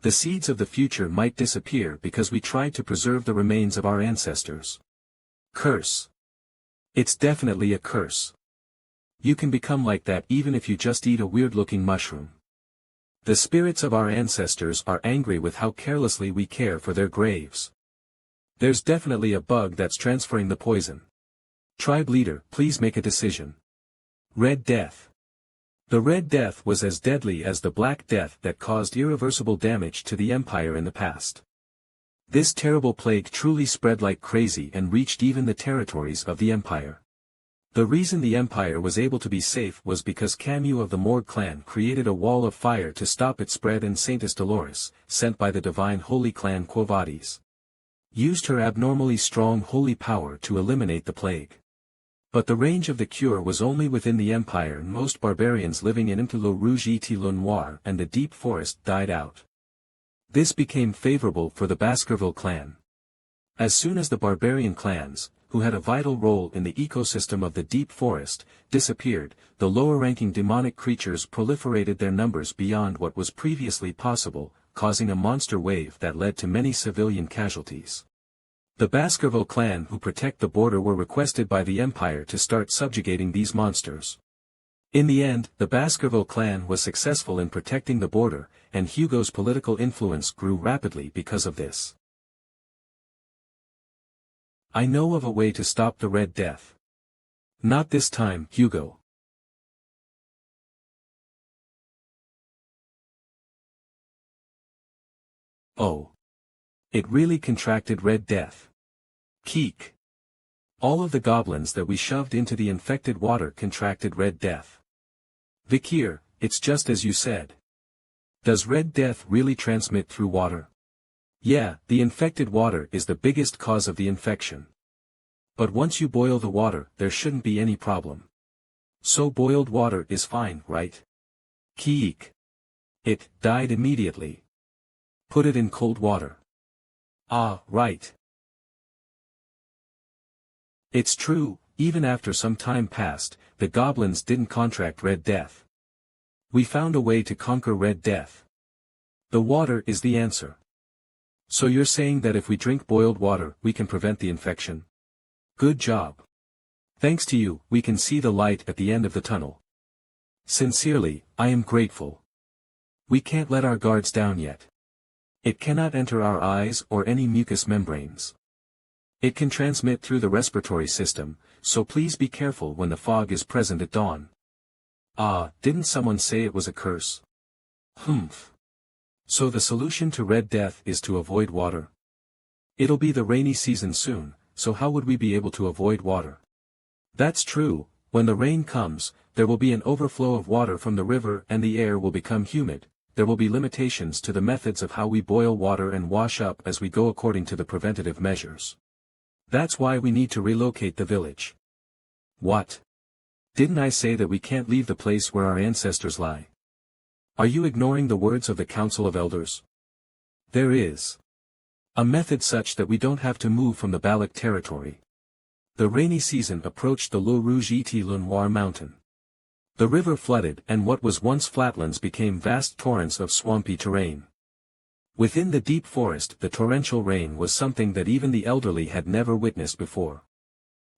A: The seeds of the future might disappear because we tried to preserve the remains of our ancestors. Curse. It's definitely a curse. You can become like that even if you just eat a weird-looking mushroom. The spirits of our ancestors are angry with how carelessly we care for their graves. There's definitely a bug that's transferring the poison. Tribe leader, please make a decision. Red Death. The Red Death was as deadly as the Black Death that caused irreversible damage to the Empire in the past. This terrible plague truly spread like crazy and reached even the territories of the Empire. The reason the Empire was able to be safe was because Camus of the Morg Clan created a wall of fire to stop its spread, and Saintess Dolores, sent by the divine holy clan Quo Vadis, used her abnormally strong holy power to eliminate the plague. But the range of the cure was only within the Empire, and most barbarians living in Le Rouge et Le Noir and the deep forest died out. This became favorable for the Baskerville clan. As soon as the barbarian clans, who had a vital role in the ecosystem of the deep forest, disappeared. The lower-ranking demonic creatures proliferated their numbers beyond what was previously possible, causing a monster wave that led to many civilian casualties. The Baskerville clan who protect the border were requested by the Empire to start subjugating these monsters. In the end, the Baskerville clan was successful in protecting the border, and Hugo's political influence grew rapidly because of this. I know of a way to stop the Red Death. Not this time, Hugo. Oh. It really contracted Red Death. Keek. All of the goblins that we shoved into the infected water contracted Red Death. Vicir, it's just as you said. Does Red Death really transmit through water? Yeah, the infected water is the biggest cause of the infection. But once you boil the water, there shouldn't be any problem. So boiled water is fine, right? Keek. It died immediately. Put it in cold water. Ah, right. It's true, even after some time passed, the goblins didn't contract Red Death. We found a way to conquer Red Death. The water is the answer. So you're saying that if we drink boiled water, we can prevent the infection? Good job. Thanks to you, we can see the light at the end of the tunnel. Sincerely, I am grateful. We can't let our guards down yet. It cannot enter our eyes or any mucous membranes. It can transmit through the respiratory system, so please be careful when the fog is present at dawn. Ah, didn't someone say it was a curse? Humph. So the solution to Red Death is to avoid water? It'll be the rainy season soon, so how would we be able to avoid water? That's true, when the rain comes, there will be an overflow of water from the river and the air will become humid. There will be limitations to the methods of how we boil water and wash up as we go according to the preventative measures. That's why we need to relocate the village. What? Didn't I say that we can't leave the place where our ancestors lie? Are you ignoring the words of the Council of Elders? There is a method such that we don't have to move from the Balac territory. The rainy season approached the Le Rouge et Le Noir mountain. The river flooded and what was once flatlands became vast torrents of swampy terrain. Within the deep forest the torrential rain was something that even the elderly had never witnessed before.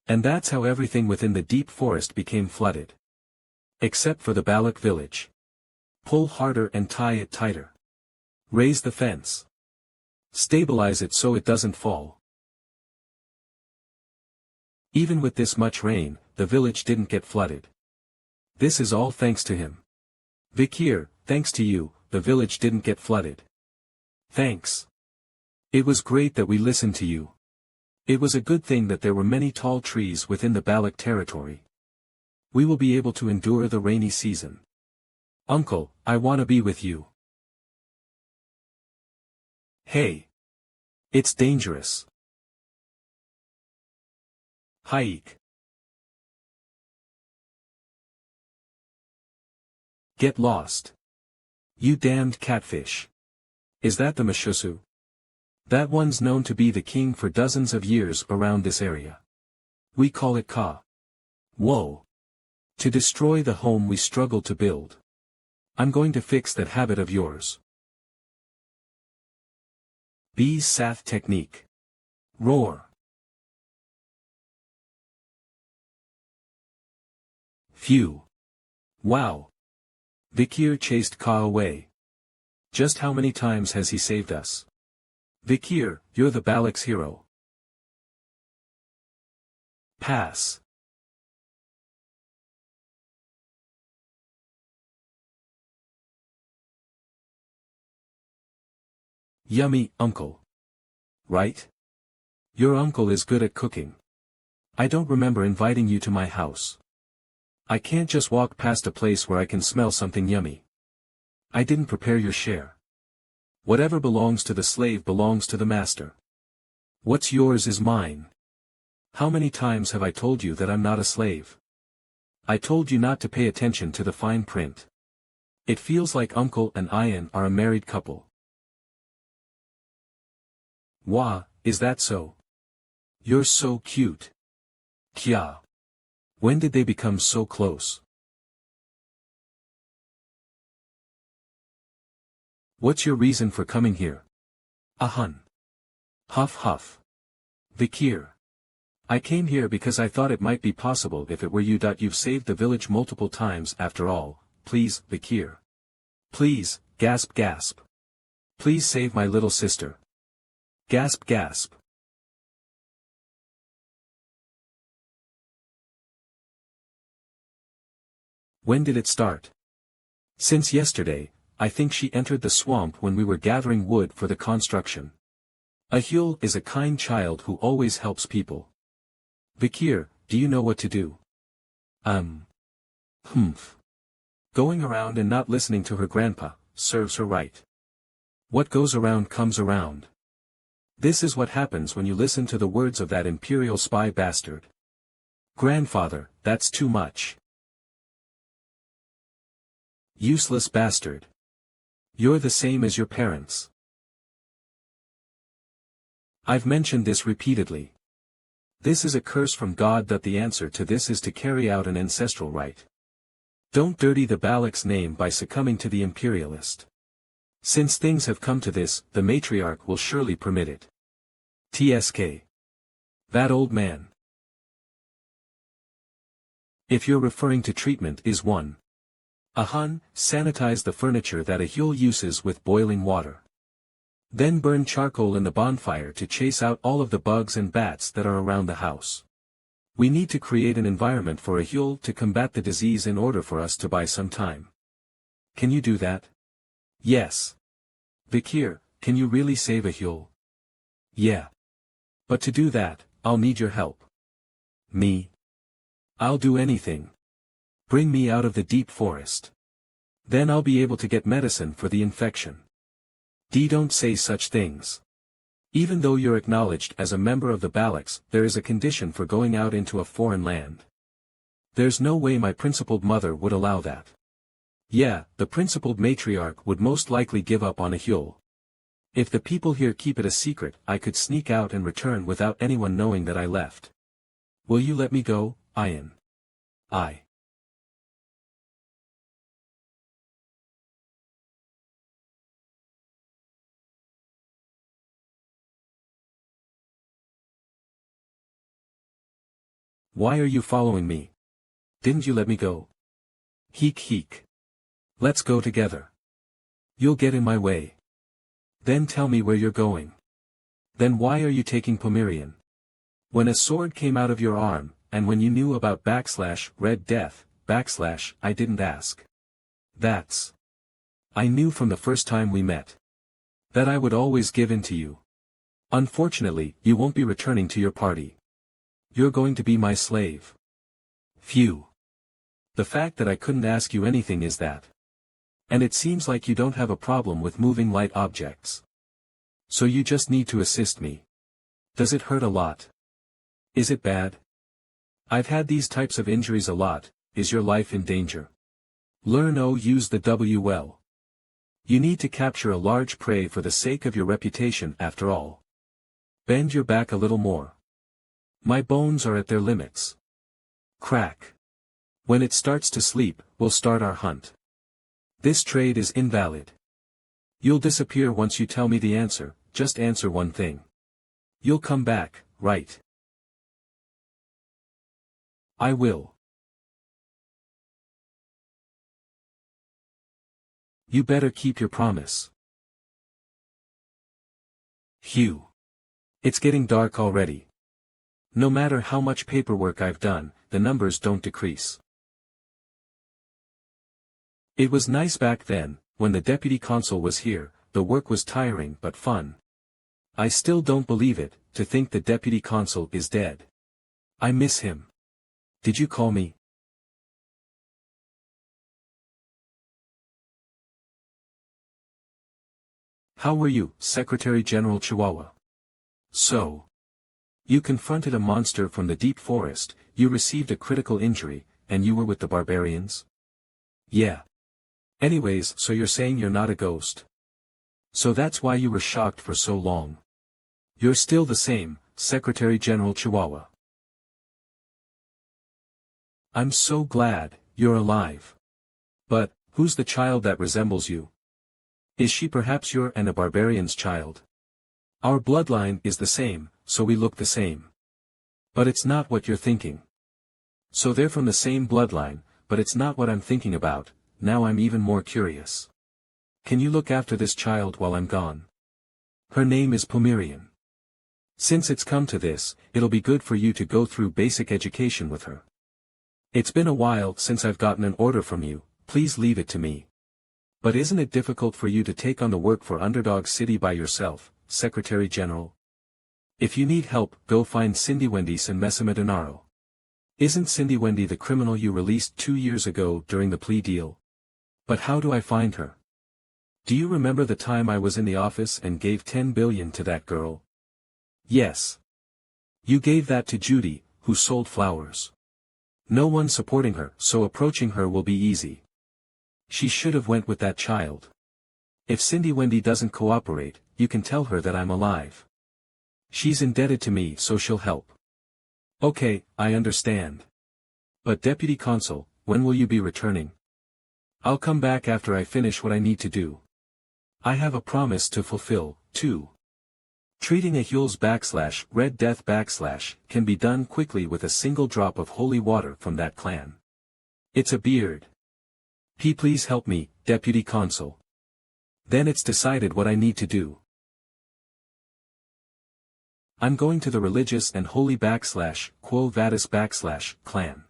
A: And that's how everything within the deep forest became flooded. Except for the Balac village. Pull harder and tie it tighter. Raise the fence. Stabilize it so it doesn't fall. Even with this much rain, the village didn't get flooded. This is all thanks to him. Vicir, thanks to you, the village didn't get flooded. Thanks. It was great that we listened to you. It was a good thing that there were many tall trees within the Balac territory. We will be able to endure the rainy season. Uncle, I want to be with you. Hey. It's dangerous. Hike. Get lost. You damned catfish. Is that the Mashusu? That one's known to be the king for dozens of years around this area. We call it Ka. Whoa. To destroy the home we struggled to build. I'm going to fix that habit of yours. Bee's Sath technique. Roar. Phew. Wow. Vicir chased Ka away. Just how many times has he saved us? Vicir, you're the Balac's hero. Pass. Yummy, uncle. Right? Your uncle is good at cooking. I don't remember inviting you to my house. I can't just walk past a place where I can smell something yummy. I didn't prepare your share. Whatever belongs to the slave belongs to the master. What's yours is mine. How many times have I told you that I'm not a slave? I told you not to pay attention to the fine print. It feels like Uncle and Ian are a married couple. Wah, is that so? You're so cute. Kya. When did they become so close? What's your reason for coming here? Ahun. Huff huff. Vicir. I came here because I thought it might be possible if it were you. You've saved the village multiple times after all, please, Vicir. Please, gasp gasp. Please save my little sister. Gasp gasp. When did it start? Since yesterday. I think she entered the swamp when we were gathering wood for the construction. A Huel is a kind child who always helps people. Vicir, do you know what to do? Humph. Going around and not listening to her grandpa, serves her right. What goes around comes around. This is what happens when you listen to the words of that imperial spy bastard. Grandfather, that's too much. Useless bastard. You're the same as your parents. I've mentioned this repeatedly. This is a curse from God. The answer to this is to carry out an ancestral rite. Don't dirty the Balac's name by succumbing to the imperialist. Since things have come to this, the matriarch will surely permit it. TSK. That old man. If you're referring to treatment is 1. Ahun, sanitize the furniture that a Huel uses with boiling water. Then burn charcoal in the bonfire to chase out all of the bugs and bats that are around the house. We need to create an environment for a Huel to combat the disease in order for us to buy some time. Can you do that? Yes. Vicir, can you really save a Huel? Yeah. But to do that, I'll need your help. Me? I'll do anything. Bring me out of the deep forest. Then I'll be able to get medicine for the infection. Don't say such things. Even though you're acknowledged as a member of the Balacs, there is a condition for going out into a foreign land. There's no way my principled mother would allow that. Yeah, the principled matriarch would most likely give up on a Huel. If the people here keep it a secret, I could sneak out and return without anyone knowing that I left. Will you let me go, Ian? Why are you following me? Didn't you let me go? Heek heek. Let's go together. You'll get in my way. Then tell me where you're going. Then why are you taking Pomerian? When a sword came out of your arm, and when you knew about /Red Death, I didn't ask. I knew from the first time we met. That I would always give in to you. Unfortunately, you won't be returning to your party. You're going to be my slave. Phew. The fact that I couldn't ask you anything is that. And it seems like you don't have a problem with moving light objects. So you just need to assist me. Does it hurt a lot? Is it bad? I've had these types of injuries a lot. Is your life in danger? Use the WL. You need to capture a large prey for the sake of your reputation after all. Bend your back a little more. My bones are at their limits. Crack. When it starts to sleep, we'll start our hunt. This trade is invalid. You'll disappear once you tell me the answer, just answer one thing. You'll come back, right? I will. You better keep your promise. Hugh. It's getting dark already. No matter how much paperwork I've done, the numbers don't decrease. It was nice back then, when the deputy consul was here, the work was tiring but fun. I still don't believe it, to think the deputy consul is dead. I miss him. Did you call me? How were you, Secretary General Chihuahua? So. You confronted a monster from the deep forest, you received a critical injury, and you were with the barbarians? Yeah. Anyways, so you're saying you're not a ghost. So that's why you were shocked for so long. You're still the same, Secretary General Chihuahua. I'm so glad, you're alive. But, who's the child that resembles you? Is she perhaps your and a barbarian's child? Our bloodline is the same, so we look the same. But it's not what you're thinking. So they're from the same bloodline, but it's not what I'm thinking about. Now I'm even more curious. Can you look after this child while I'm gone? Her name is Pomerian. Since it's come to this, it'll be good for you to go through basic education with her. It's been a while since I've gotten an order from you, please leave it to me. But isn't it difficult for you to take on the work for Underdog City by yourself, Secretary General? If you need help, go find Cindy Wendy and Messima Denaro. Isn't Cindy Wendy the criminal you released 2 years ago during the plea deal? But how do I find her? Do you remember the time I was in the office and gave 10 billion to that girl? Yes. You gave that to Judy, who sold flowers. No one supporting her, so approaching her will be easy. She should have went with that child. If Cindy Wendy doesn't cooperate, you can tell her that I'm alive. She's indebted to me, so she'll help. Okay, I understand. But Deputy Consul, when will you be returning? I'll come back after I finish what I need to do. I have a promise to fulfill, too. Treating a Hule's / Red Death / can be done quickly with a single drop of holy water from that clan. It's a beard. Please help me, Deputy Consul. Then it's decided what I need to do. I'm going to the religious and holy / Quo Vadis / clan.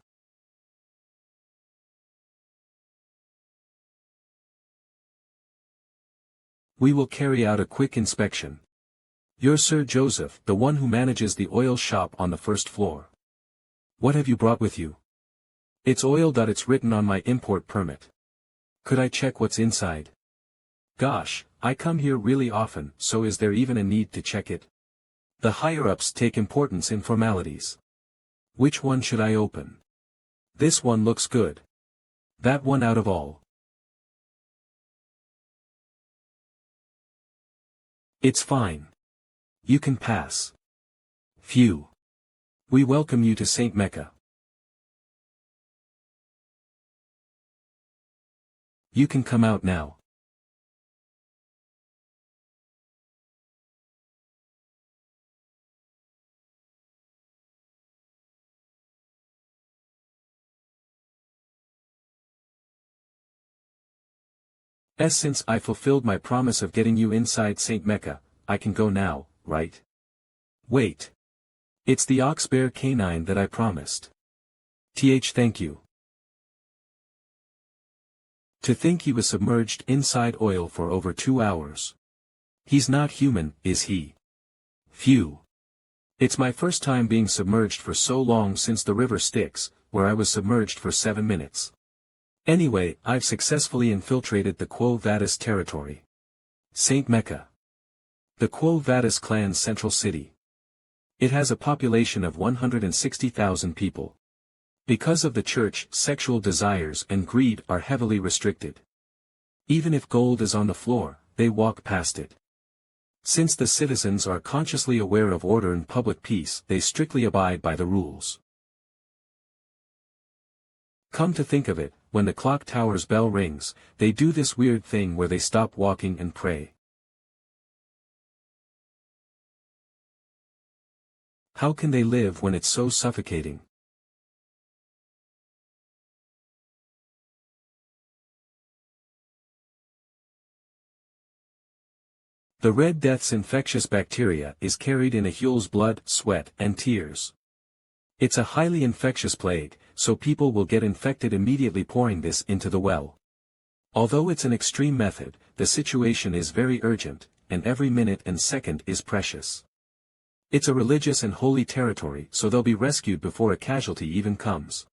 A: We will carry out a quick inspection. You're Sir Joseph, the one who manages the oil shop on the first floor. What have you brought with you? It's oil. It's written on my import permit. Could I check what's inside? Gosh, I come here really often, so is there even a need to check it? The higher-ups take importance in formalities. Which one should I open? This one looks good. That one out of all. It's fine. You can pass. Phew. We welcome you to St. Mecca. You can come out now. Since I fulfilled my promise of getting you inside St. Mecca, I can go now, right? Wait. It's the ox-bear canine that I promised. Thank you. To think he was submerged inside oil for over 2 hours. He's not human, is he? Phew. It's my first time being submerged for so long since the river Styx, where I was submerged for 7 minutes. Anyway, I've successfully infiltrated the Quo Vadis territory. St. Mecca. The Quo Vadis clan's central city. It has a population of 160,000 people. Because of the church, sexual desires and greed are heavily restricted. Even if gold is on the floor, they walk past it. Since the citizens are consciously aware of order and public peace, they strictly abide by the rules. Come to think of it, when the clock tower's bell rings, they do this weird thing where they stop walking and pray. How can they live when it's so suffocating? The Red Death's infectious bacteria is carried in a Hule's blood, sweat, and tears. It's a highly infectious plague, so people will get infected immediately pouring this into the well. Although it's an extreme method, the situation is very urgent, and every minute and second is precious. It's a religious and holy territory, so they'll be rescued before a casualty even comes.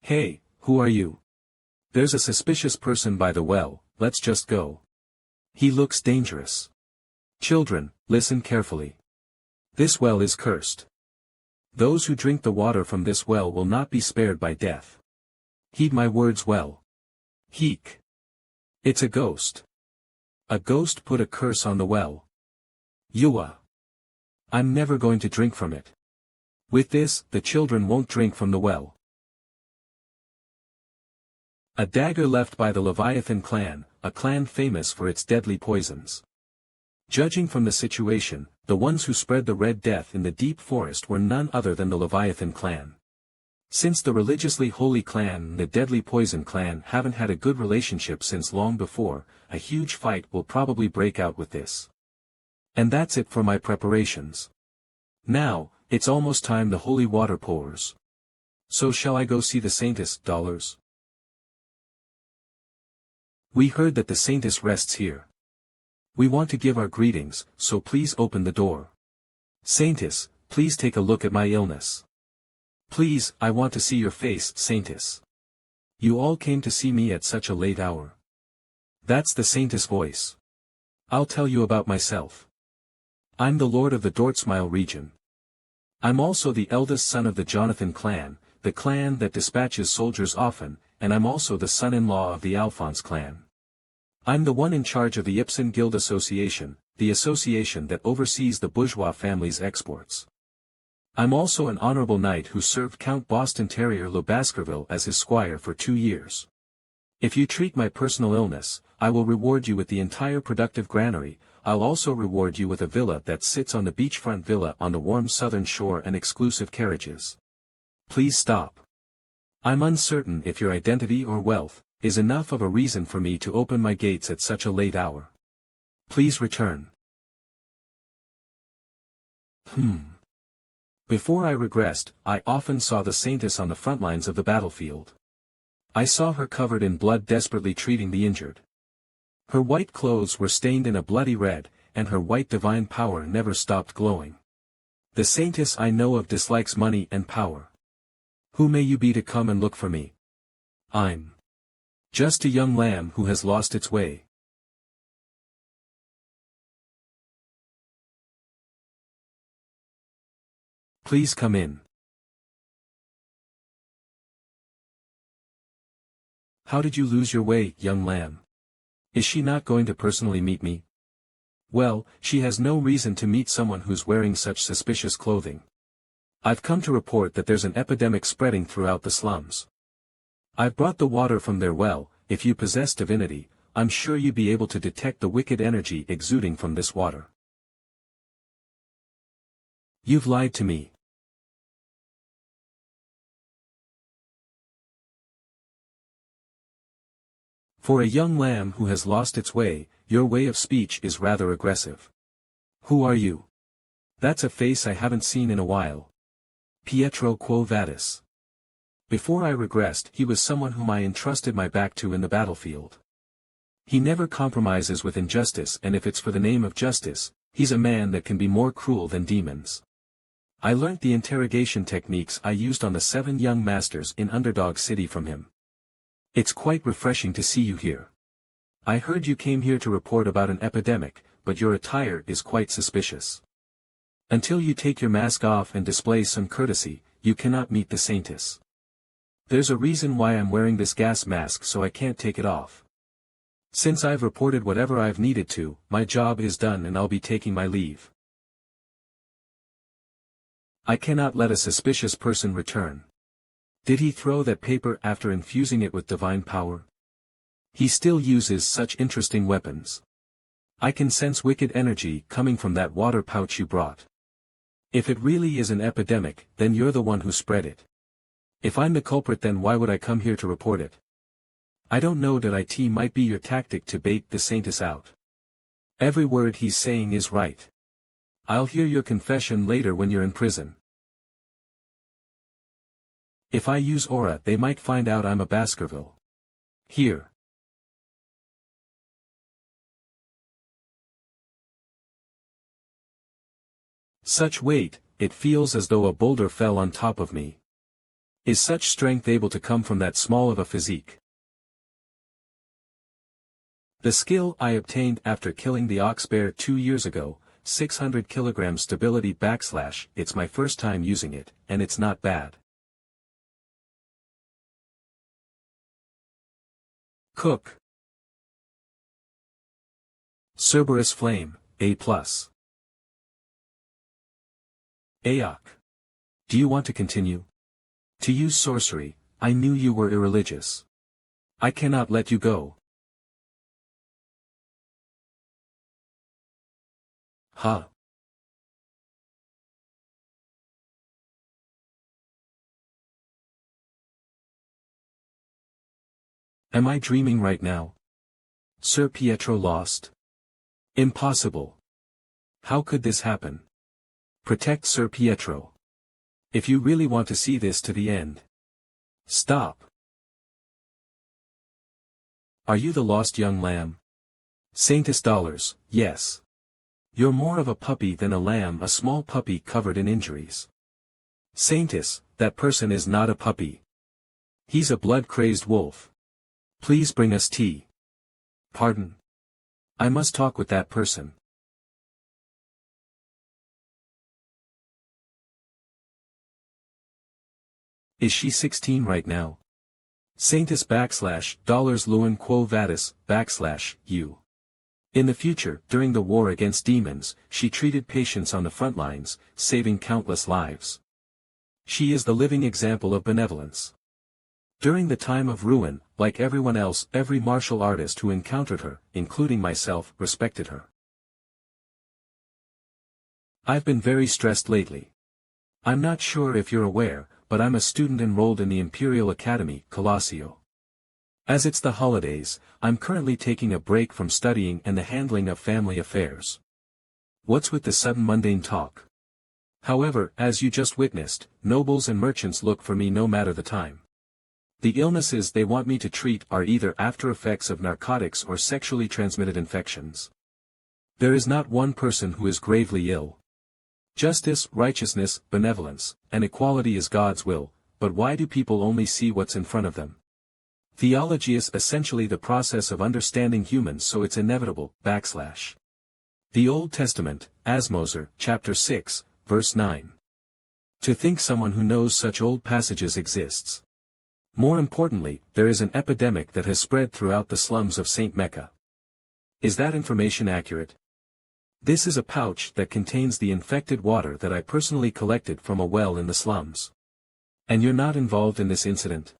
A: Hey, who are you? There's a suspicious person by the well, let's just go. He looks dangerous. Children, listen carefully. This well is cursed. Those who drink the water from this well will not be spared by death. Heed my words well. Heek. It's a ghost. A ghost put a curse on the well. Yua. I'm never going to drink from it. With this, the children won't drink from the well. A dagger left by the Leviathan clan, a clan famous for its deadly poisons. Judging from the situation, the ones who spread the Red Death in the deep forest were none other than the Leviathan clan. Since the religiously holy clan and the deadly poison clan haven't had a good relationship since long before, a huge fight will probably break out with this. And that's it for my preparations. Now, it's almost time the holy water pours. So shall I go see the Saintess, dollars? We heard that the Saintess rests here. We want to give our greetings, so please open the door. Saintess, please take a look at my illness. Please, I want to see your face, Saintess. You all came to see me at such a late hour. That's the Saintess voice. I'll tell you about myself. I'm the Lord of the Dortsmile region. I'm also the eldest son of the Jonathan clan, the clan that dispatches soldiers often, and I'm also the son-in-law of the Alphonse clan. I'm the one in charge of the Ipsen Guild Association, the association that oversees the bourgeois family's exports. I'm also an honorable knight who served Count Boston Terrier Le Baskerville as his squire for 2 years. If you treat my personal illness, I will reward you with the entire productive granary. I'll also reward you with a villa that sits on the beachfront villa on the warm southern shore and exclusive carriages. Please stop. I'm uncertain if your identity or wealth is enough of a reason for me to open my gates at such a late hour. Please return. Before I regressed, I often saw the Saintess on the front lines of the battlefield. I saw her covered in blood desperately treating the injured. Her white clothes were stained in a bloody red, and her white divine power never stopped glowing. The Saintess I know of dislikes money and power. Who may you be to come and look for me? I'm just a young lamb who has lost its way. Please come in. How did you lose your way, young lamb? Is she not going to personally meet me? Well, she has no reason to meet someone who's wearing such suspicious clothing. I've come to report that there's an epidemic spreading throughout the slums. I've brought the water from their well. If you possess divinity, I'm sure you'd be able to detect the wicked energy exuding from this water. You've lied to me. For a young lamb who has lost its way, your way of speech is rather aggressive. Who are you? That's a face I haven't seen in a while. Pietro Quo Vadis. Before I regressed, he was someone whom I entrusted my back to in the battlefield. He never compromises with injustice, and if it's for the name of justice, he's a man that can be more cruel than demons. I learnt the interrogation techniques I used on the 7 young masters in Underdog City from him. It's quite refreshing to see you here. I heard you came here to report about an epidemic, but your attire is quite suspicious. Until you take your mask off and display some courtesy, you cannot meet the Saintess. There's a reason why I'm wearing this gas mask, so I can't take it off. Since I've reported whatever I've needed to, my job is done and I'll be taking my leave. I cannot let a suspicious person return. Did he throw that paper after infusing it with divine power? He still uses such interesting weapons. I can sense wicked energy coming from that water pouch you brought. If it really is an epidemic, then you're the one who spread it. If I'm the culprit, then why would I come here to report it? I don't know that it might be your tactic to bait the Saintess out. Every word he's saying is right. I'll hear your confession later when you're in prison. If I use aura, they might find out I'm a Baskerville. Here. Such weight, it feels as though a boulder fell on top of me. Is such strength able to come from that small of a physique? The skill I obtained after killing the ox bear 2 years ago, 600 kg stability / it's my first time using it, and it's not bad. Cook. Cerberus Flame, A+. Aok. Do you want to continue? To use sorcery, I knew you were irreligious. I cannot let you go. Huh? Am I dreaming right now? Sir Pietro lost? Impossible. How could this happen? Protect Sir Pietro. If you really want to see this to the end. Stop. Are you the lost young lamb? Saintess dollars, yes. You're more of a puppy than a lamb, a small puppy covered in injuries. Saintess, that person is not a puppy. He's a blood-crazed wolf. Please bring us tea. Pardon? I must talk with that person. Is she 16 right now? Saintess / Lewin Quo Vadis / U. In the future, during the war against demons, she treated patients on the front lines, saving countless lives. She is the living example of benevolence. During the time of ruin, like everyone else, every martial artist who encountered her, including myself, respected her. I've been very stressed lately. I'm not sure if you're aware, but I'm a student enrolled in the Imperial Academy, Colossio. As it's the holidays, I'm currently taking a break from studying and the handling of family affairs. What's with the sudden mundane talk? However, as you just witnessed, nobles and merchants look for me no matter the time. The illnesses they want me to treat are either after effects of narcotics or sexually transmitted infections. There is not one person who is gravely ill. Justice, righteousness, benevolence, and equality is God's will, but why do people only see what's in front of them? Theology is essentially the process of understanding humans, so it's inevitable, / The Old Testament, Asmoser, chapter 6, verse 9. To think someone who knows such old passages exists. More importantly, there is an epidemic that has spread throughout the slums of St. Mecca. Is that information accurate? This is a pouch that contains the infected water that I personally collected from a well in the slums. And you're not involved in this incident?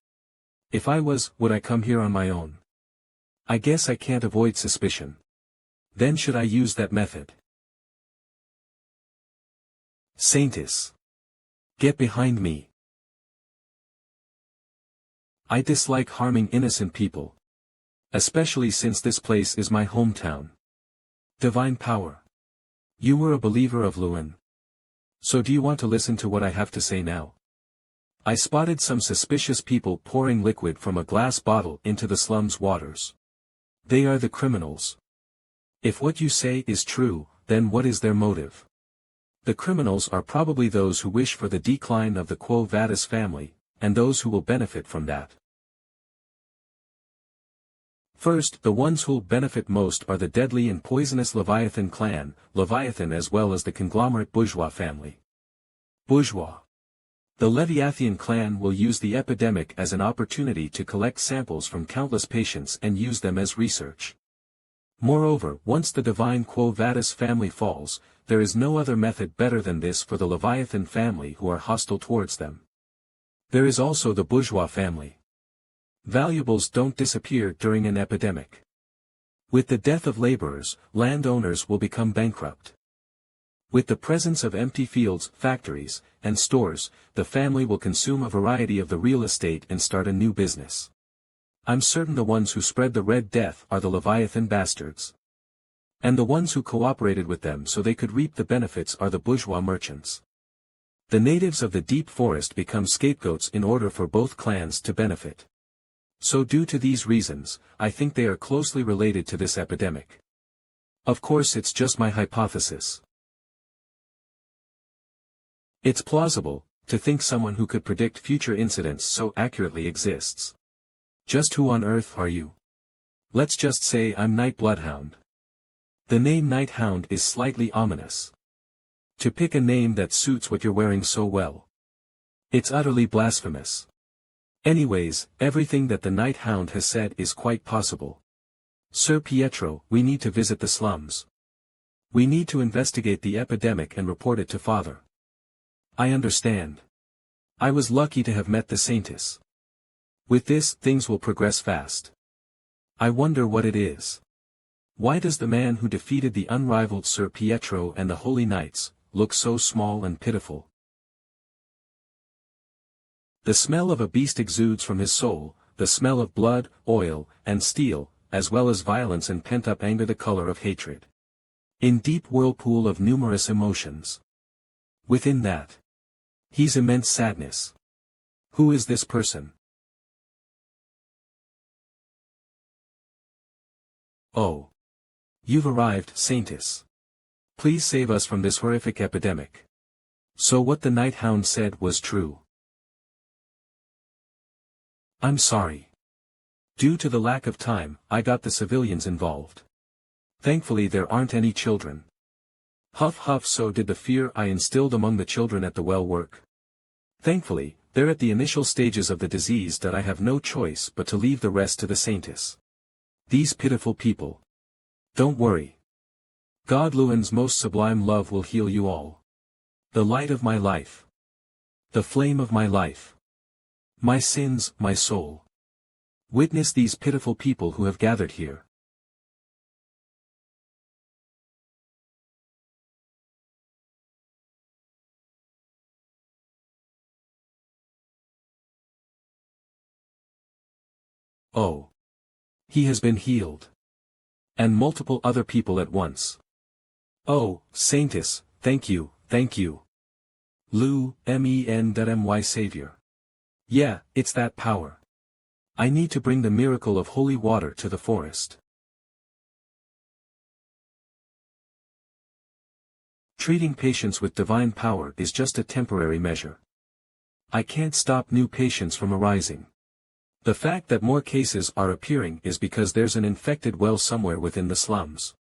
A: If I was, would I come here on my own? I guess I can't avoid suspicion. Then should I use that method? Saintess. Get behind me. I dislike harming innocent people. Especially since this place is my hometown. Divine power. You were a believer of Lewin. So do you want to listen to what I have to say now? I spotted some suspicious people pouring liquid from a glass bottle into the slum's waters. They are the criminals. If what you say is true, then what is their motive? The criminals are probably those who wish for the decline of the Quo Vadis family, and those who will benefit from that. First, the ones who'll benefit most are the deadly and poisonous Leviathan clan, Leviathan as well as the conglomerate bourgeois family. Bourgeois. The Leviathan clan will use the epidemic as an opportunity to collect samples from countless patients and use them as research. Moreover, once the divine Quo Vadis family falls, there is no other method better than this for the Leviathan family who are hostile towards them. There is also the bourgeois family. Valuables don't disappear during an epidemic. With the death of laborers, landowners will become bankrupt. With the presence of empty fields, factories, and stores, the family will consume a variety of the real estate and start a new business. I'm certain the ones who spread the Red Death are the Leviathan bastards. And the ones who cooperated with them so they could reap the benefits are the bourgeois merchants. The natives of the deep forest become scapegoats in order for both clans to benefit. So due to these reasons, I think they are closely related to this epidemic. Of course, it's just my hypothesis. It's plausible to think someone who could predict future incidents so accurately exists. Just who on earth are you? Let's just say I'm Night Bloodhound. The name Night Hound is slightly ominous. To pick a name that suits what you're wearing so well. It's utterly blasphemous. Anyways, everything that the Night Hound has said is quite possible. Sir Pietro, we need to visit the slums. We need to investigate the epidemic and report it to Father. I understand. I was lucky to have met the Saintess. With this, things will progress fast. I wonder what it is. Why does the man who defeated the unrivaled Sir Pietro and the Holy Knights look so small and pitiful? The smell of a beast exudes from his soul, the smell of blood, oil, and steel, as well as violence and pent-up anger, the color of hatred. In deep whirlpool of numerous emotions. Within that, he's immense sadness. Who is this person? Oh. You've arrived, Saintess. Please save us from this horrific epidemic. So what the Night Hound said was true. I'm sorry. Due to the lack of time, I got the civilians involved. Thankfully there aren't any children. Huff huff, so did the fear I instilled among the children at the well work. Thankfully, they're at the initial stages of the disease that I have no choice but to leave the rest to the Saintess. These pitiful people. Don't worry. God Luan's most sublime love will heal you all. The light of my life. The flame of my life. My sins, my soul. Witness these pitiful people who have gathered here. Oh. He has been healed. And multiple other people at once. Oh, Saintess, thank you, thank you. MEN.MY Savior. Yeah, it's that power. I need to bring the miracle of holy water to the forest. Treating patients with divine power is just a temporary measure. I can't stop new patients from arising. The fact that more cases are appearing is because there's an infected well somewhere within the slums.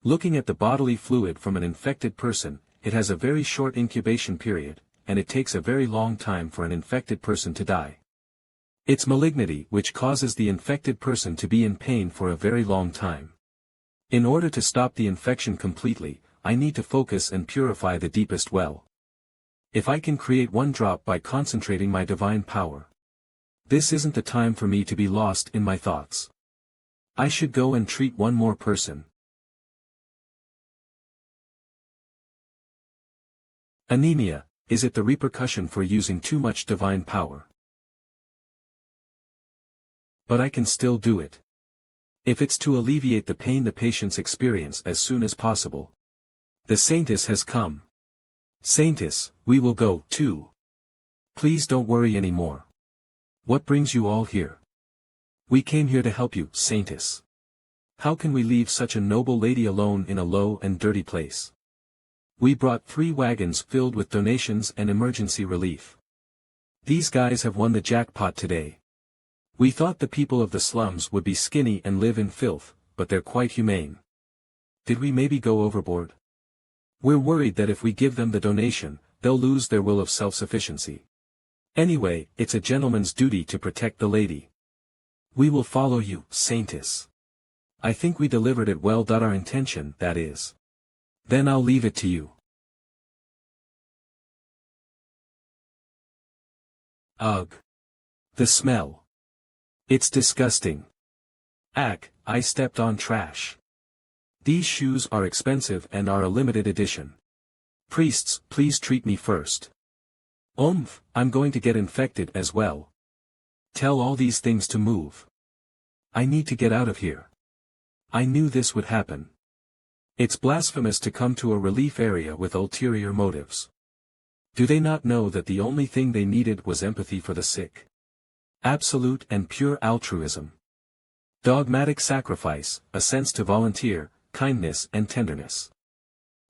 A: Looking at the bodily fluid from an infected person, it has a very short incubation period, and it takes a very long time for an infected person to die. It's malignity which causes the infected person to be in pain for a very long time. In order to stop the infection completely, I need to focus and purify the deepest well. If I can create one drop by concentrating my divine power. This isn't the time for me to be lost in my thoughts. I should go and treat one more person. Anemia, is it the repercussion for using too much divine power? But I can still do it. If it's to alleviate the pain the patients experience as soon as possible. The Saintess has come. Saintess, we will go, too. Please don't worry anymore. What brings you all here? We came here to help you, Saintess. How can we leave such a noble lady alone in a low and dirty place? We brought 3 wagons filled with donations and emergency relief. These guys have won the jackpot today. We thought the people of the slums would be skinny and live in filth, but they're quite humane. Did we maybe go overboard? We're worried that if we give them the donation, they'll lose their will of self-sufficiency. Anyway, it's a gentleman's duty to protect the lady. We will follow you, Saintess. I think we delivered it well. Our intention, that is. Then I'll leave it to you. Ugh. The smell. It's disgusting. Ack, I stepped on trash. These shoes are expensive and are a limited edition. Priests, please treat me first. I'm going to get infected as well. Tell all these things to move. I need to get out of here. I knew this would happen. It's blasphemous to come to a relief area with ulterior motives. Do they not know that the only thing they needed was empathy for the sick? Absolute and pure altruism. Dogmatic sacrifice, a sense to volunteer, kindness and tenderness.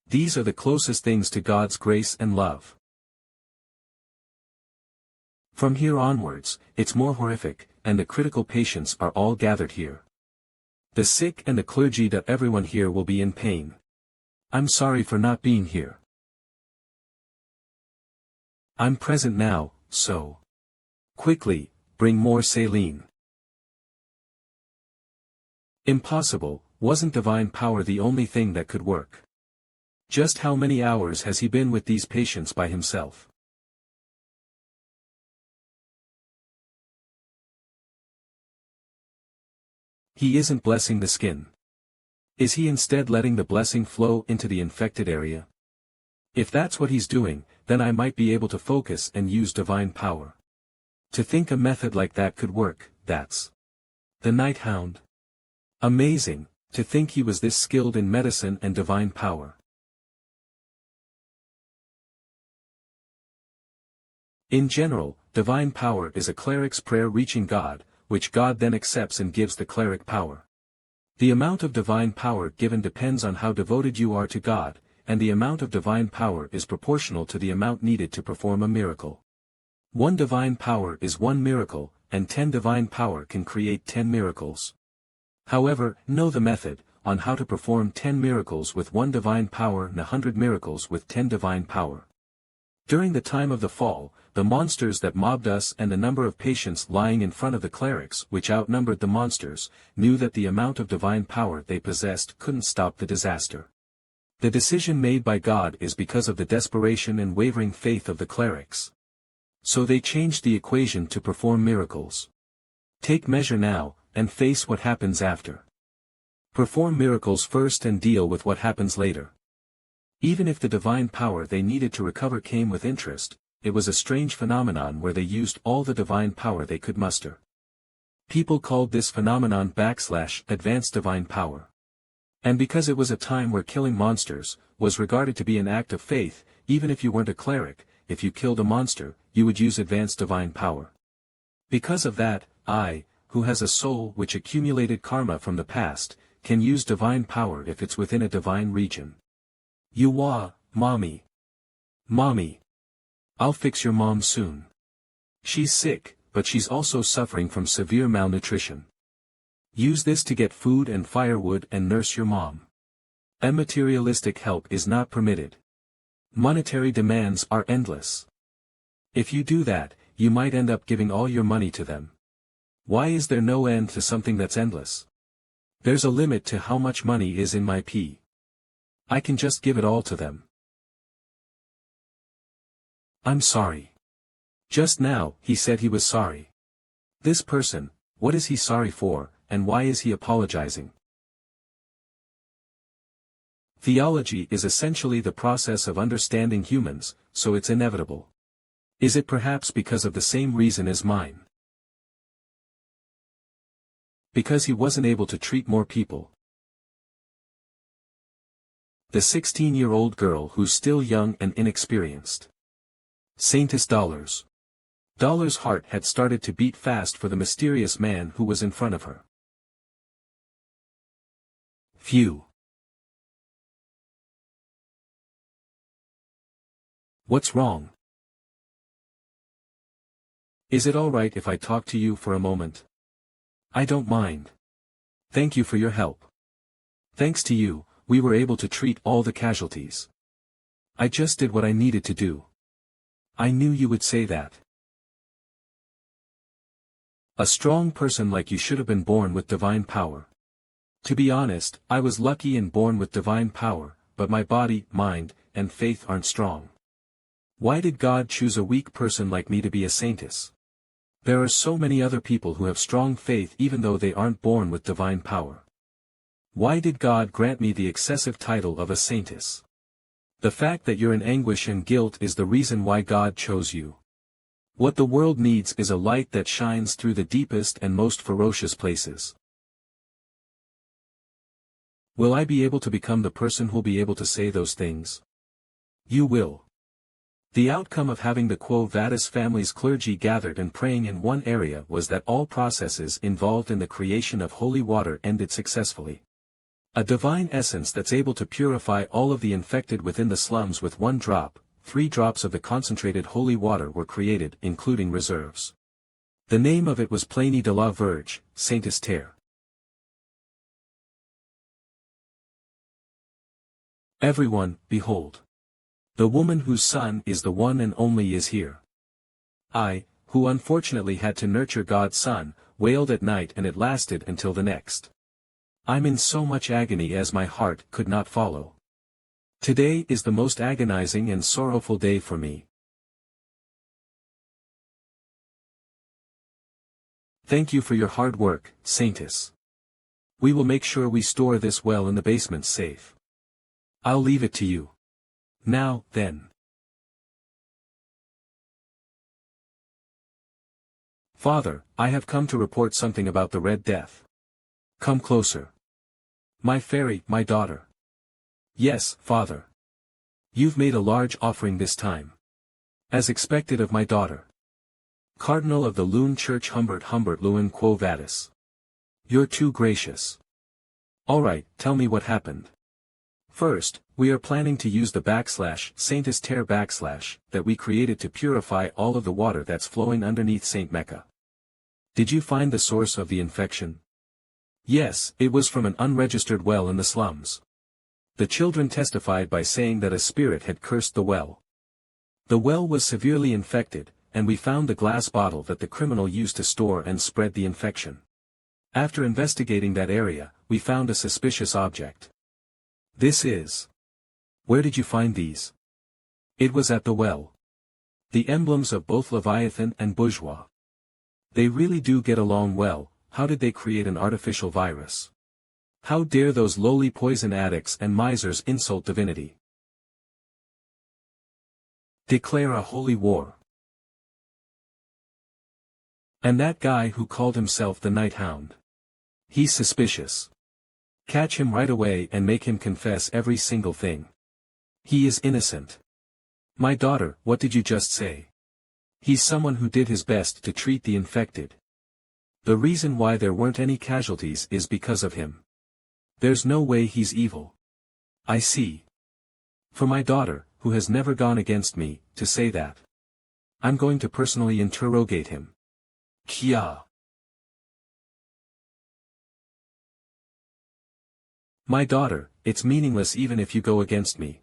A: These are the closest things to God's grace and love. From here onwards, it's more horrific, and the critical patients are all gathered here. The sick and the clergy, that everyone here will be in pain. I'm sorry for not being here. I'm present now, so. Quickly, bring more saline. Impossible. Wasn't divine power the only thing that could work? Just how many hours has he been with these patients by himself? He isn't blessing the skin. Is he instead letting the blessing flow into the infected area? If that's what he's doing, then I might be able to focus and use divine power. To think a method like that could work, that's the Night Hound. Amazing, to think he was this skilled in medicine and divine power. In general, divine power is a cleric's prayer reaching God, which God then accepts and gives the cleric power. The amount of divine power given depends on how devoted you are to God, and the amount of divine power is proportional to the amount needed to perform a miracle. 1 divine power is 1 miracle, and 10 divine power can create 10 miracles. However, know the method, on how to perform 10 miracles with 1 divine power and 100 miracles with 10 divine power. During the time of the fall, the monsters that mobbed us and the number of patients lying in front of the clerics which outnumbered the monsters, knew that the amount of divine power they possessed couldn't stop the disaster. The decision made by God is because of the desperation and wavering faith of the clerics. So they changed the equation to perform miracles. Take measure now, and face what happens after. Perform miracles first and deal with what happens later. Even if the divine power they needed to recover came with interest, it was a strange phenomenon where they used all the divine power they could muster. People called this phenomenon / advanced divine power. And because it was a time where killing monsters was regarded to be an act of faith, even if you weren't a cleric, if you killed a monster, you would use advanced divine power. Because of that, I, who has a soul which accumulated karma from the past, can use divine power if it's within a divine region. Mommy. Mommy. I'll fix your mom soon. She's sick, but she's also suffering from severe malnutrition. Use this to get food and firewood and nurse your mom. Immaterialistic help is not permitted. Monetary demands are endless. If you do that, you might end up giving all your money to them. Why is there no end to something that's endless? There's a limit to how much money is in my pee. I can just give it all to them. I'm sorry. Just now, he said he was sorry. This person, what is he sorry for, and why is he apologizing? Theology is essentially the process of understanding humans, so it's inevitable. Is it perhaps because of the same reason as mine? Because he wasn't able to treat more people. The 16-year-old girl who's still young and inexperienced. Saintess Dollar's heart had started to beat fast for the mysterious man who was in front of her. Phew. What's wrong? Is it all right if I talk to you for a moment? I don't mind. Thank you for your help. Thanks to you, we were able to treat all the casualties. I just did what I needed to do. I knew you would say that. A strong person like you should have been born with divine power. To be honest, I was lucky and born with divine power, but my body, mind, and faith aren't strong. Why did God choose a weak person like me to be a saintess? There are so many other people who have strong faith even though they aren't born with divine power. Why did God grant me the excessive title of a saintess? The fact that you're in anguish and guilt is the reason why God chose you. What the world needs is a light that shines through the deepest and most ferocious places. Will I be able to become the person who'll be able to say those things? You will. The outcome of having the Quo Vadis family's clergy gathered and praying in one area was that all processes involved in the creation of holy water ended successfully. A divine essence that's able to purify all of the infected within the slums with 1 drop, 3 drops of the concentrated holy water were created, including reserves. The name of it was Pliny de la Verge, Saintess Tear. Everyone, behold. The woman whose son is the one and only is here. I, who unfortunately had to nurture God's son, wailed at night and it lasted until the next. I'm in so much agony as my heart could not follow. Today is the most agonizing and sorrowful day for me. Thank you for your hard work, Saintess. We will make sure we store this well in the basement safe. I'll leave it to you. Now, then. Father, I have come to report something about the Red Death. Come closer. My fairy, my daughter. Yes, Father. You've made a large offering this time. As expected of my daughter. Cardinal of the Lune Church Humbert Luen Quo Vadis. You're too gracious. Alright, tell me what happened. First, we are planning to use the /Saintess Tear that we created to purify all of the water that's flowing underneath St. Mecca. Did you find the source of the infection? Yes, it was from an unregistered well in the slums. The children testified by saying that a spirit had cursed the well. The well was severely infected, and we found the glass bottle that the criminal used to store and spread the infection. After investigating that area, we found a suspicious object. This is. Where did you find these? It was at the well. The emblems of both Leviathan and Bourgeois. They really do get along well. How did they create an artificial virus? How dare those lowly poison addicts and misers insult divinity? Declare a holy war. And that guy who called himself the Night Hound. He's suspicious. Catch him right away and make him confess every single thing. He is innocent. My daughter, what did you just say? He's someone who did his best to treat the infected. The reason why there weren't any casualties is because of him. There's no way he's evil. I see. For my daughter, who has never gone against me, to say that. I'm going to personally interrogate him. Kia. My daughter, it's meaningless even if you go against me.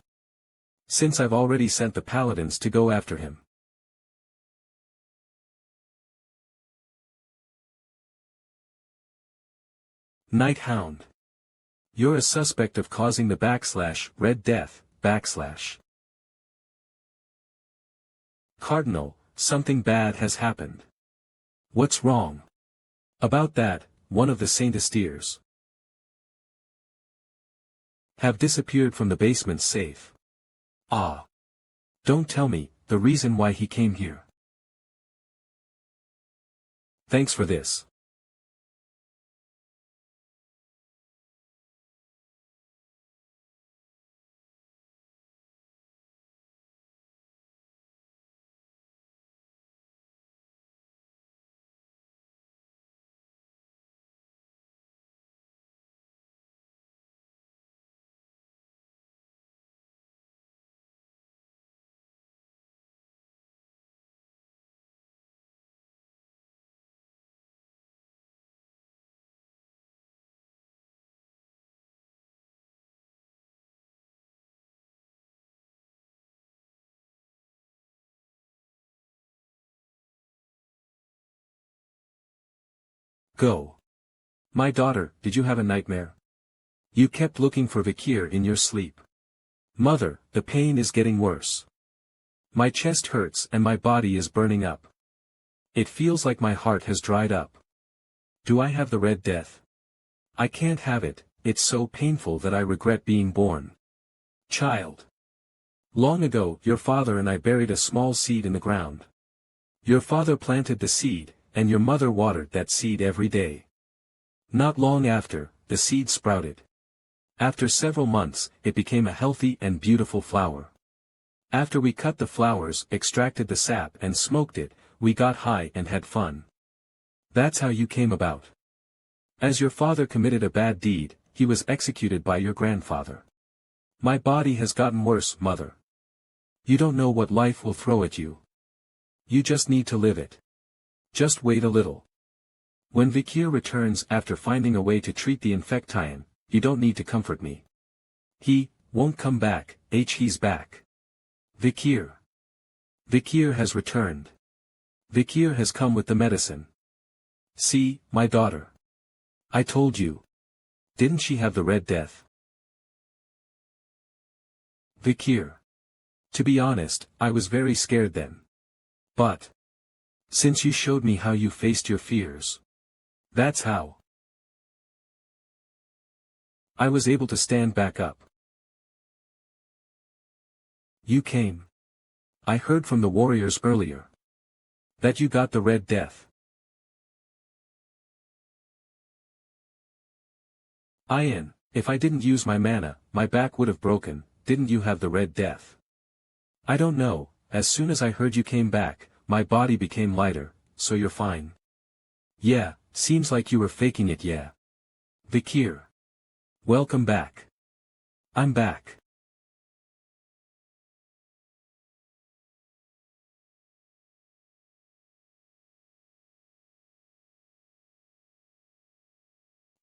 A: Since I've already sent the paladins to go after him. Night Hound. You're a suspect of causing the Red Death, Cardinal, something bad has happened. What's wrong? About that, one of the Saintess Tears have disappeared from the basement safe. Ah. Don't tell me, the reason why he came here. Thanks for this. Go. My daughter, did you have a nightmare? You kept looking for Vicir in your sleep. Mother, the pain is getting worse. My chest hurts and my body is burning up. It feels like my heart has dried up. Do I have the Red Death? I can't have it, it's so painful that I regret being born. Child. Long ago, your father and I buried a small seed in the ground. Your father planted the seed, and your mother watered that seed every day. Not long after, the seed sprouted. After several months, it became a healthy and beautiful flower. After we cut the flowers, extracted the sap and smoked it, we got high and had fun. That's how you came about. As your father committed a bad deed, he was executed by your grandfather. My body has gotten worse, mother. You don't know what life will throw at you. You just need to live it. Just wait a little. When Vicir returns after finding a way to treat the infection, you don't need to comfort me. He won't come back, he's back. Vicir. Vicir has returned. Vicir has come with the medicine. See, my daughter. I told you. Didn't she have the Red Death? Vicir. To be honest, I was very scared then. But. Since you showed me how you faced your fears. That's how. I was able to stand back up. You came. I heard from the warriors earlier. That you got the Red Death. If I didn't use my mana, my back would have broken. Didn't you have the Red Death? I don't know, as soon as I heard you came back, my body became lighter, so you're fine. Yeah, seems like you were faking it, yeah. Vicir. Welcome back. I'm back.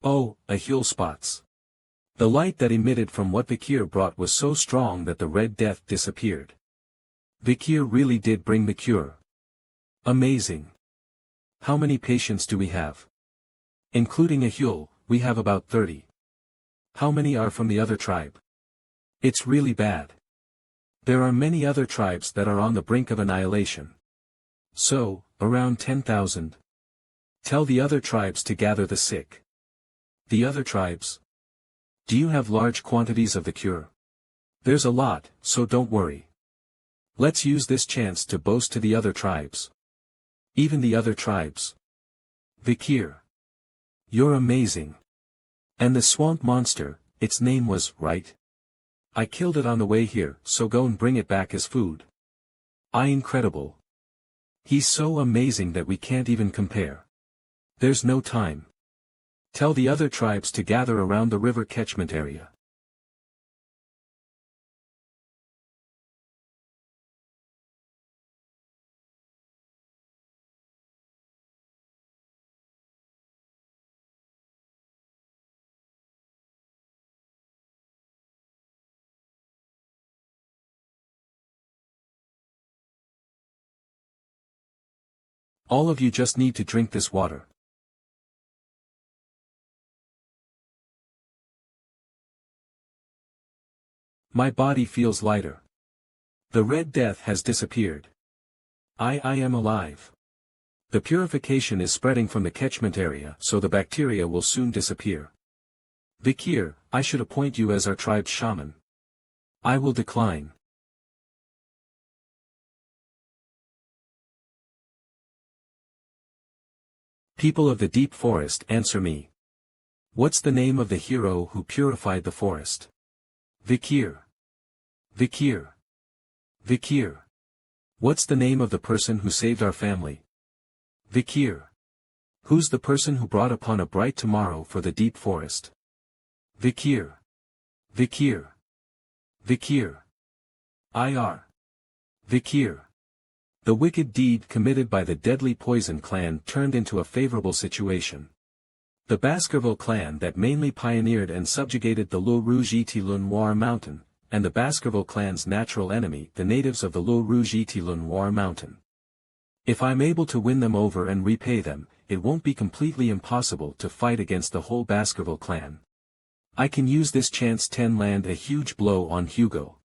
A: Oh, a Huel spots. The light that emitted from what Vicir brought was so strong that the Red Death disappeared. Vicir really did bring the cure. Amazing. How many patients do we have? Including a Huel, we have about 30. How many are from the other tribe? It's really bad. There are many other tribes that are on the brink of annihilation. So, around 10,000. Tell the other tribes to gather the sick. The other tribes? Do you have large quantities of the cure? There's a lot, so don't worry. Let's use this chance to boast to the other tribes. Even the other tribes. Vicir. You're amazing. And the swamp monster, its name was, right? I killed it on the way here, so go and bring it back as food. Incredible. He's so amazing that we can't even compare. There's no time. Tell the other tribes to gather around the river catchment area. All of you just need to drink this water. My body feels lighter. The Red Death has disappeared. I am alive. The purification is spreading from the catchment area, so the bacteria will soon disappear. Vicir, I should appoint you as our tribe's shaman. I will decline. People of the deep forest, answer me. What's the name of the hero who purified the forest? Vicir. Vicir. Vicir. What's the name of the person who saved our family? Vicir. Who's the person who brought upon a bright tomorrow for the deep forest? Vicir. Vicir. Vicir. Vicir. The wicked deed committed by the deadly Poison Clan turned into a favorable situation. The Baskerville Clan that mainly pioneered and subjugated the Le Rouge-et-Le Mountain, and the Baskerville Clan's natural enemy, the natives of the Le Rouge-et-Le Mountain. If I'm able to win them over and repay them, it won't be completely impossible to fight against the whole Baskerville Clan. I can use this chance to land a huge blow on Hugo.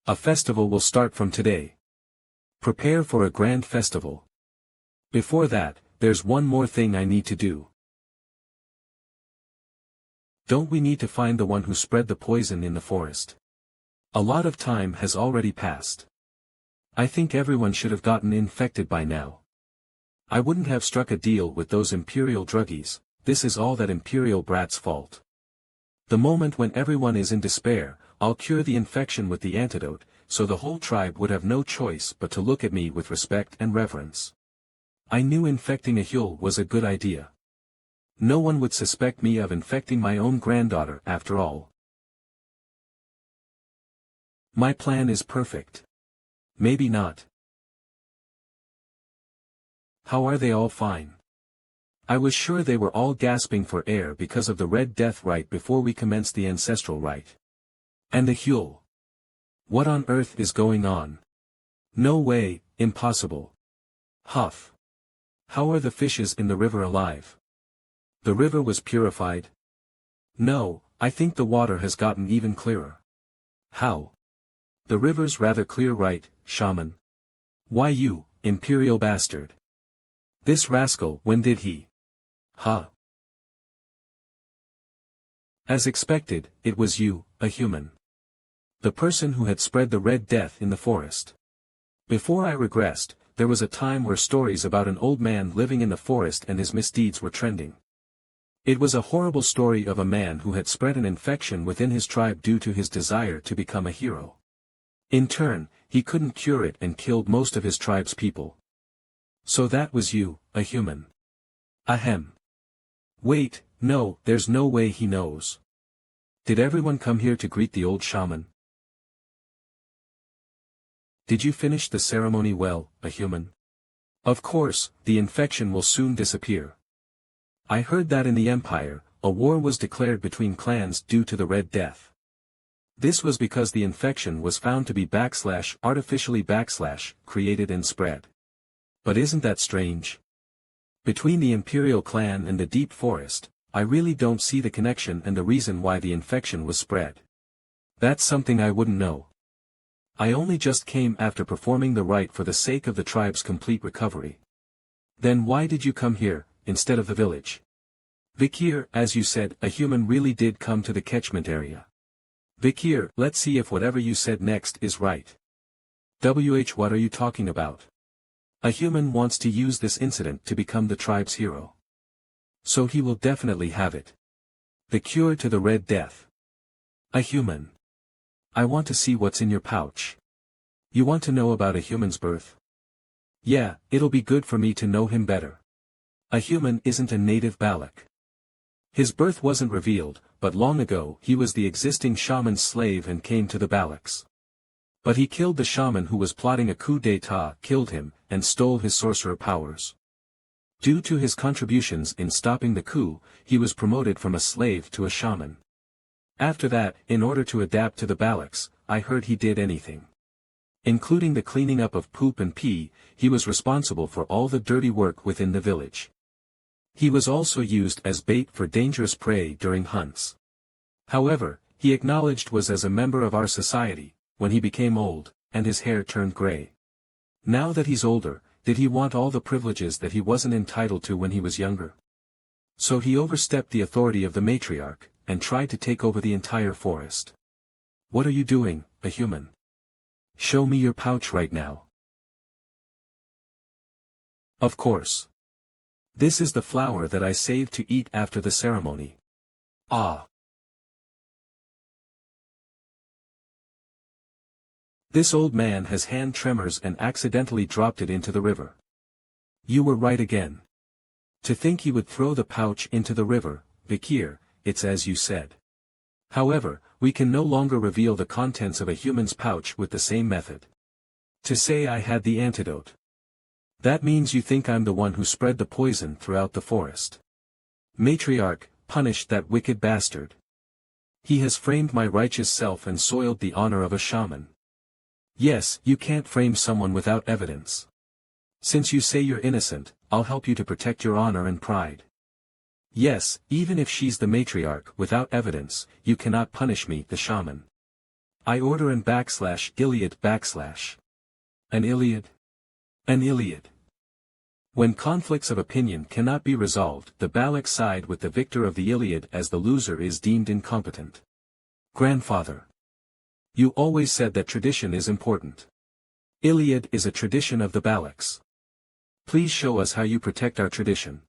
A: A festival will start from today. Prepare for a grand festival. Before that, there's one more thing I need to do. Don't we need to find the one who spread the poison in the forest? A lot of time has already passed. I think everyone should have gotten infected by now. I wouldn't have struck a deal with those Imperial druggies. This is all that Imperial brat's fault. The moment when everyone is in despair, I'll cure the infection with the antidote, so the whole tribe would have no choice but to look at me with respect and reverence. I knew infecting a Huel was a good idea. No one would suspect me of infecting my own granddaughter after all. My plan is perfect. Maybe not. How are they all fine? I was sure they were all gasping for air because of the Red Death right before we commenced the ancestral rite. And the Huel. What on earth is going on? No way, impossible. Huff. How are the fishes in the river alive? The river was purified? No, I think the water has gotten even clearer. How? The river's rather clear, right, shaman? Why you, Imperial bastard? This rascal, when did he? Huh? As expected, it was you, a human. The person who had spread the Red Death in the forest. Before I regressed, there was a time where stories about an old man living in the forest and his misdeeds were trending. It was a horrible story of a man who had spread an infection within his tribe due to his desire to become a hero. In turn, he couldn't cure it and killed most of his tribe's people. So that was you, a human. Ahem. Wait, no, there's no way he knows. Did everyone come here to greet the old shaman? Did you finish the ceremony well, a human? Of course, the infection will soon disappear. I heard that in the Empire, a war was declared between clans due to the Red Death. This was because the infection was found to be artificially created and spread. But isn't that strange? Between the Imperial clan and the Deep Forest, I really don't see the connection and the reason why the infection was spread. That's something I wouldn't know. I only just came after performing the rite for the sake of the tribe's complete recovery. Then why did you come here, instead of the village? Vicir, as you said, a human really did come to the catchment area. Vicir, let's see if whatever you said next is right. What are you talking about? A human wants to use this incident to become the tribe's hero. So he will definitely have it. The cure to the Red Death. A human. I want to see what's in your pouch. You want to know about a human's birth? Yeah, it'll be good for me to know him better. A human isn't a native Balac. His birth wasn't revealed, but long ago he was the existing shaman's slave and came to the Balacs. But he killed the shaman who was plotting a coup d'état, killed him, and stole his sorcerer powers. Due to his contributions in stopping the coup, he was promoted from a slave to a shaman. After that, in order to adapt to the Balacs, I heard he did anything. Including the cleaning up of poop and pee, he was responsible for all the dirty work within the village. He was also used as bait for dangerous prey during hunts. However, he acknowledged was as a member of our society, when he became old, and his hair turned grey. Now that he's older, did he want all the privileges that he wasn't entitled to when he was younger? So he overstepped the authority of the matriarch, and tried to take over the entire forest. What are you doing, a human? Show me your pouch right now. Of course. This is the flower that I saved to eat after the ceremony. Ah. This old man has hand tremors and accidentally dropped it into the river. You were right again. To think he would throw the pouch into the river, Vicir, it's as you said. However, we can no longer reveal the contents of a human's pouch with the same method. To say I had the antidote. That means you think I'm the one who spread the poison throughout the forest. Matriarch, punish that wicked bastard. He has framed my righteous self and soiled the honor of a shaman. Yes, you can't frame someone without evidence. Since you say you're innocent, I'll help you to protect your honor and pride. Yes, even if she's the matriarch without evidence, you cannot punish me, the shaman. I order an /Iliad / An Iliad? An Iliad. When conflicts of opinion cannot be resolved, the Balac side with the victor of the Iliad as the loser is deemed incompetent. Grandfather. You always said that tradition is important. Iliad is a tradition of the Balacs. Please show us how you protect our tradition.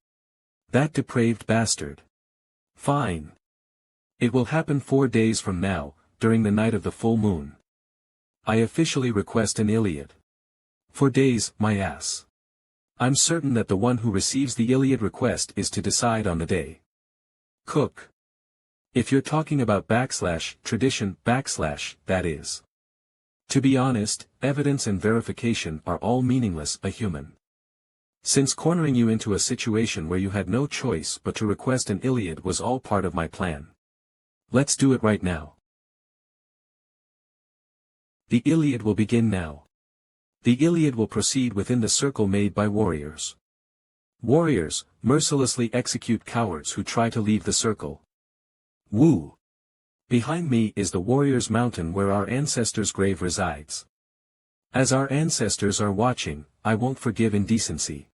A: That depraved bastard. Fine. It will happen 4 days from now, during the night of the full moon. I officially request an Iliad. 4 days, my ass. I'm certain that the one who receives the Iliad request is to decide on the day. Cook. If you're talking about /tradition that is. To be honest, evidence and verification are all meaningless, a human. Since cornering you into a situation where you had no choice but to request an Iliad was all part of my plan. Let's do it right now. The Iliad will begin now. The Iliad will proceed within the circle made by warriors. Warriors, mercilessly execute cowards who try to leave the circle. Woo! Behind me is the warriors' mountain where our ancestors' grave resides. As our ancestors are watching, I won't forgive indecency.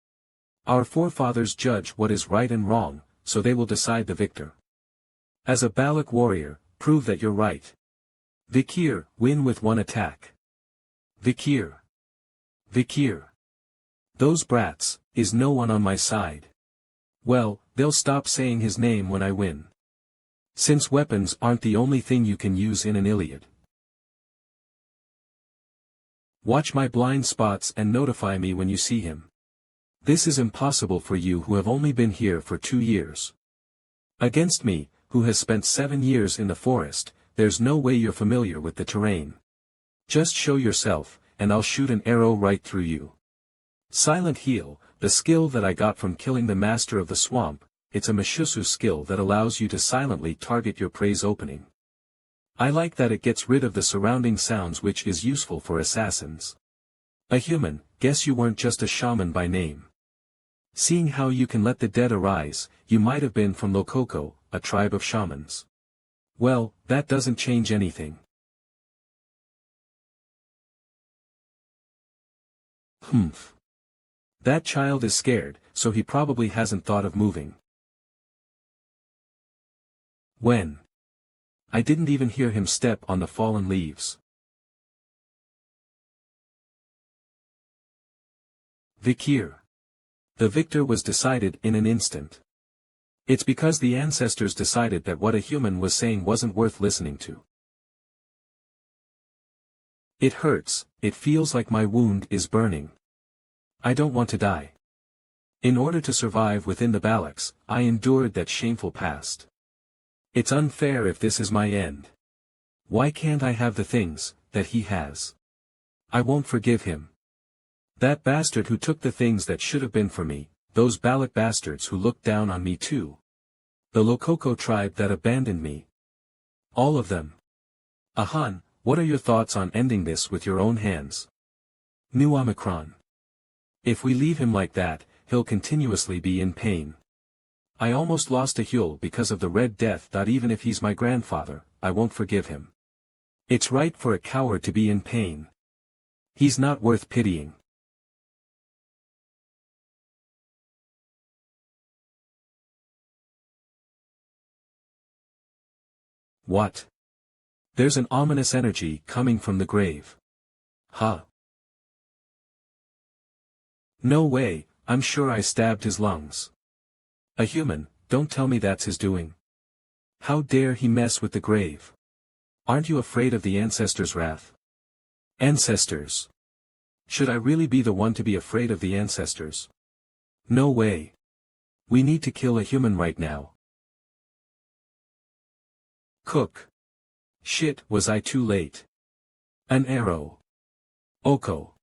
A: Our forefathers judge what is right and wrong, so they will decide the victor. As a Balac warrior, prove that you're right. Vicir, win with one attack. Vicir. Vicir. Those brats, is no one on my side. Well, they'll stop saying his name when I win. Since weapons aren't the only thing you can use in an Iliad. Watch my blind spots and notify me when you see him. This is impossible for you who have only been here for 2 years. Against me, who has spent 7 years in the forest, there's no way you're familiar with the terrain. Just show yourself, and I'll shoot an arrow right through you. Silent Heal, the skill that I got from killing the master of the swamp, it's a Mashusu skill that allows you to silently target your prey's opening. I like that it gets rid of the surrounding sounds, which is useful for assassins. A human, guess you weren't just a shaman by name. Seeing how you can let the dead arise, you might have been from Lokoko, a tribe of shamans. Well, that doesn't change anything. Humph. That child is scared, so he probably hasn't thought of moving. When? I didn't even hear him step on the fallen leaves. Vicir. The victor was decided in an instant. It's because the ancestors decided that what a human was saying wasn't worth listening to. It hurts, it feels like my wound is burning. I don't want to die. In order to survive within the Balacs, I endured that shameful past. It's unfair if this is my end. Why can't I have the things that he has? I won't forgive him. That bastard who took the things that should have been for me, those Balac bastards who looked down on me too. The Lokoko tribe that abandoned me. All of them. Ahan, what are your thoughts on ending this with your own hands? New Omicron. If we leave him like that, he'll continuously be in pain. I almost lost a Huel because of the Red Death. Even if he's my grandfather, I won't forgive him. It's right for a coward to be in pain. He's not worth pitying. What? There's an ominous energy coming from the grave. Huh? No way, I'm sure I stabbed his lungs. A human, don't tell me that's his doing. How dare he mess with the grave? Aren't you afraid of the ancestors' wrath? Ancestors. Should I really be the one to be afraid of the ancestors? No way. We need to kill a human right now. Cook. Shit, was I too late? An arrow. Oko.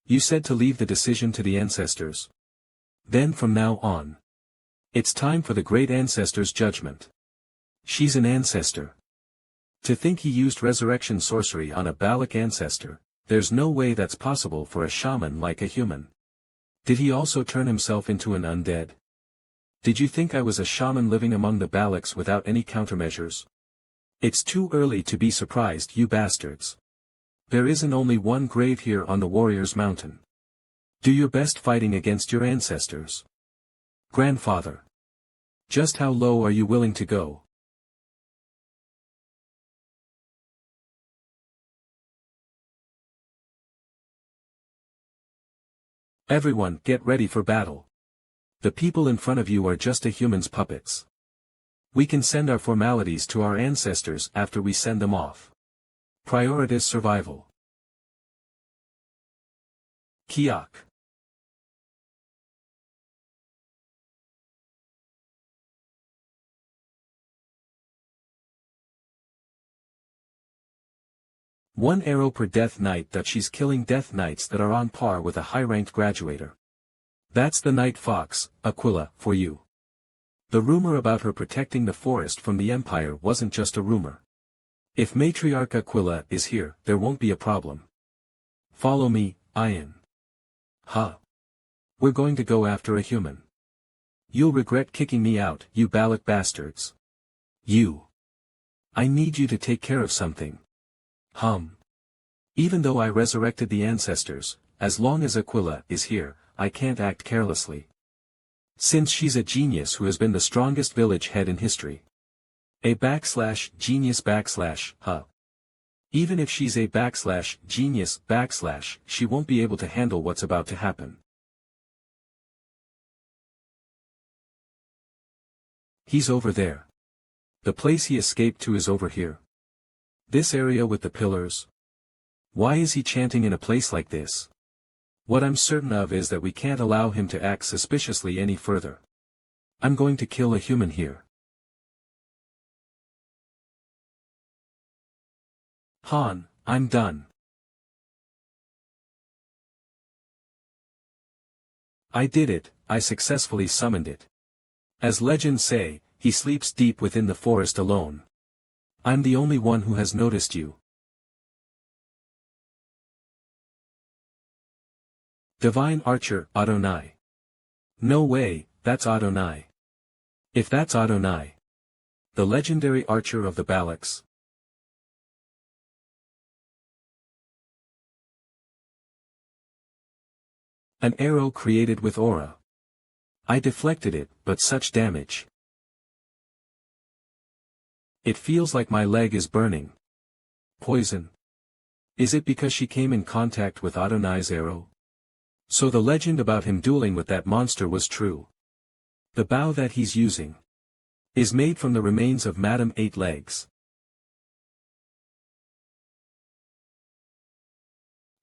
A: You said to leave the decision to the ancestors. Then from now on. It's time for the great ancestor's judgment. She's an ancestor. To think he used resurrection sorcery on a Balac ancestor, there's no way that's possible for a shaman like a human. Did he also turn himself into an undead? Did you think I was a shaman living among the Balacs without any countermeasures? It's too early to be surprised, you bastards. There isn't only one grave here on the Warrior's Mountain. Do your best fighting against your ancestors. Grandfather. Just how low are you willing to go? Everyone, get ready for battle. The people in front of you are just a human's puppets. We can send our formalities to our ancestors after we send them off. Prioritize survival. Kiak. One arrow per Death Knight. That she's killing Death Knights that are on par with a high-ranked graduator. That's the Night Fox, Aquila, for you. The rumor about her protecting the forest from the Empire wasn't just a rumor. If Matriarch Aquila is here, there won't be a problem. Follow me, Ian. Huh. We're going to go after a human. You'll regret kicking me out, you Balac bastards. You. I need you to take care of something. Even though I resurrected the ancestors, as long as Aquila is here, I can't act carelessly. Since she's a genius who has been the strongest village head in history. A /genius /, Even if she's a /genius /, she won't be able to handle what's about to happen. He's over there. The place he escaped to is over here. This area with the pillars. Why is he chanting in a place like this? What I'm certain of is that we can't allow him to act suspiciously any further. I'm going to kill a human here. Han, I'm done. I did it, I successfully summoned it. As legends say, he sleeps deep within the forest alone. I'm the only one who has noticed you. Divine Archer, Adonai. No way, that's Adonai. If that's Adonai. The legendary archer of the Balacs. An arrow created with aura. I deflected it, but such damage. It feels like my leg is burning. Poison. Is it because she came in contact with Adonai's arrow? So the legend about him dueling with that monster was true. The bow that he's using is made from the remains of Madame Eight Legs.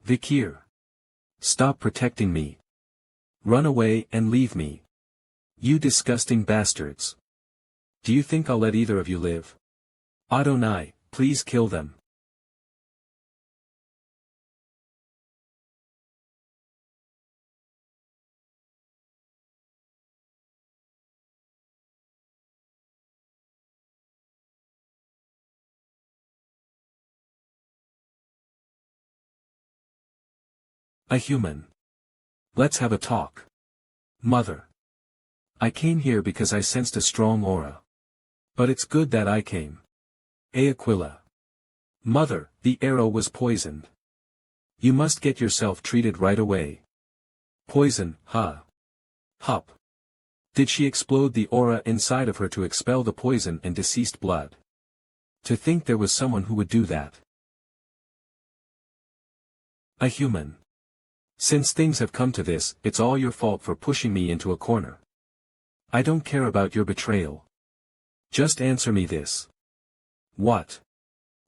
A: Vicir. Stop protecting me. Run away and leave me. You disgusting bastards. Do you think I'll let either of you live? Adonai, please kill them. A human. Let's have a talk. Mother. I came here because I sensed a strong aura. But it's good that I came. Aquila. Mother, the arrow was poisoned. You must get yourself treated right away. Poison, huh? Hup. Did she explode the aura inside of her to expel the poison and deceased blood? To think there was someone who would do that. A human. Since things have come to this, it's all your fault for pushing me into a corner. I don't care about your betrayal. Just answer me this. What?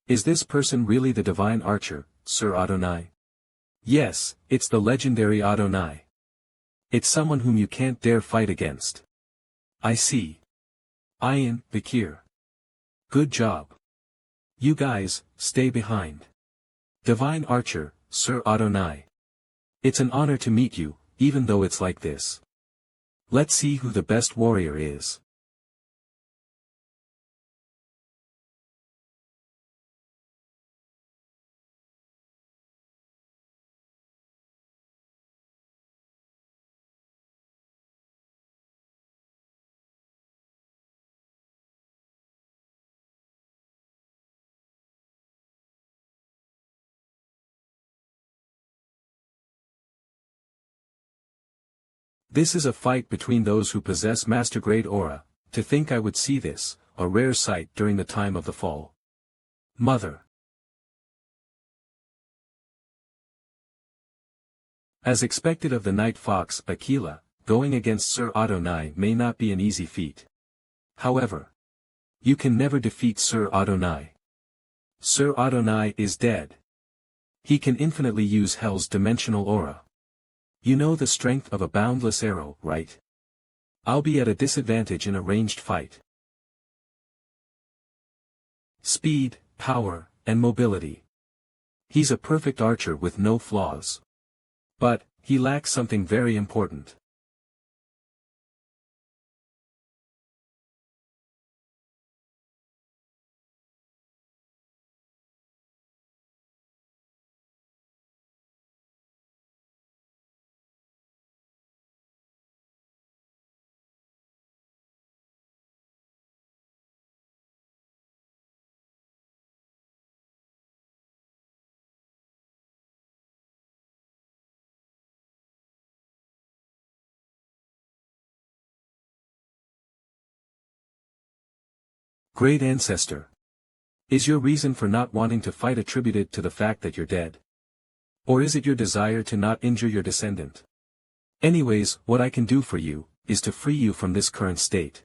A: Is this person really the divine archer, Sir Adonai? Yes, it's the legendary Adonai. It's someone whom you can't dare fight against. I see. Ian, Vicir. Good job. You guys, stay behind. Divine archer, Sir Adonai. It's an honor to meet you, even though it's like this. Let's see who the best warrior is. This is a fight between those who possess master-grade aura. To think I would see this, a rare sight during the time of the fall. Mother. As expected of the Night Fox, Aquila, going against Sir Adonai may not be an easy feat. However, you can never defeat Sir Adonai. Sir Adonai is dead. He can infinitely use Hell's dimensional aura. You know the strength of a boundless arrow, right? I'll be at a disadvantage in a ranged fight. Speed, power, and mobility. He's a perfect archer with no flaws. But, he lacks something very important. Great ancestor. Is your reason for not wanting to fight attributed to the fact that you're dead? Or is it your desire to not injure your descendant? Anyways, what I can do for you, is to free you from this current state.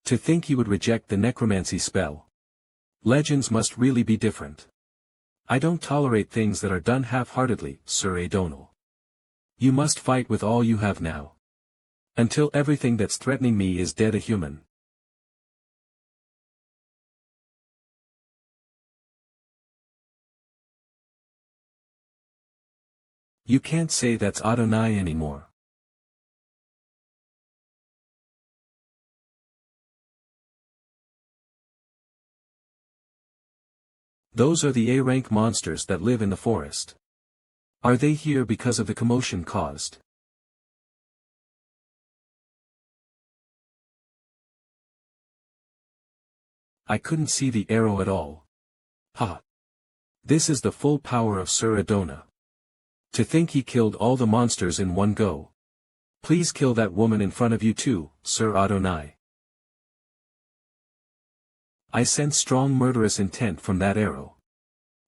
A: To think you would reject the necromancy spell. Legends must really be different. I don't tolerate things that are done half-heartedly, Sir O'Donnell. You must fight with all you have now. Until everything that's threatening me is dead a human. You can't say that's Adonai anymore. Those are the A-rank monsters that live in the forest. Are they here because of the commotion caused? I couldn't see the arrow at all. Ha! This is the full power of Sir Adona. To think he killed all the monsters in one go. Please kill that woman in front of you too, Sir Adonai. I sense strong murderous intent from that arrow.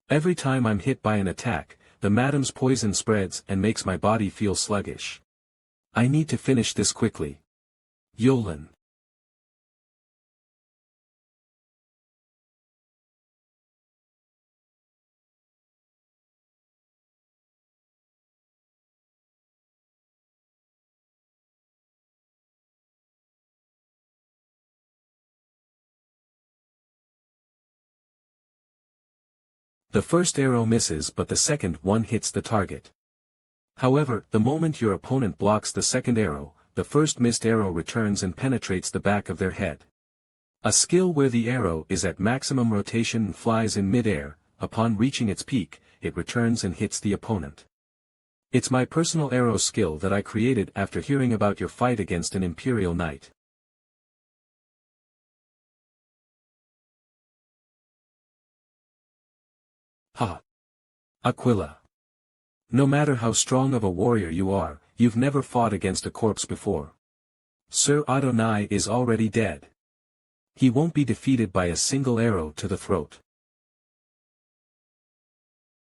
A: Every time I'm hit by an attack, the madam's poison spreads and makes my body feel sluggish. I need to finish this quickly. Yolan. The first arrow misses but the second one hits the target. However, the moment your opponent blocks the second arrow, the first missed arrow returns and penetrates the back of their head. A skill where the arrow is at maximum rotation and flies in mid-air, upon reaching its peak, it returns and hits the opponent. It's my personal arrow skill that I created after hearing about your fight against an Imperial Knight. Ha! Aquila. No matter how strong of a warrior you are, you've never fought against a corpse before. Sir Adonai is already dead. He won't be defeated by a single arrow to the throat.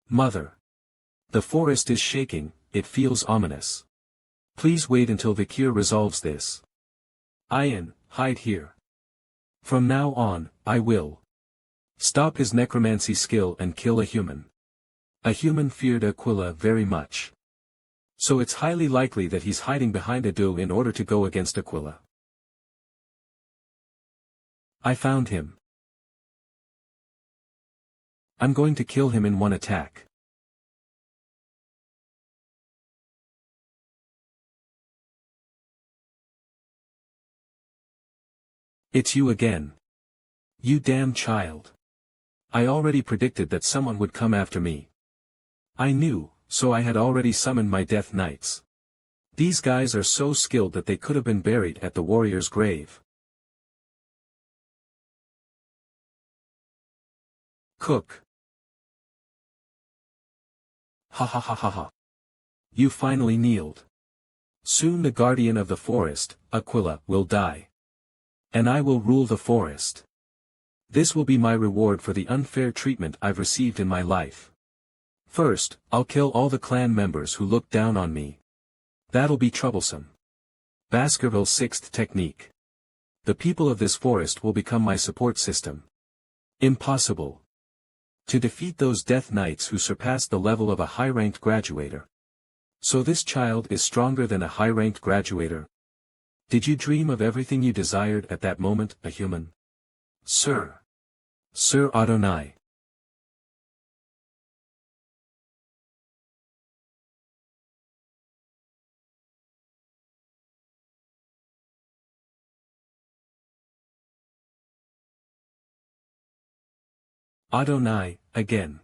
A: Mother. The forest is shaking, it feels ominous. Please wait until Vicir resolves this. Ian, hide here. From now on, I will stop his necromancy skill and kill a human. A human feared Aquila very much. So it's highly likely that he's hiding behind a door in order to go against Aquila. I found him. I'm going to kill him in one attack. It's you again. You damn child. I already predicted that someone would come after me. I knew, so I had already summoned my Death Knights. These guys are so skilled that they could have been buried at the warrior's grave. Cook. Ha ha ha ha ha. You finally kneeled. Soon the guardian of the forest, Aquila, will die. And I will rule the forest. This will be my reward for the unfair treatment I've received in my life. First, I'll kill all the clan members who look down on me. That'll be troublesome. Baskerville's sixth technique. The people of this forest will become my support system. Impossible. To defeat those Death Knights who surpass the level of a high-ranked graduator. So this child is stronger than a high-ranked graduator. Did you dream of everything you desired at that moment, a human? Sir. Sir Adonai. Adonai, again.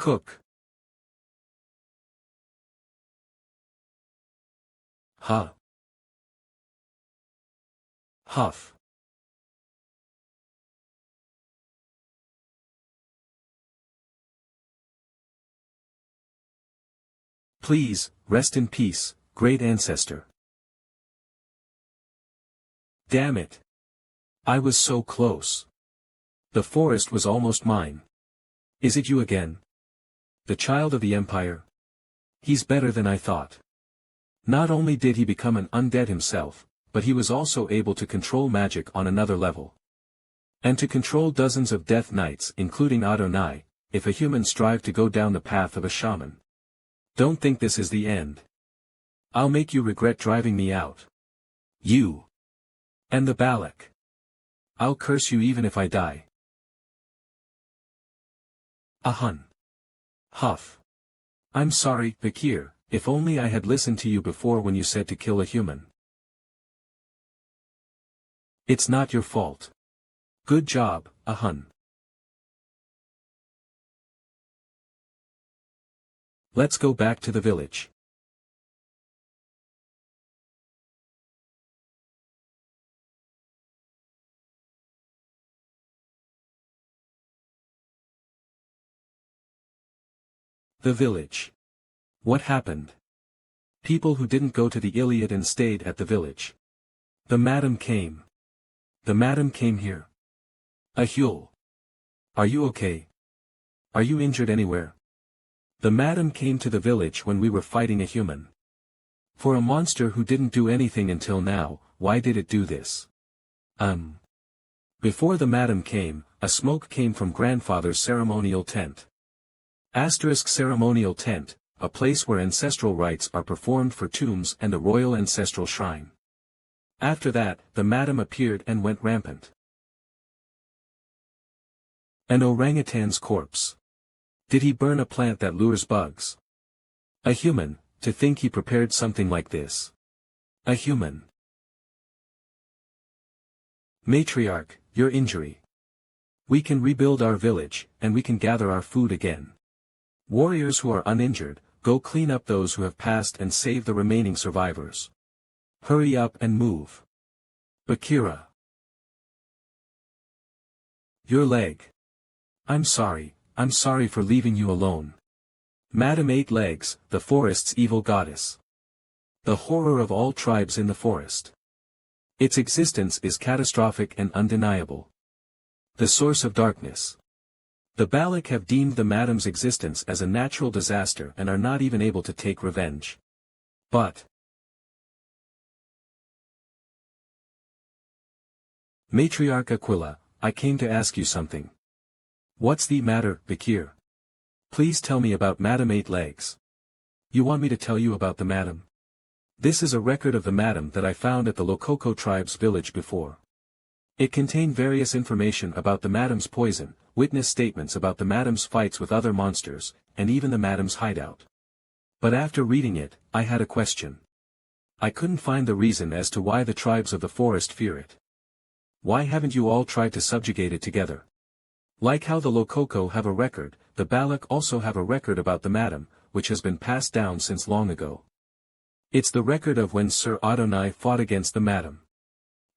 A: Cook. Huh. Huff. Please, rest in peace, great ancestor. Damn it. I was so close. The forest was almost mine. Is it you again? The child of the Empire? He's better than I thought. Not only did he become an undead himself, but he was also able to control magic on another level. And to control dozens of Death Knights including Adonai, if a human strived to go down the path of a shaman. Don't think this is the end. I'll make you regret driving me out. You. And the Balac. I'll curse you even if I die. Ahun. Huff. I'm sorry, Vicir, if only I had listened to you before when you said to kill a human. It's not your fault. Good job, Ahun. Let's go back to the village. The village. What happened? People who didn't go to the Iliad and stayed at the village. The madam came. The madam came here. Hugo. Are you okay? Are you injured anywhere? The madam came to the village when we were fighting a human. For a monster who didn't do anything until now, why did it do this? Before the madam came, a smoke came from grandfather's ceremonial tent. Ceremonial tent, a place where ancestral rites are performed for tombs and a royal ancestral shrine. After that, the madam appeared and went rampant. An orangutan's corpse. Did he burn a plant that lures bugs? A human, to think he prepared something like this. A human. Matriarch, your injury. We can rebuild our village, and we can gather our food again. Warriors who are uninjured, go clean up those who have passed and save the remaining survivors. Hurry up and move. Bakira. Your leg. I'm sorry for leaving you alone. Madam Eight Legs, the forest's evil goddess. The horror of all tribes in the forest. Its existence is catastrophic and undeniable. The source of darkness. The Balac have deemed the madam's existence as a natural disaster and are not even able to take revenge. But Matriarch Aquila, I came to ask you something. What's the matter, Vicir? Please tell me about Madam Eight Legs. You want me to tell you about the madam? This is a record of the madam that I found at the Lococo tribe's village before. It contained various information about the madam's poison, witness statements about the madam's fights with other monsters, and even the madam's hideout. But after reading it, I had a question. I couldn't find the reason as to why the tribes of the forest fear it. Why haven't you all tried to subjugate it together? Like how the Lococo have a record, the Balac also have a record about the madam, which has been passed down since long ago. It's the record of when Sir Adonai fought against the madam.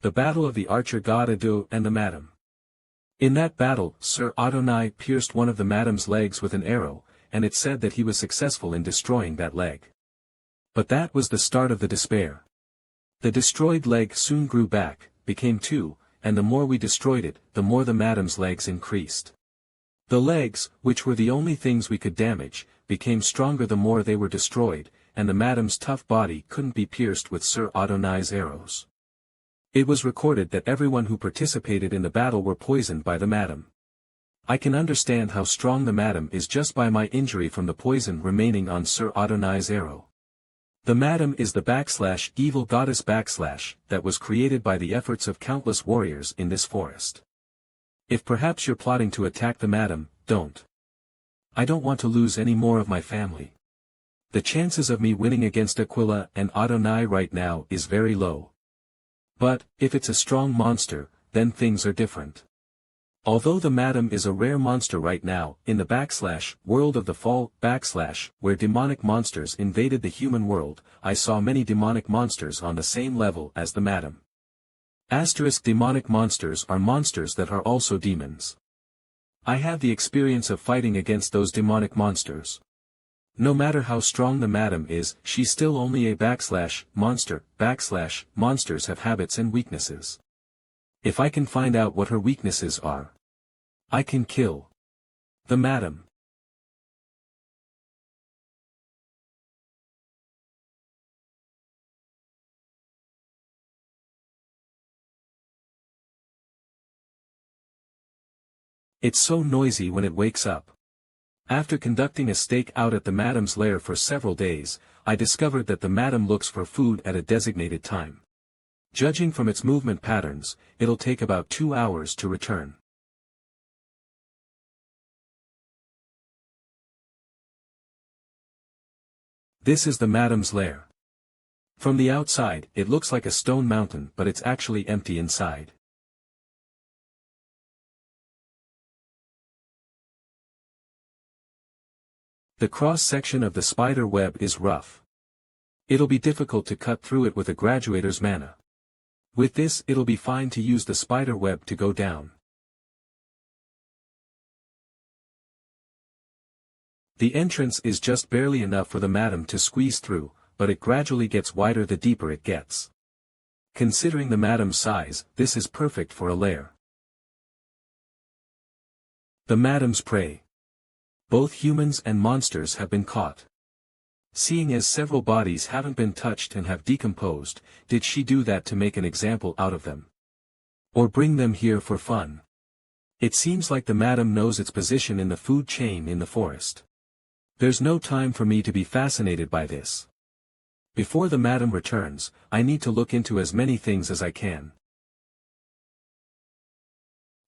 A: The battle of the archer god Adu and the madam. In that battle, Sir Adonai pierced one of the madam's legs with an arrow, and it said that he was successful in destroying that leg. But that was the start of the despair. The destroyed leg soon grew back, became two, and the more we destroyed it, the more the madam's legs increased. The legs, which were the only things we could damage, became stronger the more they were destroyed, and the madam's tough body couldn't be pierced with Sir Adonai's arrows. It was recorded that everyone who participated in the battle were poisoned by the madam. I can understand how strong the madam is just by my injury from the poison remaining on Sir Adonai's arrow. The madam is the evil goddess that was created by the efforts of countless warriors in this forest. If perhaps you're plotting to attack the madam, don't. I don't want to lose any more of my family. The chances of me winning against Aquila and Adonai right now is very low. But, if it's a strong monster, then things are different. Although the madam is a rare monster right now, in the world of the fall, where demonic monsters invaded the human world, I saw many demonic monsters on the same level as the madam. Demonic monsters are monsters that are also demons. I have the experience of fighting against those demonic monsters. No matter how strong the madam is, she's still only a monster, monsters have habits and weaknesses. If I can find out what her weaknesses are, I can kill the madam. It's so noisy when it wakes up. After conducting a stake out at the madam's lair for several days, I discovered that the madam looks for food at a designated time. Judging from its movement patterns, it'll take about 2 hours to return. This is the madam's lair. From the outside, it looks like a stone mountain, but it's actually empty inside. The cross-section of the spider web is rough. It'll be difficult to cut through it with a graduator's mana. With this, it'll be fine to use the spider web to go down. The entrance is just barely enough for the madam to squeeze through, but it gradually gets wider the deeper it gets. Considering the madam's size, this is perfect for a lair. The madam's prey. Both humans and monsters have been caught. Seeing as several bodies haven't been touched and have decomposed, did she do that to make an example out of them? Or bring them here for fun? It seems like the madam knows its position in the food chain in the forest. There's no time for me to be fascinated by this. Before the madam returns, I need to look into as many things as I can.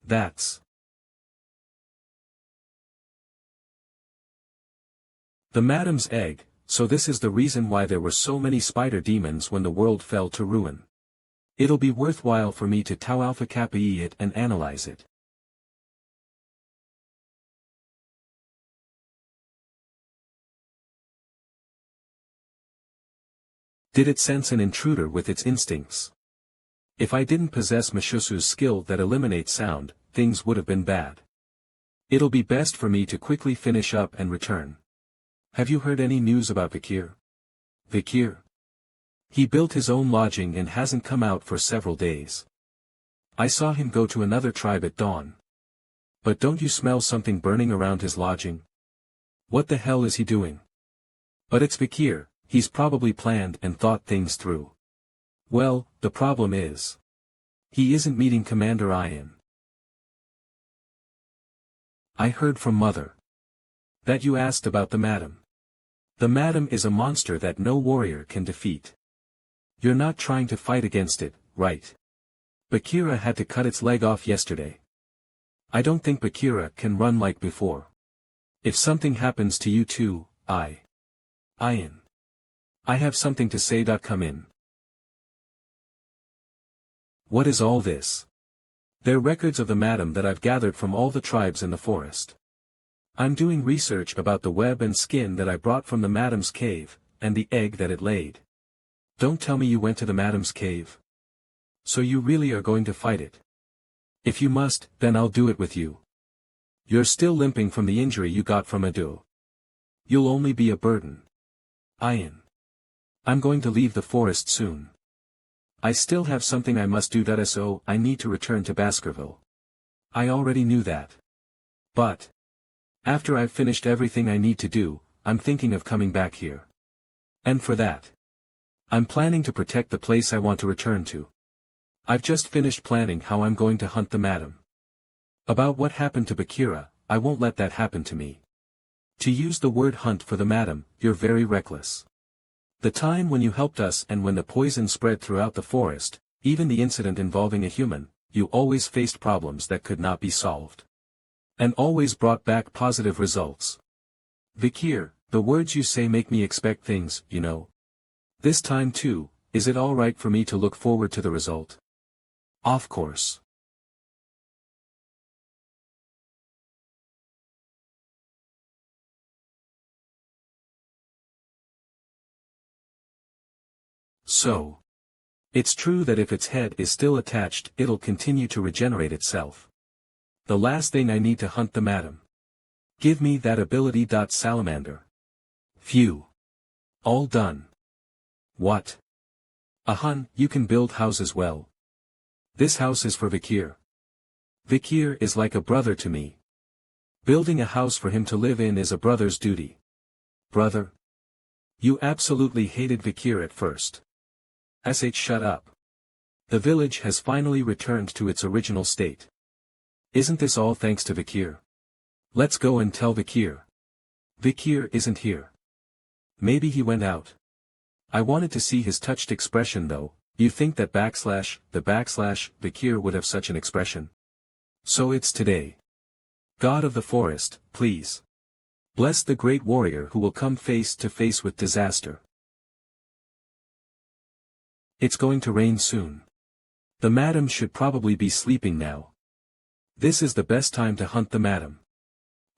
A: That's the madam's egg, so this is the reason why there were so many spider demons when the world fell to ruin. It'll be worthwhile for me to tau alpha kappa E it and analyze it. Did it sense an intruder with its instincts? If I didn't possess Mishusu's skill that eliminates sound, things would have been bad. It'll be best for me to quickly finish up and return. Have you heard any news about Vicir? Vicir? He built his own lodging and hasn't come out for several days. I saw him go to another tribe at dawn. But don't you smell something burning around his lodging? What the hell is he doing? But it's Vicir, he's probably planned and thought things through. Well, the problem is, he isn't meeting Commander Ian. I heard from Mother that you asked about the madam. The madam is a monster that no warrior can defeat. You're not trying to fight against it, right? Bakira had to cut its leg off yesterday. I don't think Bakira can run like before. If something happens to you too, Ian. I have something to say. Come in. What is all this? They're records of the madam that I've gathered from all the tribes in the forest. I'm doing research about the web and skin that I brought from the madam's cave, and the egg that it laid. Don't tell me you went to the madam's cave. So you really are going to fight it? If you must, then I'll do it with you. You're still limping from the injury you got from a duel. You'll only be a burden. Ian. I'm going to leave the forest soon. I still have something I must do. So I need to return to Baskerville. I already knew that. But after I've finished everything I need to do, I'm thinking of coming back here. And for that, I'm planning to protect the place I want to return to. I've just finished planning how I'm going to hunt the madam. About what happened to Bakira, I won't let that happen to me. To use the word hunt for the madam, you're very reckless. The time when you helped us and when the poison spread throughout the forest, even the incident involving a human, you always faced problems that could not be solved. And always brought back positive results. Vicir, the words you say make me expect things, you know. This time too, is it all right for me to look forward to the result? Of course. So. It's true that if its head is still attached it'll continue to regenerate itself. The last thing I need to hunt the madam. Give me that ability. Salamander. Phew. All done. What? Hun, you can build houses well. This house is for Vicir. Vicir is like a brother to me. Building a house for him to live in is a brother's duty. Brother? You absolutely hated Vicir at first. Shut up. The village has finally returned to its original state. Isn't this all thanks to Vicir? Let's go and tell Vicir. Vicir isn't here. Maybe he went out. I wanted to see his touched expression though. You think that Vicir would have such an expression? So it's today. God of the forest, please. Bless the great warrior who will come face to face with disaster. It's going to rain soon. The madam should probably be sleeping now. This is the best time to hunt the madam.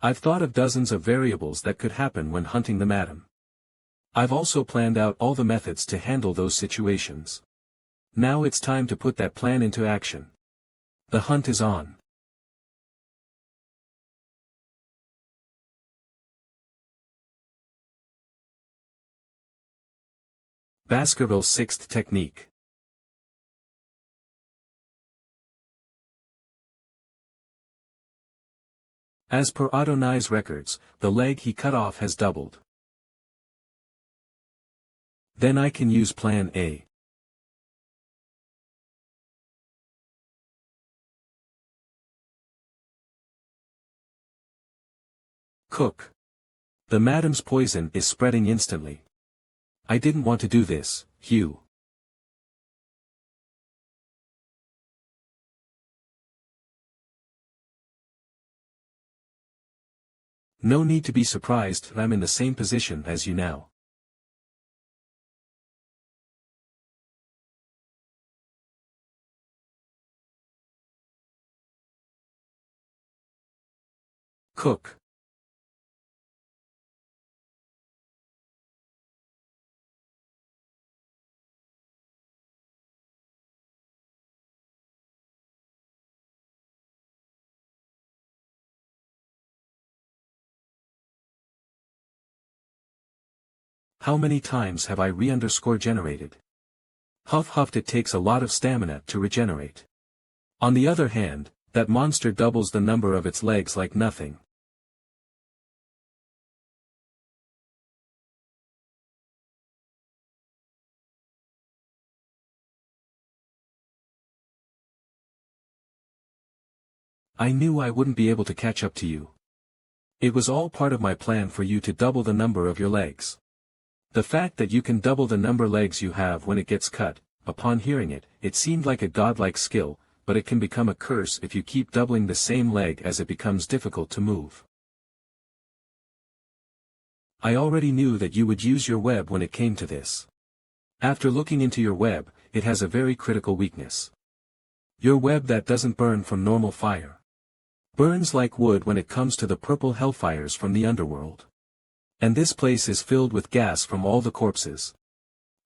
A: I've thought of dozens of variables that could happen when hunting the madam. I've also planned out all the methods to handle those situations. Now it's time to put that plan into action. The hunt is on. Baskerville's sixth technique. As per Adonai's records, the leg he cut off has doubled. Then I can use Plan A. Cook. The madam's poison is spreading instantly. I didn't want to do this, Hugh. No need to be surprised, I'm in the same position as you now. Cook. How many times have I re-generated? Huffed. It takes a lot of stamina to regenerate. On the other hand, that monster doubles the number of its legs like nothing. I knew I wouldn't be able to catch up to you. It was all part of my plan for you to double the number of your legs. The fact that you can double the number legs you have when it gets cut, upon hearing it, it seemed like a godlike skill, but it can become a curse if you keep doubling the same leg as it becomes difficult to move. I already knew that you would use your web when it came to this. After looking into your web, it has a very critical weakness. Your web that doesn't burn from normal fire. Burns like wood when it comes to the purple hellfires from the underworld. And this place is filled with gas from all the corpses.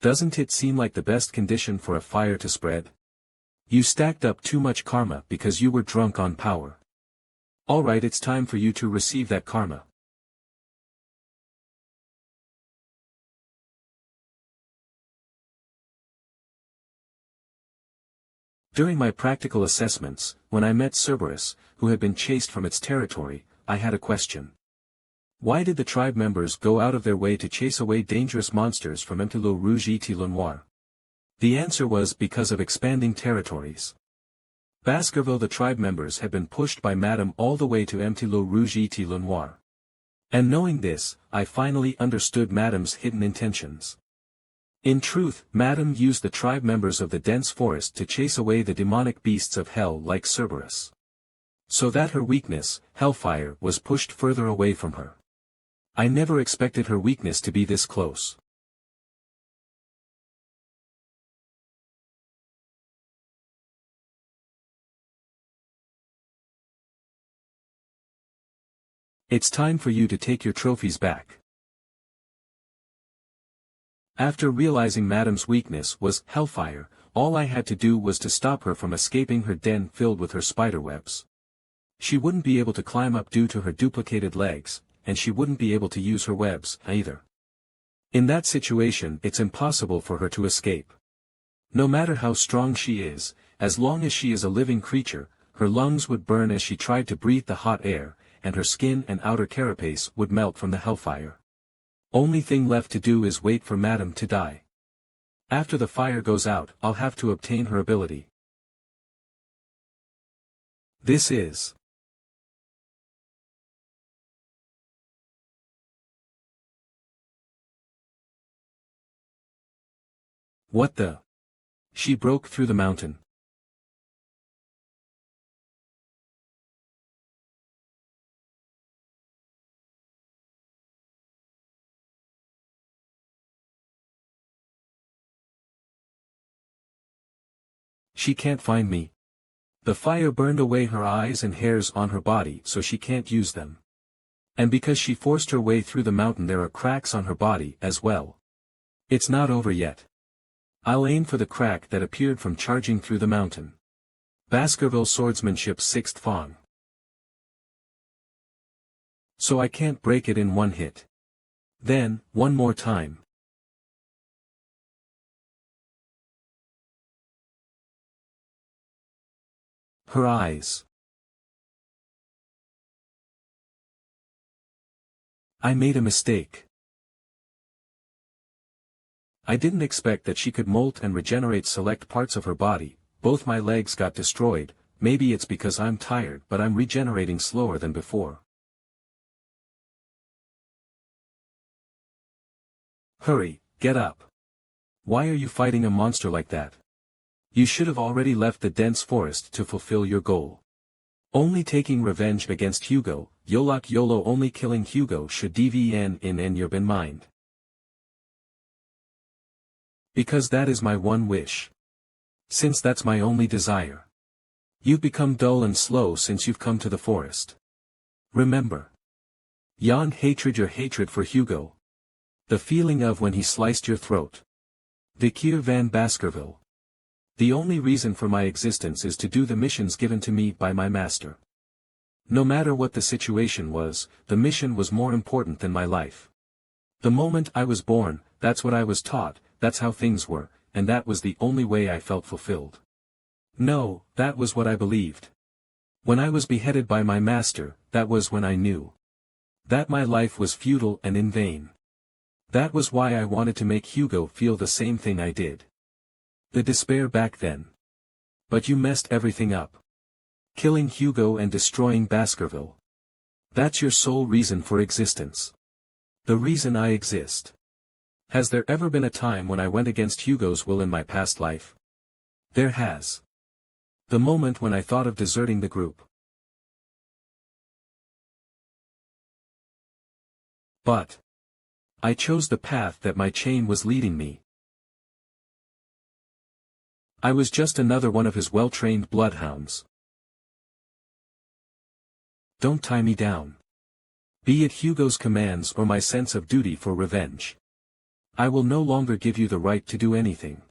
A: Doesn't it seem like the best condition for a fire to spread? You stacked up too much karma because you were drunk on power. Alright, it's time for you to receive that karma. During my practical assessments, when I met Cerberus, who had been chased from its territory, I had a question. Why did the tribe members go out of their way to chase away dangerous monsters from Mtilo Rouge et Le Noir? The answer was because of expanding territories. Baskerville, the tribe members had been pushed by Madame all the way to Mtilo Rouge et Le Noir. And knowing this, I finally understood Madame's hidden intentions. In truth, Madame used the tribe members of the dense forest to chase away the demonic beasts of hell like Cerberus. So that her weakness, hellfire, was pushed further away from her. I never expected her weakness to be this close. It's time for you to take your trophies back. After realizing Madam's weakness was hellfire, all I had to do was to stop her from escaping her den filled with her spiderwebs. She wouldn't be able to climb up due to her duplicated legs, and she wouldn't be able to use her webs, either. In that situation it's impossible for her to escape. No matter how strong she is, as long as she is a living creature, her lungs would burn as she tried to breathe the hot air, and her skin and outer carapace would melt from the hellfire. Only thing left to do is wait for Madam to die. After the fire goes out, I'll have to obtain her ability. This is what the? She broke through the mountain. She can't find me. The fire burned away her eyes and hairs on her body so she can't use them. And because she forced her way through the mountain there are cracks on her body as well. It's not over yet. I'll aim for the crack that appeared from charging through the mountain. Baskerville Swordsmanship 6th Fang. So I can't break it in one hit. Then, one more time. Her eyes. I made a mistake. I didn't expect that she could molt and regenerate select parts of her body. Both my legs got destroyed. Maybe it's because I'm tired, but I'm regenerating slower than before. Hurry, get up. Why are you fighting a monster like that? You should have already left the dense forest to fulfill your goal. Only taking revenge against Hugo, Yolak YOLO only killing Hugo should DVN in your mind. Because that is my one wish. Since that's my only desire. You've become dull and slow since you've come to the forest. Remember. Your hatred for Hugo. The feeling of when he sliced your throat. Vicir van Baskerville. The only reason for my existence is to do the missions given to me by my master. No matter what the situation was, the mission was more important than my life. The moment I was born, that's what I was taught, that's how things were, and that was the only way I felt fulfilled. No, that was what I believed. When I was beheaded by my master, that was when I knew that my life was futile and in vain. That was why I wanted to make Hugo feel the same thing I did. The despair back then. But you messed everything up. Killing Hugo and destroying Baskerville. That's your sole reason for existence. The reason I exist. Has there ever been a time when I went against Hugo's will in my past life? There has. The moment when I thought of deserting the group. But I chose the path that my chain was leading me. I was just another one of his well-trained bloodhounds. Don't tie me down. Be it Hugo's commands or my sense of duty for revenge. I will no longer give you the right to do anything.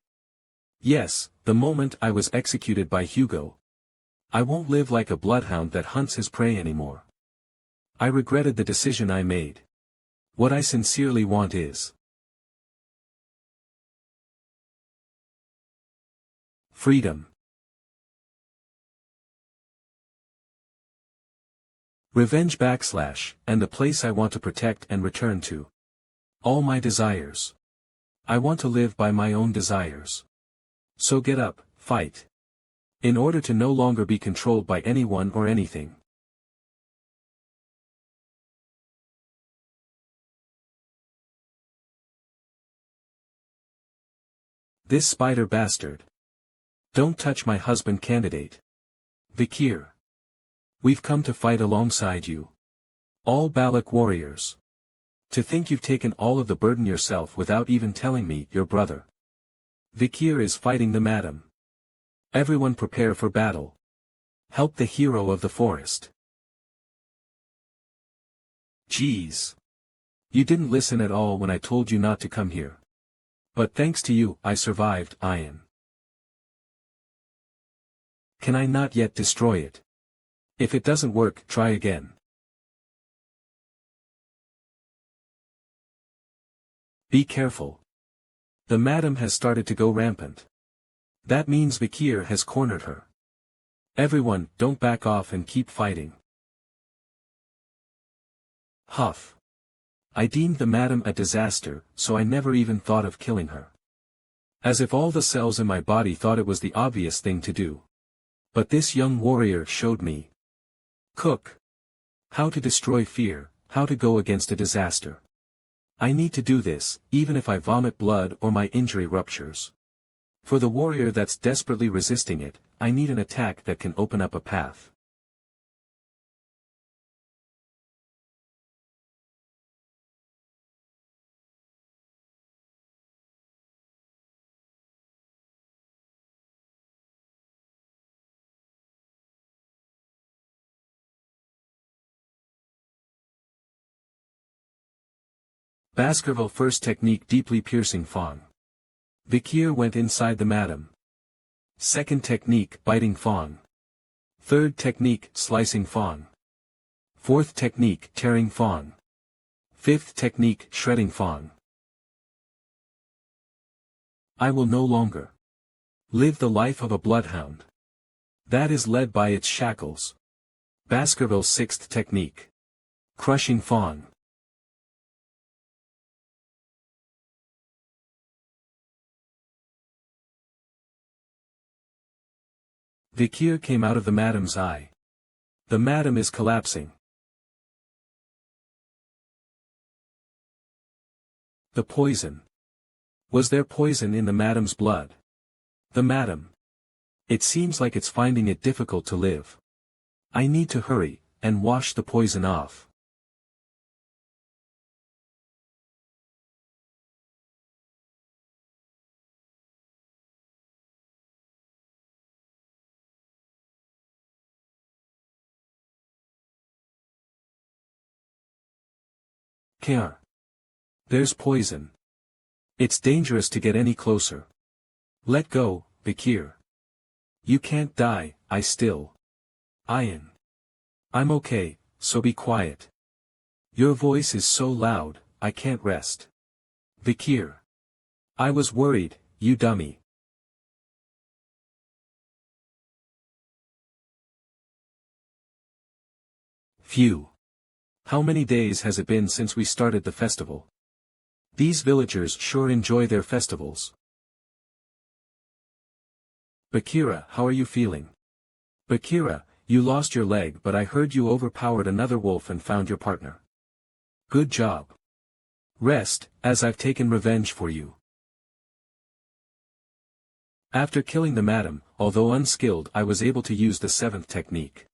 A: Yes, the moment I was executed by Hugo. I won't live like a bloodhound that hunts his prey anymore. I regretted the decision I made. What I sincerely want is freedom. Revenge / and the place I want to protect and return to. All my desires. I want to live by my own desires. So get up, fight. In order to no longer be controlled by anyone or anything. This spider bastard. Don't touch my husband candidate. Vicir. We've come to fight alongside you. All Balac warriors. To think you've taken all of the burden yourself without even telling me, your brother. Vicir is fighting the madam. Everyone prepare for battle. Help the hero of the forest. Jeez. You didn't listen at all when I told you not to come here. But thanks to you, I survived, Ian. Can I not yet destroy it? If it doesn't work, try again. Be careful. The madam has started to go rampant. That means Vicir has cornered her. Everyone, don't back off and keep fighting. Huff. I deemed the madam a disaster, so I never even thought of killing her. As if all the cells in my body thought it was the obvious thing to do. But this young warrior showed me. Cook. How to destroy fear, how to go against a disaster. I need to do this, even if I vomit blood or my injury ruptures. For the warrior that's desperately resisting it, I need an attack that can open up a path. Baskerville first technique deeply piercing Fang. Vicir went inside the madam. Second technique biting Fang. Third technique slicing Fang. Fourth technique tearing Fang. Fifth technique shredding Fang. I will no longer live the life of a bloodhound. That is led by its shackles. Baskerville's sixth technique. Crushing Fang. Vicir came out of the madam's eye. The madam is collapsing. The poison. Was there poison in the madam's blood? The madam. It seems like it's finding it difficult to live. I need to hurry, and wash the poison off. Care. There's poison. It's dangerous to get any closer. Let go, Vicir. You can't die, Ian. I'm okay, so be quiet. Your voice is so loud, I can't rest. Vicir. I was worried, you dummy. Phew. How many days has it been since we started the festival? These villagers sure enjoy their festivals. Bakira, how are you feeling? Bakira, you lost your leg, but I heard you overpowered another wolf and found your partner. Good job. Rest, as I've taken revenge for you. After killing the madam, although unskilled, I was able to use the seventh technique.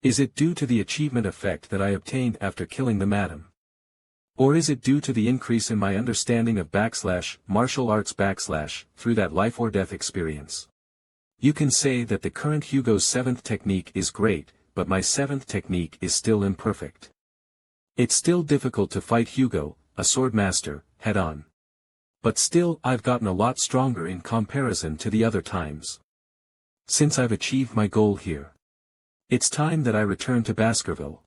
A: Is it due to the achievement effect that I obtained after killing the madam? Or is it due to the increase in my understanding of martial arts through that life or death experience? You can say that the current Hugo's seventh technique is great, but my seventh technique is still imperfect. It's still difficult to fight Hugo, a swordmaster, head-on. But still, I've gotten a lot stronger in comparison to the other times. Since I've achieved my goal here, it's time that I return to Baskerville.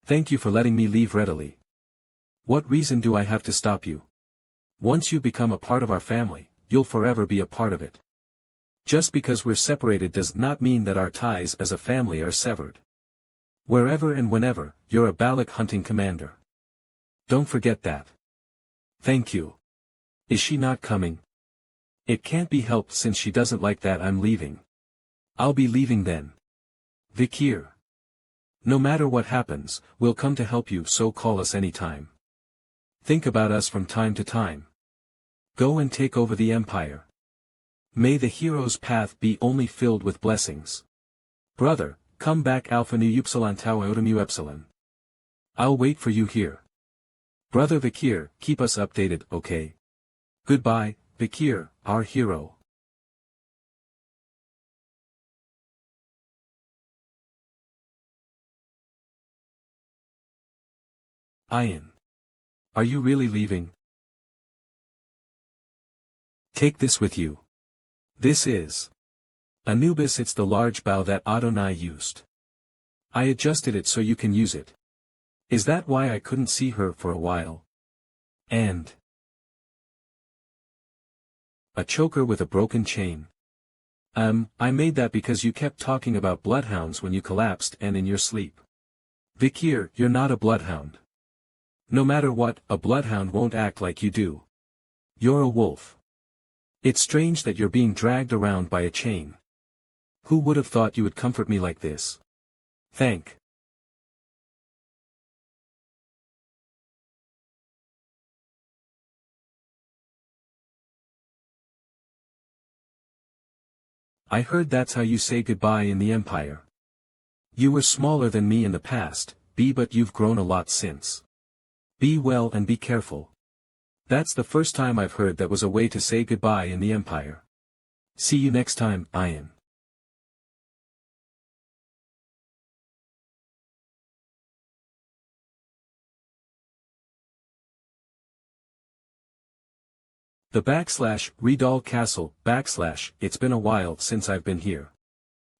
A: Thank you for letting me leave readily. What reason do I have to stop you? Once you become a part of our family, you'll forever be a part of it. Just because we're separated does not mean that our ties as a family are severed. Wherever and whenever, you're a Balac hunting commander. Don't forget that. Thank you. Is she not coming? It can't be helped since she doesn't like that I'm leaving. I'll be leaving then. Vicir. No matter what happens, we'll come to help you, so call us anytime. Think about us from time to time. Go and take over the empire. May the hero's path be only filled with blessings. Brother, come back Alpha Nu Upsilon Tau Iota Mu Epsilon. I'll wait for you here. Brother Vicir, keep us updated, okay? Goodbye, Vicir, our hero. Ian. Are you really leaving? Take this with you. This is Anubis. It's the large bow that Adonai used. I adjusted it so you can use it. Is that why I couldn't see her for a while? And a choker with a broken chain. I made that because you kept talking about bloodhounds when you collapsed and in your sleep. Vicir, you're not a bloodhound. No matter what, a bloodhound won't act like you do. You're a wolf. It's strange that you're being dragged around by a chain. Who would have thought you would comfort me like this? Thank. I heard that's how you say goodbye in the Empire. You were smaller than me in the past, but you've grown a lot since. Be well and be careful. That's the first time I've heard that was a way to say goodbye in the Empire. See you next time, Ian. The Redall Castle, it's been a while since I've been here.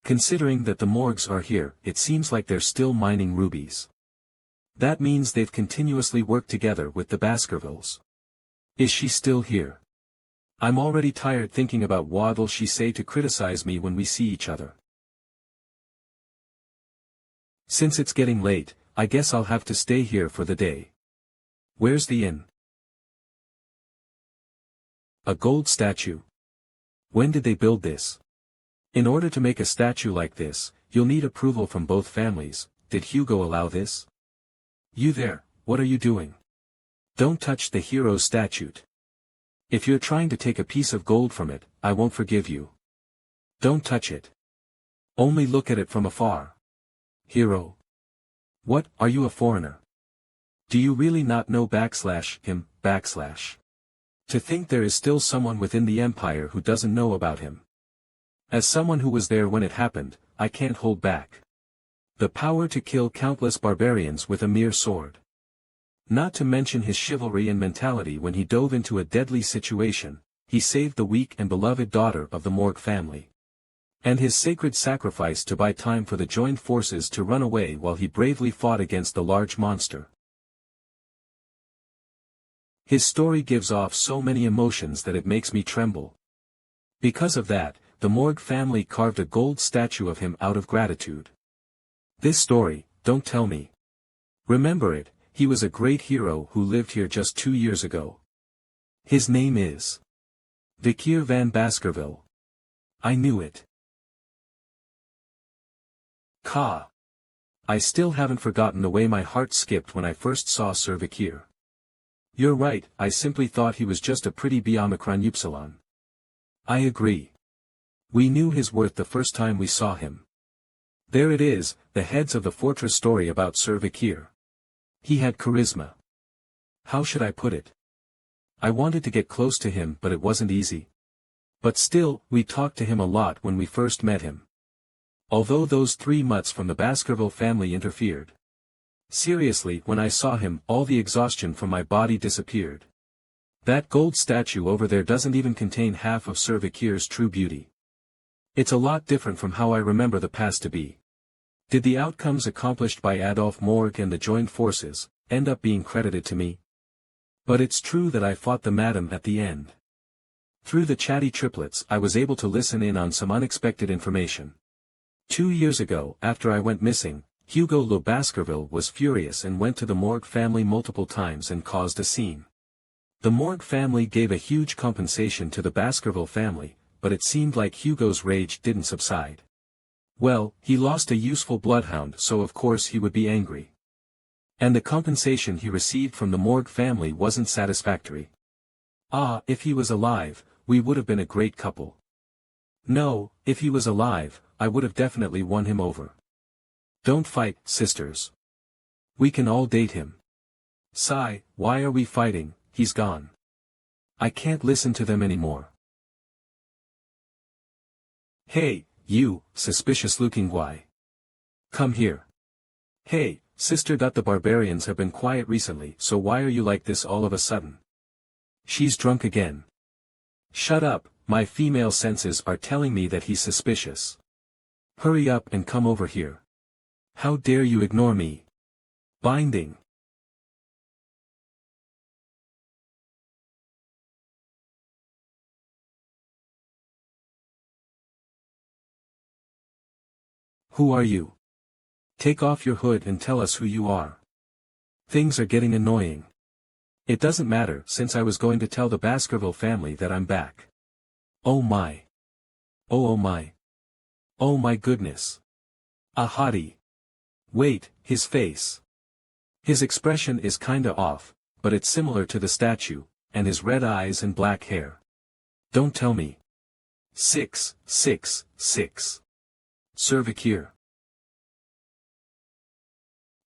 A: Considering that the Morgs are here, it seems like they're still mining rubies. That means they've continuously worked together with the Baskervilles. Is she still here? I'm already tired thinking about what'll she say to criticize me when we see each other. Since it's getting late, I guess I'll have to stay here for the day. Where's the inn? A gold statue. When did they build this? In order to make a statue like this, you'll need approval from both families. Did Hugo allow this? You there, what are you doing? Don't touch the hero's statue. If you're trying to take a piece of gold from it, I won't forgive you. Don't touch it. Only look at it from afar. Hero. What, are you a foreigner? Do you really not know him? To think there is still someone within the Empire who doesn't know about him. As someone who was there when it happened, I can't hold back. The power to kill countless barbarians with a mere sword. Not to mention his chivalry and mentality when he dove into a deadly situation, he saved the weak and beloved daughter of the Morg family. And his sacred sacrifice to buy time for the joined forces to run away while he bravely fought against the large monster. His story gives off so many emotions that it makes me tremble. Because of that, the Morg family carved a gold statue of him out of gratitude. This story, don't tell me. Remember it, he was a great hero who lived here just 2 years ago. His name is Vicir van Baskerville. I knew it. Ka. I still haven't forgotten the way my heart skipped when I first saw Sir Vicir. You're right, I simply thought he was just a pretty Omicron Upsilon. I agree. We knew his worth the first time we saw him. There it is, the heads of the fortress story about Sir Vicir. He had charisma. How should I put it? I wanted to get close to him but it wasn't easy. But still, we talked to him a lot when we first met him. Although those 3 mutts from the Baskerville family interfered. Seriously, when I saw him, all the exhaustion from my body disappeared. That gold statue over there doesn't even contain half of Sir Vicir's true beauty. It's a lot different from how I remember the past to be. Did the outcomes accomplished by Adolf Morg and the joined forces end up being credited to me? But it's true that I fought the madam at the end. Through the chatty triplets I was able to listen in on some unexpected information. 2 years ago, after I went missing, Hugo Le Baskerville was furious and went to the Morg family multiple times and caused a scene. The Morg family gave a huge compensation to the Baskerville family, but it seemed like Hugo's rage didn't subside. Well, he lost a useful bloodhound, so of course he would be angry. And the compensation he received from the Morg family wasn't satisfactory. If he was alive, we would have been a great couple. No, if he was alive, I would have definitely won him over. Don't fight, sisters. We can all date him. Sigh, why are we fighting? He's gone. I can't listen to them anymore. Hey, you, suspicious-looking guy. Come here. Hey, Sister. The barbarians have been quiet recently, so why are you like this all of a sudden? She's drunk again. Shut up, my female senses are telling me that he's suspicious. Hurry up and come over here. How dare you ignore me? Binding. Who are you? Take off your hood and tell us who you are. Things are getting annoying. It doesn't matter since I was going to tell the Baskerville family that I'm back. Oh my. Oh my. Oh my goodness. A hottie. Wait, his face. His expression is kinda off, but it's similar to the statue, and his red eyes and black hair. Don't tell me. 666. Sir Vicir.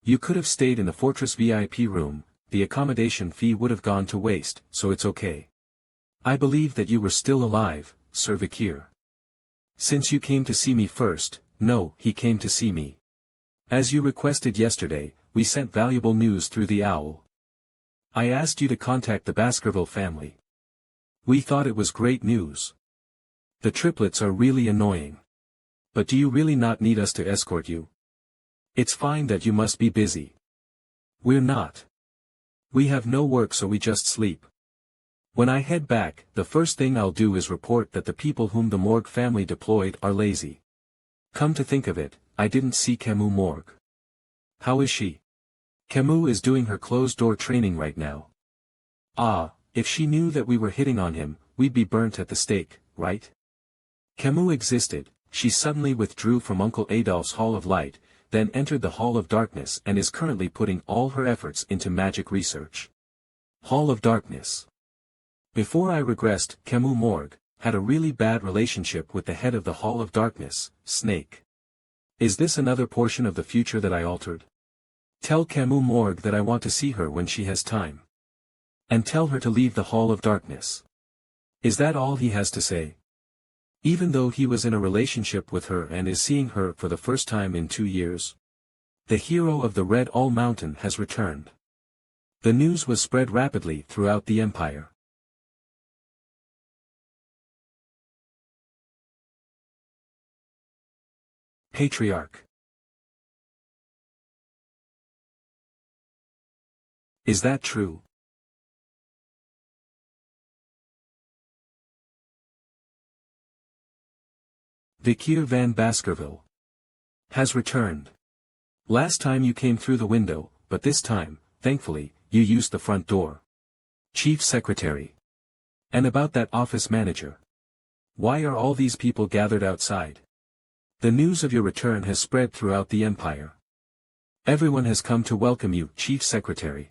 A: You could have stayed in the Fortress VIP room, the accommodation fee would have gone to waste, so it's okay. I believe that you were still alive, Sir Vicir. Since you came to see me first, no, he came to see me. As you requested yesterday, we sent valuable news through the owl. I asked you to contact the Baskerville family. We thought it was great news. The triplets are really annoying. But do you really not need us to escort you? It's fine that you must be busy. We're not. We have no work, so we just sleep. When I head back, the first thing I'll do is report that the people whom the Morg family deployed are lazy. Come to think of it, I didn't see Camus Morg. How is she? Camus is doing her closed-door training right now. Ah, if she knew that we were hitting on him, we'd be burnt at the stake, right? Camus existed, she suddenly withdrew from Uncle Adolphe's Hall of Light, then entered the Hall of Darkness and is currently putting all her efforts into magic research. Hall of Darkness. Before I regressed, Camus Morg had a really bad relationship with the head of the Hall of Darkness, Snake. Is this another portion of the future that I altered? Tell Camus Morg that I want to see her when she has time. And tell her to leave the Hall of Darkness. Is that all he has to say? Even though he was in a relationship with her and is seeing her for the first time in 2 years? The hero of the Red All Mountain has returned. The news was spread rapidly throughout the empire. Patriarch. Is that true? Vicir van Baskerville has returned. Last time you came through the window, but this time, thankfully, you used the front door. Chief Secretary. And about that office manager. Why are all these people gathered outside? The news of your return has spread throughout the empire. Everyone has come to welcome you, Chief Secretary.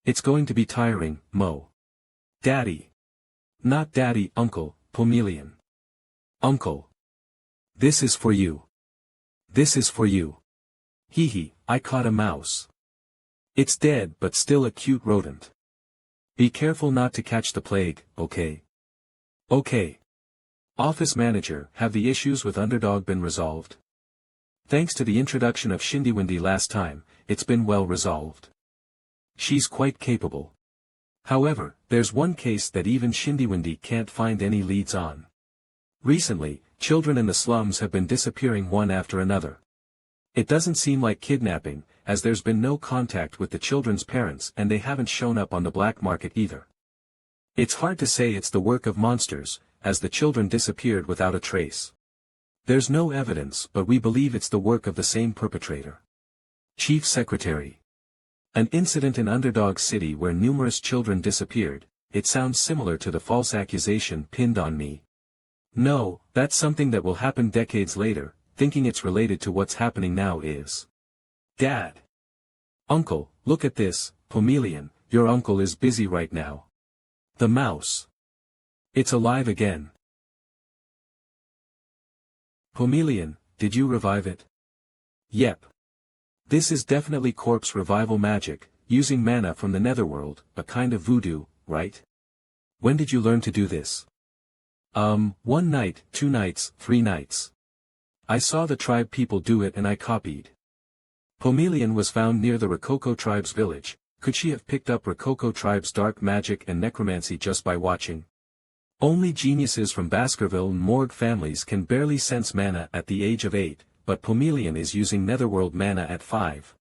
A: It's going to be tiring, Mo. Daddy. Not Daddy, Uncle, Pomerian. Uncle. This is for you. This is for you. Hee hee, I caught a mouse. It's dead but still a cute rodent. Be careful not to catch the plague, okay? Okay. Office Manager, have the issues with Underdog been resolved? Thanks to the introduction of Shindiwindi last time, it's been well resolved. She's quite capable. However, there's one case that even Shindiwindi can't find any leads on. Recently, children in the slums have been disappearing one after another. It doesn't seem like kidnapping, as there's been no contact with the children's parents and they haven't shown up on the black market either. It's hard to say it's the work of monsters, as the children disappeared without a trace. There's no evidence, but we believe it's the work of the same perpetrator. Chief Secretary. An incident in Underdog City where numerous children disappeared, it sounds similar to the false accusation pinned on me. No, that's something that will happen decades later, thinking it's related to what's happening now is. Dad. Uncle, look at this, Pomerian, your uncle is busy right now. The mouse. It's alive again. Pomerian, did you revive it? Yep. This is definitely corpse revival magic, using mana from the netherworld, a kind of voodoo, right? When did you learn to do this? 1 night, 2 nights, 3 nights. I saw the tribe people do it and I copied. Pomerian was found near the Rococo tribe's village. Could she have picked up Rococo tribe's dark magic and necromancy just by watching? Only geniuses from Baskerville and Morg families can barely sense mana at the age of 8, but Pomerian is using netherworld mana at 5.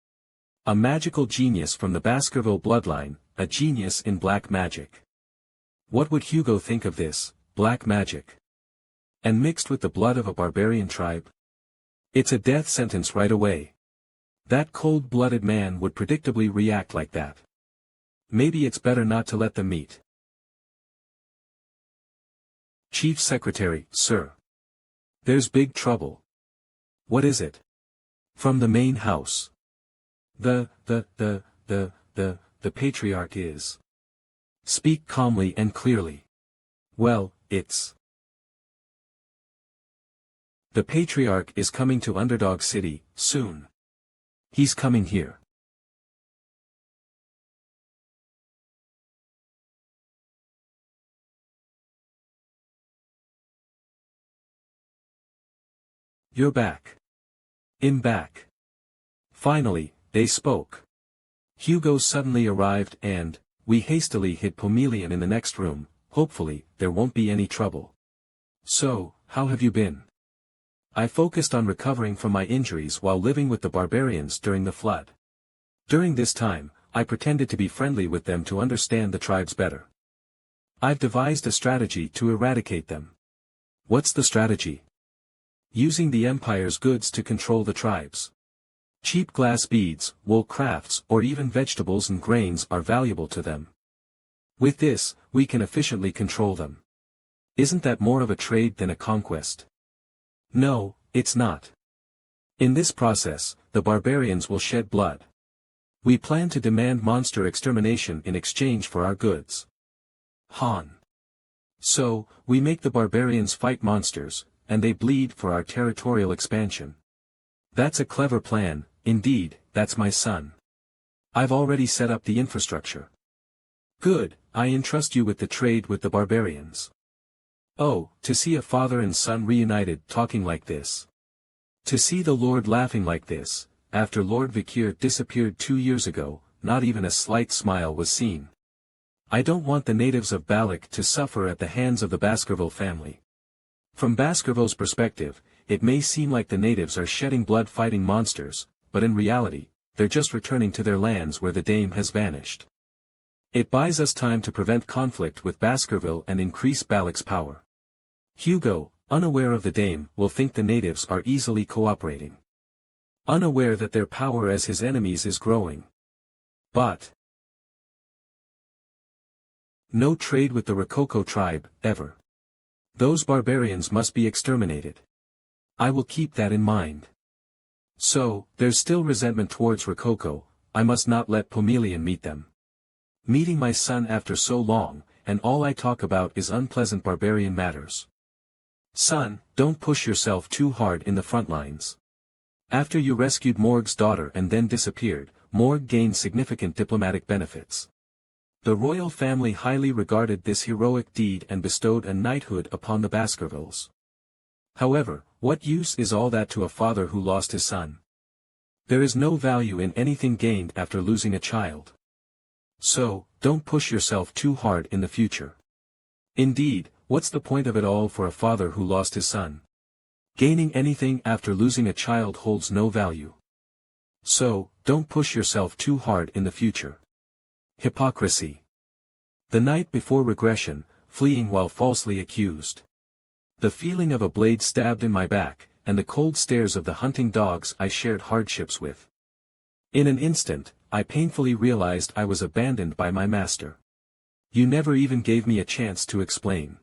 A: A magical genius from the Baskerville bloodline, a genius in black magic. What would Hugo think of this, black magic? And mixed with the blood of a barbarian tribe? It's a death sentence right away. That cold-blooded man would predictably react like that. Maybe it's better not to let them meet. Chief Secretary, sir. There's big trouble. What is it? From the main house. The Patriarch is. Speak calmly and clearly. Well, it's. The Patriarch is coming to Underdog City, soon. He's coming here. You're back. I'm back. Finally, they spoke. Hugo suddenly arrived and, we hastily hid Pomerian in the next room. Hopefully, there won't be any trouble. So, how have you been? I focused on recovering from my injuries while living with the barbarians during the flood. During this time, I pretended to be friendly with them to understand the tribes better. I've devised a strategy to eradicate them. What's the strategy? Using the Empire's goods to control the tribes. Cheap glass beads, wool crafts, or even vegetables and grains are valuable to them. With this, we can efficiently control them. Isn't that more of a trade than a conquest? No, it's not. In this process, the barbarians will shed blood. We plan to demand monster extermination in exchange for our goods. Han. So, we make the barbarians fight monsters, and they bleed for our territorial expansion. That's a clever plan, indeed, that's my son. I've already set up the infrastructure. Good, I entrust you with the trade with the barbarians. Oh, to see a father and son reunited talking like this. To see the Lord laughing like this, after Lord Vicir disappeared 2 years ago, not even a slight smile was seen. I don't want the natives of Balac to suffer at the hands of the Baskerville family. From Baskerville's perspective, it may seem like the natives are shedding blood fighting monsters, but in reality, they're just returning to their lands where the dame has vanished. It buys us time to prevent conflict with Baskerville and increase Balac's power. Hugo, unaware of the dame, will think the natives are easily cooperating. Unaware that their power as his enemies is growing. But no trade with the Rococo tribe, ever. Those barbarians must be exterminated. I will keep that in mind. So, there's still resentment towards Rococo. I must not let Pomerian meet them. Meeting my son after so long, and all I talk about is unpleasant barbarian matters. Son, don't push yourself too hard in the front lines. After you rescued Morg's daughter and then disappeared, Morg gained significant diplomatic benefits. The royal family highly regarded this heroic deed and bestowed a knighthood upon the Baskervilles. However, what use is all that to a father who lost his son? There is no value in anything gained after losing a child. So, don't push yourself too hard in the future. Indeed, what's the point of it all for a father who lost his son? Gaining anything after losing a child holds no value. So, don't push yourself too hard in the future. Hypocrisy. The night before regression, fleeing while falsely accused. The feeling of a blade stabbed in my back, and the cold stares of the hunting dogs I shared hardships with. In an instant, I painfully realized I was abandoned by my master. You never even gave me a chance to explain.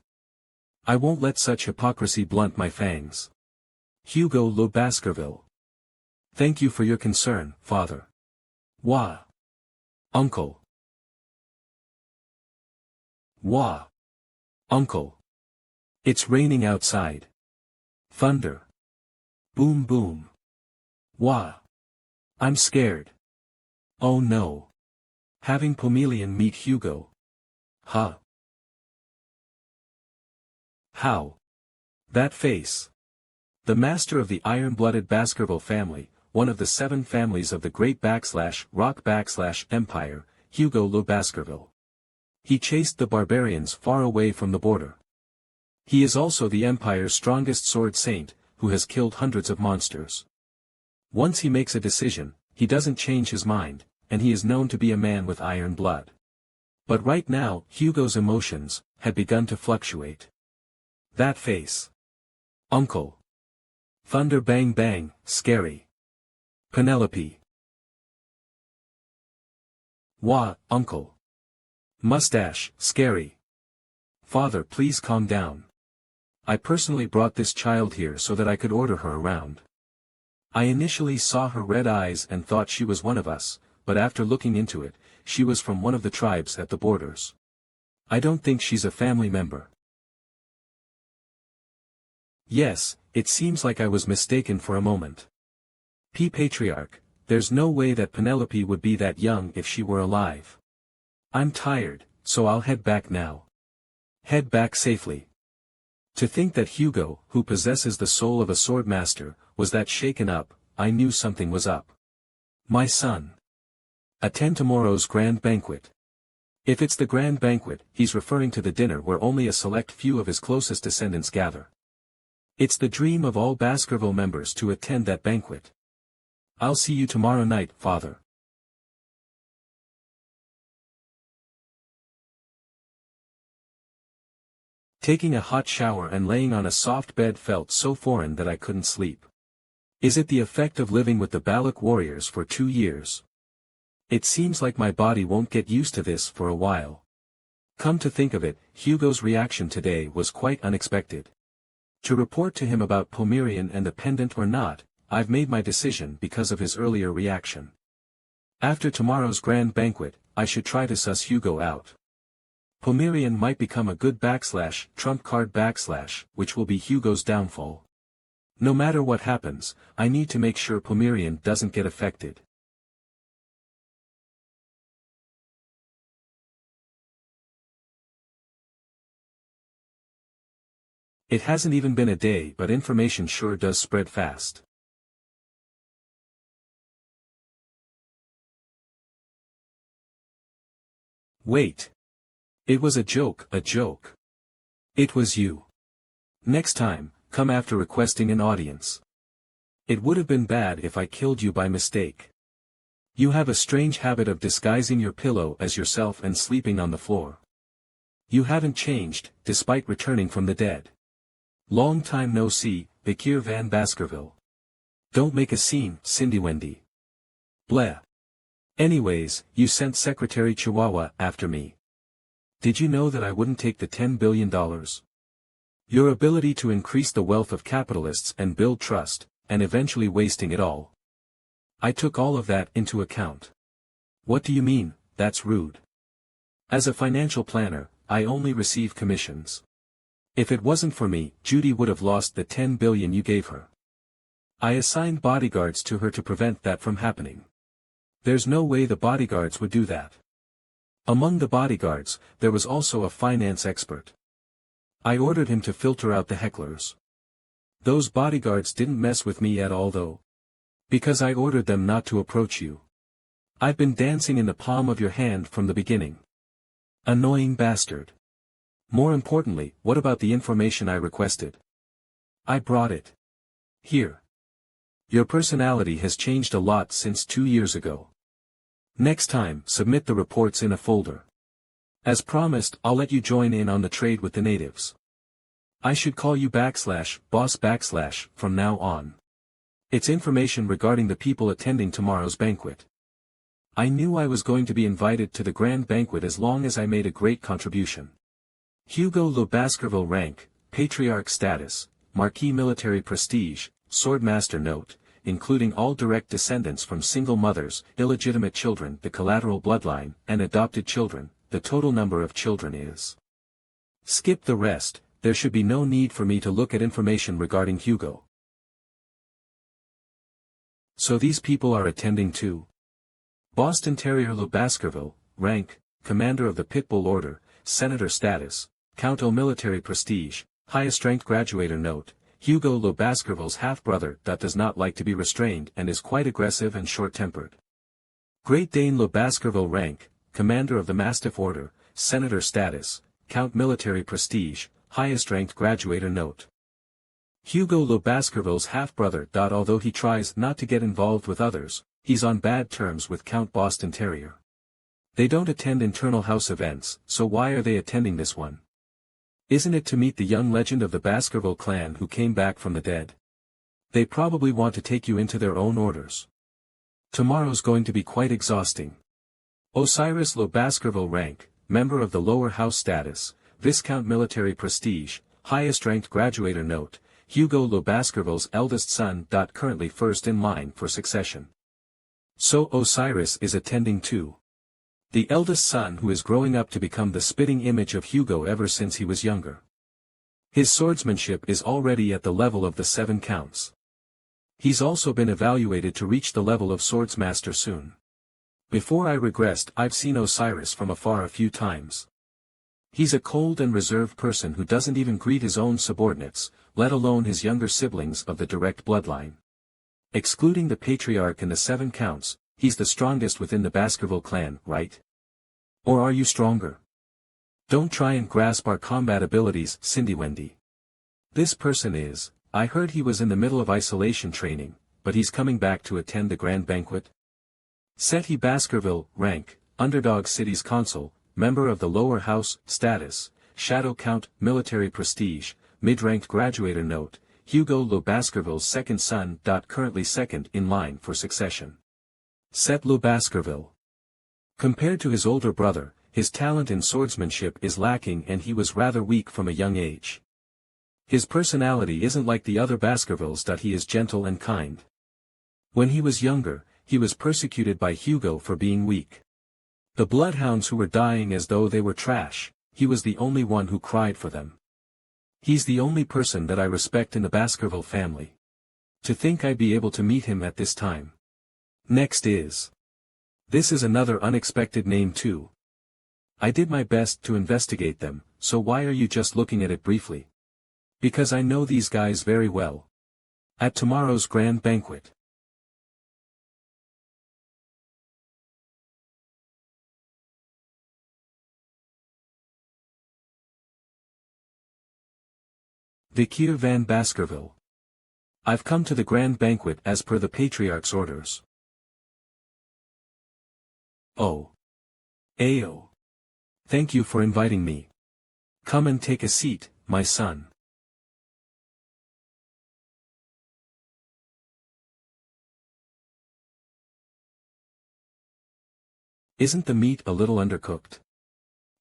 A: I won't let such hypocrisy blunt my fangs. Hugo Le Baskerville. Thank you for your concern, father. Wah. Uncle. Wah. Uncle. It's raining outside. Thunder. Boom boom. Wah. I'm scared. Oh no. Having Pomerian meet Hugo. Huh. How? That face. The master of the iron-blooded Baskerville family, one of the 7 families of the Great Rock Empire, Hugo le Baskerville. He chased the barbarians far away from the border. He is also the Empire's strongest sword saint, who has killed hundreds of monsters. Once he makes a decision, he doesn't change his mind, and he is known to be a man with iron blood. But right now, Hugo's emotions had begun to fluctuate. That face. Uncle. Thunder bang bang, scary. Penelope. Wah, uncle. Mustache, scary. Father, please calm down. I personally brought this child here so that I could order her around. I initially saw her red eyes and thought she was one of us, but after looking into it, she was from one of the tribes at the borders. I don't think she's a family member. Yes, it seems like I was mistaken for a moment. Patriarch, there's no way that Penelope would be that young if she were alive. I'm tired, so I'll head back now. Head back safely. To think that Hugo, who possesses the soul of a swordmaster, was that shaken up, I knew something was up. My son. Attend tomorrow's grand banquet. If it's the grand banquet, he's referring to the dinner where only a select few of his closest descendants gather. It's the dream of all Baskerville members to attend that banquet. I'll see you tomorrow night, Father. Taking a hot shower and laying on a soft bed felt so foreign that I couldn't sleep. Is it the effect of living with the Balac warriors for 2 years? It seems like my body won't get used to this for a while. Come to think of it, Hugo's reaction today was quite unexpected. To report to him about Pomerian and the pendant or not, I've made my decision because of his earlier reaction. After tomorrow's grand banquet, I should try to suss Hugo out. Pomerian might become a good trump card which will be Hugo's downfall. No matter what happens, I need to make sure Pomerian doesn't get affected. It hasn't even been a day, but information sure does spread fast. Wait. It was a joke. It was you. Next time, come after requesting an audience. It would have been bad if I killed you by mistake. You have a strange habit of disguising your pillow as yourself and sleeping on the floor. You haven't changed, despite returning from the dead. Long time no see, Vicir van Baskerville. Don't make a scene, Cindy Wendy. Bleh. Anyways, you sent Secretary Chihuahua after me. Did you know that I wouldn't take the $10 billion? Your ability to increase the wealth of capitalists and build trust, and eventually wasting it all. I took all of that into account. What do you mean? That's rude. As a financial planner, I only receive commissions. If it wasn't for me, Judy would have lost the $10 billion you gave her. I assigned bodyguards to her to prevent that from happening. There's no way the bodyguards would do that. Among the bodyguards, there was also a finance expert. I ordered him to filter out the hecklers. Those bodyguards didn't mess with me at all though. Because I ordered them not to approach you. I've been dancing in the palm of your hand from the beginning. Annoying bastard. More importantly, what about the information I requested? I brought it. Here. Your personality has changed a lot since 2 years ago. Next time, submit the reports in a folder. As promised, I'll let you join in on the trade with the natives. I should call you boss from now on. It's information regarding the people attending tomorrow's banquet. I knew I was going to be invited to the grand banquet as long as I made a great contribution. Hugo le Baskerville rank, patriarch status, marquis military prestige, swordmaster note, including all direct descendants from single mothers, illegitimate children, the collateral bloodline, and adopted children. The total number of children is. Skip the rest, there should be no need for me to look at information regarding Hugo. So these people are attending too. Boston Terrier le Baskerville, rank, commander of the Pitbull order, senator status, Count O military prestige, highest ranked graduator note, Hugo le Baskerville's half-brother that does not like to be restrained and is quite aggressive and short-tempered. Great Dane le Baskerville rank, Commander of the Mastiff Order, Senator status, Count military prestige, highest-ranked graduator note. Hugo le Baskerville's half-brother. Although he tries not to get involved with others, he's on bad terms with Count Boston Terrier. They don't attend internal house events, so why are they attending this one? Isn't it to meet the young legend of the Baskerville clan who came back from the dead? They probably want to take you into their own orders. Tomorrow's going to be quite exhausting. Osiris le Baskerville rank, member of the lower house status, Viscount military prestige, highest-ranked graduator note, Hugo le Baskerville's eldest son. Currently first in line for succession. So Osiris is attending too. The eldest son who is growing up to become the spitting image of Hugo ever since he was younger. His swordsmanship is already at the level of the 7 counts. He's also been evaluated to reach the level of swordsmaster soon. Before I regressed, I've seen Osiris from afar a few times. He's a cold and reserved person who doesn't even greet his own subordinates, let alone his younger siblings of the direct bloodline. Excluding the patriarch and the 7 counts, he's the strongest within the Baskerville clan, right? Or are you stronger? Don't try and grasp our combat abilities, Cindy Wendy. This person is, I heard he was in the middle of isolation training, but he's coming back to attend the grand banquet. Seti Baskerville, rank, Underdog City's consul, member of the lower house, status, Shadow Count, military prestige, mid-ranked graduator note, Hugo le Baskerville's second son. Currently second in line for succession. Set le Baskerville. Compared to his older brother, his talent in swordsmanship is lacking and he was rather weak from a young age. His personality isn't like the other Baskervilles. He is gentle and kind. When he was younger, he was persecuted by Hugo for being weak. The bloodhounds who were dying as though they were trash, he was the only one who cried for them. He's the only person that I respect in the Baskerville family. To think I'd be able to meet him at this time. Next is. This is another unexpected name too. I did my best to investigate them, so why are you just looking at it briefly? Because I know these guys very well. At tomorrow's grand banquet. Vicir van Baskerville. I've come to the grand banquet as per the Patriarch's orders. Oh. Ayo. Thank you for inviting me. Come and take a seat, my son. Isn't the meat a little undercooked?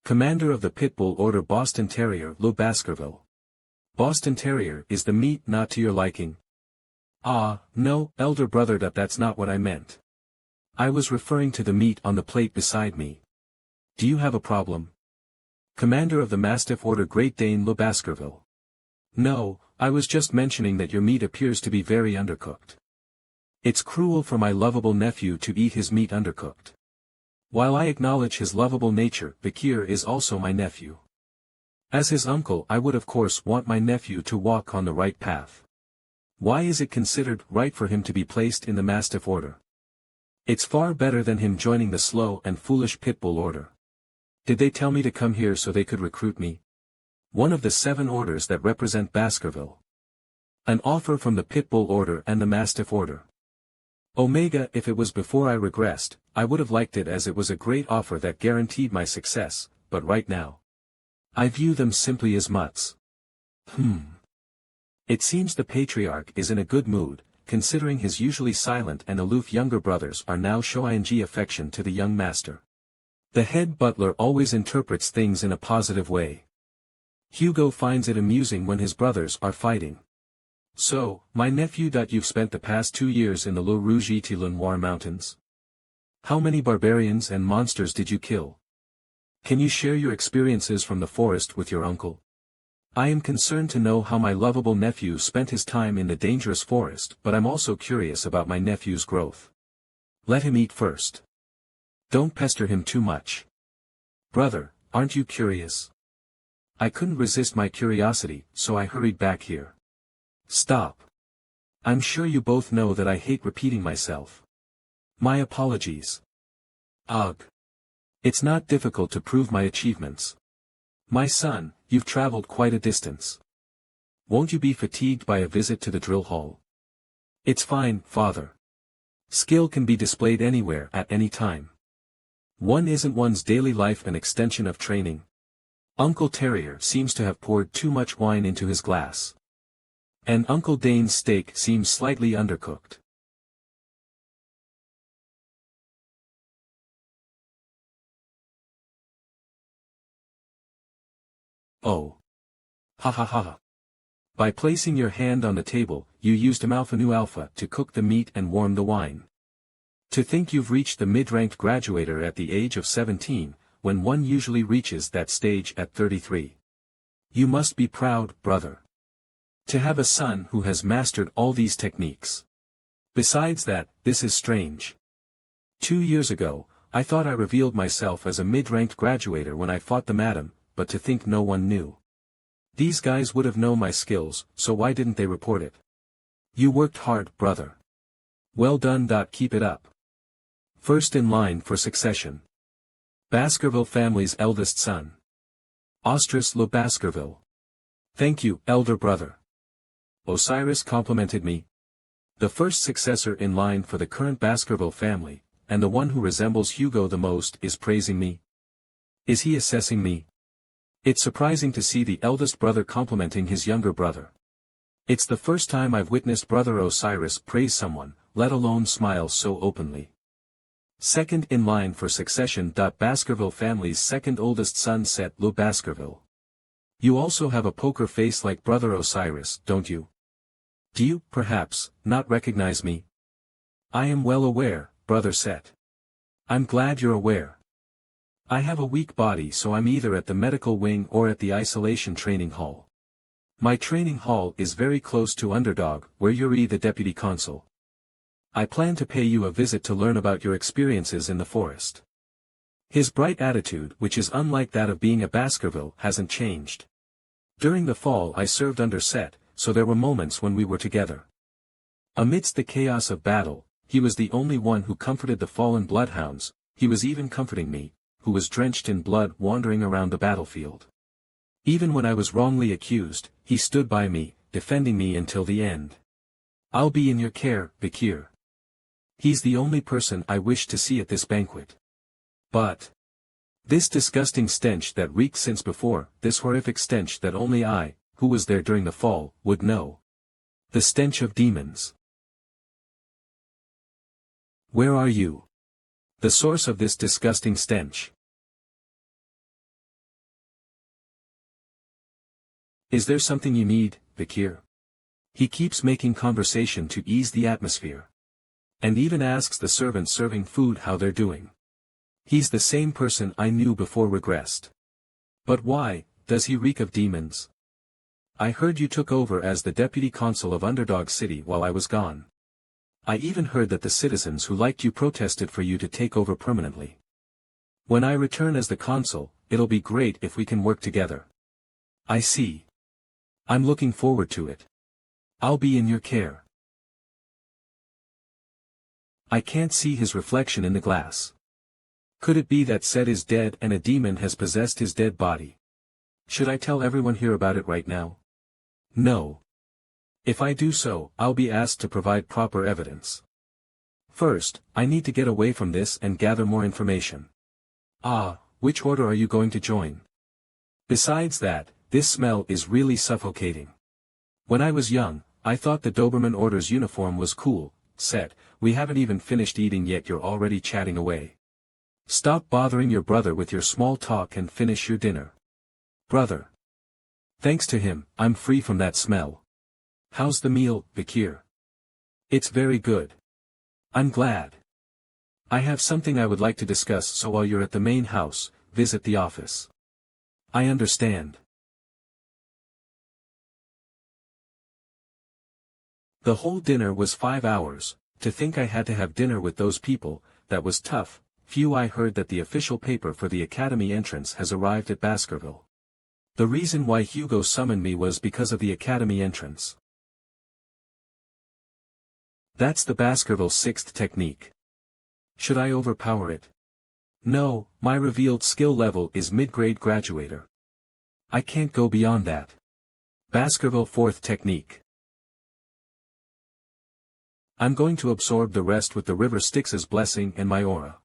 A: Commander of the Pitbull Order Boston Terrier le Baskerville. Boston Terrier, is the meat not to your liking? Ah, no, elder brother, that's not what I meant. I was referring to the meat on the plate beside me. Do you have a problem? Commander of the Mastiff Order Great Dane le Baskerville. No, I was just mentioning that your meat appears to be very undercooked. It's cruel for my lovable nephew to eat his meat undercooked. While I acknowledge his lovable nature, Vicir is also my nephew. As his uncle, I would of course want my nephew to walk on the right path. Why is it considered right for him to be placed in the Mastiff Order? It's far better than him joining the slow and foolish Pitbull Order. Did they tell me to come here so they could recruit me? One of the 7 orders that represent Baskerville. An offer from the Pitbull Order and the Mastiff Order. Omega, if it was before I regressed, I would have liked it as it was a great offer that guaranteed my success, but right now. I view them simply as mutts. It seems the Patriarch is in a good mood, considering his usually silent and aloof younger brothers are now showing affection to the young master. The head butler always interprets things in a positive way. Hugo finds it amusing when his brothers are fighting. So, my nephew, you've spent the past 2 years in the Le Rouge-et-Noir mountains. How many barbarians and monsters did you kill? Can you share your experiences from the forest with your uncle? I am concerned to know how my lovable nephew spent his time in the dangerous forest, but I'm also curious about my nephew's growth. Let him eat first. Don't pester him too much. Brother, aren't you curious? I couldn't resist my curiosity, so I hurried back here. Stop. I'm sure you both know that I hate repeating myself. My apologies. Ugh. It's not difficult to prove my achievements. My son, you've traveled quite a distance. Won't you be fatigued by a visit to the drill hall? It's fine, father. Skill can be displayed anywhere at any time. Isn't one's daily life an extension of training? Uncle Terrier seems to have poured too much wine into his glass. And Uncle Dane's steak seems slightly undercooked. Oh. Ha ha ha. By placing your hand on the table, you used Alpha to cook the meat and warm the wine. To think you've reached the mid-ranked graduator at the age of 17, when one usually reaches that stage at 33. You must be proud, brother. To have a son who has mastered all these techniques. Besides that, this is strange. 2 years ago, I thought I revealed myself as a mid-ranked graduator when I fought the madam, but to think no one knew. These guys would have known my skills, so why didn't they report it? You worked hard, brother. Well done. Keep it up. First in line for succession. Baskerville family's eldest son. Ostris Le Baskerville. Thank you, elder brother. Osiris complimented me. The first successor in line for the current Baskerville family, and the one who resembles Hugo the most, is praising me. Is he assessing me? It's surprising to see the eldest brother complimenting his younger brother. It's the first time I've witnessed brother Osiris praise someone, let alone smile so openly. Second in line for succession. Baskerville family's second oldest son Set Le Baskerville. You also have a poker face like brother Osiris, don't you? Do you, perhaps, not recognize me? I am well aware, brother Set. I'm glad you're aware. I have a weak body, so I'm either at the medical wing or at the isolation training hall. My training hall is very close to Underdog, where you're the deputy consul. I plan to pay you a visit to learn about your experiences in the forest. His bright attitude, which is unlike that of being a Baskerville, hasn't changed. During the fall I served under Set, so there were moments when we were together. Amidst the chaos of battle, he was the only one who comforted the fallen bloodhounds. He was even comforting me, who was drenched in blood wandering around the battlefield. Even when I was wrongly accused, he stood by me, defending me until the end. I'll be in your care, Vicir. He's the only person I wish to see at this banquet. But this disgusting stench that reeked since before, this horrific stench that only I, who was there during the fall, would know. The stench of demons. Where are you? The source of this disgusting stench. Is there something you need, Vicir? He keeps making conversation to ease the atmosphere. And even asks the servants serving food how they're doing. He's the same person I knew before regressed. But why, does he reek of demons? I heard you took over as the deputy consul of Underdog City while I was gone. I even heard that the citizens who liked you protested for you to take over permanently. When I return as the consul, it'll be great if we can work together. I see. I'm looking forward to it. I'll be in your care. I can't see his reflection in the glass. Could it be that Set is dead and a demon has possessed his dead body? Should I tell everyone here about it right now? No. If I do so, I'll be asked to provide proper evidence. First, I need to get away from this and gather more information. Which order are you going to join? Besides that, this smell is really suffocating. When I was young, I thought the Doberman Order's uniform was cool. Set, we haven't even finished eating yet, you're already chatting away. Stop bothering your brother with your small talk and finish your dinner. Brother. Thanks to him, I'm free from that smell. How's the meal, Vicir? It's very good. I'm glad. I have something I would like to discuss, so while you're at the main house, visit the office. I understand. The whole dinner was 5 hours. To think I had to have dinner with those people, that was tough. I heard that the official paper for the academy entrance has arrived at Baskerville. The reason why Hugo summoned me was because of the academy entrance. That's the Baskerville 6th technique. Should I overpower it? No, my revealed skill level is mid-grade graduator. I can't go beyond that. Baskerville 4th technique. I'm going to absorb the rest with the River Styx's blessing and my aura.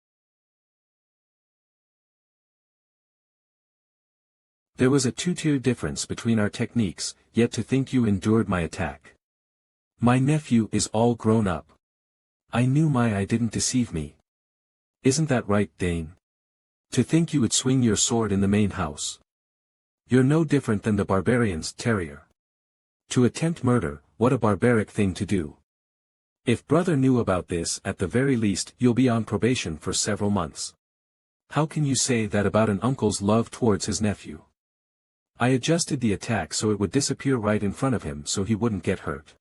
A: There was a 2-tier difference between our techniques, yet to think you endured my attack. My nephew is all grown up. I knew my eye didn't deceive me. Isn't that right, Dane? To think you would swing your sword in the main house. You're no different than the barbarian's terrier. To attempt murder, what a barbaric thing to do. If brother knew about this, at the very least you'll be on probation for several months. How can you say that about an uncle's love towards his nephew? I adjusted the attack so it would disappear right in front of him so he wouldn't get hurt.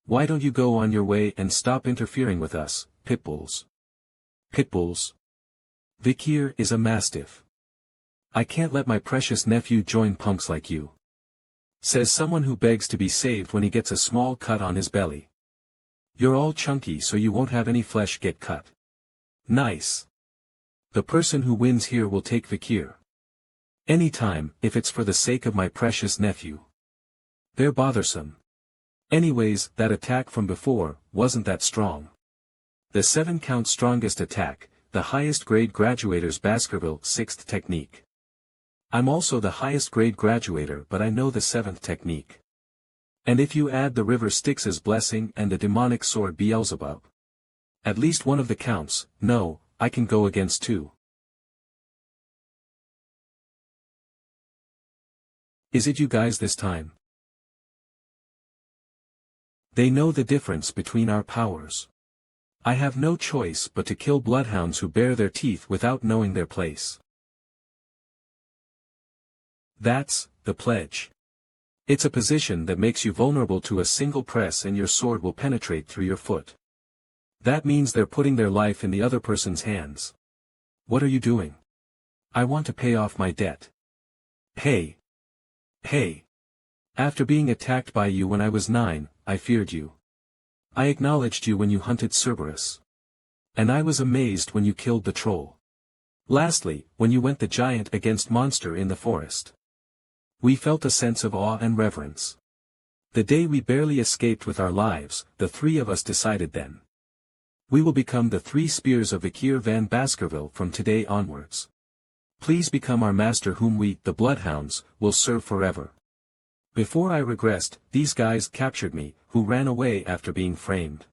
A: Why don't you go on your way and stop interfering with us, pitbulls? Pitbulls? Vicir is a mastiff. I can't let my precious nephew join punks like you. Says someone who begs to be saved when he gets a small cut on his belly. You're all chunky so you won't have any flesh get cut. Nice. The person who wins here will take Vicir. Anytime, if it's for the sake of my precious nephew. They're bothersome. Anyways, that attack from before wasn't that strong. The 7-count strongest attack, the highest grade graduator's Baskerville 6th technique. I'm also the highest grade graduator, but I know the 7th technique. And if you add the River Styx's blessing and the demonic sword Beelzebub. At least one of the counts, no, I can go against 2. Is it you guys this time? They know the difference between our powers. I have no choice but to kill bloodhounds who bare their teeth without knowing their place. That's the pledge. It's a position that makes you vulnerable to a single press and your sword will penetrate through your foot. That means they're putting their life in the other person's hands. What are you doing? I want to pay off my debt. Hey. Hey. After being attacked by you when I was 9, I feared you. I acknowledged you when you hunted Cerberus. And I was amazed when you killed the troll. Lastly, when you went the giant against monster in the forest. We felt a sense of awe and reverence. The day we barely escaped with our lives, the 3 of us decided then. We will become the 3 spears of Vicir van Baskerville from today onwards. Please become our master whom we, the Bloodhounds, will serve forever. Before I regressed, these guys captured me, who ran away after being framed.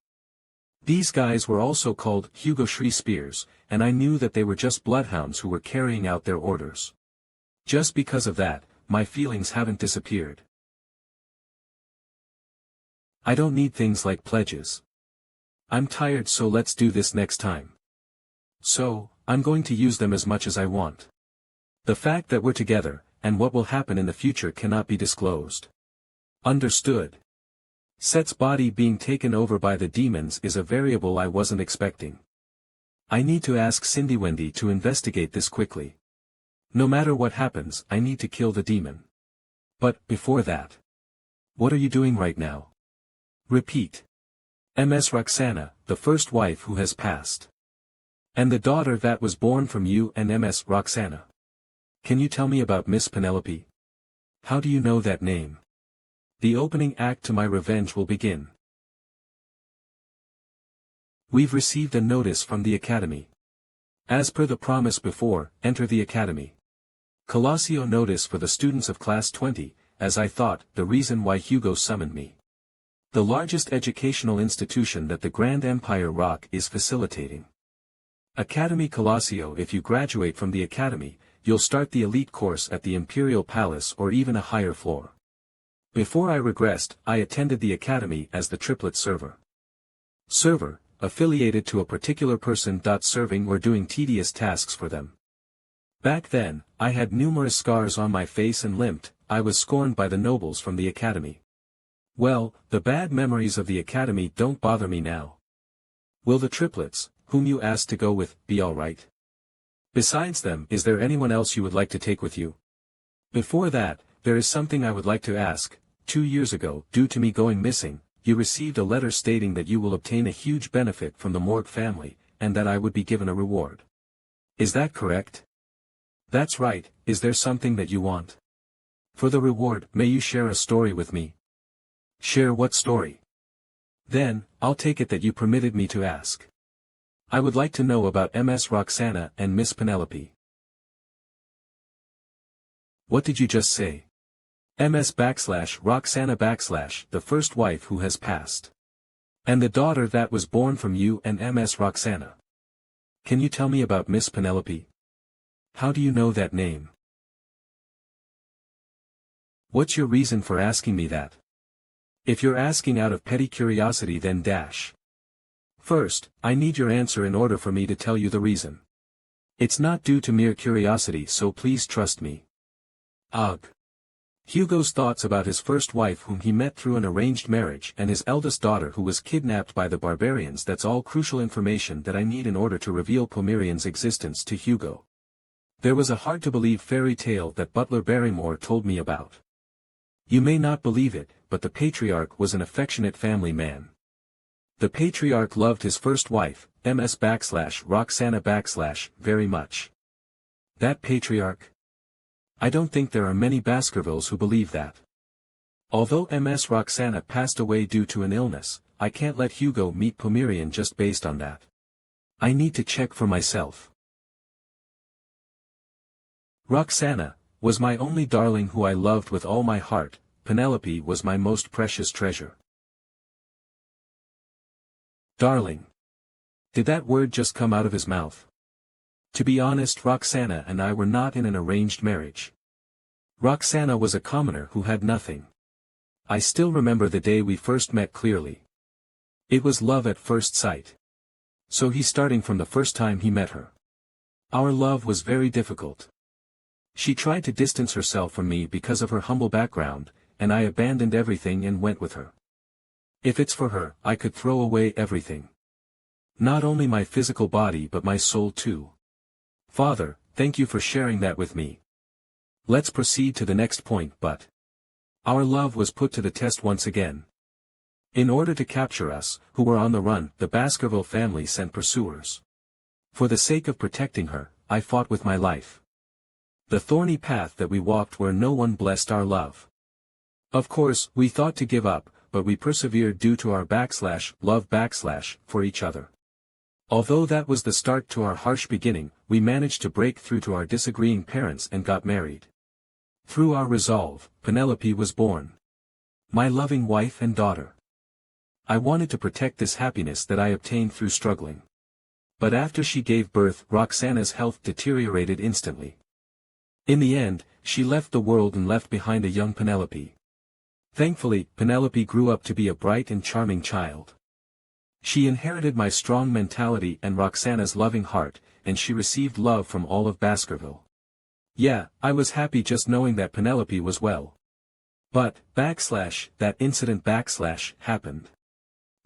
A: These guys were also called Hugo Spears, and I knew that they were just bloodhounds who were carrying out their orders. Just because of that, my feelings haven't disappeared. I don't need things like pledges. I'm tired, so let's do this next time. So, I'm going to use them as much as I want. The fact that we're together, and what will happen in the future cannot be disclosed. Understood. Set's body being taken over by the demons is a variable I wasn't expecting. I need to ask Cindy Wendy to investigate this quickly. No matter what happens, I need to kill the demon. But, before that. What are you doing right now? Repeat. Ms. Roxana, the first wife who has passed. And the daughter that was born from you and Ms. Roxana. Can you tell me about Miss Penelope? How do you know that name? The opening act to my revenge will begin. We've received a notice from the Academy. As per the promise before, enter the Academy. Colossio notice for the students of Class 20, as I thought, the reason why Hugo summoned me. The largest educational institution that the Grand Empire Rock is facilitating. Academy Colossio. If you graduate from the Academy, you'll start the elite course at the Imperial Palace or even a higher floor. Before I regressed, I attended the Academy as the triplet server. Server, affiliated to a particular person. Serving or doing tedious tasks for them. Back then, I had numerous scars on my face and limped. I was scorned by the nobles from the Academy. Well, the bad memories of the Academy don't bother me now. Will the triplets, whom you asked to go with, be alright? Besides them, is there anyone else you would like to take with you? Before that, there is something I would like to ask. 2 years ago, due to me going missing, you received a letter stating that you will obtain a huge benefit from the Morg family, and that I would be given a reward. Is that correct? That's right. Is there something that you want? For the reward, may you share a story with me? Share what story? Then, I'll take it that you permitted me to ask. I would like to know about Ms. Roxana and Miss Penelope. What did you just say? Ms.Roxana the first wife who has passed. And the daughter that was born from you and Ms. Roxana. Can you tell me about Miss Penelope? How do you know that name? What's your reason for asking me that? If you're asking out of petty curiosity then dash. First, I need your answer in order for me to tell you the reason. It's not due to mere curiosity, so please trust me. Ugh. Hugo's thoughts about his first wife whom he met through an arranged marriage and his eldest daughter who was kidnapped by the barbarians, that's all crucial information that I need in order to reveal Pomerian's existence to Hugo. There was a hard-to-believe fairy tale that Butler Barrymore told me about. You may not believe it, but the patriarch was an affectionate family man. The patriarch loved his first wife, Ms.Roxana very much. That patriarch? I don't think there are many Baskervilles who believe that. Although Ms. Roxana passed away due to an illness, I can't let Hugo meet Pomerian just based on that. I need to check for myself. Roxana was my only darling who I loved with all my heart. Penelope was my most precious treasure. Darling. Did that word just come out of his mouth? To be honest, Roxana and I were not in an arranged marriage. Roxana was a commoner who had nothing. I still remember the day we first met clearly. It was love at first sight. So he starting from the first time he met her. Our love was very difficult. She tried to distance herself from me because of her humble background, and I abandoned everything and went with her. If it's for her, I could throw away everything. Not only my physical body but my soul too. Father, thank you for sharing that with me. Let's proceed to the next point. But our love was put to the test once again. In order to capture us, who were on the run, the Baskerville family sent pursuers. For the sake of protecting her, I fought with my life. The thorny path that we walked where no one blessed our love. Of course, we thought to give up, but we persevered due to our love for each other. Although that was the start to our harsh beginning, we managed to break through to our disagreeing parents and got married. Through our resolve, Penelope was born. My loving wife and daughter. I wanted to protect this happiness that I obtained through struggling. But after she gave birth, Roxana's health deteriorated instantly. In the end, she left the world and left behind a young Penelope. Thankfully, Penelope grew up to be a bright and charming child. She inherited my strong mentality and Roxana's loving heart, and she received love from all of Baskerville. Yeah, I was happy just knowing that Penelope was well. But, that incident happened.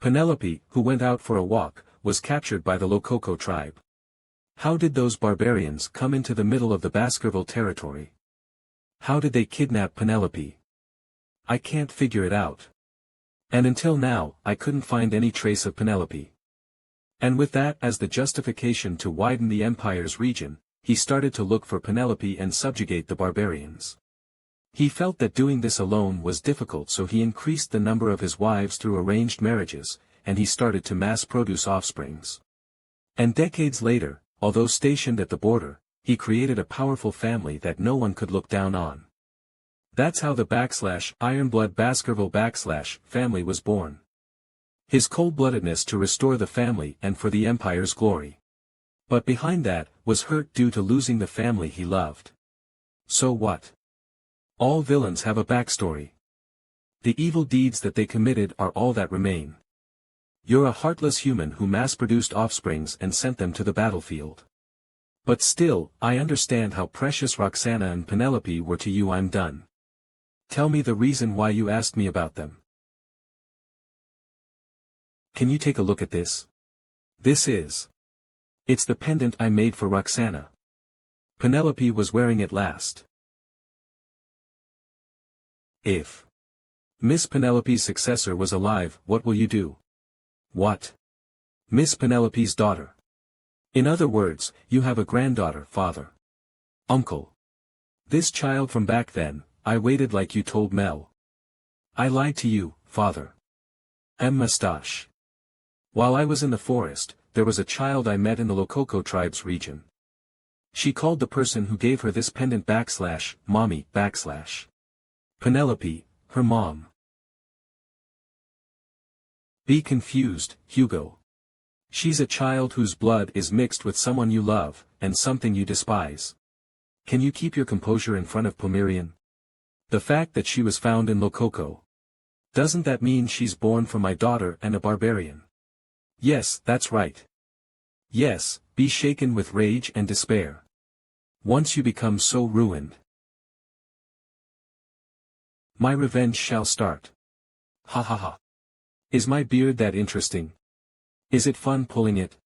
A: Penelope, who went out for a walk, was captured by the Lococo tribe. How did those barbarians come into the middle of the Baskerville territory? How did they kidnap Penelope? I can't figure it out. And until now, I couldn't find any trace of Penelope. And with that as the justification to widen the Empire's region, he started to look for Penelope and subjugate the barbarians. He felt that doing this alone was difficult, so he increased the number of his wives through arranged marriages, and he started to mass-produce offsprings. And decades later, although stationed at the border, he created a powerful family that no one could look down on. That's how the Ironblood Baskerville family was born. His cold-bloodedness to restore the family and for the Empire's glory. But behind that, was hurt due to losing the family he loved. So what? All villains have a backstory. The evil deeds that they committed are all that remain. You're a heartless human who mass-produced offsprings and sent them to the battlefield. But still, I understand how precious Roxana and Penelope were to you. I'm done. Tell me the reason why you asked me about them. Can you take a look at this? It's the pendant I made for Roxana. Penelope was wearing it last. If Miss Penelope's successor was alive, what will you do? What? Miss Penelope's daughter. In other words, you have a granddaughter, father. Uncle. This child from back then, I waited like you told Mel. I lied to you, father. Mustache. While I was in the forest, there was a child I met in the Lococo tribes region. She called the person who gave her this pendant / mommy / Penelope, her mom. Be confused, Hugo. She's a child whose blood is mixed with someone you love, and something you despise. Can you keep your composure in front of Pomerian? The fact that she was found in Lococo. Doesn't that mean she's born from my daughter and a barbarian? Yes, that's right. Yes, be shaken with rage and despair. Once you become so ruined. My revenge shall start. Ha ha ha. Is my beard that interesting? Is it fun pulling it?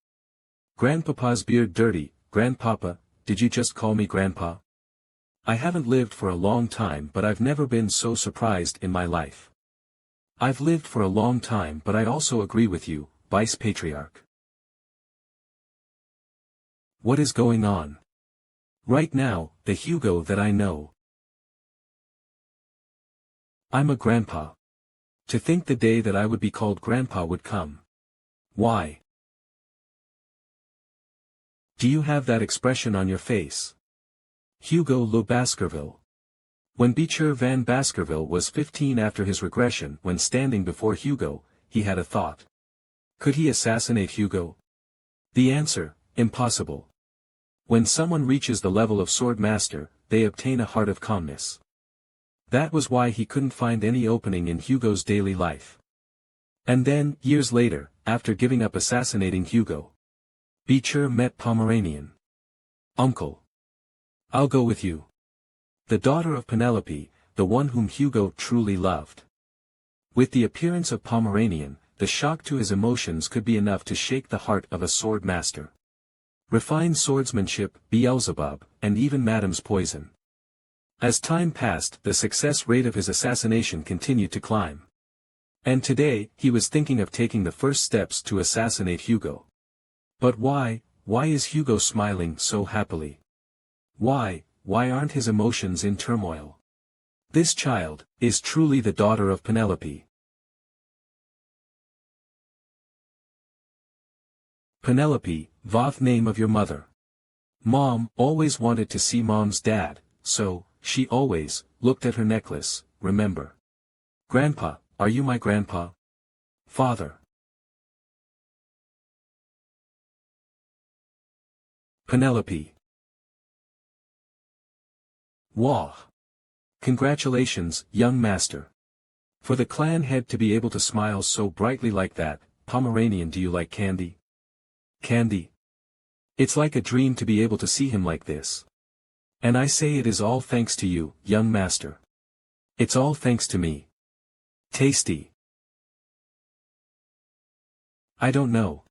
A: Grandpapa's beard dirty, Grandpapa, did you just call me Grandpa? I haven't lived for a long time, but I've never been so surprised in my life. I've lived for a long time, but I also agree with you, Vice Patriarch. What is going on? Right now, the Hugo that I know. I'm a grandpa. To think the day that I would be called grandpa would come. Why? Do you have that expression on your face? Hugo Le Baskerville. When Vicir van Baskerville was 15 after his regression, when standing before Hugo, he had a thought. Could he assassinate Hugo? The answer, impossible. When someone reaches the level of sword master, they obtain a heart of calmness. That was why he couldn't find any opening in Hugo's daily life. And then, years later, after giving up assassinating Hugo, Vicir met Pomerian. Uncle. I'll go with you. The daughter of Penelope, the one whom Hugo truly loved. With the appearance of Pomerian, the shock to his emotions could be enough to shake the heart of a sword master. Refined swordsmanship, Beelzebub, and even Madame's poison. As time passed, the success rate of his assassination continued to climb. And today, he was thinking of taking the first steps to assassinate Hugo. But why is Hugo smiling so happily? Why aren't his emotions in turmoil? This child is truly the daughter of Penelope. Penelope, voth name of your mother. Mom always wanted to see Mom's dad, so she always looked at her necklace, remember. Grandpa, are you my grandpa? Father. Penelope. Wah. Congratulations, young master. For the clan head to be able to smile so brightly like that, Pomerian, do you like candy? Candy. It's like a dream to be able to see him like this. And I say it is all thanks to you, young master. It's all thanks to me. Tasty. I don't know.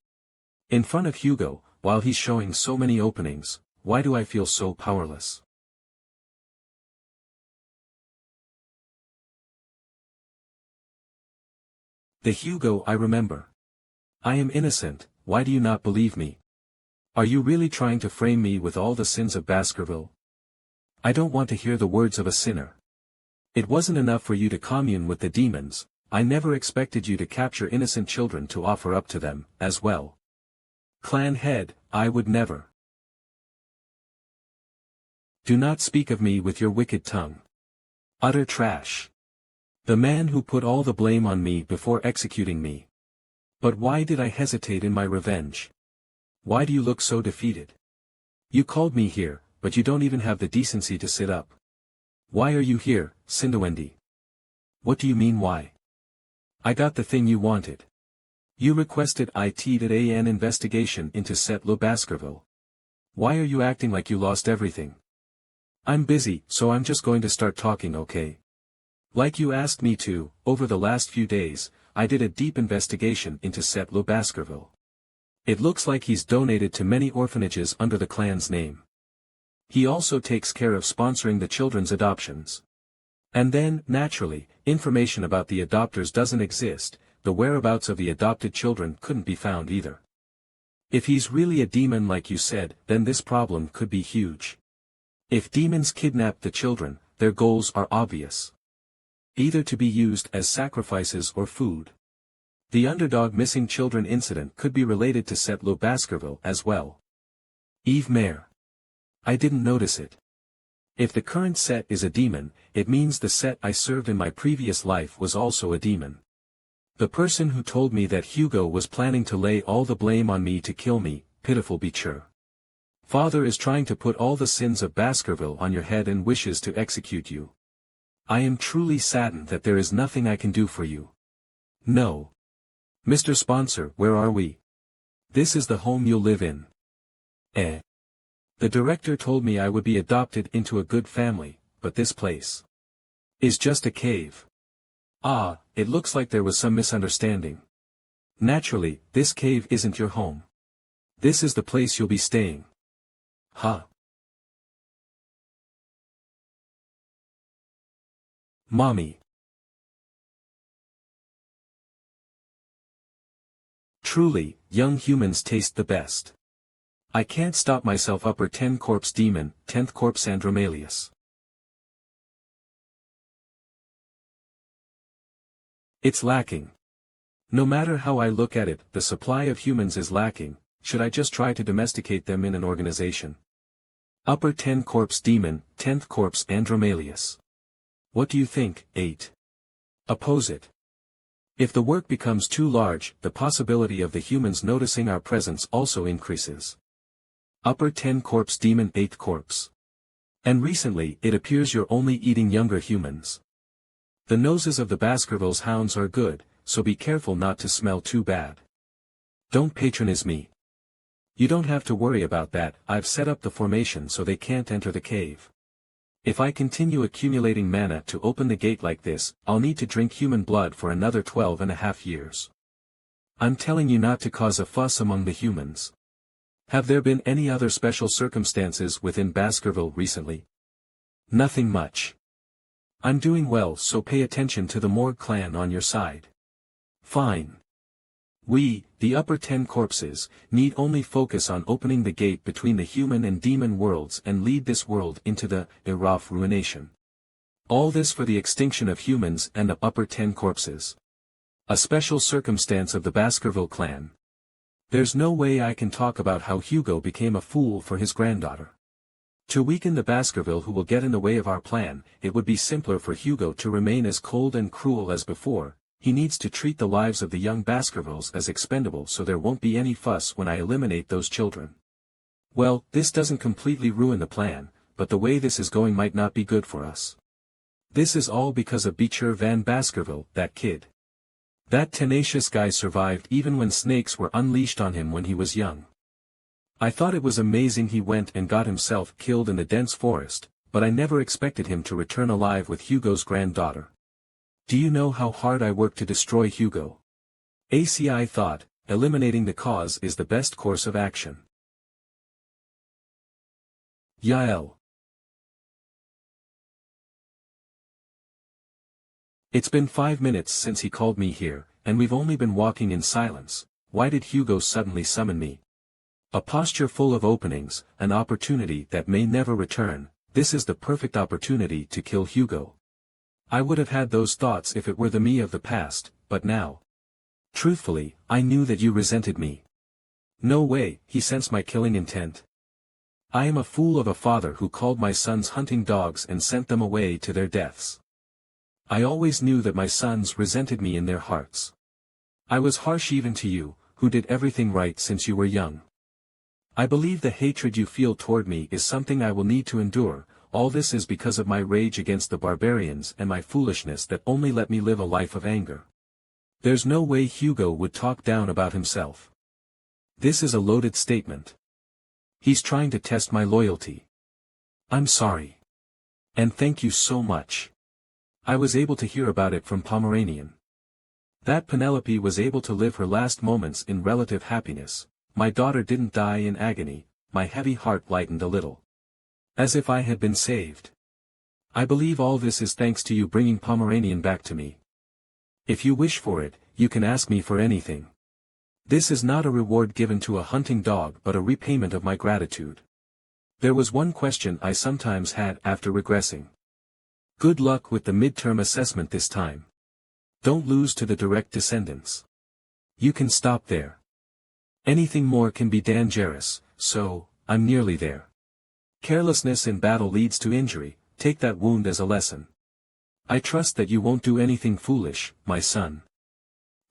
A: In front of Hugo, while he's showing so many openings, why do I feel so powerless? The Hugo I remember. I am innocent, why do you not believe me? Are you really trying to frame me with all the sins of Baskerville? I don't want to hear the words of a sinner. It wasn't enough for you to commune with the demons, I never expected you to capture innocent children to offer up to them, as well. Clan head, I would never. Do not speak of me with your wicked tongue. Utter trash. The man who put all the blame on me before executing me. But why did I hesitate in my revenge? Why do you look so defeated? You called me here, but you don't even have the decency to sit up. Why are you here, Cinderwendy? What do you mean why? I got the thing you wanted. You requested an investigation into Le Baskerville. Why are you acting like you lost everything? I'm busy, so I'm just going to start talking, okay? Like you asked me to, over the last few days, I did a deep investigation into Le Baskerville. It looks like he's donated to many orphanages under the clan's name. He also takes care of sponsoring the children's adoptions. And then, naturally, information about the adopters doesn't exist, the whereabouts of the adopted children couldn't be found either. If he's really a demon like you said, then this problem could be huge. If demons kidnap the children, their goals are obvious. Either to be used as sacrifices or food. The Underdog missing children incident could be related to Set Le Baskerville as well. Eve Mare. I didn't notice it. If the current Set is a demon, it means the Set I served in my previous life was also a demon. The person who told me that Hugo was planning to lay all the blame on me to kill me, pitiful Vicir. Father is trying to put all the sins of Baskerville on your head and wishes to execute you. I am truly saddened that there is nothing I can do for you. No. Mr. Sponsor, where are we? This is the home you'll live in. The director told me I would be adopted into a good family, but this place is just a cave. Ah, it looks like there was some misunderstanding. Naturally, this cave isn't your home. This is the place you'll be staying. Huh. Mommy. Truly, young humans taste the best. I can't stop myself. Upper 10 Corpse Demon, 10th Corpse Andromalius. It's lacking. No matter how I look at it, the supply of humans is lacking. Should I just try to domesticate them in an organization? Upper 10 Corpse Demon, 10th Corpse Andromalius. What do you think, 8? Oppose it. If the work becomes too large, the possibility of the humans noticing our presence also increases. Upper 10 Corpse Demon, 8th Corpse. And recently, it appears you're only eating younger humans. The noses of the Baskerville's hounds are good, so be careful not to smell too bad. Don't patronize me. You don't have to worry about that. I've set up the formation so they can't enter the cave. If I continue accumulating mana to open the gate like this, I'll need to drink human blood for another 12.5 years. I'm telling you not to cause a fuss among the humans. Have there been any other special circumstances within Baskerville recently? Nothing much. I'm doing well, so pay attention to the Morg Clan on your side. Fine. We, the upper 10 corpses, need only focus on opening the gate between the human and demon worlds and lead this world into the era of ruination. All this for the extinction of humans and the upper 10 corpses. A special circumstance of the Baskerville clan. There's no way I can talk about how Hugo became a fool for his granddaughter. To weaken the Baskerville who will get in the way of our plan, it would be simpler for Hugo to remain as cold and cruel as before. He needs to treat the lives of the young Baskervilles as expendable so there won't be any fuss when I eliminate those children. Well, this doesn't completely ruin the plan, but the way this is going might not be good for us. This is all because of Vicir van Baskerville, that kid. That tenacious guy survived even when snakes were unleashed on him when he was young. I thought it was amazing he went and got himself killed in the dense forest, but I never expected him to return alive with Hugo's granddaughter. Do you know how hard I worked to destroy Hugo? ACI thought, eliminating the cause is the best course of action. Yael. It's been 5 minutes since he called me here, and we've only been walking in silence. Why did Hugo suddenly summon me? A posture full of openings, an opportunity that may never return. This is the perfect opportunity to kill Hugo. I would have had those thoughts if it were the me of the past, but now. Truthfully, I knew that you resented me. No way, he sensed my killing intent. I am a fool of a father who called my sons hunting dogs and sent them away to their deaths. I always knew that my sons resented me in their hearts. I was harsh even to you, who did everything right since you were young. I believe the hatred you feel toward me is something I will need to endure. All this is because of my rage against the barbarians and my foolishness that only let me live a life of anger. There's no way Hugo would talk down about himself. This is a loaded statement. He's trying to test my loyalty. I'm sorry. And thank you so much. I was able to hear about it from Pomerian. That Penelope was able to live her last moments in relative happiness. My daughter didn't die in agony. My heavy heart lightened a little. As if I had been saved. I believe all this is thanks to you bringing Pomerian back to me. If you wish for it, you can ask me for anything. This is not a reward given to a hunting dog but a repayment of my gratitude. There was one question I sometimes had after regressing. Good luck with the midterm assessment this time. Don't lose to the direct descendants. You can stop there. Anything more can be dangerous, so, I'm nearly there. Carelessness in battle leads to injury, take that wound as a lesson. I trust that you won't do anything foolish, my son.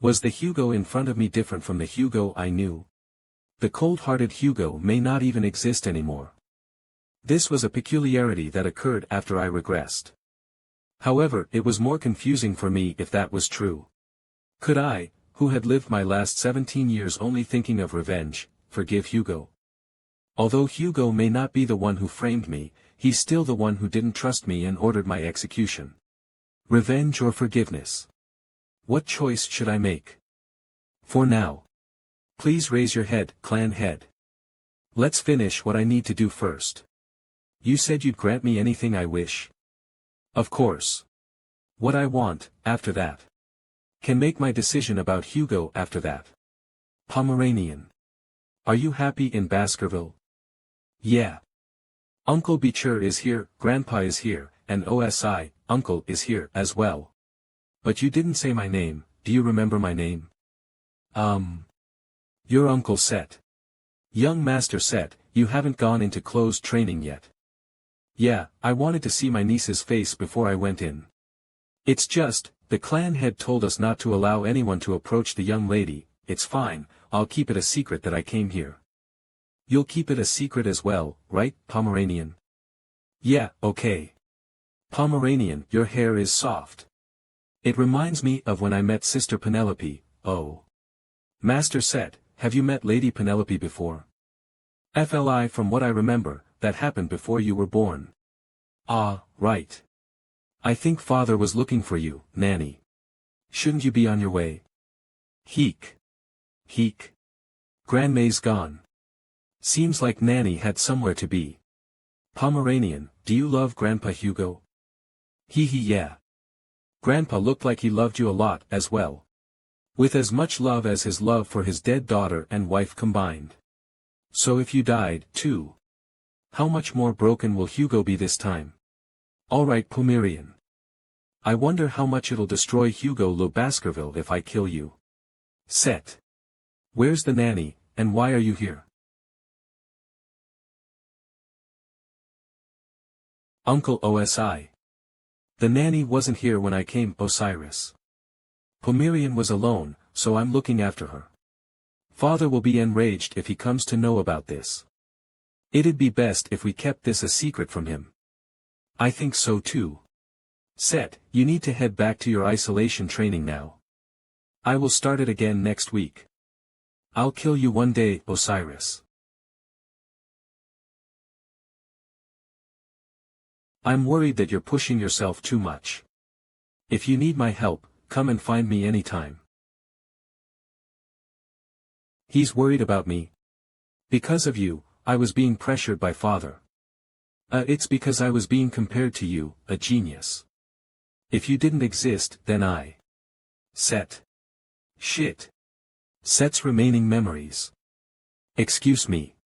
A: Was the Hugo in front of me different from the Hugo I knew? The cold-hearted Hugo may not even exist anymore. This was a peculiarity that occurred after I regressed. However, it was more confusing for me if that was true. Could I, who had lived my last 17 years only thinking of revenge, forgive Hugo? Although Hugo may not be the one who framed me, he's still the one who didn't trust me and ordered my execution. Revenge or forgiveness? What choice should I make? For now. Please raise your head, clan head. Let's finish what I need to do first. You said you'd grant me anything I wish. Of course. What I want, after that. Can make my decision about Hugo after that. Pomerian. Are you happy in Baskerville? Yeah. Uncle Vicir is here, Grandpa is here, and OSI, Uncle is here as well. But you didn't say my name, do you remember my name? Your Uncle Set. Young Master Set, you haven't gone into closed training yet. Yeah, I wanted to see my niece's face before I went in. It's just, the clan head told us not to allow anyone to approach the young lady. It's fine, I'll keep it a secret that I came here. You'll keep it a secret as well, right, Pomerian? Yeah, okay. Pomerian, your hair is soft. It reminds me of when I met Sister Penelope. Oh. Master Set, have you met Lady Penelope before? FLI, from what I remember, that happened before you were born. Ah, right. I think father was looking for you, Nanny. Shouldn't you be on your way? Heek. Heek. Grandma's gone. Seems like Nanny had somewhere to be. Pomerian, do you love Grandpa Hugo? Hee yeah. Grandpa looked like he loved you a lot as well. With as much love as his love for his dead daughter and wife combined. So if you died, too. How much more broken will Hugo be this time? Alright Pomerian. I wonder how much it'll destroy Hugo lo Baskerville if I kill you. Set. Where's the nanny, and why are you here? Uncle OSI. The nanny wasn't here when I came, Osiris. Pomerian was alone, so I'm looking after her. Father will be enraged if he comes to know about this. It'd be best if we kept this a secret from him. I think so too. Set, you need to head back to your isolation training now. I will start it again next week. I'll kill you one day, Osiris. I'm worried that you're pushing yourself too much. If you need my help, come and find me anytime. He's worried about me. Because of you, I was being pressured by father. It's because I was being compared to you, a genius. If you didn't exist, then I. Set. Shit. Set's remaining memories. Excuse me.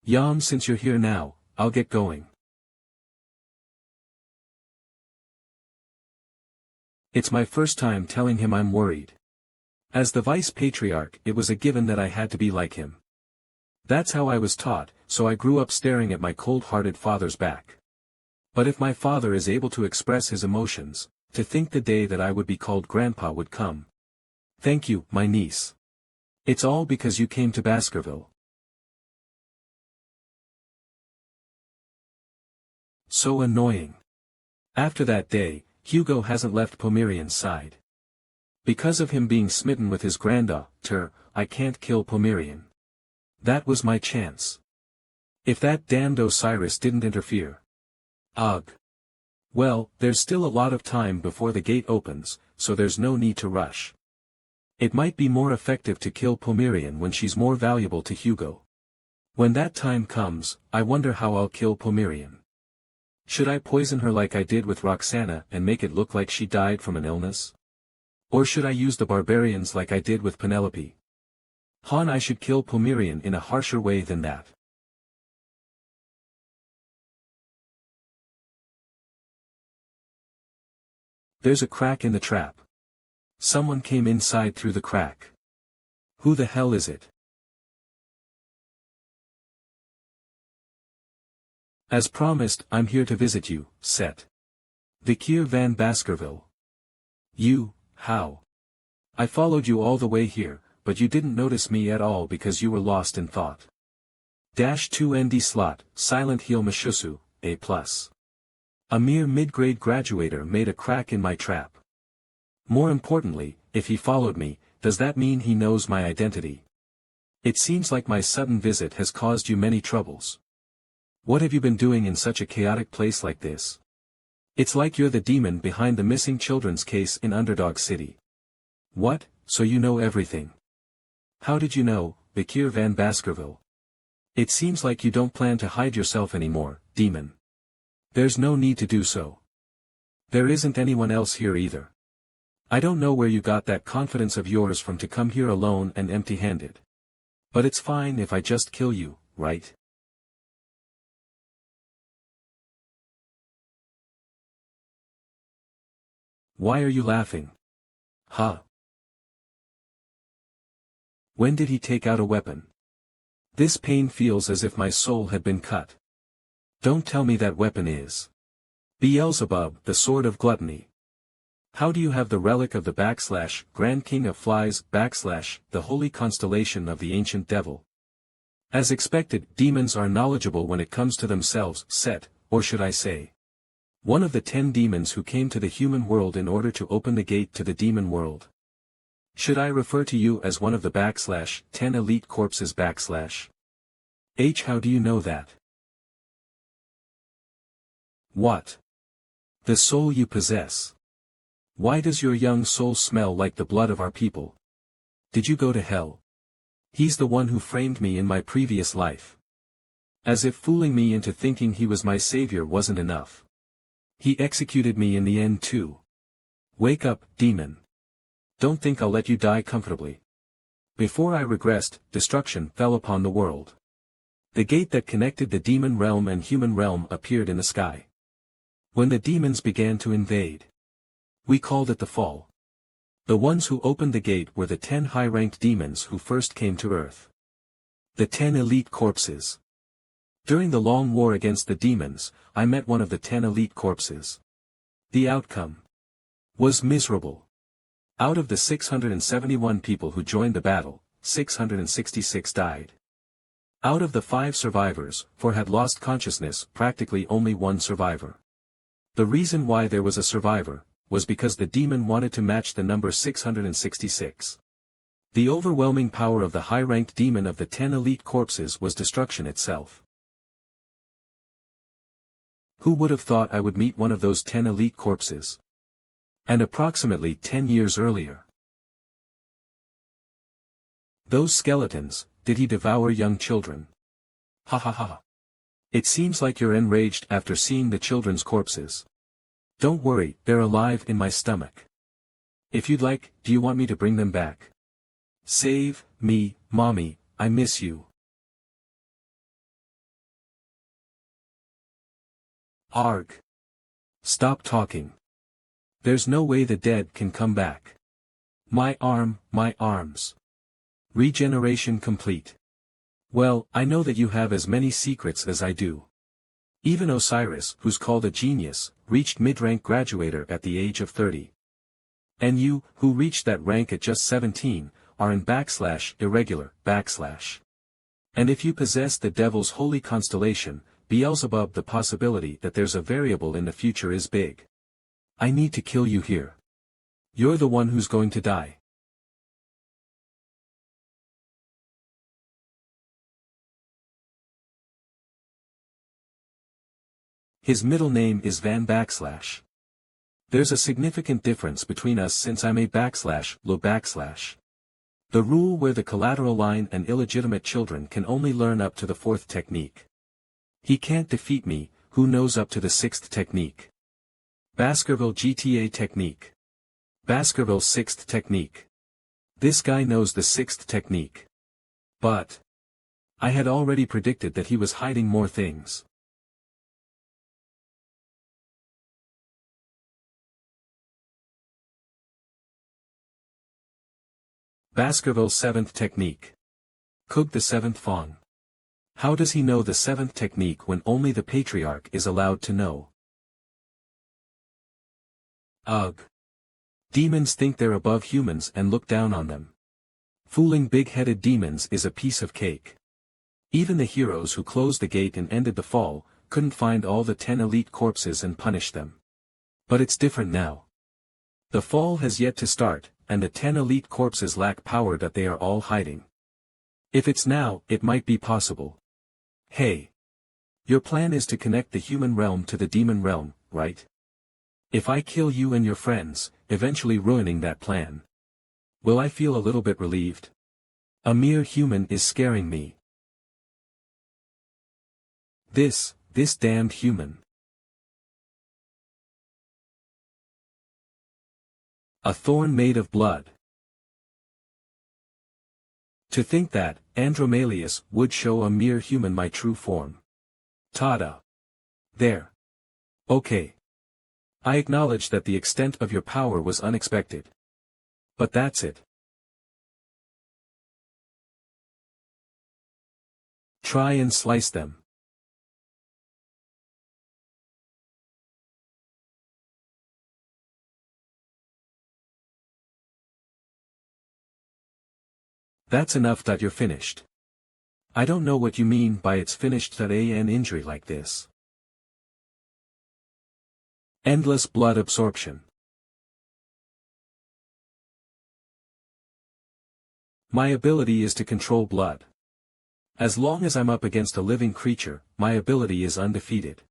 A: Yam, since you're here now, I'll get going. It's my first time telling him I'm worried. As the vice patriarch, it was a given that I had to be like him. That's how I was taught, so I grew up staring at my cold-hearted father's back. But if my father is able to express his emotions, to think the day that I would be called Grandpa would come. Thank you, my niece. It's all because you came to Baskerville. So annoying. After that day, Hugo hasn't left Pomerian's side. Because of him being smitten with his granddaughter, I can't kill Pomerian. That was my chance. If that damned Osiris didn't interfere. Ugh. Well, there's still a lot of time before the gate opens, so there's no need to rush. It might be more effective to kill Pomerian when she's more valuable to Hugo. When that time comes, I wonder how I'll kill Pomerian. Should I poison her like I did with Roxana and make it look like she died from an illness? Or should I use the barbarians like I did with Penelope? Han, I should kill Pomerian in a harsher way than that. There's a crack in the trap. Someone came inside through the crack. Who the hell is it? As promised, I'm here to visit you, Set. Vicir van Baskerville. You, how? I followed you all the way here, but you didn't notice me at all because you were lost in thought. -2 ND slot, Silent Heel Mashusu, A+. A mere mid-grade graduator made a crack in my trap. More importantly, if he followed me, does that mean he knows my identity? It seems like my sudden visit has caused you many troubles. What have you been doing in such a chaotic place like this? It's like you're the demon behind the missing children's case in Underdog City. What, so you know everything? How did you know, Vicir van Baskerville? It seems like you don't plan to hide yourself anymore, demon. There's no need to do so. There isn't anyone else here either. I don't know where you got that confidence of yours from to come here alone and empty-handed. But it's fine if I just kill you, right? Why are you laughing? Huh? When did he take out a weapon? This pain feels as if my soul had been cut. Don't tell me that weapon is Beelzebub, the sword of gluttony. How do you have the relic of the Grand King of Flies, the holy constellation of the ancient devil? As expected, demons are knowledgeable when it comes to themselves, Set, or should I say, one of the 10 demons who came to the human world in order to open the gate to the demon world. Should I refer to you as one of the 10 elite corpses How do you know that? What? The soul you possess. Why does your young soul smell like the blood of our people? Did you go to hell? He's the one who framed me in my previous life. As if fooling me into thinking he was my savior wasn't enough. He executed me in the end too. Wake up, demon. Don't think I'll let you die comfortably. Before I regressed, destruction fell upon the world. The gate that connected the demon realm and human realm appeared in the sky. When the demons began to invade, we called it the fall. The ones who opened the gate were the 10 high-ranked demons who first came to Earth. The 10 elite corpses. During the long war against the demons, I met one of the 10 elite corpses. The outcome was miserable. Out of the 671 people who joined the battle, 666 died. Out of the 5 survivors, 4 had lost consciousness, practically only 1 survivor. The reason why there was a survivor was because the demon wanted to match the number 666. The overwhelming power of the high-ranked demon of the 10 elite corpses was destruction itself. Who would have thought I would meet one of those 10 elite corpses? And approximately 10 years earlier. Those skeletons, did he devour young children? Ha ha ha. It seems like you're enraged after seeing the children's corpses. Don't worry, they're alive in my stomach. If you'd like, do you want me to bring them back? Save me, Mommy, I miss you. Arg. Stop talking. There's no way the dead can come back. My arms. Regeneration complete. Well, I know that you have as many secrets as I do. Even Osiris, who's called a genius, reached mid-rank graduator at the age of 30. And you, who reached that rank at just 17, are in irregular. And if you possess the devil's holy constellation, Beelzebub, the possibility that there's a variable in the future is big. I need to kill you here. You're the one who's going to die. His middle name is Van _. There's a significant difference between us since I'm a _low _. The rule where the collateral line and illegitimate children can only learn up to the 4th technique. He can't defeat me, who knows up to the 6th technique. Baskerville GTA technique. Baskerville 6th technique. This guy knows the 6th technique. But I had already predicted that he was hiding more things. Baskerville 7th technique. Cook the 7th Fang. How does he know the 7th technique when only the Patriarch is allowed to know? Ugh. Demons think they're above humans and look down on them. Fooling big-headed demons is a piece of cake. Even the heroes who closed the gate and ended the fall, couldn't find all the 10 elite corpses and punish them. But it's different now. The fall has yet to start, and the 10 elite corpses lack power that they are all hiding. If it's now, it might be possible. Hey. Your plan is to connect the human realm to the demon realm, right? If I kill you and your friends, eventually ruining that plan, will I feel a little bit relieved? A mere human is scaring me. This damned human. A thorn made of blood. To think that, Andromalius would show a mere human my true form. Tada. There. Okay. I acknowledge that the extent of your power was unexpected. But that's it. Try and slice them. That's enough that you're finished. I don't know what you mean by it's finished. An injury like this. Endless blood absorption. My ability is to control blood. As long as I'm up against a living creature, my ability is undefeated.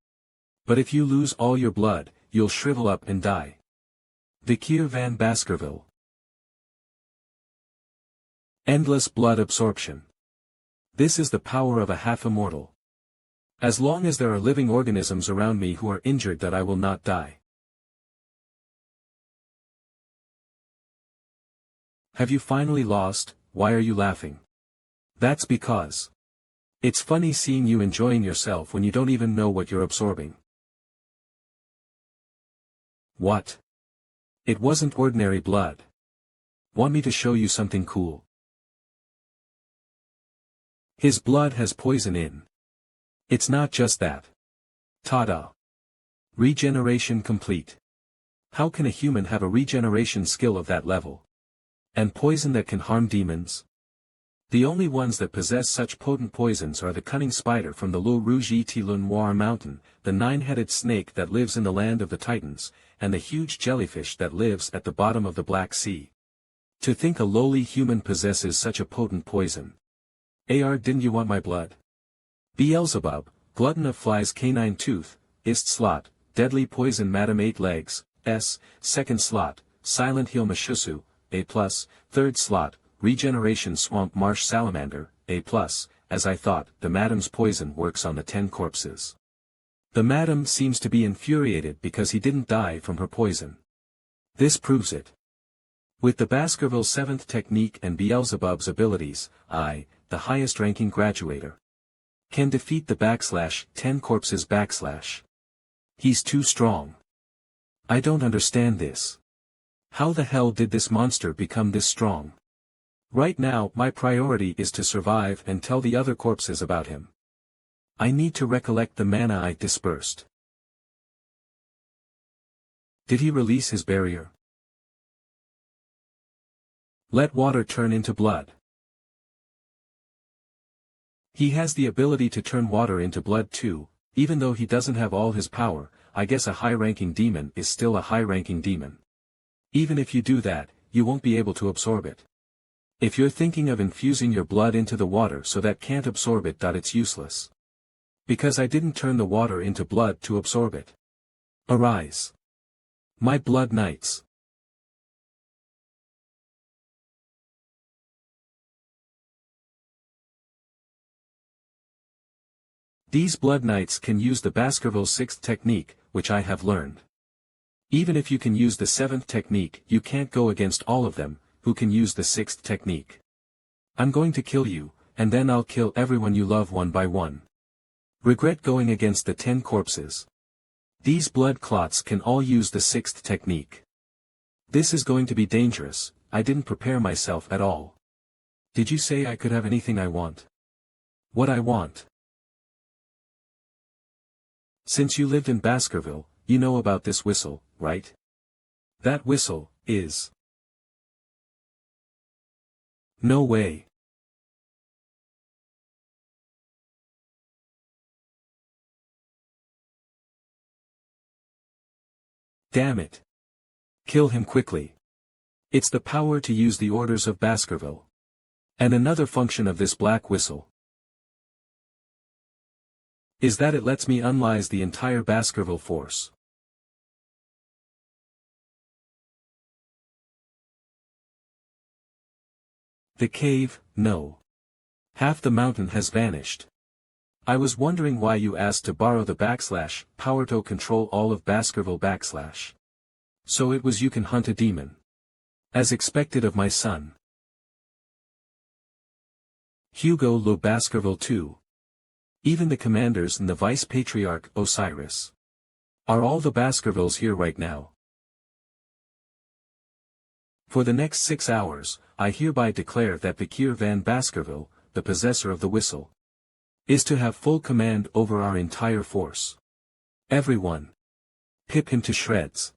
A: But if you lose all your blood, you'll shrivel up and die. Vicir van Baskerville. Endless blood absorption. This is the power of a half-immortal. As long as there are living organisms around me who are injured, that I will not die. Have you finally lost? Why are you laughing? That's because it's funny seeing you enjoying yourself when you don't even know what you're absorbing. What? It wasn't ordinary blood. Want me to show you something cool? His blood has poison in. It's not just that. Tada. Regeneration complete. How can a human have a regeneration skill of that level? And poison that can harm demons? The only ones that possess such potent poisons are the cunning spider from the Le Rouge et Le Noir mountain, the 9-headed snake that lives in the land of the Titans, and the huge jellyfish that lives at the bottom of the Black Sea. To think a lowly human possesses such a potent poison. Didn't you want my blood? Beelzebub, glutton of flies, canine tooth, ist slot, deadly poison madam 8 legs, s, second slot, silent heel mashusu, A+, third slot, regeneration swamp marsh salamander, A+, as I thought, the madam's poison works on the 10 corpses. The madam seems to be infuriated because he didn't die from her poison. This proves it. With the Baskerville 7th technique and Beelzebub's abilities, I, the highest-ranking graduator, can defeat the 10 corpses /. He's too strong. I don't understand this. How the hell did this monster become this strong? Right now my priority is to survive and tell the other corpses about him. I need to recollect the mana I dispersed. Did he release his barrier? Let water turn into blood. He has the ability to turn water into blood too, even though he doesn't have all his power. I guess a high-ranking demon is still a high-ranking demon. Even if you do that, you won't be able to absorb it. If you're thinking of infusing your blood into the water so that can't absorb it, it's useless. Because I didn't turn the water into blood to absorb it. Arise. My blood knights. These Blood Knights can use the Baskerville 6th technique, which I have learned. Even if you can use the 7th technique, you can't go against all of them, who can use the 6th technique. I'm going to kill you, and then I'll kill everyone you love one by one. Regret going against the 10 corpses. These blood clots can all use the 6th technique. This is going to be dangerous. I didn't prepare myself at all. Did you say I could have anything I want? What I want? Since you lived in Baskerville, you know about this whistle, right? That whistle is... No way. Damn it. Kill him quickly. It's the power to use the orders of Baskerville. And another function of this black whistle is that it lets me unleash the entire Baskerville force. The cave, no. Half the mountain has vanished. I was wondering why you asked to borrow the power to control all of Baskerville . So it was you can hunt a demon. As expected of my son. Hugo lo Baskerville too. Even the commanders and the vice-patriarch Osiris. Are all the Baskervilles here right now? For the next 6 hours, I hereby declare that Vicir van Baskerville, the possessor of the whistle, is to have full command over our entire force. Everyone. Pip him to shreds.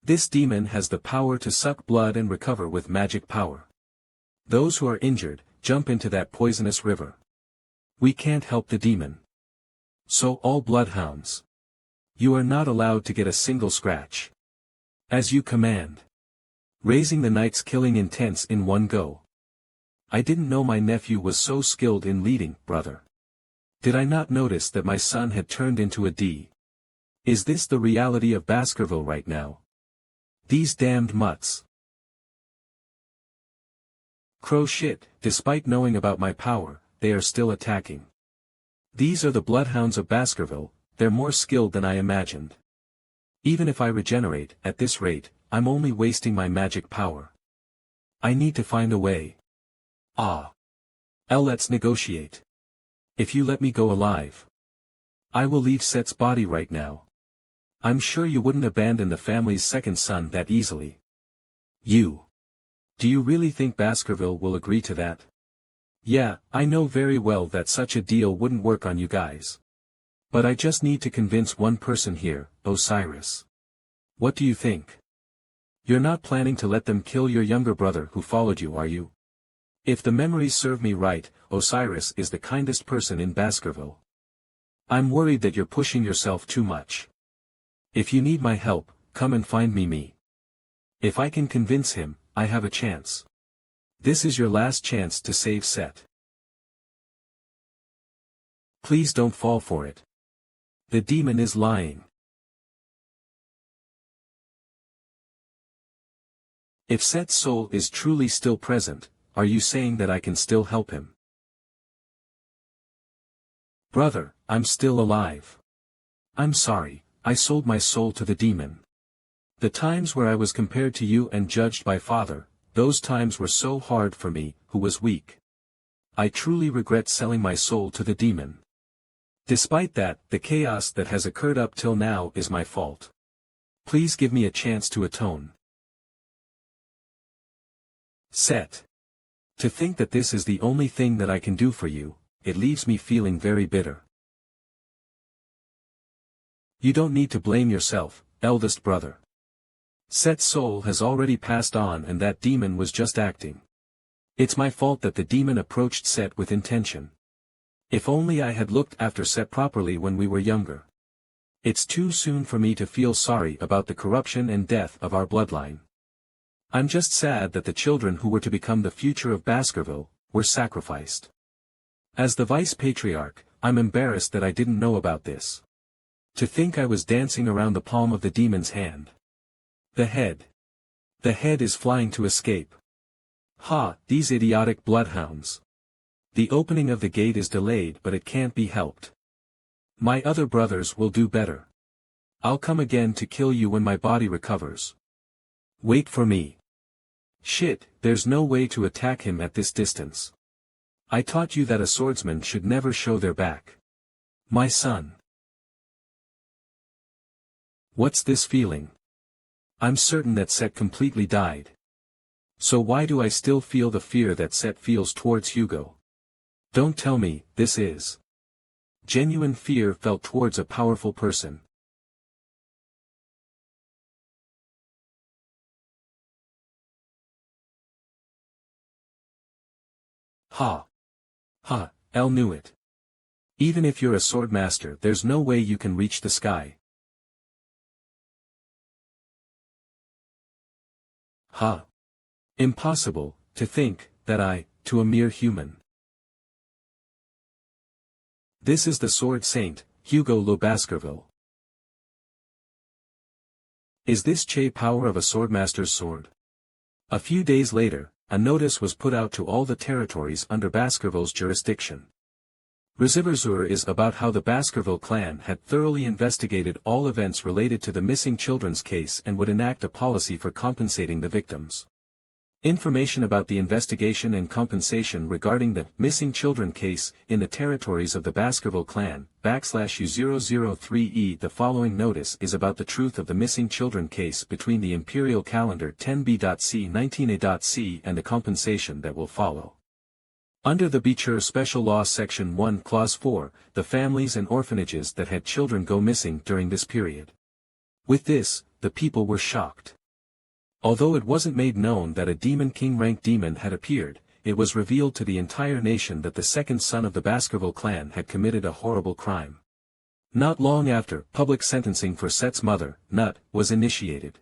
A: This demon has the power to suck blood and recover with magic power. Those who are injured, jump into that poisonous river. We can't help the demon. So all bloodhounds. You are not allowed to get a single scratch. As you command. Raising the knights killing intense in one go. I didn't know my nephew was so skilled in leading, brother. Did I not notice that my son had turned into a D? Is this the reality of Baskerville right now? These damned mutts. Crow shit, despite knowing about my power, they are still attacking. These are the bloodhounds of Baskerville, they're more skilled than I imagined. Even if I regenerate, at this rate, I'm only wasting my magic power. I need to find a way. Let's negotiate. If you let me go alive, I will leave Set's body right now. I'm sure you wouldn't abandon the family's second son that easily. Do you really think Baskerville will agree to that? Yeah, I know very well that such a deal wouldn't work on you guys. But I just need to convince one person here, Osiris. What do you think? You're not planning to let them kill your younger brother who followed you, are you? If the memories serve me right, Osiris is the kindest person in Baskerville. I'm worried that you're pushing yourself too much. If you need my help, come and find me. If I can convince him, I have a chance. This is your last chance to save Set. Please don't fall for it. The demon is lying. If Set's soul is truly still present, are you saying that I can still help him? Brother, I'm still alive. I'm sorry, I sold my soul to the demon. The times where I was compared to you and judged by Father, those times were so hard for me, who was weak. I truly regret selling my soul to the demon. Despite that, the chaos that has occurred up till now is my fault. Please give me a chance to atone. Set. To think that this is the only thing that I can do for you, it leaves me feeling very bitter. You don't need to blame yourself, eldest brother. Set's soul has already passed on and that demon was just acting. It's my fault that the demon approached Set with intention. If only I had looked after Set properly when we were younger. It's too soon for me to feel sorry about the corruption and death of our bloodline. I'm just sad that the children who were to become the future of Baskerville, were sacrificed. As the vice-patriarch, I'm embarrassed that I didn't know about this. To think I was dancing around the palm of the demon's hand. The head. The head is flying to escape. Ha, these idiotic bloodhounds. The opening of the gate is delayed, but it can't be helped. My other brothers will do better. I'll come again to kill you when my body recovers. Wait for me. Shit, there's no way to attack him at this distance. I taught you that a swordsman should never show their back. My son. What's this feeling? I'm certain that Set completely died. So why do I still feel the fear that Set feels towards Hugo? Don't tell me, this is genuine fear felt towards a powerful person. Ha. Ha, El knew it. Even if you're a swordmaster, there's no way you can reach the sky. Ha. Impossible, to think, that to a mere human. This is the sword saint, Hugo le Baskerville. Is this power of a swordmaster's sword? A few days later, a notice was put out to all the territories under Baskerville's jurisdiction. Regression is about how the Baskerville clan had thoroughly investigated all events related to the missing children's case and would enact a policy for compensating the victims. Information about the investigation and compensation regarding the missing children case in the territories of the Baskerville clan, /U003E. The following notice is about the truth of the missing children case between the Imperial Calendar 10B.C 19A.C and the compensation that will follow. Under the Vicir Special Law Section 1 Clause 4, the families and orphanages that had children go missing during this period. With this, the people were shocked. Although it wasn't made known that a Demon King rank demon had appeared, it was revealed to the entire nation that the second son of the Baskerville clan had committed a horrible crime. Not long after, public sentencing for Set's mother, Nut, was initiated.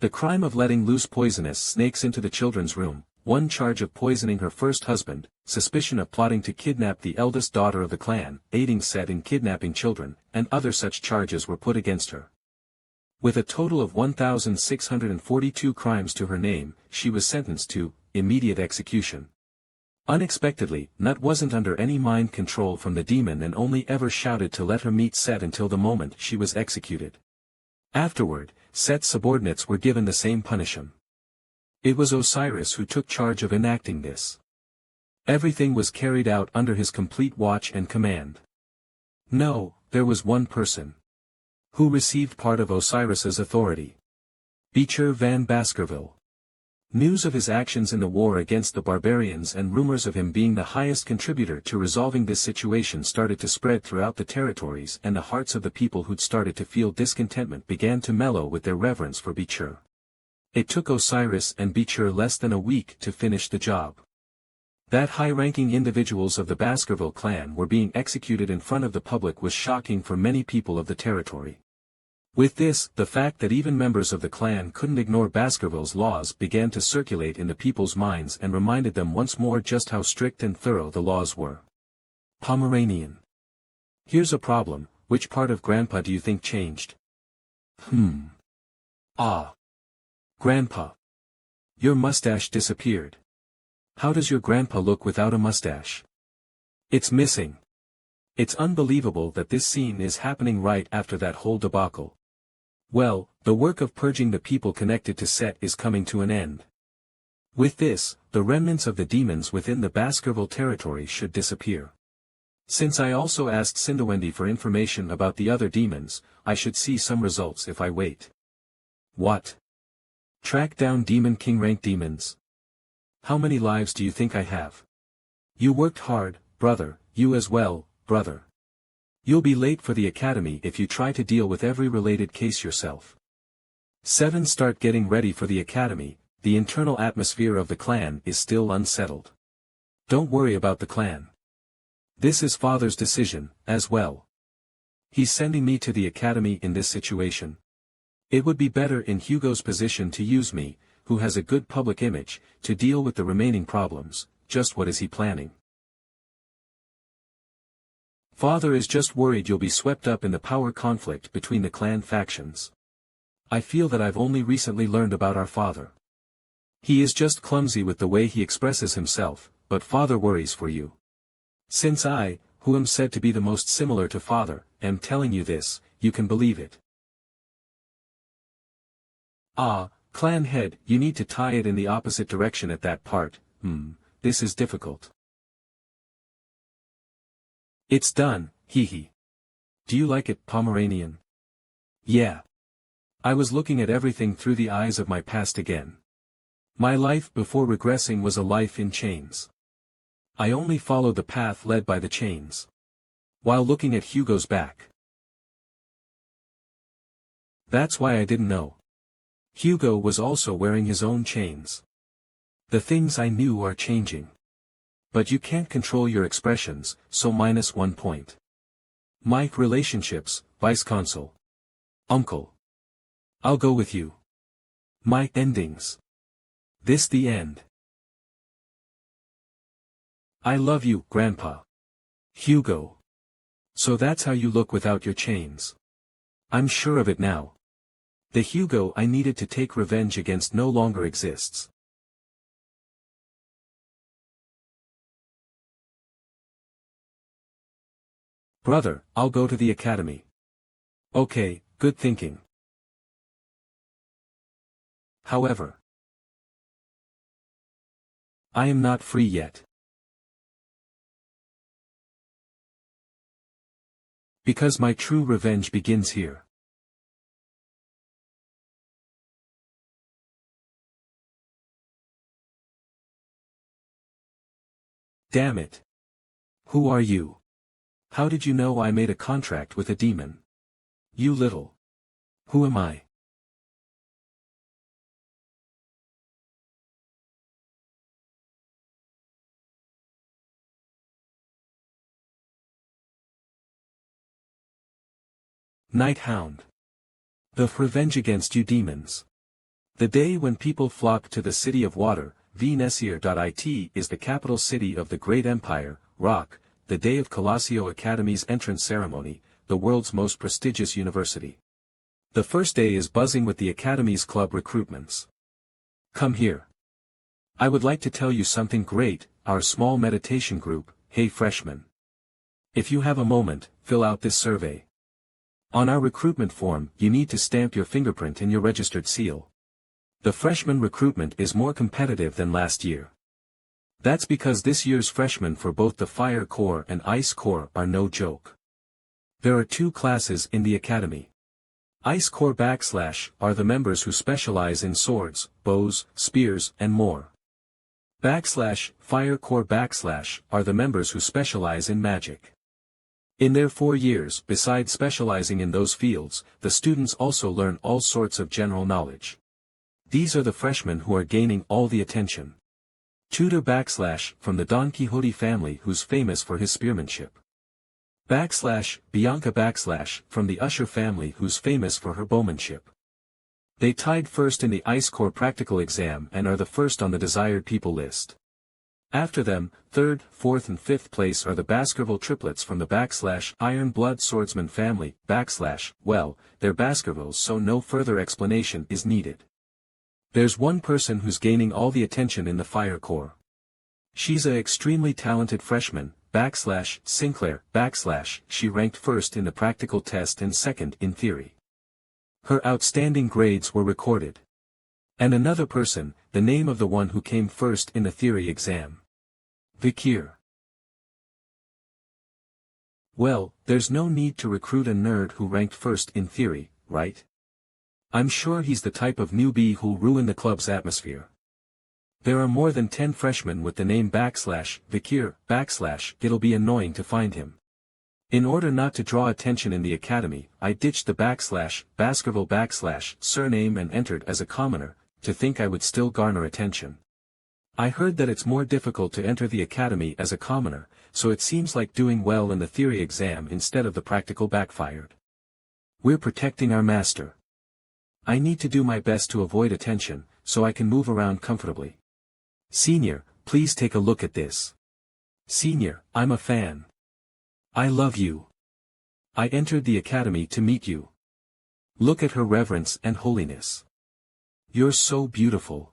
A: The crime of letting loose poisonous snakes into the children's room, one charge of poisoning her first husband, suspicion of plotting to kidnap the eldest daughter of the clan, aiding Set in kidnapping children, and other such charges were put against her. With a total of 1,642 crimes to her name, she was sentenced to immediate execution. Unexpectedly, Nut wasn't under any mind control from the demon and only ever shouted to let her meet Set until the moment she was executed. Afterward, Set's subordinates were given the same punishment. It was Osiris who took charge of enacting this. Everything was carried out under his complete watch and command. No, there was one person who received part of Osiris's authority. Vicir van Baskerville. News of his actions in the war against the barbarians and rumors of him being the highest contributor to resolving this situation started to spread throughout the territories, and the hearts of the people who'd started to feel discontentment began to mellow with their reverence for Vicir. It took Osiris and Vicir less than a week to finish the job. That high-ranking individuals of the Baskerville clan were being executed in front of the public was shocking for many people of the territory. With this, the fact that even members of the clan couldn't ignore Baskerville's laws began to circulate in the people's minds and reminded them once more just how strict and thorough the laws were. Pomerian. Here's a problem, which part of Grandpa do you think changed? Ah. Grandpa. Your mustache disappeared. How does your grandpa look without a mustache? It's missing. It's unbelievable that this scene is happening right after that whole debacle. Well, the work of purging the people connected to Set is coming to an end. With this, the remnants of the demons within the Baskerville territory should disappear. Since I also asked Cinderwendy for information about the other demons, I should see some results if I wait. What? Track down Demon King rank demons? How many lives do you think I have? You worked hard, brother, you as well, brother. You'll be late for the academy if you try to deal with every related case yourself. 7. Start getting ready for the academy. The internal atmosphere of the clan is still unsettled. Don't worry about the clan. This is father's decision, as well. He's sending me to the academy in this situation. It would be better in Hugo's position to use me, who has a good public image, to deal with the remaining problems. Just what is he planning? Father is just worried you'll be swept up in the power conflict between the clan factions. I feel that I've only recently learned about our father. He is just clumsy with the way he expresses himself, but father worries for you. Since I, who am said to be the most similar to father, am telling you this, you can believe it. Ah, clan head, you need to tie it in the opposite direction at that part. This is difficult. It's done, hee hee. Do you like it, Pomeranian? Yeah. I was looking at everything through the eyes of my past again. My life before regressing was a life in chains. I only followed the path led by the chains. While looking at Hugo's back. That's why I didn't know. Hugo was also wearing his own chains. The things I knew are changing. But you can't control your expressions, so -1 point. Mike relationships, vice consul. Uncle. I'll go with you. My endings. This the end. I love you, Grandpa. Hugo. So that's how you look without your chains. I'm sure of it now. The Hugo I needed to take revenge against no longer exists. Brother, I'll go to the academy. Okay, good thinking. However, I am not free yet. Because my true revenge begins here. Damn it. Who are you? How did you know I made a contract with a demon? You little. Who am I? Night Hound. The revenge against you demons. The day when people flock to the city of water, Vicir.it is the capital city of the great empire, Rock, the day of Colosseo Academy's entrance ceremony, the world's most prestigious university. The first day is buzzing with the Academy's club recruitments. Come here. I would like to tell you something great, our small meditation group, hey freshmen. If you have a moment, fill out this survey. On our recruitment form, you need to stamp your fingerprint in your registered seal. The freshman recruitment is more competitive than last year. That's because this year's freshmen for both the Fire Corps and Ice Corps are no joke. There are 2 classes in the academy. Ice Corps / are the members who specialize in swords, bows, spears, and more. / Fire Corps / are the members who specialize in magic. In their 4 years, besides specializing in those fields, the students also learn all sorts of general knowledge. These are the freshmen who are gaining all the attention. Tutor / from the Don Quixote family who's famous for his spearmanship. / Bianca / from the Usher family who's famous for her bowmanship. They tied first in the Ice Corps practical exam and are the first on the desired people list. After them, 3rd, 4th and 5th place are the Baskerville triplets from the / Iron Blood Swordsman family, well, they're Baskervilles so no further explanation is needed. There's one person who's gaining all the attention in the Fire Corps. She's a extremely talented freshman, Sinclair, she ranked 1st in the practical test and 2nd in theory. Her outstanding grades were recorded. And another person, the name of the one who came 1st in the theory exam. Vicir. Well, there's no need to recruit a nerd who ranked 1st in theory, right? I'm sure he's the type of newbie who'll ruin the club's atmosphere. There are more than 10 freshmen with the name Vicir, it'll be annoying to find him. In order not to draw attention in the academy, I ditched the Baskerville surname and entered as a commoner, to think I would still garner attention. I heard that it's more difficult to enter the academy as a commoner, so it seems like doing well in the theory exam instead of the practical backfired. We're protecting our master. I need to do my best to avoid attention, so I can move around comfortably. Senior, please take a look at this. Senior, I'm a fan. I love you. I entered the academy to meet you. Look at her reverence and holiness. You're so beautiful.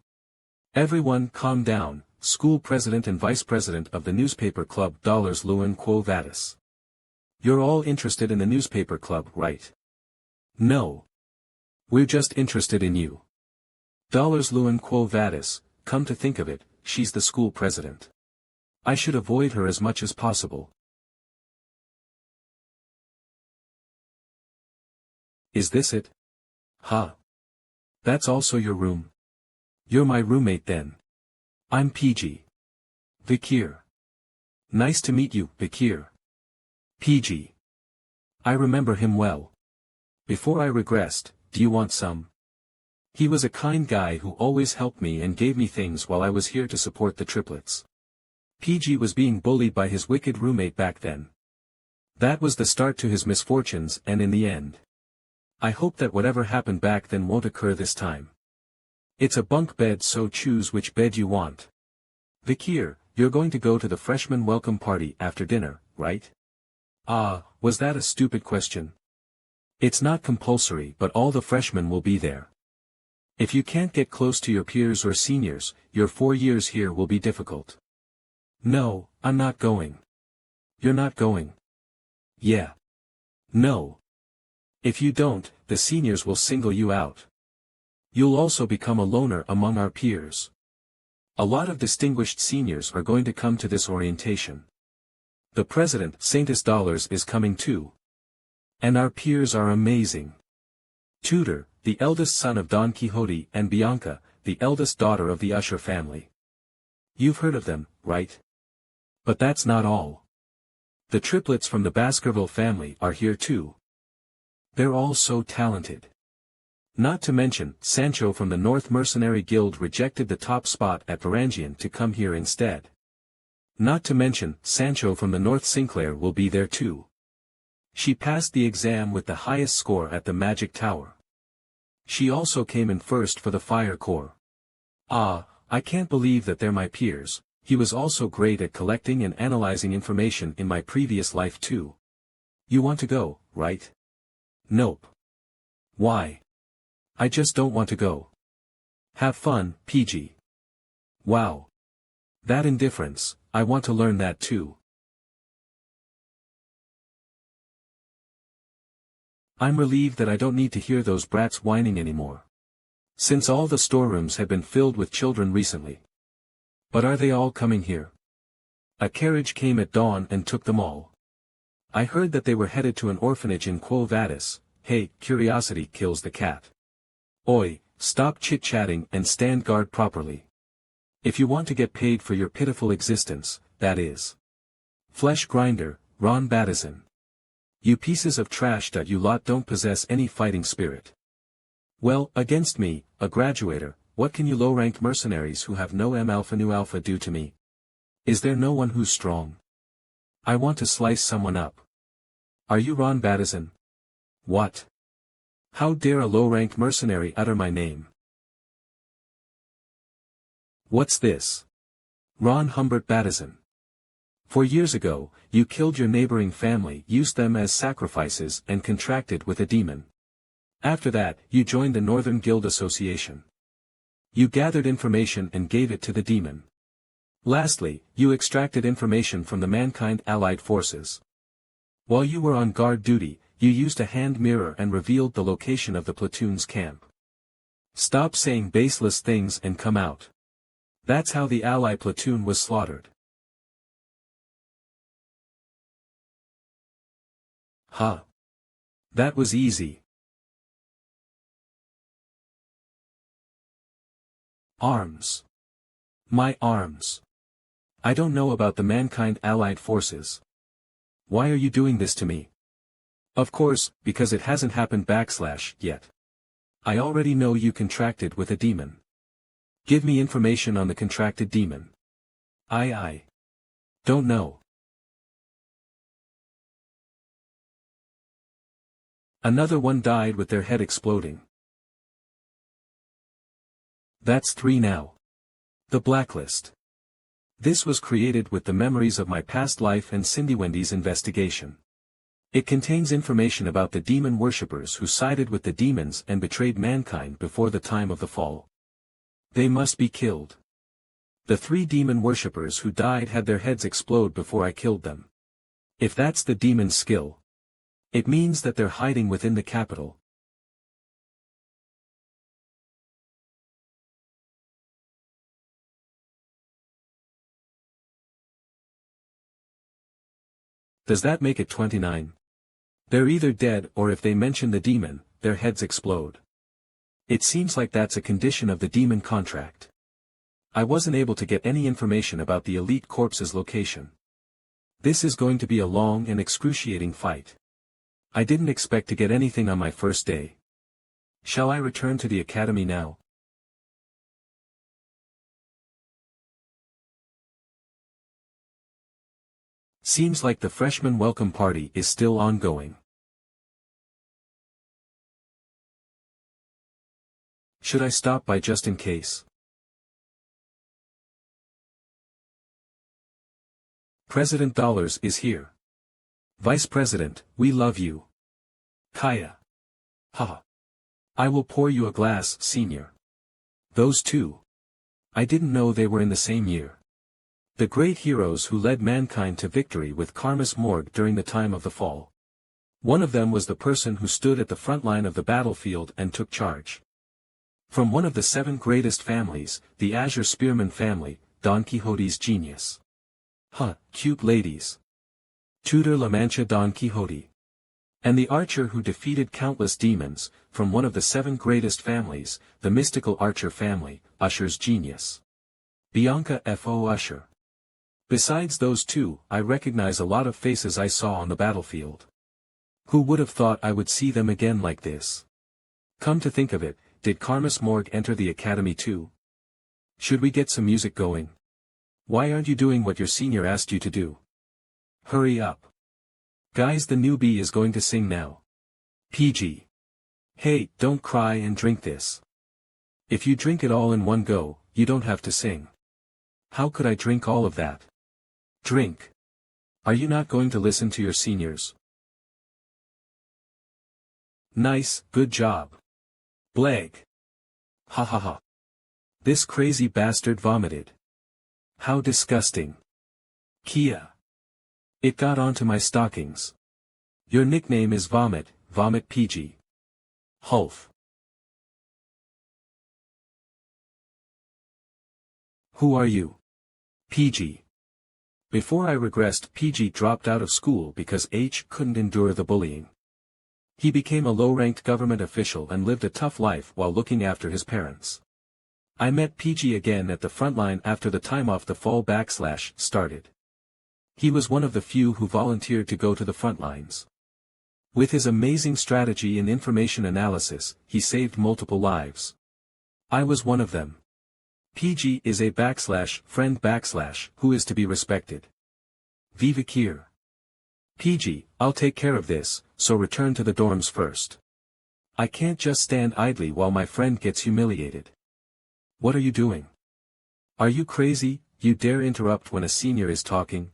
A: Everyone calm down, school president and vice president of the newspaper club $Luan Quo Vadis. You're all interested in the newspaper club, right? No. We're just interested in you. $Luan Quo Vadis, come to think of it, she's the school president. I should avoid her as much as possible. Is this it? Huh. That's also your room? You're my roommate then. I'm PG. Vicir. Nice to meet you, Vicir. PG. I remember him well. Before I regressed, do you want some? He was a kind guy who always helped me and gave me things while I was here to support the triplets. PG was being bullied by his wicked roommate back then. That was the start to his misfortunes and in the end. I hope that whatever happened back then won't occur this time. It's a bunk bed, so choose which bed you want. Vicir, you're going to go to the freshman welcome party after dinner, right? Was that a stupid question? It's not compulsory, but all the freshmen will be there. If you can't get close to your peers or seniors, your 4 years here will be difficult. No, I'm not going. You're not going? Yeah. No. If you don't, the seniors will single you out. You'll also become a loner among our peers. A lot of distinguished seniors are going to come to this orientation. The president, Saintess Tear, is coming too. And our peers are amazing. Tutor, the eldest son of Don Quixote, and Bianca, the eldest daughter of the Usher family. You've heard of them, right? But that's not all. The triplets from the Baskerville family are here too. They're all so talented. Not to mention, Sancho from the North Mercenary Guild rejected the top spot at Varangian to come here instead. Not to mention, Sancho from the North Sinclair will be there too. She passed the exam with the highest score at the Magic Tower. She also came in first for the Fire Corps. I can't believe that they're my peers. He was also great at collecting and analyzing information in my previous life too. You want to go, right? Nope. Why? I just don't want to go. Have fun, PG. Wow. That indifference, I want to learn that too. I'm relieved that I don't need to hear those brats whining anymore. Since all the storerooms have been filled with children recently. But are they all coming here? A carriage came at dawn and took them all. I heard that they were headed to an orphanage in Quo Vadis. Hey, curiosity kills the cat. Oi, stop chit-chatting and stand guard properly. If you want to get paid for your pitiful existence, that is. Flesh grinder, Ron Battison. You pieces of trash that you lot don't possess any fighting spirit. Well, against me, a graduator, what can you low-ranked mercenaries who have no M-alpha nu alpha do to me? Is there no one who's strong? I want to slice someone up. Are you Ron Battison? What? How dare a low-ranked mercenary utter my name? What's this? Ron Humbert Battison. 4 years ago, you killed your neighboring family, used them as sacrifices, and contracted with a demon. After that, you joined the Northern Guild Association. You gathered information and gave it to the demon. Lastly, you extracted information from the Mankind Allied Forces. While you were on guard duty, you used a hand mirror and revealed the location of the platoon's camp. Stop saying baseless things and come out. That's how the Ally platoon was slaughtered. Huh. That was easy. Arms. My arms. I don't know about the Mankind Allied Forces. Why are you doing this to me? Of course, because it hasn't happened yet. I already know you contracted with a demon. Give me information on the contracted demon. I don't know. Another one died with their head exploding. That's 3 now. The Blacklist. This was created with the memories of my past life and Cindy Wendy's investigation. It contains information about the demon worshippers who sided with the demons and betrayed mankind before the time of the fall. They must be killed. The 3 demon worshippers who died had their heads explode before I killed them. If that's the demon's skill, it means that they're hiding within the capital. Does that make it 29? They're either dead or if they mention the demon, their heads explode. It seems like that's a condition of the demon contract. I wasn't able to get any information about the elite corpse's location. This is going to be a long and excruciating fight. I didn't expect to get anything on my first day. Shall I return to the academy now? Seems like the freshman welcome party is still ongoing. Should I stop by just in case? President Dollars is here. Vice President, we love you. Kaya. Haha. I will pour you a glass, senior. Those two. I didn't know they were in the same year. The great heroes who led mankind to victory with Karmas Morg during the time of the fall. One of them was the person who stood at the front line of the battlefield and took charge. From one of the 7 greatest families, the Azure Spearman family, Don Quixote's genius. Cute ladies. Tutor La Mancha Don Quixote. And the archer who defeated countless demons, from one of the 7 greatest families, the mystical archer family, Usher's genius. Bianca F.O. Usher. Besides those 2, I recognize a lot of faces I saw on the battlefield. Who would have thought I would see them again like this? Come to think of it, did Karmas Morg enter the academy too? Should we get some music going? Why aren't you doing what your senior asked you to do? Hurry up. Guys, the newbie is going to sing now. PG. Hey, don't cry and drink this. If you drink it all in one go, you don't have to sing. How could I drink all of that? Drink. Are you not going to listen to your seniors? Nice, good job. Blag. Ha ha ha. This crazy bastard vomited. How disgusting. Kia. It got onto my stockings. Your nickname is Vomit, Vomit PG. Hulf. Who are you? PG. Before I regressed, PG dropped out of school because H couldn't endure the bullying. He became a low-ranked government official and lived a tough life while looking after his parents. I met PG again at the front line after the time off the fall / started. He was one of the few who volunteered to go to the front lines. With his amazing strategy in information analysis, he saved multiple lives. I was one of them. PG is a / friend / who is to be respected. Vicir. PG, I'll take care of this, so return to the dorms first. I can't just stand idly while my friend gets humiliated. What are you doing? Are you crazy? You dare interrupt when a senior is talking?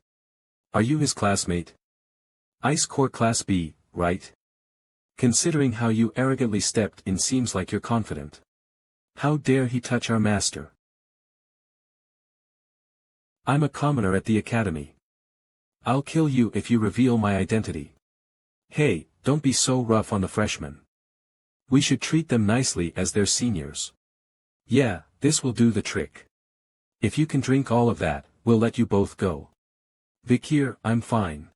A: Are you his classmate? Ice Core Class B, right? Considering how you arrogantly stepped in, seems like you're confident. How dare he touch our master? I'm a commoner at the academy. I'll kill you if you reveal my identity. Hey, don't be so rough on the freshmen. We should treat them nicely as they're seniors. Yeah, this will do the trick. If you can drink all of that, we'll let you both go. Vicir, I'm fine.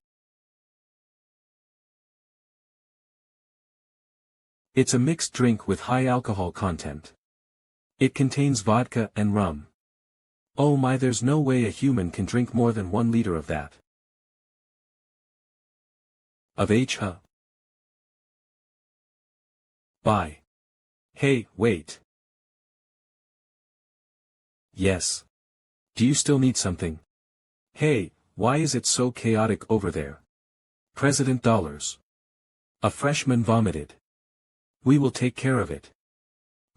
A: It's a mixed drink with high alcohol content. It contains vodka and rum. Oh my, there's no way a human can drink more than 1 liter of that. Of H. Bye. Hey, wait. Yes. Do you still need something? Hey, why is it so chaotic over there? President Dollars. A freshman vomited. We will take care of it.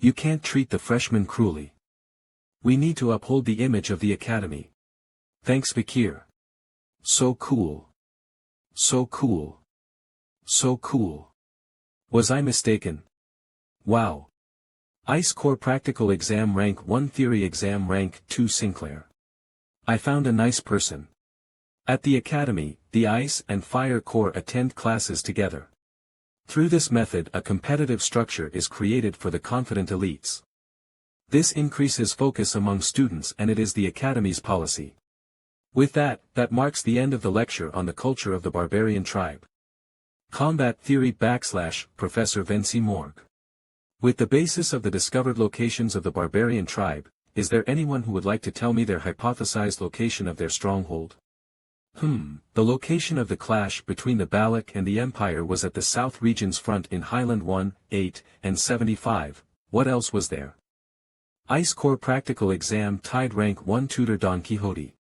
A: You can't treat the freshmen cruelly. We need to uphold the image of the academy. Thanks, Vicir. So cool. So cool. So cool. Was I mistaken? Wow. Ice Core Practical Exam Rank 1 Theory Exam Rank 2 Sinclair. I found a nice person. At the academy, the Ice and Fire Corps attend classes together. Through this method a competitive structure is created for the confident elites. This increases focus among students and it is the Academy's policy. With that marks the end of the lecture on the culture of the barbarian tribe. Combat Theory / Professor Vinci Morg. With the basis of the discovered locations of the barbarian tribe, is there anyone who would like to tell me their hypothesized location of their stronghold? The location of the clash between the Balac and the Empire was at the South Region's front in Highland 1, 8, and 75, what else was there? Ice Corps Practical Exam Tied Rank 1 Tutor Don Quixote.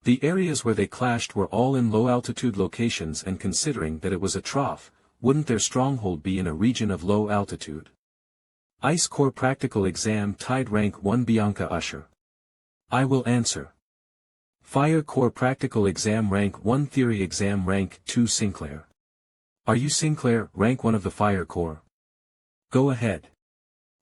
A: The areas where they clashed were all in low-altitude locations and considering that it was a trough, wouldn't their stronghold be in a region of low altitude? Ice Corps Practical Exam Tied Rank 1 Bianca Usher. I will answer. Fire Corps Practical Exam Rank 1 Theory Exam Rank 2 Sinclair. Are you Sinclair, Rank 1 of the Fire Corps? Go ahead.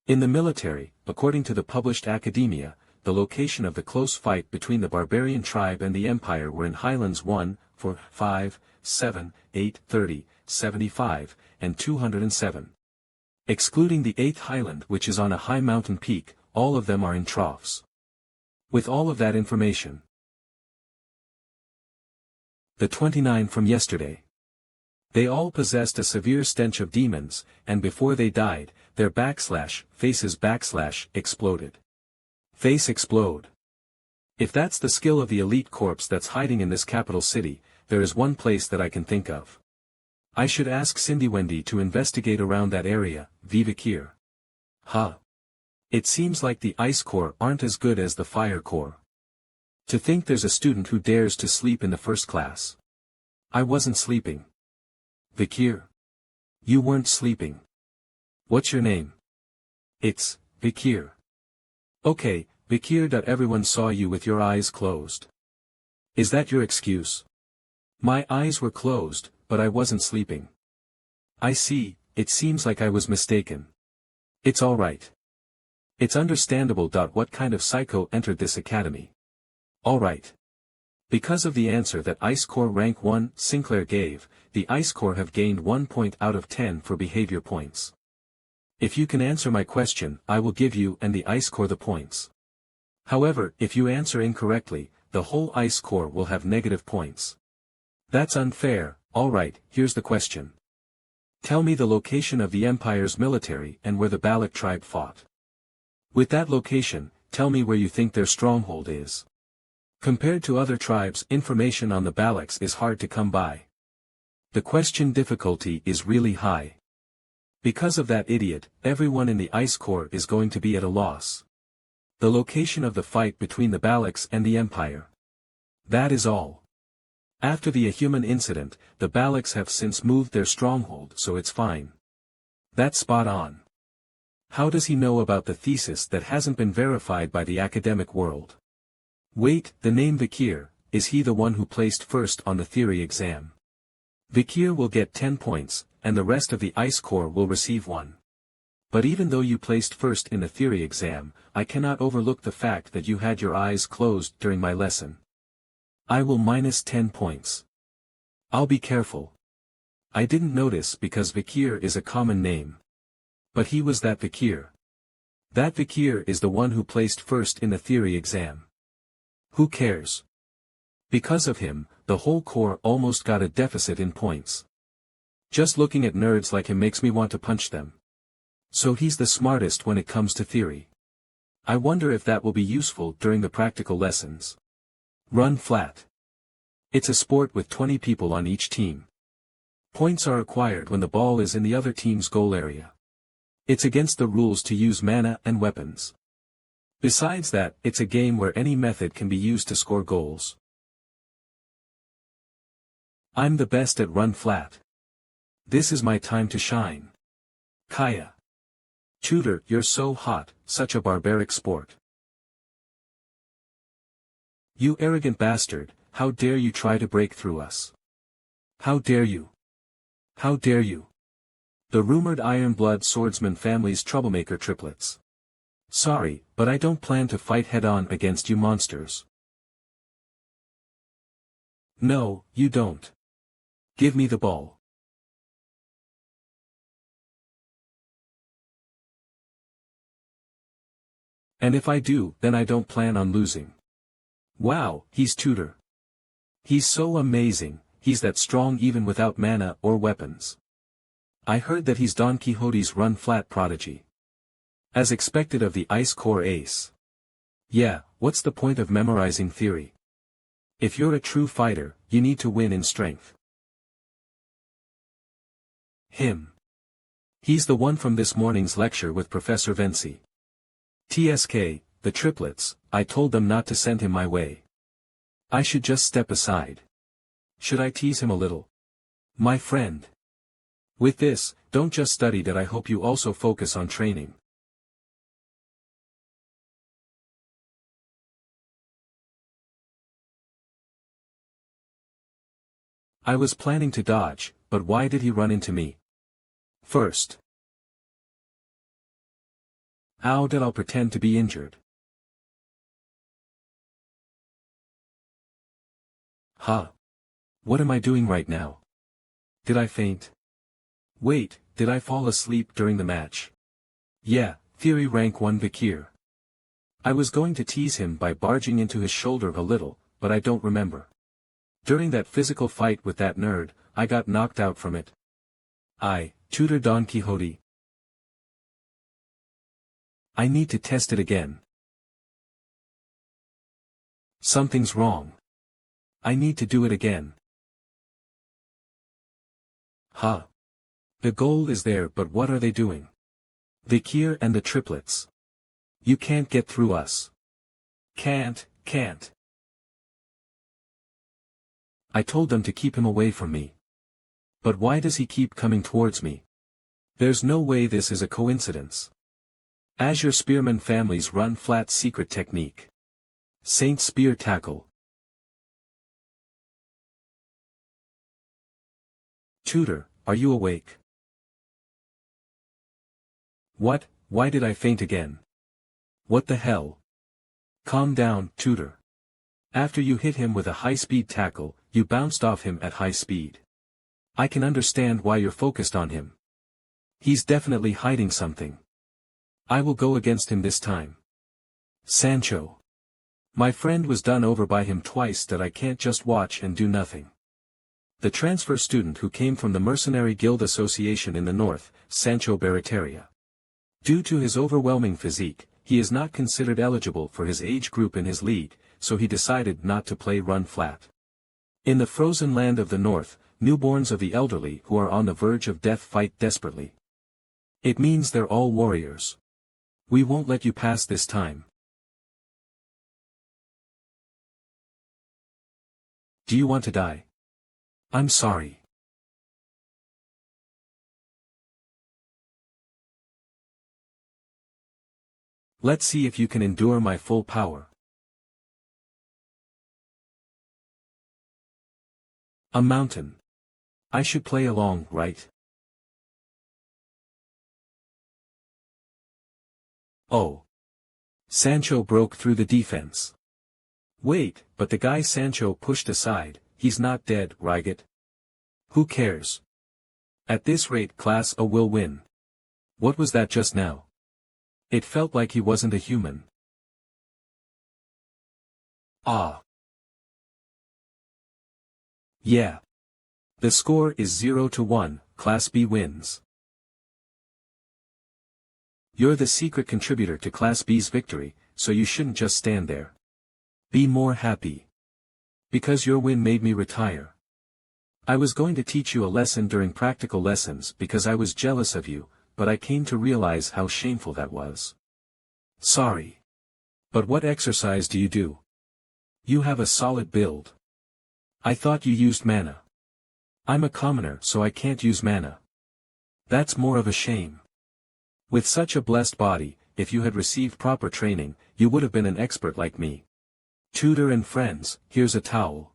A: In the military, according to the published academia, the location of the close fight between the barbarian tribe and the Empire were in Highlands 1, 4, 5, 7, 8, 30, 75, and 207. Excluding the 8th Highland which is on a high mountain peak, all of them are in troughs. With all of that information. The 29 from yesterday. They all possessed a severe stench of demons, and before they died, their faces exploded. Face explode. If that's the skill of the elite corpse that's hiding in this capital city, there is one place that I can think of. I should ask Cindy Wendy to investigate around that area, Vicir. It seems like the Ice Corps aren't as good as the Fire Corps. To think there's a student who dares to sleep in the first class. I wasn't sleeping. Vicir. You weren't sleeping. What's your name? It's Vicir. Okay, Vicir. Everyone saw you with your eyes closed. Is that your excuse? My eyes were closed, but I wasn't sleeping. I see, it seems like I was mistaken. It's alright. It's understandable. What kind of psycho entered this academy? Alright. Because of the answer that Ice Corps Rank 1 Sinclair gave, the Ice Corps have gained 1 point out of 10 for behavior points. If you can answer my question, I will give you and the Ice Corps the points. However, if you answer incorrectly, the whole Ice Corps will have negative points. That's unfair. Alright, here's the question. Tell me the location of the Empire's military and where the Balac tribe fought. With that location, tell me where you think their stronghold is. Compared to other tribes, information on the Balacs is hard to come by. The question difficulty is really high. Because of that idiot, everyone in the Ice Corps is going to be at a loss. The location of the fight between the Balacs and the Empire. That is all. After the Ahuman incident, the Balacs have since moved their stronghold, so it's fine. That's spot on. How does he know about the thesis that hasn't been verified by the academic world? Wait, the name Vicir, is he the one who placed first on the theory exam? Vicir will get 10 points, and the rest of the Ice Corps will receive 1. But even though you placed first in the theory exam, I cannot overlook the fact that you had your eyes closed during my lesson. I will minus 10 points. I'll be careful. I didn't notice because Vicir is a common name. But he was that Vicir. That Vicir is the one who placed first in the theory exam. Who cares? Because of him, the whole Corps almost got a deficit in points. Just looking at nerds like him makes me want to punch them. So he's the smartest when it comes to theory. I wonder if that will be useful during the practical lessons. Run flat. It's a sport with 20 people on each team. Points are acquired when the ball is in the other team's goal area. It's against the rules to use mana and weapons. Besides that, it's a game where any method can be used to score goals. I'm the best at run flat. This is my time to shine. Kaya. Tutor, you're so hot, such a barbaric sport. You arrogant bastard, how dare you try to break through us? How dare you? How dare you? The rumored Iron-Blood swordsman family's troublemaker triplets. Sorry, but I don't plan to fight head-on against you monsters. No, you don't. Give me the ball. And if I do, then I don't plan on losing. Wow, he's tutor. He's so amazing, he's that strong even without mana or weapons. I heard that he's Don Quixote's run-flat prodigy. As expected of the Ice Core ace. Yeah, what's the point of memorizing theory? If you're a true fighter, you need to win in strength. Him. He's the one from this morning's lecture with Professor Vinci. TSK, the triplets, I told them not to send him my way. I should just step aside. Should I tease him a little? My friend. With this, don't just study that, I hope you also focus on training. I was planning to dodge, but why did he run into me? First. How did I'll pretend to be injured? Huh. What am I doing right now? Did I faint? Wait, did I fall asleep during the match? Yeah, theory rank 1 Vicir. I was going to tease him by barging into his shoulder a little, but I don't remember. During that physical fight with that nerd, I got knocked out from it. Tutor Don Quixote. I need to test it again. Something's wrong. I need to do it again. Huh. The goal is there, but what are they doing? Vicir and the triplets. You can't get through us. Can't. I told them to keep him away from me. But why does he keep coming towards me? There's no way this is a coincidence. Azure Spearman families run flat secret technique. Saint Spear Tackle. Tutor, are you awake? What, why did I faint again? What the hell? Calm down, Tutor. After you hit him with a high-speed tackle, you bounced off him at high speed. I can understand why you're focused on him. He's definitely hiding something. I will go against him this time. Sancho. My friend was done over by him twice that I can't just watch and do nothing. The transfer student who came from the Mercenary Guild Association in the north, Sancho Barataria. Due to his overwhelming physique, he is not considered eligible for his age group in his league, so he decided not to play run flat. In the frozen land of the north, newborns of the elderly who are on the verge of death fight desperately. It means they're all warriors. We won't let you pass this time. Do you want to die? I'm sorry. Let's see if you can endure my full power. A mountain. I should play along, right? Oh. Sancho broke through the defense. Wait, but the guy Sancho pushed aside, he's not dead, right? Who cares? At this rate Class A will win. What was that just now? It felt like he wasn't a human. Ah. Yeah. The score is 0-1, Class B wins. You're the secret contributor to Class B's victory, so you shouldn't just stand there. Be more happy. Because your win made me retire. I was going to teach you a lesson during practical lessons because I was jealous of you, but I came to realize how shameful that was. Sorry. But what exercise do you do? You have a solid build. I thought you used mana. I'm a commoner, so I can't use mana. That's more of a shame. With such a blessed body, if you had received proper training, you would have been an expert like me. Tutor and friends, here's a towel.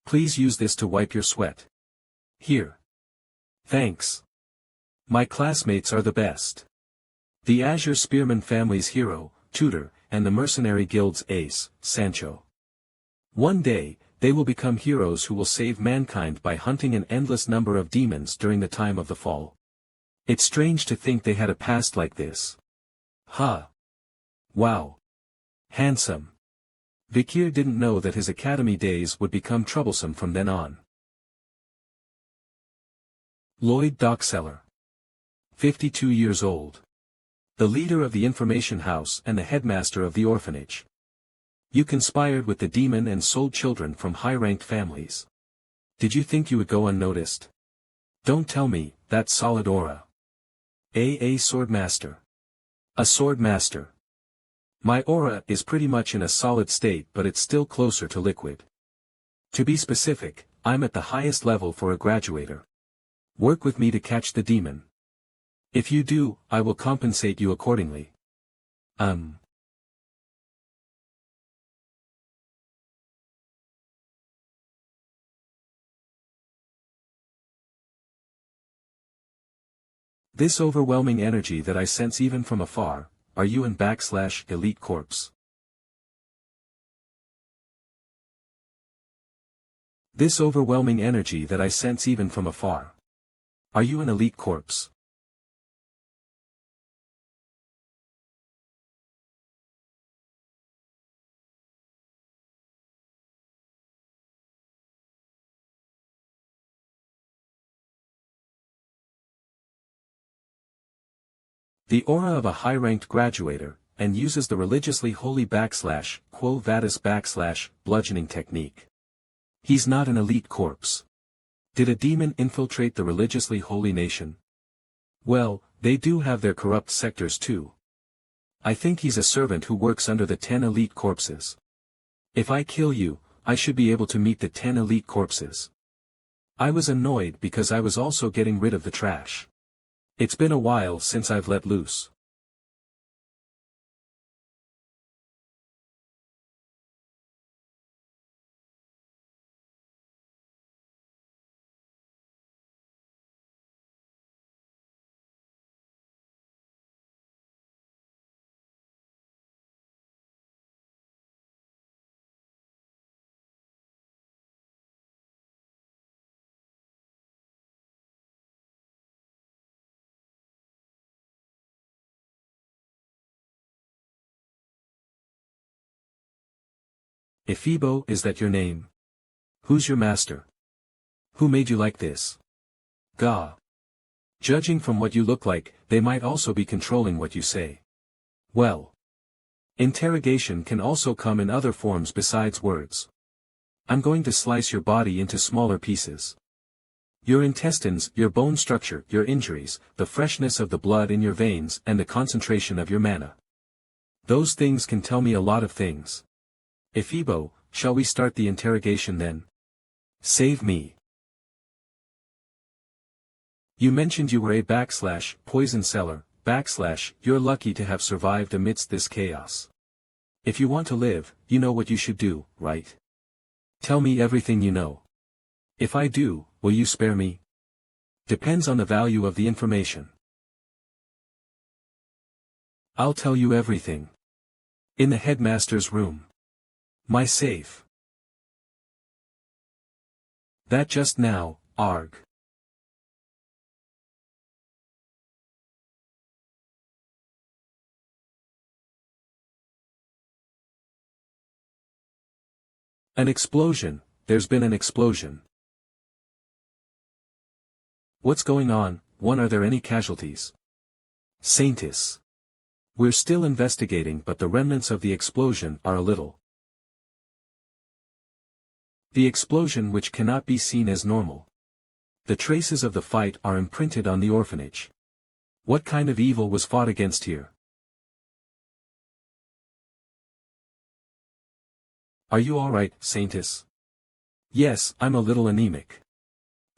A: Please use this to wipe your sweat. Here. Thanks. My classmates are the best. The Azure Spearman family's hero, Tutor, and the Mercenary Guild's ace, Sancho. One day, They will become heroes who will save mankind by hunting an endless number of demons during the time of the fall. It's strange to think they had a past like this. Huh. Wow. Handsome. Vicir didn't know that his academy days would become troublesome from then on. Lloyd Dockseller. 52 years old. The leader of the information house and the headmaster of the orphanage. You conspired with the demon and sold children from high-ranked families. Did you think you would go unnoticed? Don't tell me, that's solid aura. A swordmaster. A swordmaster. My aura is pretty much in a solid state, but it's still closer to liquid. To be specific, I'm at the highest level for a graduator. Work with me to catch the demon. If you do, I will compensate you accordingly. This overwhelming energy that I sense even from afar, are you an /elite corpse? This overwhelming energy that I sense even from afar. Are you an elite corpse? The aura of a high-ranked graduator, and uses the religiously holy /quo vadis bludgeoning technique. He's not an elite corpse. Did a demon infiltrate the religiously holy nation? Well, they do have their corrupt sectors too. I think he's a servant who works under the 10 elite corpses. If I kill you, I should be able to meet the 10 elite corpses. I was annoyed because I was also getting rid of the trash. It's been a while since I've let loose. Ephibo, is that your name? Who's your master? Who made you like this? Gah. Judging from what you look like, they might also be controlling what you say. Well. Interrogation can also come in other forms besides words. I'm going to slice your body into smaller pieces. Your intestines, your bone structure, your injuries, the freshness of the blood in your veins, and the concentration of your mana. Those things can tell me a lot of things. Ephibo, shall we start the interrogation then? Save me. You mentioned you were a /poison seller, you're lucky to have survived amidst this chaos. If you want to live, you know what you should do, right? Tell me everything you know. If I do, will you spare me? Depends on the value of the information. I'll tell you everything. In the headmaster's room. My safe. That just now, arg. An explosion, there's been an explosion. What's going on? Are there any casualties? Saintess. We're still investigating, but the remnants of the explosion are a little. The explosion which cannot be seen as normal. The traces of the fight are imprinted on the orphanage. What kind of evil was fought against here? Are you alright, Saintess? Yes, I'm a little anemic.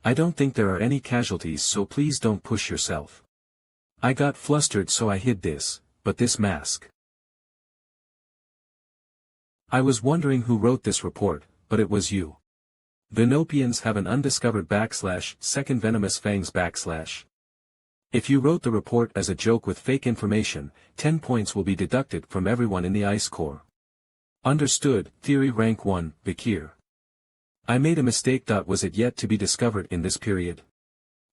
A: I don't think there are any casualties, so please don't push yourself. I got flustered, so I hid this, but this mask. I was wondering who wrote this report, but it was you. Venopians have an undiscovered second venomous fangs /. If you wrote the report as a joke with fake information, 10 points will be deducted from everyone in the Ice Corps. Understood. Theory rank 1, Vicir. I made a mistake. Was it yet to be discovered in this period?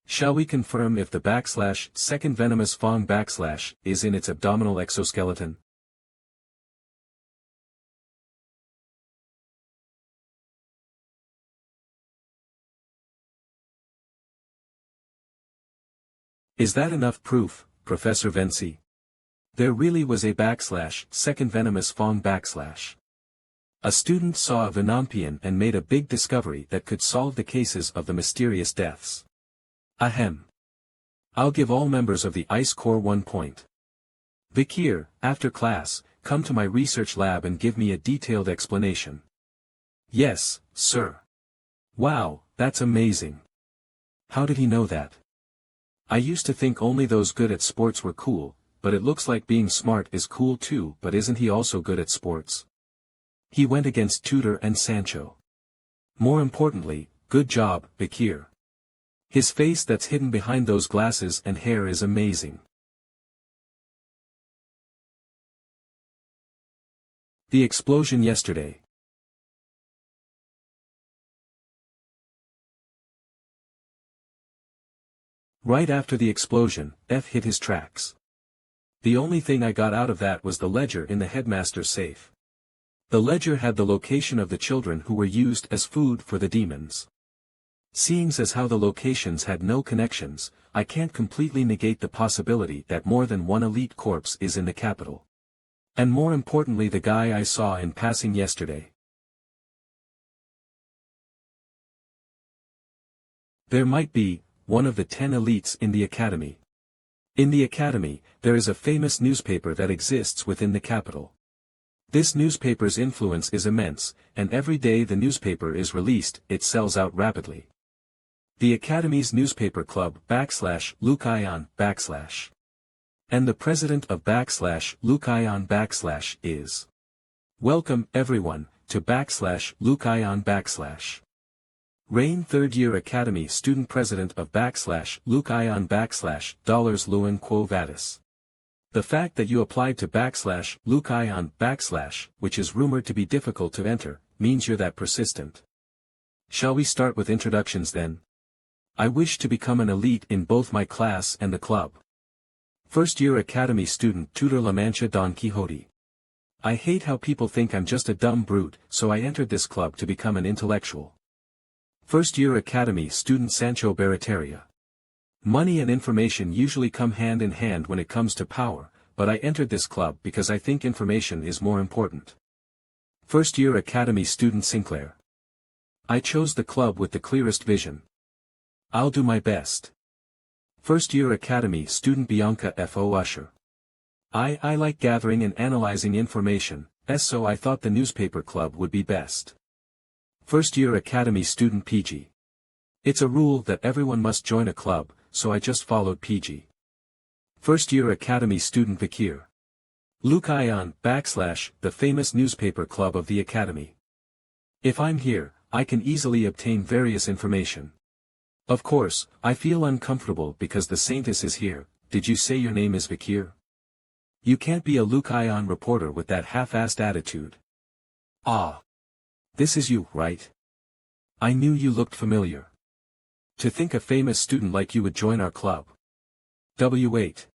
A: Shall we confirm if the second venomous Fang is in its abdominal exoskeleton? Is that enough proof, Professor Vinci? There really was a second venomous Fang. A student saw a Venampian and made a big discovery that could solve the cases of the mysterious deaths. Ahem. I'll give all members of the Ice Corps 1 point. Vicir, after class, come to my research lab and give me a detailed explanation. Yes, sir. Wow, that's amazing. How did he know that? I used to think only those good at sports were cool, but it looks like being smart is cool too. But isn't he also good at sports? He went against Tutor and Sancho. More importantly, good job, Vicir. His face that's hidden behind those glasses and hair is amazing. The explosion yesterday. Right after the explosion, F hit his tracks. The only thing I got out of that was the ledger in the headmaster's safe. The ledger had the location of the children who were used as food for the demons. Seeing as how the locations had no connections, I can't completely negate the possibility that more than one elite corpse is in the capital. And more importantly, the guy I saw in passing yesterday. There might be one of the 10 elites in the academy. In the academy, there is a famous newspaper that exists within the capital. This newspaper's influence is immense, and every day the newspaper is released, it sells out rapidly. The academy's newspaper club /Lucayan /. And the president of /Lucayan / is. Welcome, everyone, to /Lucayan /. Reign 3rd year academy student president of /Lucayan $ Luen Quo Vadis. The fact that you applied to /Lucayan /, which is rumored to be difficult to enter, means you're that persistent. Shall we start with introductions then? I wish to become an elite in both my class and the club. First year academy student Tutor La Mancha Don Quixote. I hate how people think I'm just a dumb brute, so I entered this club to become an intellectual. First year academy student Sancho Barataria. Money and information usually come hand in hand when it comes to power, but I entered this club because I think information is more important. First year academy student Sinclair. I chose the club with the clearest vision. I'll do my best. First year academy student Bianca F.O. Usher. I like gathering and analyzing information, so I thought the newspaper club would be best. First year academy student PG. It's a rule that everyone must join a club, so I just followed PG. First year academy student Vicir. Lucayan / the famous newspaper club of the academy. If I'm here, I can easily obtain various information. Of course, I feel uncomfortable because the Saintess is here. Did you say your name is Vicir? You can't be a Lucayan reporter with that half-assed attitude. Ah. This is you, right? I knew you looked familiar. To think a famous student like you would join our club. W8.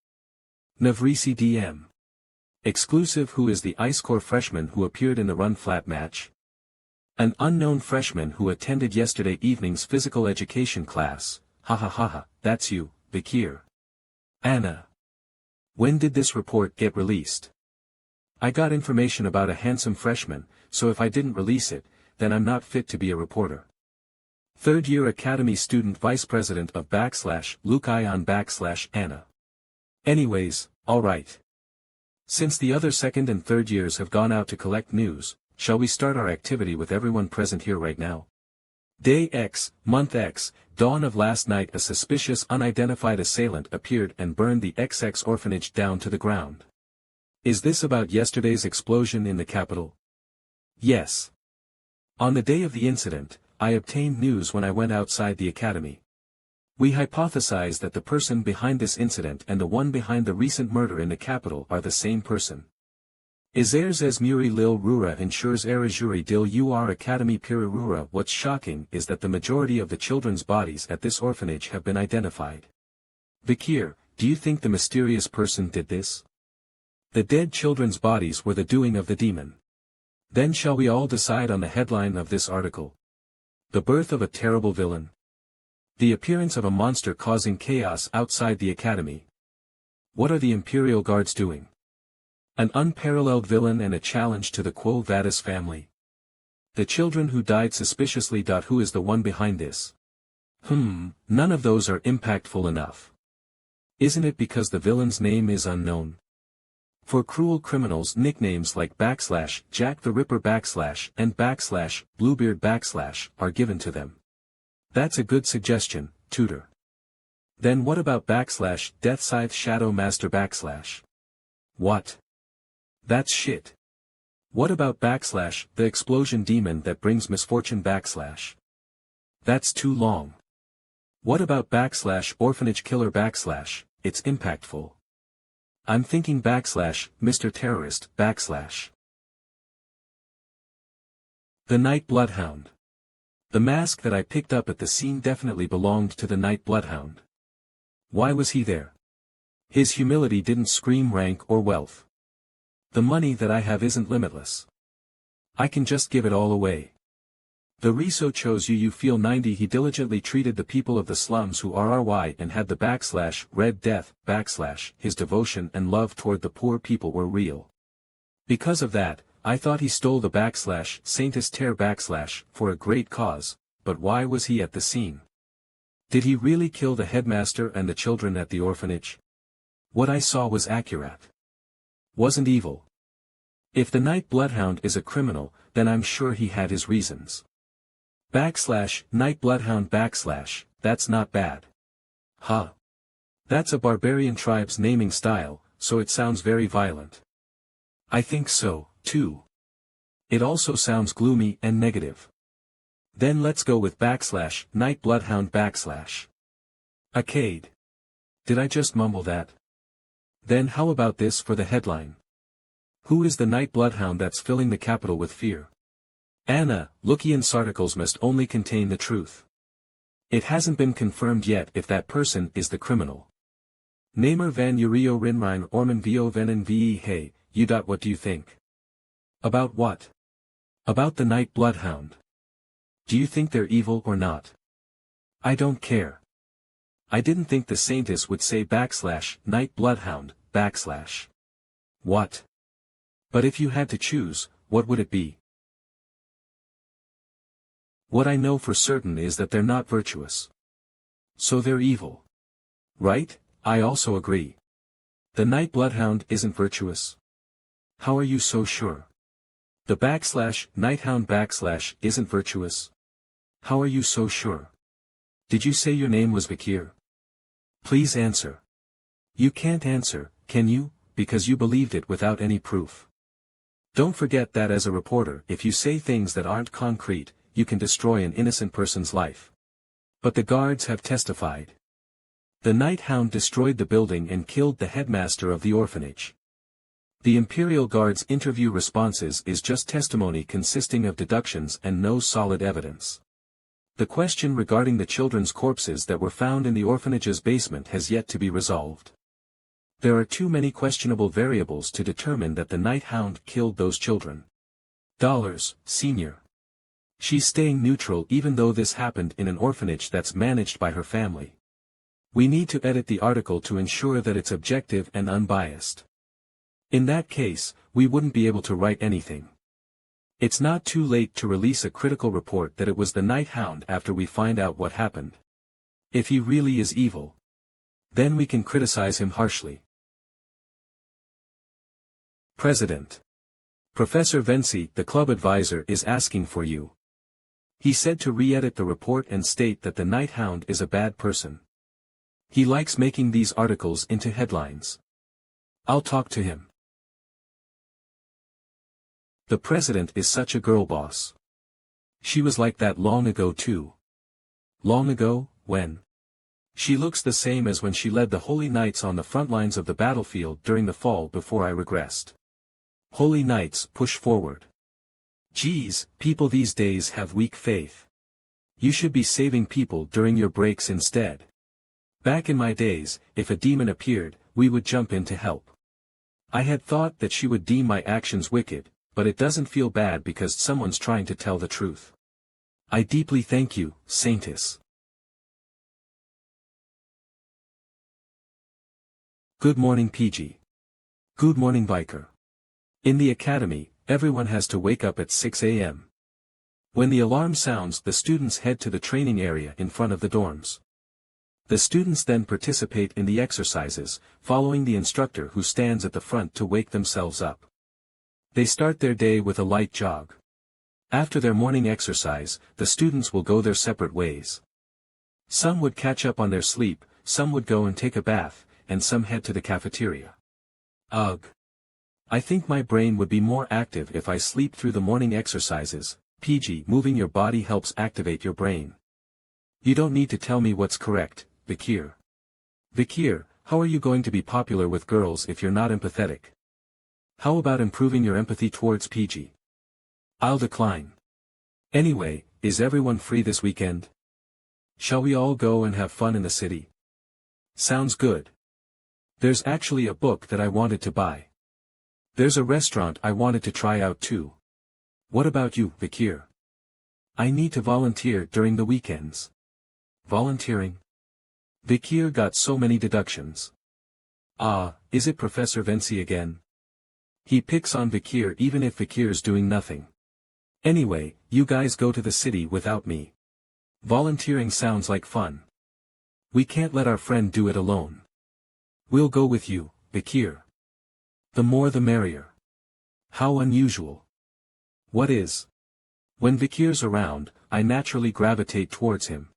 A: Navrisi DM. Exclusive. Who is the Ice Corps freshman who appeared in the run flat match? An unknown freshman who attended yesterday evening's physical education class. Ha ha ha ha, that's you, Vicir. Anna. When did this report get released? I got information about a handsome freshman, so if I didn't release it, then I'm not fit to be a reporter. Third year academy student vice president of /Lucayan Anna. Anyways, alright. Since the other second and third years have gone out to collect news, shall we start our activity with everyone present here right now? Day X, month X, dawn of last night a suspicious unidentified assailant appeared and burned the XX orphanage down to the ground. Is this about yesterday's explosion in the capital? Yes. On the day of the incident, I obtained news when I went outside the academy. We hypothesize that the person behind this incident and the one behind the recent murder in the capital are the same person. Isers es muri lil rura ensures erajuri dil ur academy pirarura. What's shocking is that the majority of the children's bodies at this orphanage have been identified. Vicir, do you think the mysterious person did this? The dead children's bodies were the doing of the demon. Then shall we all decide on the headline of this article? The birth of a terrible villain. The appearance of a monster causing chaos outside the academy. What are the Imperial Guards doing? An unparalleled villain and a challenge to the Quo Vadis family. The children who died suspiciously. Who is the one behind this? None of those are impactful enough. Isn't it because the villain's name is unknown? For cruel criminals, nicknames like /Jack the Ripper and Bluebeard are given to them. That's a good suggestion, tutor. Then what about Deathscythe Shadow Master What? That's shit. What about the explosion demon that brings misfortune That's too long. What about orphanage killer it's impactful. I'm thinking Mr. Terrorist The Night Bloodhound. The mask that I picked up at the scene definitely belonged to the Night Bloodhound. Why was he there? His humility didn't scream rank or wealth. The money that I have isn't limitless. I can just give it all away. The Riso chose you feel 90. He diligently treated the people of the slums who RRY and had the Red Death his devotion and love toward the poor people were real. Because of that, I thought he stole the Saintess Tear for a great cause, but why was he at the scene? Did he really kill the headmaster and the children at the orphanage? What I saw was accurate. Wasn't evil. If the Night Bloodhound is a criminal, then I'm sure he had his reasons. Night Bloodhound that's not bad. Huh. That's a barbarian tribe's naming style, so it sounds very violent. I think so, too. It also sounds gloomy and negative. Then let's go with Night Bloodhound Arcade. Did I just mumble that? Then how about this for the headline? Who is the Night Bloodhound that's filling the capital with fear? Anna, Lucian's articles must only contain the truth. It hasn't been confirmed yet if that person is the criminal. Namer van Urio Rinrijn Orman Vio Venen Ve Hey, what do you think? About what? About the Night Bloodhound. Do you think they're evil or not? I don't care. I didn't think the Saintess would say Night Bloodhound, What? But if you had to choose, what would it be? What I know for certain is that they're not virtuous. So they're evil. Right? I also agree. The Night Bloodhound isn't virtuous. How are you so sure? The Nighthound isn't virtuous. How are you so sure? Did you say your name was Vicir? Please answer. You can't answer, can you, because you believed it without any proof. Don't forget that as a reporter, if you say things that aren't concrete, you can destroy an innocent person's life. But the guards have testified. The Night Hound destroyed the building and killed the headmaster of the orphanage. The Imperial Guard's interview responses is just testimony consisting of deductions and no solid evidence. The question regarding the children's corpses that were found in the orphanage's basement has yet to be resolved. There are too many questionable variables to determine that the Night Hound killed those children. Senior. She's staying neutral even though this happened in an orphanage that's managed by her family. We need to edit the article to ensure that it's objective and unbiased. In that case, we wouldn't be able to write anything. It's not too late to release a critical report that it was the Night Hound after we find out what happened. If he really is evil, then we can criticize him harshly. President. Professor Venci, the club advisor, is asking for you. He said to re-edit the report and state that the Night Hound is a bad person. He likes making these articles into headlines. I'll talk to him. The president is such a girl boss. She was like that long ago too. Long ago, when? She looks the same as when she led the Holy Knights on the front lines of the battlefield during the fall before I regressed. Holy knights, push forward. Geez, people these days have weak faith. You should be saving people during your breaks instead. Back in my days, if a demon appeared, we would jump in to help. I had thought that she would deem my actions wicked, but it doesn't feel bad because someone's trying to tell the truth. I deeply thank you, Saintess. Good morning, PG. Good morning, Biker. In the academy, everyone has to wake up at 6 a.m. When the alarm sounds, the students head to the training area in front of the dorms. The students then participate in the exercises, following the instructor who stands at the front to wake themselves up. They start their day with a light jog. After their morning exercise, the students will go their separate ways. Some would catch up on their sleep, some would go and take a bath, and some head to the cafeteria. Ugh. I think my brain would be more active if I sleep through the morning exercises. PG, moving your body helps activate your brain. You don't need to tell me what's correct, Vicir. Vicir, how are you going to be popular with girls if you're not empathetic? How about improving your empathy towards PG? I'll decline. Anyway, is everyone free this weekend? Shall we all go and have fun in the city? Sounds good. There's actually a book that I wanted to buy. There's a restaurant I wanted to try out too. What about you, Vicir? I need to volunteer during the weekends. Volunteering? Vicir got so many deductions. Ah, is it Professor Vinci again? He picks on Vicir even if Vicir's doing nothing. Anyway, you guys go to the city without me. Volunteering sounds like fun. We can't let our friend do it alone. We'll go with you, Vicir. The more the merrier. How unusual. What is? When Vicir's around, I naturally gravitate towards him.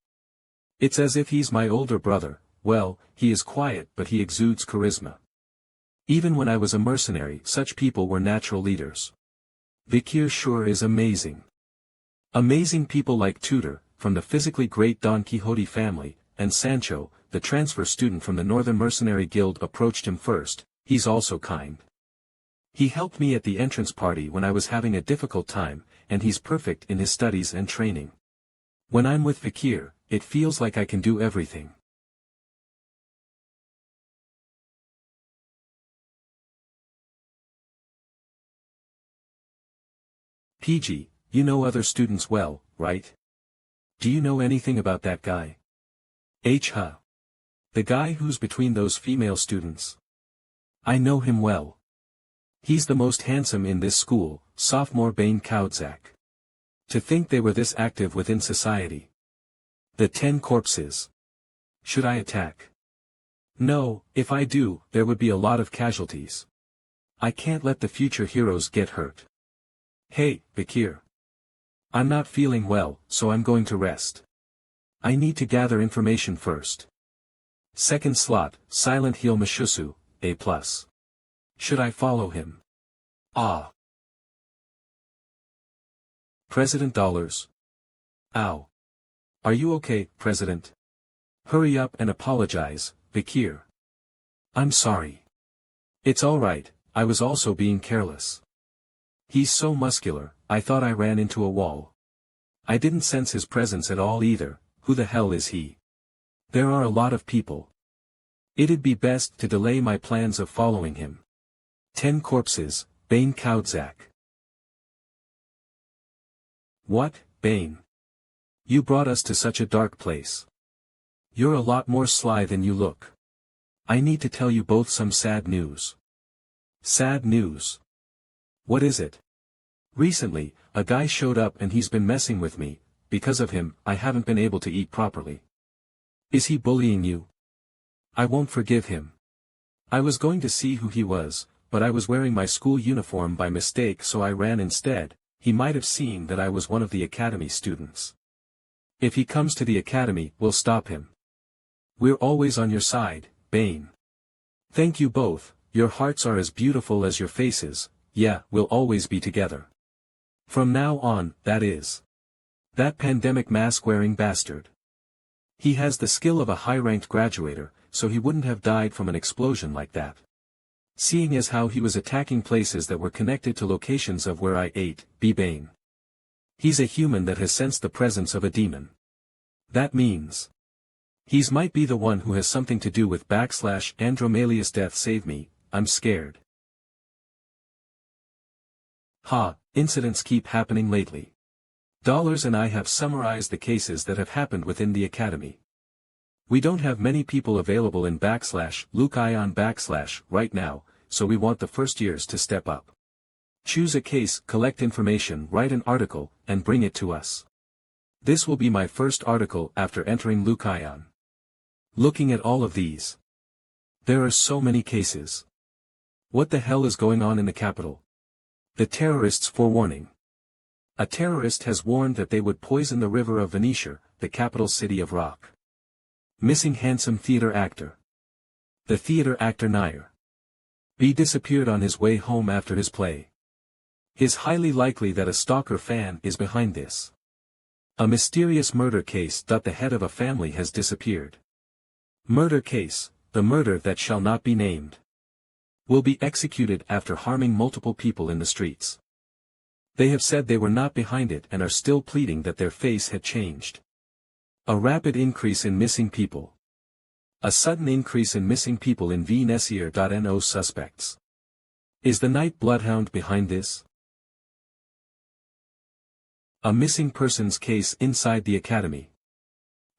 A: It's as if he's my older brother. Well, he is quiet but he exudes charisma. Even when I was a mercenary, such people were natural leaders. Vicir sure is amazing. Amazing people like Tudor, from the physically great Don Quixote family, and Sancho, the transfer student from the Northern Mercenary Guild, approached him first. He's also kind. He helped me at the entrance party when I was having a difficult time, and he's perfect in his studies and training. When I'm with Vicir, it feels like I can do everything. PG, you know other students well, right? Do you know anything about that guy? Huh. The guy who's between those female students. I know him well. He's the most handsome in this school, sophomore Bane Kaudzak. To think they were this active within society. The 10 corpses. Should I attack? No, if I do, there would be a lot of casualties. I can't let the future heroes get hurt. Hey, Vicir. I'm not feeling well, so I'm going to rest. I need to gather information first. Second slot, Silent Heel Mishusu, A+. Should I follow him? Ah. President Dollars. Ow. Are you okay, President? Hurry up and apologize, Vicir. I'm sorry. It's alright, I was also being careless. He's so muscular, I thought I ran into a wall. I didn't sense his presence at all either. Who the hell is he? There are a lot of people. It'd be best to delay my plans of following him. 10 corpses, Bane Kaudzak. What, Bane? You brought us to such a dark place. You're a lot more sly than you look. I need to tell you both some sad news. Sad news? What is it? Recently, a guy showed up and he's been messing with me. Because of him, I haven't been able to eat properly. Is he bullying you? I won't forgive him. I was going to see who he was, but I was wearing my school uniform by mistake, so I ran instead. He might have seen that I was one of the academy students. If he comes to the academy, we'll stop him. We're always on your side, Bane. Thank you both, your hearts are as beautiful as your faces. Yeah, we'll always be together. From now on, that is. That pandemic mask-wearing bastard. He has the skill of a high-ranked graduator, so he wouldn't have died from an explosion like that. Seeing as how he was attacking places that were connected to locations of where I ate, Bane. He's a human that has sensed the presence of a demon. That means he's might be the one who has something to do with /Andromalia's death. Save me, I'm scared. Incidents keep happening lately. Dollars and I have summarized the cases that have happened within the Academy. We don't have many people available in /Luke right now, so we want the first years to step up. Choose a case, collect information, write an article, and bring it to us. This will be my first article after entering Luke. Looking at all of these, there are so many cases. What the hell is going on in the capital? The terrorists' forewarning. A terrorist has warned that they would poison the river of Vicir, the capital city of rock. Missing handsome theater actor. The theater actor Nair. B disappeared on his way home after his play. It's highly likely that a stalker fan is behind this. A mysterious murder case. The head of a family has disappeared. Murder case, the murder that shall not be named. Will be executed after harming multiple people in the streets. They have said they were not behind it and are still pleading that their face had changed. A rapid increase in missing people. A sudden increase in missing people in Vicir. Suspects. Is the Night Bloodhound behind this? A missing persons case inside the Academy.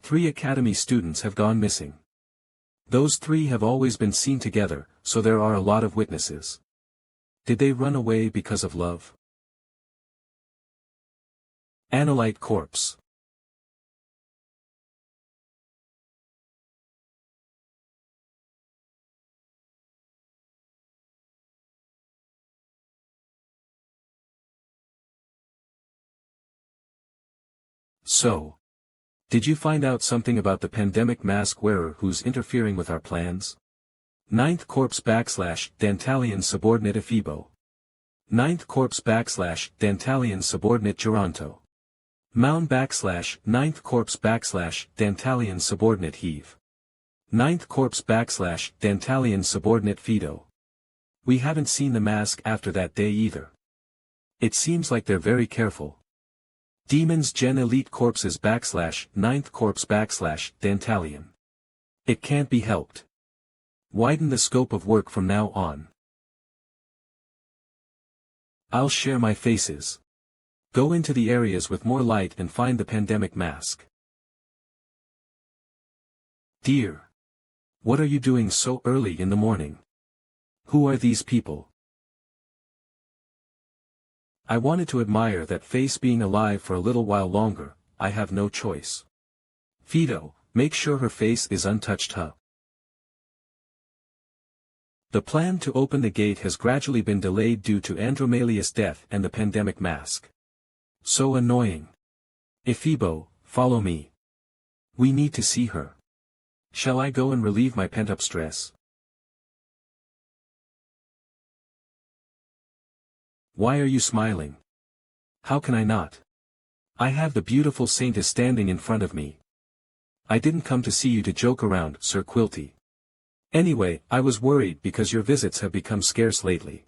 A: 3 Academy students have gone missing. Those 3 have always been seen together, so there are a lot of witnesses. Did they run away because of love? Analyte corpse. So, did you find out something about the pandemic mask wearer who's interfering with our plans? 9th Corpse Dantalian subordinate Ephibo. 9th Corpse Dantalian subordinate Geronto. Mound /9th Corpse Dantalian subordinate Heave. 9th Corpse Dantalian subordinate Fido. We haven't seen the mask after that day either. It seems like they're very careful. Demons Gen Elite Corpses /9th Corpse Dantalian. It can't be helped. Widen the scope of work from now on. I'll share my faces. Go into the areas with more light and find the pandemic mask. Dear. What are you doing so early in the morning? Who are these people? I wanted to admire that face being alive for a little while longer. I have no choice. Fido, make sure her face is untouched, The plan to open the gate has gradually been delayed due to Andromalia's death and the pandemic mask. So annoying. Ephibo, follow me. We need to see her. Shall I go and relieve my pent-up stress? Why are you smiling? How can I not? I have the beautiful Saintess standing in front of me. I didn't come to see you to joke around, Sir Quilty. Anyway, I was worried because your visits have become scarce lately.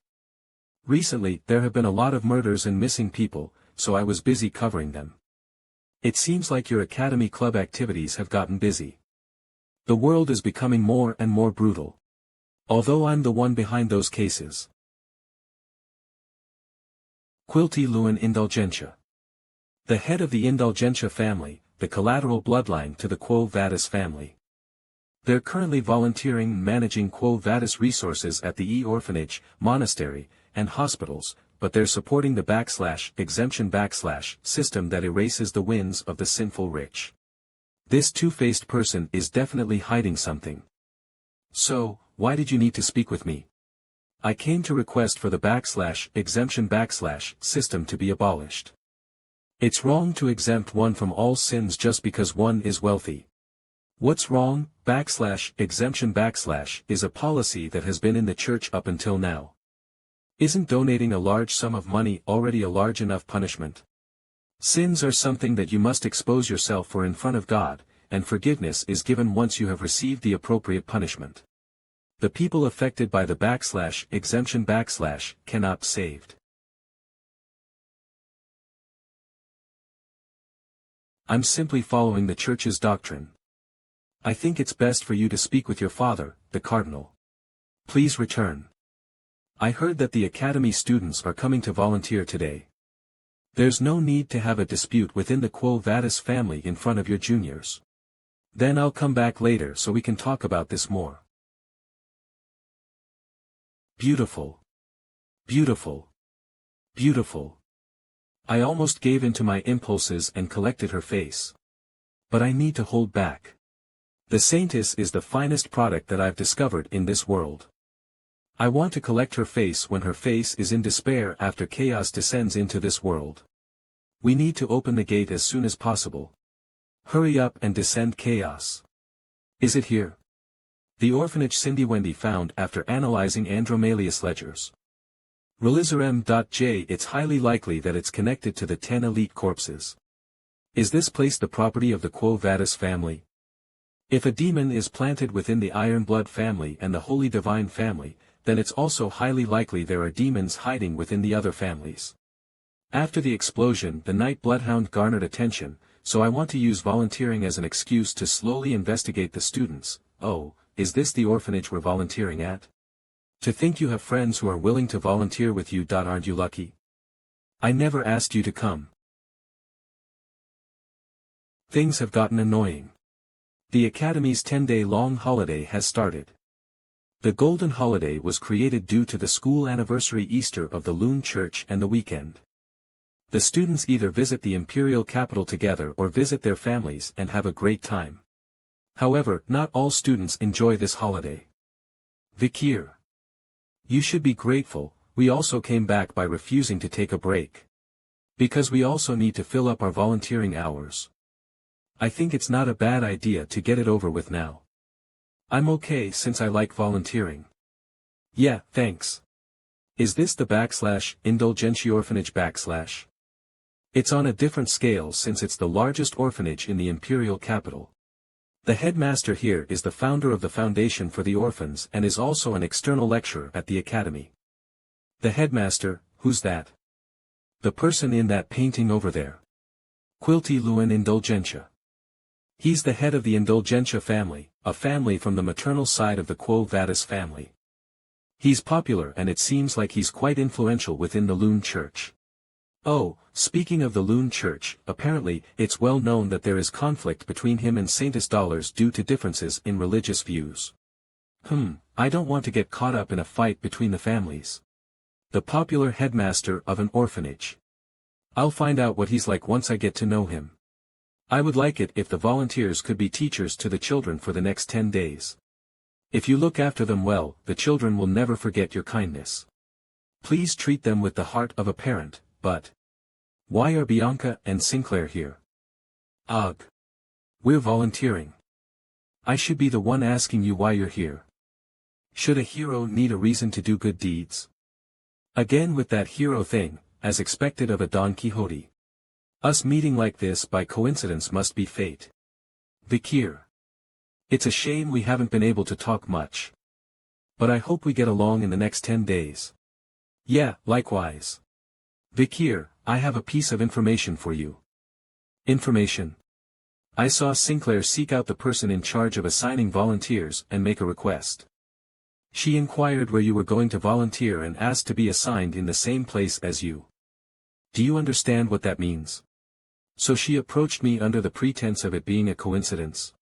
A: Recently, there have been a lot of murders and missing people, so I was busy covering them. It seems like your Academy Club activities have gotten busy. The world is becoming more and more brutal. Although I'm the one behind those cases. Quilty Lewin Indulgentia. The head of the Indulgentia family, the collateral bloodline to the Quo Vadis family. They're currently volunteering and managing Quo Vadis resources at the orphanage, monastery, and hospitals, but they're supporting the exemption system that erases the wins of the sinful rich. This two-faced person is definitely hiding something. So, why did you need to speak with me? I came to request for the exemption system to be abolished. It's wrong to exempt one from all sins just because one is wealthy. What's wrong? Exemption is a policy that has been in the church up until now. Isn't donating a large sum of money already a large enough punishment? Sins are something that you must expose yourself for in front of God, and forgiveness is given once you have received the appropriate punishment. The people affected by the /exemption cannot be saved. I'm simply following the Church's doctrine. I think it's best for you to speak with your father, the Cardinal. Please return. I heard that the Academy students are coming to volunteer today. There's no need to have a dispute within the Quo Vadis family in front of your juniors. Then I'll come back later so we can talk about this more. Beautiful. Beautiful. Beautiful. I almost gave in to my impulses and collected her face. But I need to hold back. The Saintess is the finest product that I've discovered in this world. I want to collect her face when her face is in despair after chaos descends into this world. We need to open the gate as soon as possible. Hurry up and descend chaos. Is it here? The orphanage Cindy Wendy found after analyzing Andromalius ledgers. Relizerem.j. It's highly likely that it's connected to the 10 elite corpses. Is this place the property of the Quo Vadis family? If a demon is planted within the Iron Blood family and the Holy Divine family, then it's also highly likely there are demons hiding within the other families. After the explosion, the Night Bloodhound garnered attention, so I want to use volunteering as an excuse to slowly investigate the students. Oh, is this the orphanage we're volunteering at? To think you have friends who are willing to volunteer with you. Aren't you lucky? I never asked you to come. Things have gotten annoying. The Academy's 10-day-long holiday has started. The Golden Holiday was created due to the school anniversary Easter of the Loon Church and the weekend. The students either visit the imperial capital together or visit their families and have a great time. However, not all students enjoy this holiday. Vicir. You should be grateful, we also came back by refusing to take a break. Because we also need to fill up our volunteering hours. I think it's not a bad idea to get it over with now. I'm okay since I like volunteering. Yeah, thanks. Is this the /indulgentia orphanage /? It's on a different scale since it's the largest orphanage in the imperial capital. The headmaster here is the founder of the Foundation for the Orphans and is also an external lecturer at the Academy. The headmaster, who's that? The person in that painting over there. Quilty Luan Indulgentia. He's the head of the Indulgentia family, a family from the maternal side of the Quo Vadis family. He's popular and it seems like he's quite influential within the Loon Church. Oh, speaking of the Loon Church, apparently, it's well known that there is conflict between him and Saintess Dollars due to differences in religious views. I don't want to get caught up in a fight between the families. The popular headmaster of an orphanage. I'll find out what he's like once I get to know him. I would like it if the volunteers could be teachers to the children for the next 10 days. If you look after them well, the children will never forget your kindness. Please treat them with the heart of a parent, but... Why are Bianca and Sinclair here? Ugh. We're volunteering. I should be the one asking you why you're here. Should a hero need a reason to do good deeds? Again with that hero thing, as expected of a Don Quixote. Us meeting like this by coincidence must be fate. Vicir. It's a shame we haven't been able to talk much. But I hope we get along in the next 10 days. Yeah, likewise. Vicir, I have a piece of information for you. Information? I saw Sinclair seek out the person in charge of assigning volunteers and make a request. She inquired where you were going to volunteer and asked to be assigned in the same place as you. Do you understand what that means? So she approached me under the pretense of it being a coincidence.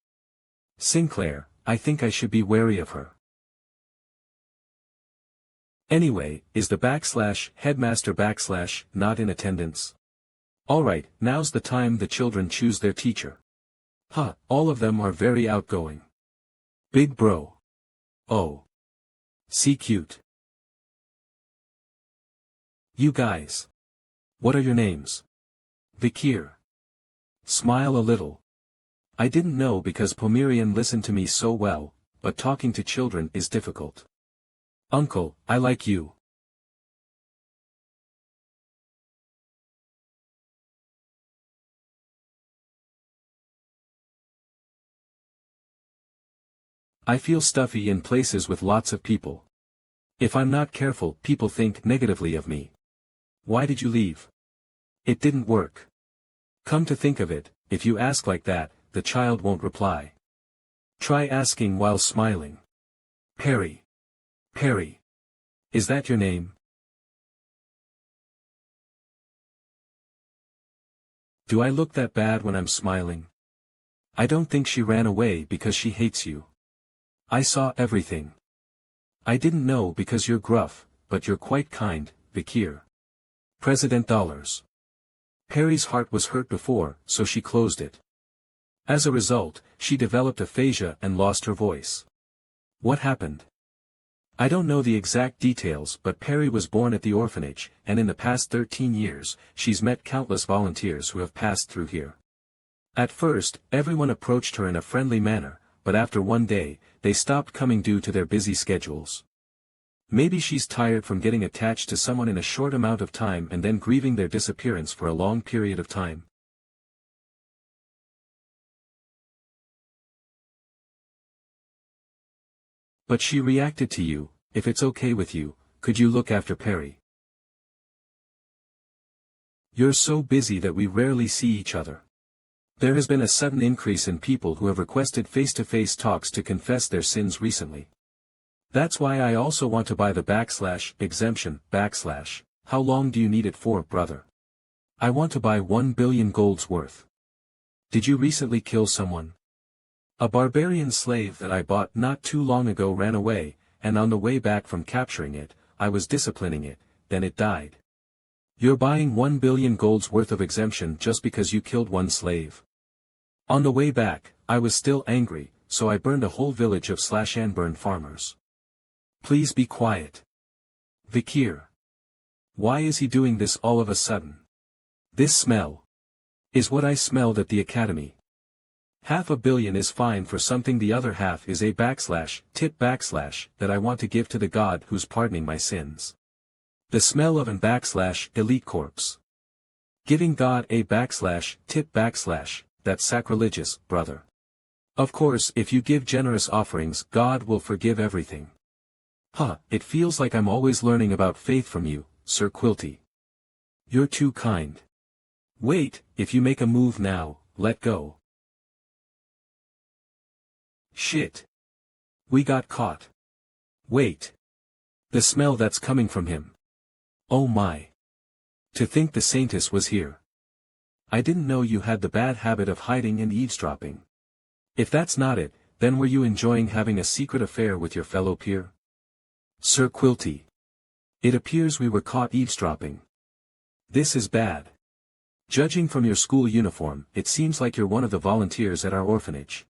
A: Sinclair, I think I should be wary of her. Anyway, is the headmaster not in attendance? Alright, now's the time the children choose their teacher. All of them are very outgoing. Big bro. Oh. See cute. You guys. What are your names? Vicir. Smile a little. I didn't know because Pomerian listened to me so well, but talking to children is difficult. Uncle, I like you. I feel stuffy in places with lots of people. If I'm not careful, people think negatively of me. Why did you leave? It didn't work. Come to think of it, if you ask like that, the child won't reply. Try asking while smiling. Perry. Perry. Is that your name? Do I look that bad when I'm smiling? I don't think she ran away because she hates you. I saw everything. I didn't know because you're gruff, but you're quite kind, Vicir. President Dollars. Perry's heart was hurt before, so she closed it. As a result, she developed aphasia and lost her voice. What happened? I don't know the exact details, but Perry was born at the orphanage, and in the past 13 years, she's met countless volunteers who have passed through here. At first, everyone approached her in a friendly manner, but after one day, they stopped coming due to their busy schedules. Maybe she's tired from getting attached to someone in a short amount of time and then grieving their disappearance for a long period of time. But she reacted to you. If it's okay with you, could you look after Perry? You're so busy that we rarely see each other. There has been a sudden increase in people who have requested face-to-face talks to confess their sins recently. That's why I also want to buy the /exemption /. How long do you need it for, brother? I want to buy 1 billion golds worth. Did you recently kill someone? A barbarian slave that I bought not too long ago ran away, and on the way back from capturing it, I was disciplining it, then it died. You're buying 1 billion golds worth of exemption just because you killed one slave. On the way back, I was still angry, so I burned a whole village of /burn farmers. Please be quiet. Vicir. Why is he doing this all of a sudden? This smell is what I smelled at the academy. $500 million is fine for something, the other half is a /tip/ that I want to give to the God who's pardoning my sins. The smell of an elite corpse. Giving God a /tip/ that's sacrilegious, brother. Of course, if you give generous offerings, God will forgive everything. It feels like I'm always learning about faith from you, Sir Quilty. You're too kind. Wait, if you make a move now, let go. Shit. We got caught. Wait. The smell that's coming from him. Oh my. To think the Saintess was here. I didn't know you had the bad habit of hiding and eavesdropping. If that's not it, then were you enjoying having a secret affair with your fellow peer? Sir Quilty. It appears we were caught eavesdropping. This is bad. Judging from your school uniform, it seems like you're one of the volunteers at our orphanage.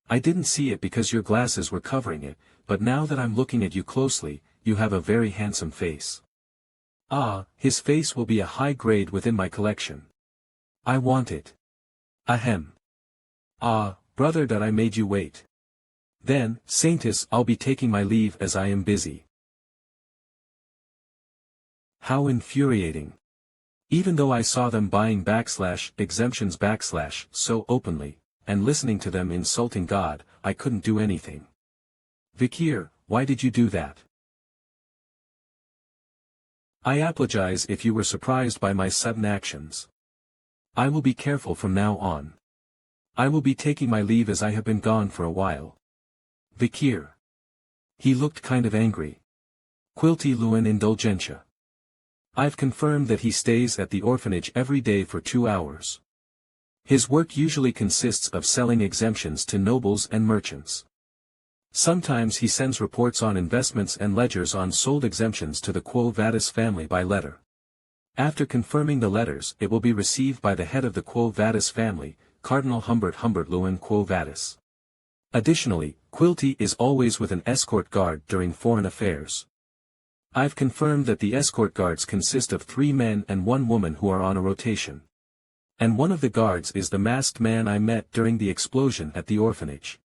A: I didn't see it because your glasses were covering it, but now that I'm looking at you closely, you have a very handsome face. His face will be a high grade within my collection. I want it. Ahem. Brother, that I made you wait. Then, Saintess, I'll be taking my leave as I am busy. How infuriating. Even though I saw them buying /exemptions so openly, and listening to them insulting God, I couldn't do anything. Vicir, why did you do that? I apologize if you were surprised by my sudden actions. I will be careful from now on. I will be taking my leave as I have been gone for a while. Vicir. He looked kind of angry. Quilty Luan Indulgentia. I've confirmed that he stays at the orphanage every day for 2 hours. His work usually consists of selling exemptions to nobles and merchants. Sometimes he sends reports on investments and ledgers on sold exemptions to the Quo Vadis family by letter. After confirming the letters, it will be received by the head of the Quo Vadis family, Cardinal Humbert Luan Quo Vadis. Additionally, Quilty is always with an escort guard during foreign affairs. I've confirmed that the escort guards consist of 3 men and 1 woman who are on a rotation. And one of the guards is the masked man I met during the explosion at the orphanage.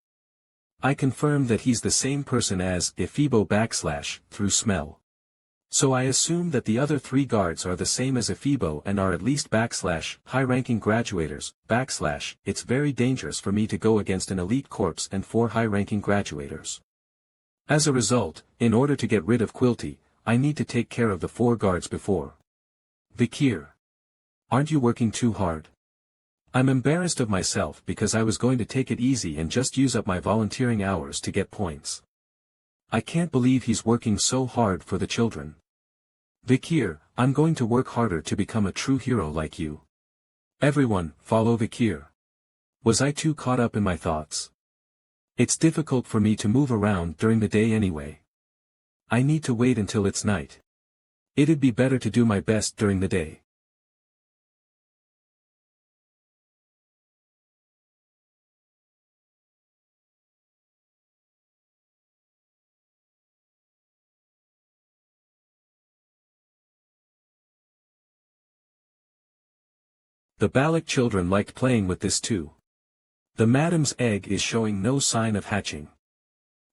A: I confirm that he's the same person as Ephebo / through smell. So I assume that the other 3 guards are the same as Ephibo and are at least / high-ranking graduators, / it's very dangerous for me to go against an elite corps and 4 high-ranking graduators. As a result, in order to get rid of Quilty, I need to take care of the 4 guards before. Vicir. Aren't you working too hard? I'm embarrassed of myself because I was going to take it easy and just use up my volunteering hours to get points. I can't believe he's working so hard for the children. Vicir, I'm going to work harder to become a true hero like you. Everyone, follow Vicir. Was I too caught up in my thoughts? It's difficult for me to move around during the day anyway. I need to wait until it's night. It'd be better to do my best during the day. The Balac children liked playing with this too. The madam's egg is showing no sign of hatching.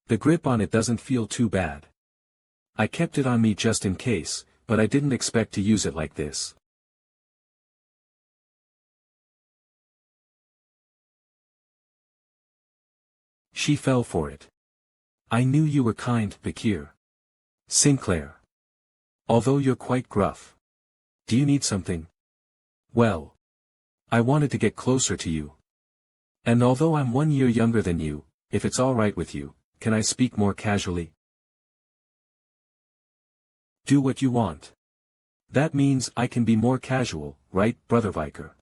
A: The grip on it doesn't feel too bad. I kept it on me just in case, but I didn't expect to use it like this. She fell for it. I knew you were kind, Vicir. Sinclair. Although you're quite gruff. Do you need something? Well. I wanted to get closer to you. And although I'm 1 year younger than you, if it's all right with you, can I speak more casually? Do what you want. That means I can be more casual, right, Brother Vicir?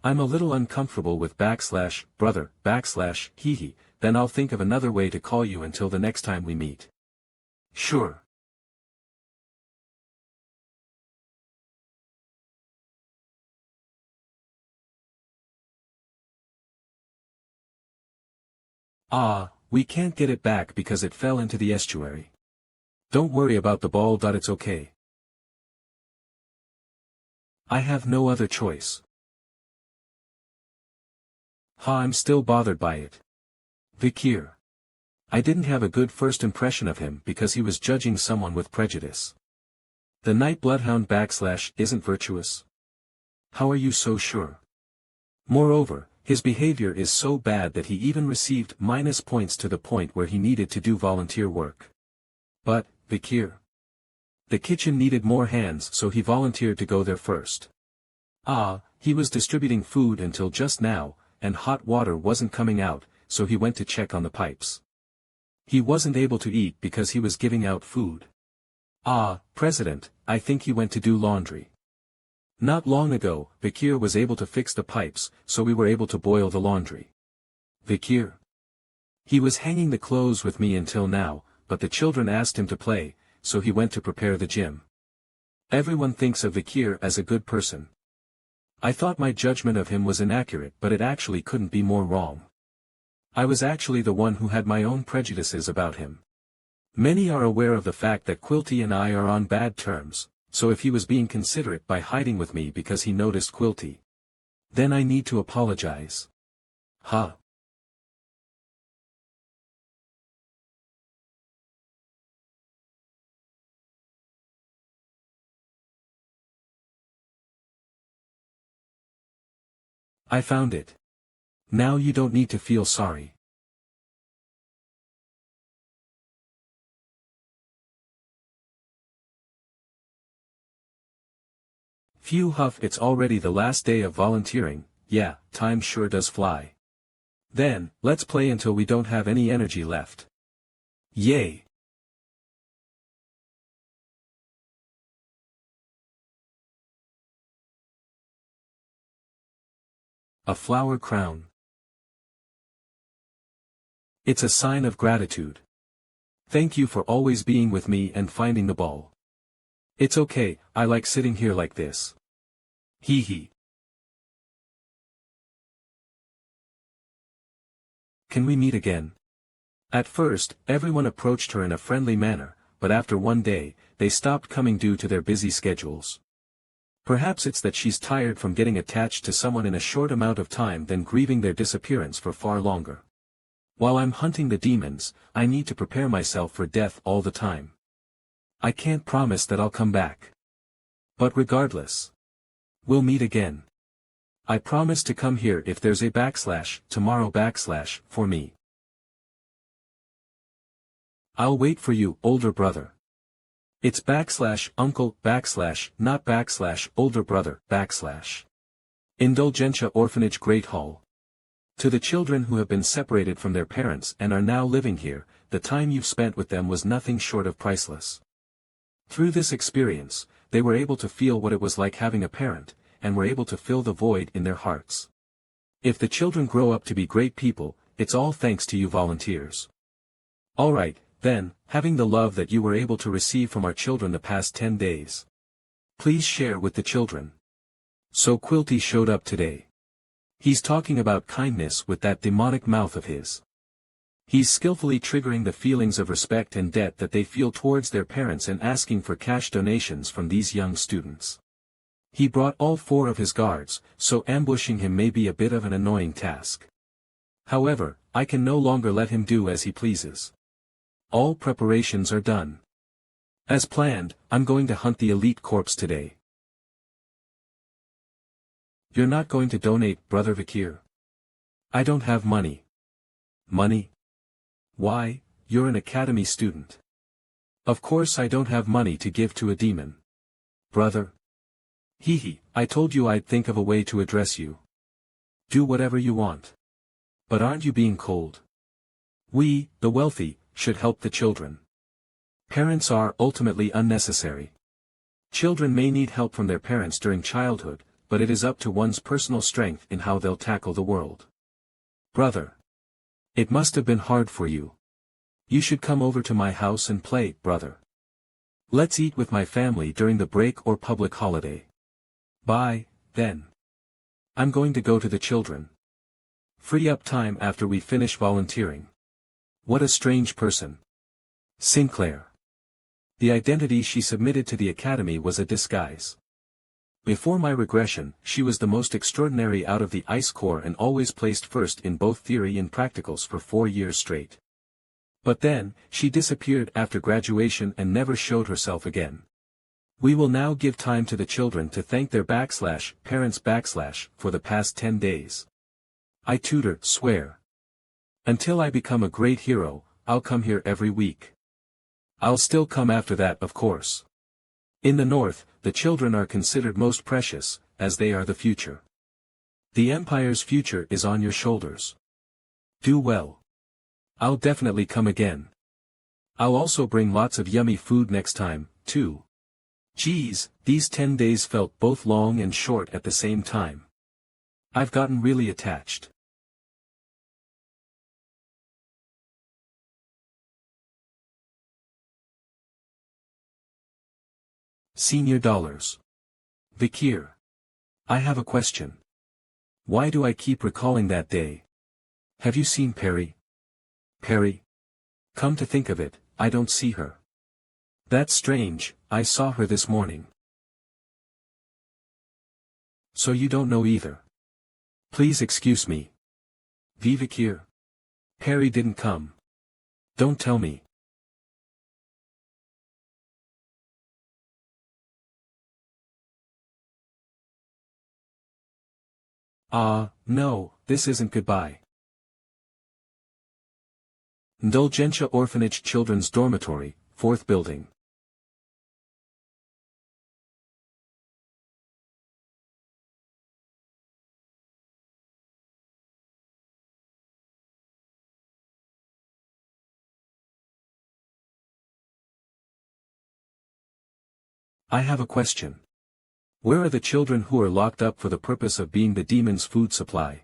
A: I'm a little uncomfortable with / brother, / hee, then I'll think of another way to call you until the next time we meet. Sure. Ah, we can't get it back because it fell into the estuary. Don't worry about the ball. It's okay. I have no other choice. I'm still bothered by it. Vicir. I didn't have a good first impression of him because he was judging someone with prejudice. The night bloodhound / isn't virtuous. How are you so sure? Moreover, his behavior is so bad that he even received - points to the point where he needed to do volunteer work. But, Vicir. The kitchen needed more hands, so he volunteered to go there first. He was distributing food until just now, and hot water wasn't coming out, so he went to check on the pipes. He wasn't able to eat because he was giving out food. President, I think he went to do laundry. Not long ago, Vicir was able to fix the pipes, so we were able to boil the laundry. Vicir. He was hanging the clothes with me until now, but the children asked him to play, so he went to prepare the gym. Everyone thinks of Vicir as a good person. I thought my judgment of him was inaccurate, but it actually couldn't be more wrong. I was actually the one who had my own prejudices about him. Many are aware of the fact that Quilty and I are on bad terms. So if he was being considerate by hiding with me because he noticed Quilty, then I need to apologize. I found it. Now you don't need to feel sorry. Phew, it's already the last day of volunteering. Yeah, time sure does fly. Then, let's play until we don't have any energy left. Yay! A flower crown. It's a sign of gratitude. Thank you for always being with me and finding the ball. It's okay, I like sitting here like this. Hee hee. Can we meet again? At first, everyone approached her in a friendly manner, but after one day, they stopped coming due to their busy schedules. Perhaps it's that she's tired from getting attached to someone in a short amount of time than grieving their disappearance for far longer. While I'm hunting the demons, I need to prepare myself for death all the time. I can't promise that I'll come back. But regardless, we'll meet again. I promise to come here if there's a tomorrow for me. I'll wait for you, older brother. It's uncle not older brother Indulgentia Orphanage Great Hall. To the children who have been separated from their parents and are now living here, the time you've spent with them was nothing short of priceless. Through this experience, they were able to feel what it was like having a parent, and were able to fill the void in their hearts. If the children grow up to be great people, it's all thanks to you volunteers. Alright, then, having the love that you were able to receive from our children the past 10 days. Please share with the children. So Quilty showed up today. He's talking about kindness with that demonic mouth of his. He's skillfully triggering the feelings of respect and debt that they feel towards their parents and asking for cash donations from these young students. He brought all 4 of his guards, so ambushing him may be a bit of an annoying task. However, I can no longer let him do as he pleases. All preparations are done. As planned, I'm going to hunt the elite corpse today. You're not going to donate, Brother Vicir? I don't have money. Money? Why, you're an academy student. Of course I don't have money to give to a demon. Brother. I told you I'd think of a way to address you. Do whatever you want. But aren't you being cold? We, the wealthy, should help the children. Parents are ultimately unnecessary. Children may need help from their parents during childhood, but it is up to one's personal strength in how they'll tackle the world. Brother. It must have been hard for you. You should come over to my house and play, brother. Let's eat with my family during the break or public holiday. Bye, then. I'm going to go to the children. Free up time after we finish volunteering. What a strange person. Sinclair. The identity she submitted to the academy was a disguise. Before my regression, she was the most extraordinary out of the Ice Corps and always placed first in both theory and practicals for 4 years straight. But then, she disappeared after graduation and never showed herself again. We will now give time to the children to thank their parents for the past 10 days. I swear. Until I become a great hero, I'll come here every week. I'll still come after that, of course. In the North, the children are considered most precious, as they are the future. The Empire's future is on your shoulders. Do well. I'll definitely come again. I'll also bring lots of yummy food next time, too. Geez, these 10 days felt both long and short at the same time. I've gotten really attached. Senior dollars. Vicir. I have a question. Why do I keep recalling that day? Have you seen Perry? Perry? Come to think of it, I don't see her. That's strange, I saw her this morning. So you don't know either. Please excuse me. Vicir. Perry didn't come. Don't tell me. No, this isn't goodbye. Indulgentia Orphanage Children's Dormitory, 4th Building. I have a question. Where are the children who are locked up for the purpose of being the demon's food supply?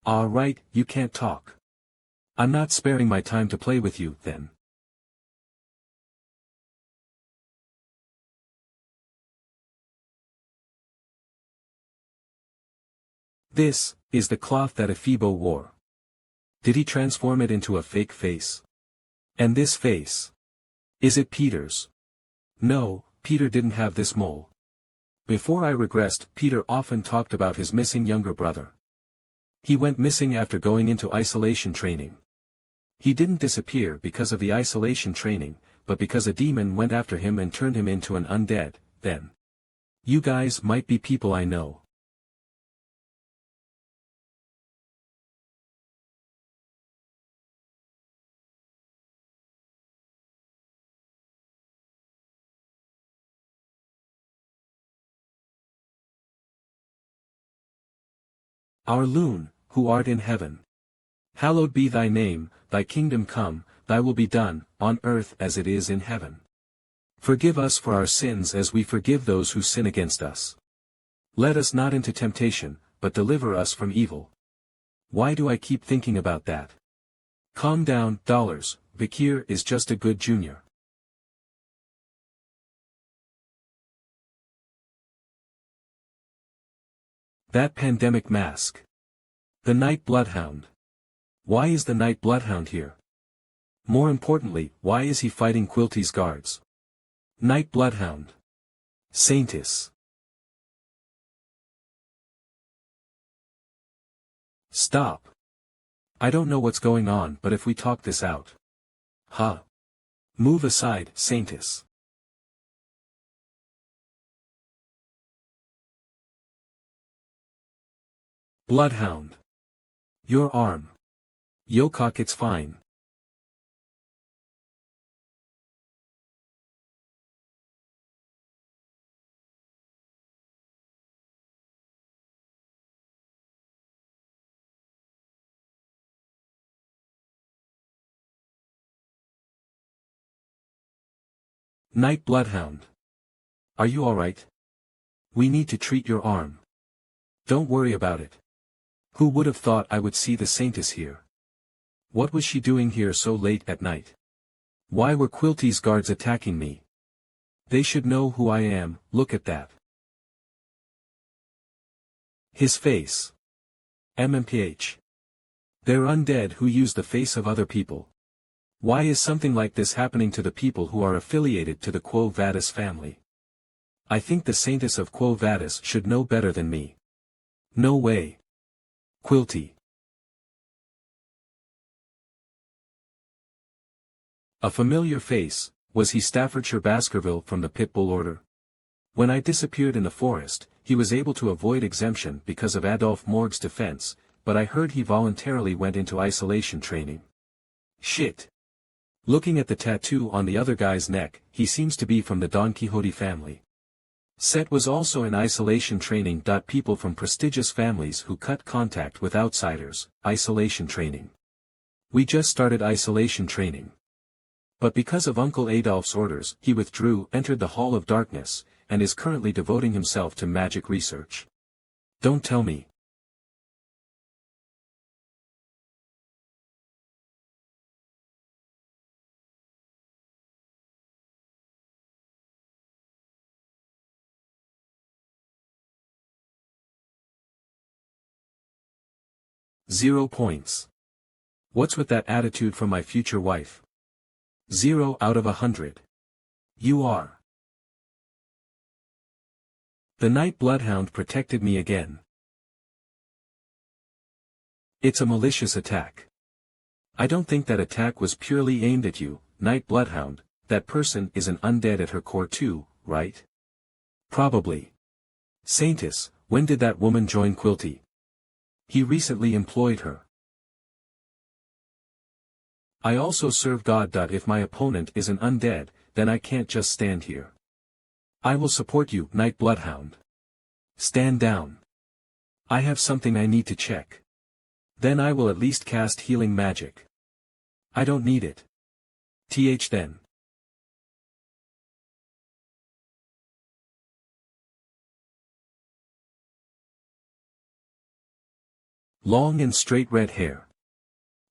A: Right, you can't talk. I'm not sparing my time to play with you, then. This is the cloth that Ephibo wore. Did he transform it into a fake face? And this face? Is it Peter's? No, Peter didn't have this mole. Before I regressed, Peter often talked about his missing younger brother. He went missing after going into isolation training. He didn't disappear because of the isolation training, but because a demon went after him and turned him into an undead, then. You guys might be people I know. Our Loon, who art in heaven. Hallowed be thy name, thy kingdom come, thy will be done, on earth as it is in heaven. Forgive us for our sins as we forgive those who sin against us. Let us not into temptation, but deliver us from evil. Why do I keep thinking about that? Calm down, dollars, Vicir is just a good junior. That pandemic mask. The Night Bloodhound. Why is the Night Bloodhound here? More importantly, why is he fighting Quilty's guards? Night Bloodhound. Saintess. Stop. I don't know what's going on, but if we talk this out. Huh. Move aside, Saintess. Bloodhound. Your arm. Yokok, it's fine. Night Bloodhound. Are you alright? We need to treat your arm. Don't worry about it. Who would have thought I would see the Saintess here? What was she doing here so late at night? Why were Quilty's guards attacking me? They should know who I am, look at that. His face. MMPH. They're undead who use the face of other people. Why is something like this happening to the people who are affiliated to the Quo Vadis family? I think the Saintess of Quo Vadis should know better than me. No way. Quilty. A familiar face, was he Staffordshire Baskerville from the Pitbull order? When I disappeared in the forest, he was able to avoid exemption because of Adolf Morg's defense, but I heard he voluntarily went into isolation training. Shit. Looking at the tattoo on the other guy's neck, he seems to be from the Don Quixote family. Set was also in isolation training. People from prestigious families who cut contact with outsiders, isolation training. We just started isolation training. But because of Uncle Adolph's orders, he withdrew, entered the Hall of Darkness, and is currently devoting himself to magic research. Don't tell me. Zero points. What's with that attitude from my future wife? 0 out of 100. You are. The Night Bloodhound protected me again. It's a malicious attack. I don't think that attack was purely aimed at you, Night Bloodhound. That person is an undead at her core too, right? Probably. Saintess, when did that woman join Quilty? He recently employed her. I also serve God. If my opponent is an undead, then I can't just stand here. I will support you, Night Bloodhound. Stand down. I have something I need to check. Then I will at least cast healing magic. I don't need it. Then. Long and straight red hair.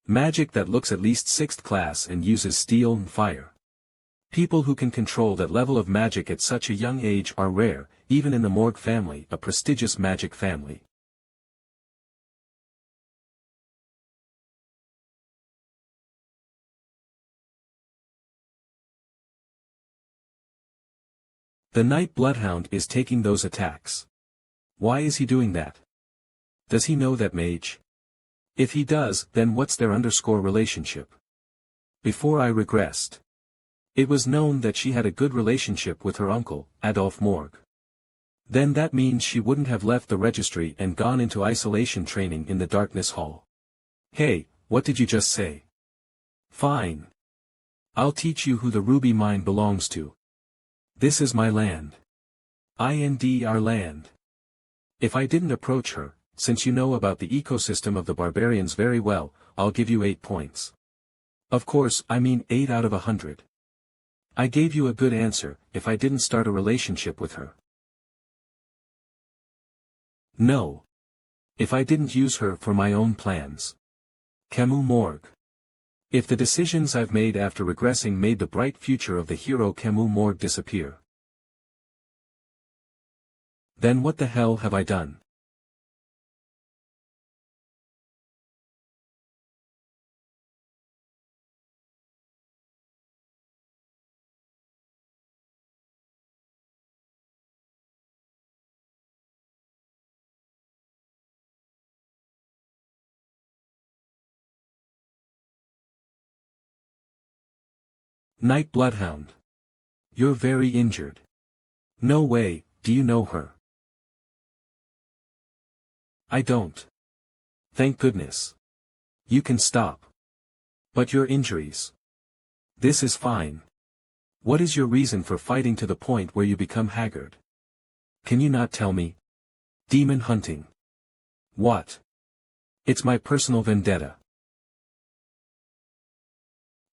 A: Magic that looks at least 6th class and uses steel and fire. People who can control that level of magic at such a young age are rare, even in the Morg family, a prestigious magic family. The Night Bloodhound is taking those attacks. Why is he doing that? Does he know that mage? If he does, then what's their _ relationship? Before I regressed. It was known that she had a good relationship with her uncle, Adolf Morg. Then that means she wouldn't have left the registry and gone into isolation training in the Darkness Hall. Hey, what did you just say? Fine. I'll teach you who the ruby mine belongs to. This is my land. Our land. If I didn't approach her, since you know about the ecosystem of the barbarians very well, I'll give you 8 points. Of course, I mean 8 out of 100. I gave you a good answer, if I didn't start a relationship with her. No. If I didn't use her for my own plans. Camus Morg. If the decisions I've made after regressing made the bright future of the hero Camus Morg disappear. Then what the hell have I done? Night Bloodhound. You're very injured. No way, do you know her? I don't. Thank goodness. You can stop. But your injuries. This is fine. What is your reason for fighting to the point where you become haggard? Can you not tell me? Demon hunting. What? It's my personal vendetta.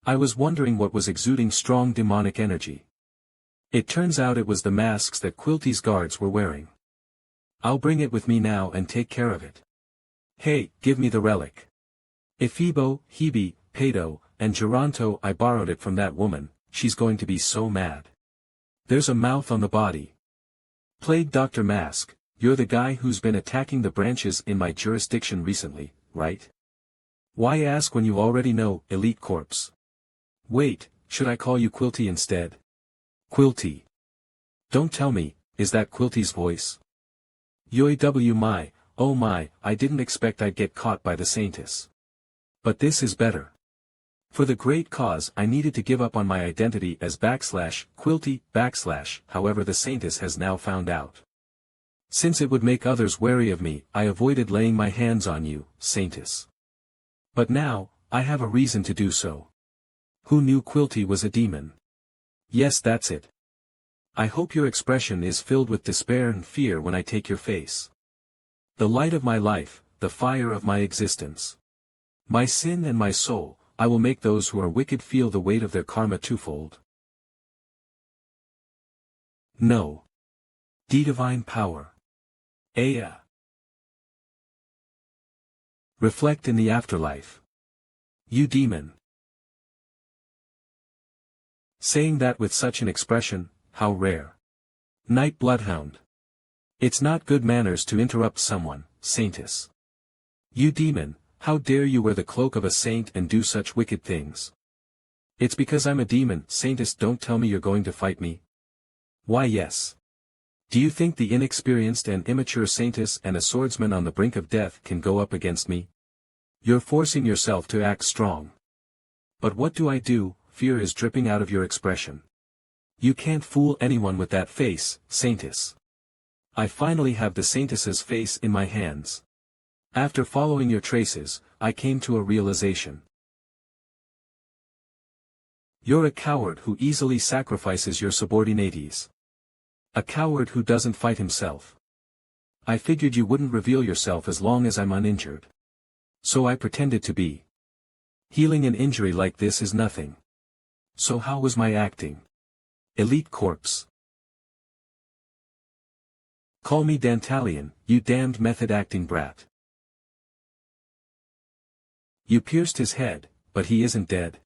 A: I was wondering what was exuding strong demonic energy. It turns out it was the masks that Quilty's guards were wearing. I'll bring it with me now and take care of it. Hey, give me the relic. Ephibo, Hebe, Pato, and Geronto, I borrowed it from that woman, she's going to be so mad. There's a mouth on the body. Plague Dr. Mask, you're the guy who's been attacking the branches in my jurisdiction recently, right? Why ask when you already know, Elite Corpse? Wait, should I call you Quilty instead? Quilty. Don't tell me, is that Quilty's voice? my, oh my, I didn't expect I'd get caught by the Saintess. But this is better. For the great cause I needed to give up on my identity as /Quilty, however the Saintess has now found out. Since it would make others wary of me, I avoided laying my hands on you, Saintess. But now, I have a reason to do so. Who knew Quilty was a demon? Yes, that's it. I hope your expression is filled with despair and fear when I take your face. The light of my life, the fire of my existence. My sin and my soul, I will make those who are wicked feel the weight of their karma twofold. No. Divine power. Aya. Reflect in the afterlife. You demon. Saying that with such an expression, how rare. Night Bloodhound. It's not good manners to interrupt someone, Saintess. You demon, how dare you wear the cloak of a saint and do such wicked things? It's because I'm a demon, Saintess, don't tell me you're going to fight me. Why yes. Do you think the inexperienced and immature Saintess and a swordsman on the brink of death can go up against me? You're forcing yourself to act strong. But what do? Fear is dripping out of your expression. You can't fool anyone with that face, Saintess. I finally have the Saintess's face in my hands. After following your traces, I came to a realization. You're a coward who easily sacrifices your subordinates. A coward who doesn't fight himself. I figured you wouldn't reveal yourself as long as I'm uninjured. So I pretended to be. Healing an injury like this is nothing. So how was my acting? Elite Corpse. Call me Dantalion, you damned method-acting brat. You pierced his head, but he isn't dead.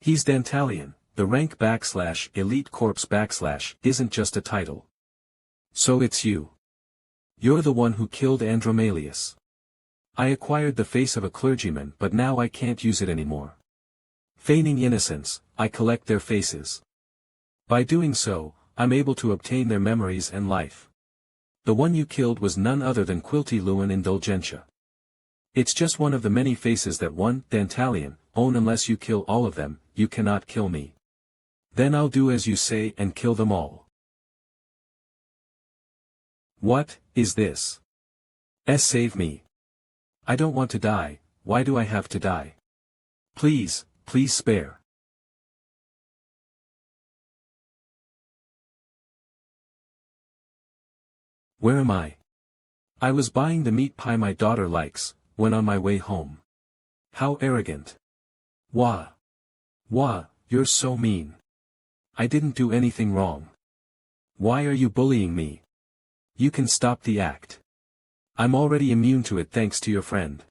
A: He's Dantalion, the rank /Elite Corpse isn't just a title. So it's you. You're the one who killed Andromalius. I acquired the face of a clergyman, but now I can't use it anymore. Feigning innocence, I collect their faces. By doing so, I'm able to obtain their memories and life. The one you killed was none other than Quilty Luan Indulgentia. It's just one of the many faces that one, Dantalion, own. Unless you kill all of them, you cannot kill me. Then I'll do as you say and kill them all. What is this? Save me. I don't want to die. Why do I have to die? Please, please spare. Where am I? I was buying the meat pie my daughter likes, when on my way home. How arrogant. Wah. Wah, you're so mean. I didn't do anything wrong. Why are you bullying me? You can stop the act. I'm already immune to it thanks to your friend.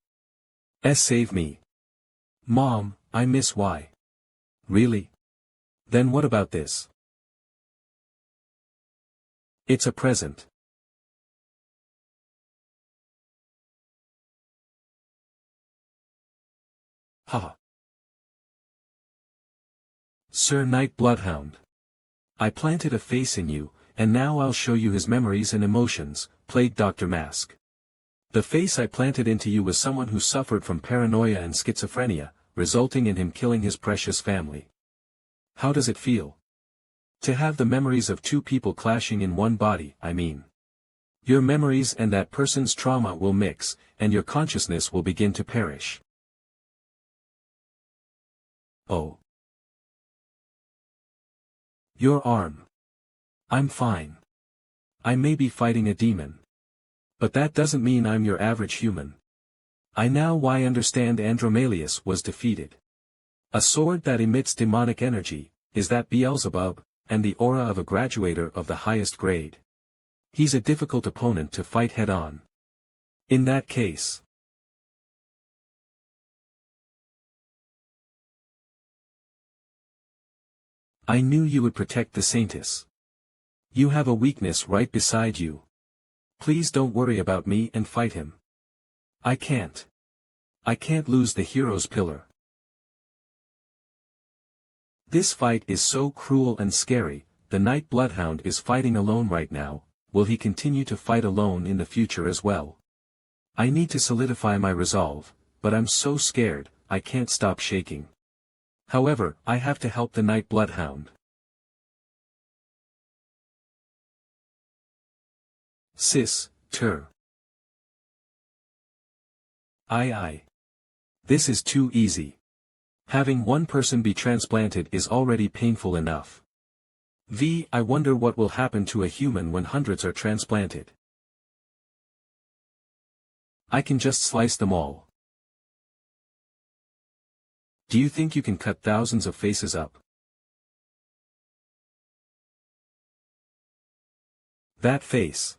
A: Save me. Mom, I miss why. Really? Then what about this? It's a present. Haha. Sir Knight Bloodhound. I planted a face in you, and now I'll show you his memories and emotions, played Dr. Mask. The face I planted into you was someone who suffered from paranoia and schizophrenia, resulting in him killing his precious family. How does it feel? To have the memories of two people clashing in one body, I mean. Your memories and that person's trauma will mix, and your consciousness will begin to perish. Oh. Your arm. I'm fine. I may be fighting a demon. But that doesn't mean I'm your average human. I now understand Andromalius was defeated. A sword that emits demonic energy, is that Beelzebub, and the aura of a graduator of the highest grade. He's a difficult opponent to fight head-on. In that case. I knew you would protect the Saintess. You have a weakness right beside you. Please don't worry about me and fight him. I can't. I can't lose the hero's pillar. This fight is so cruel and scary. The Knight Bloodhound is fighting alone right now. Will he continue to fight alone in the future as well? I need to solidify my resolve, but I'm so scared, I can't stop shaking. However, I have to help the Knight Bloodhound. Saintess Tear. Aye. This is too easy. Having one person be transplanted is already painful enough. I wonder what will happen to a human when hundreds are transplanted. I can just slice them all. Do you think you can cut thousands of faces up? That face.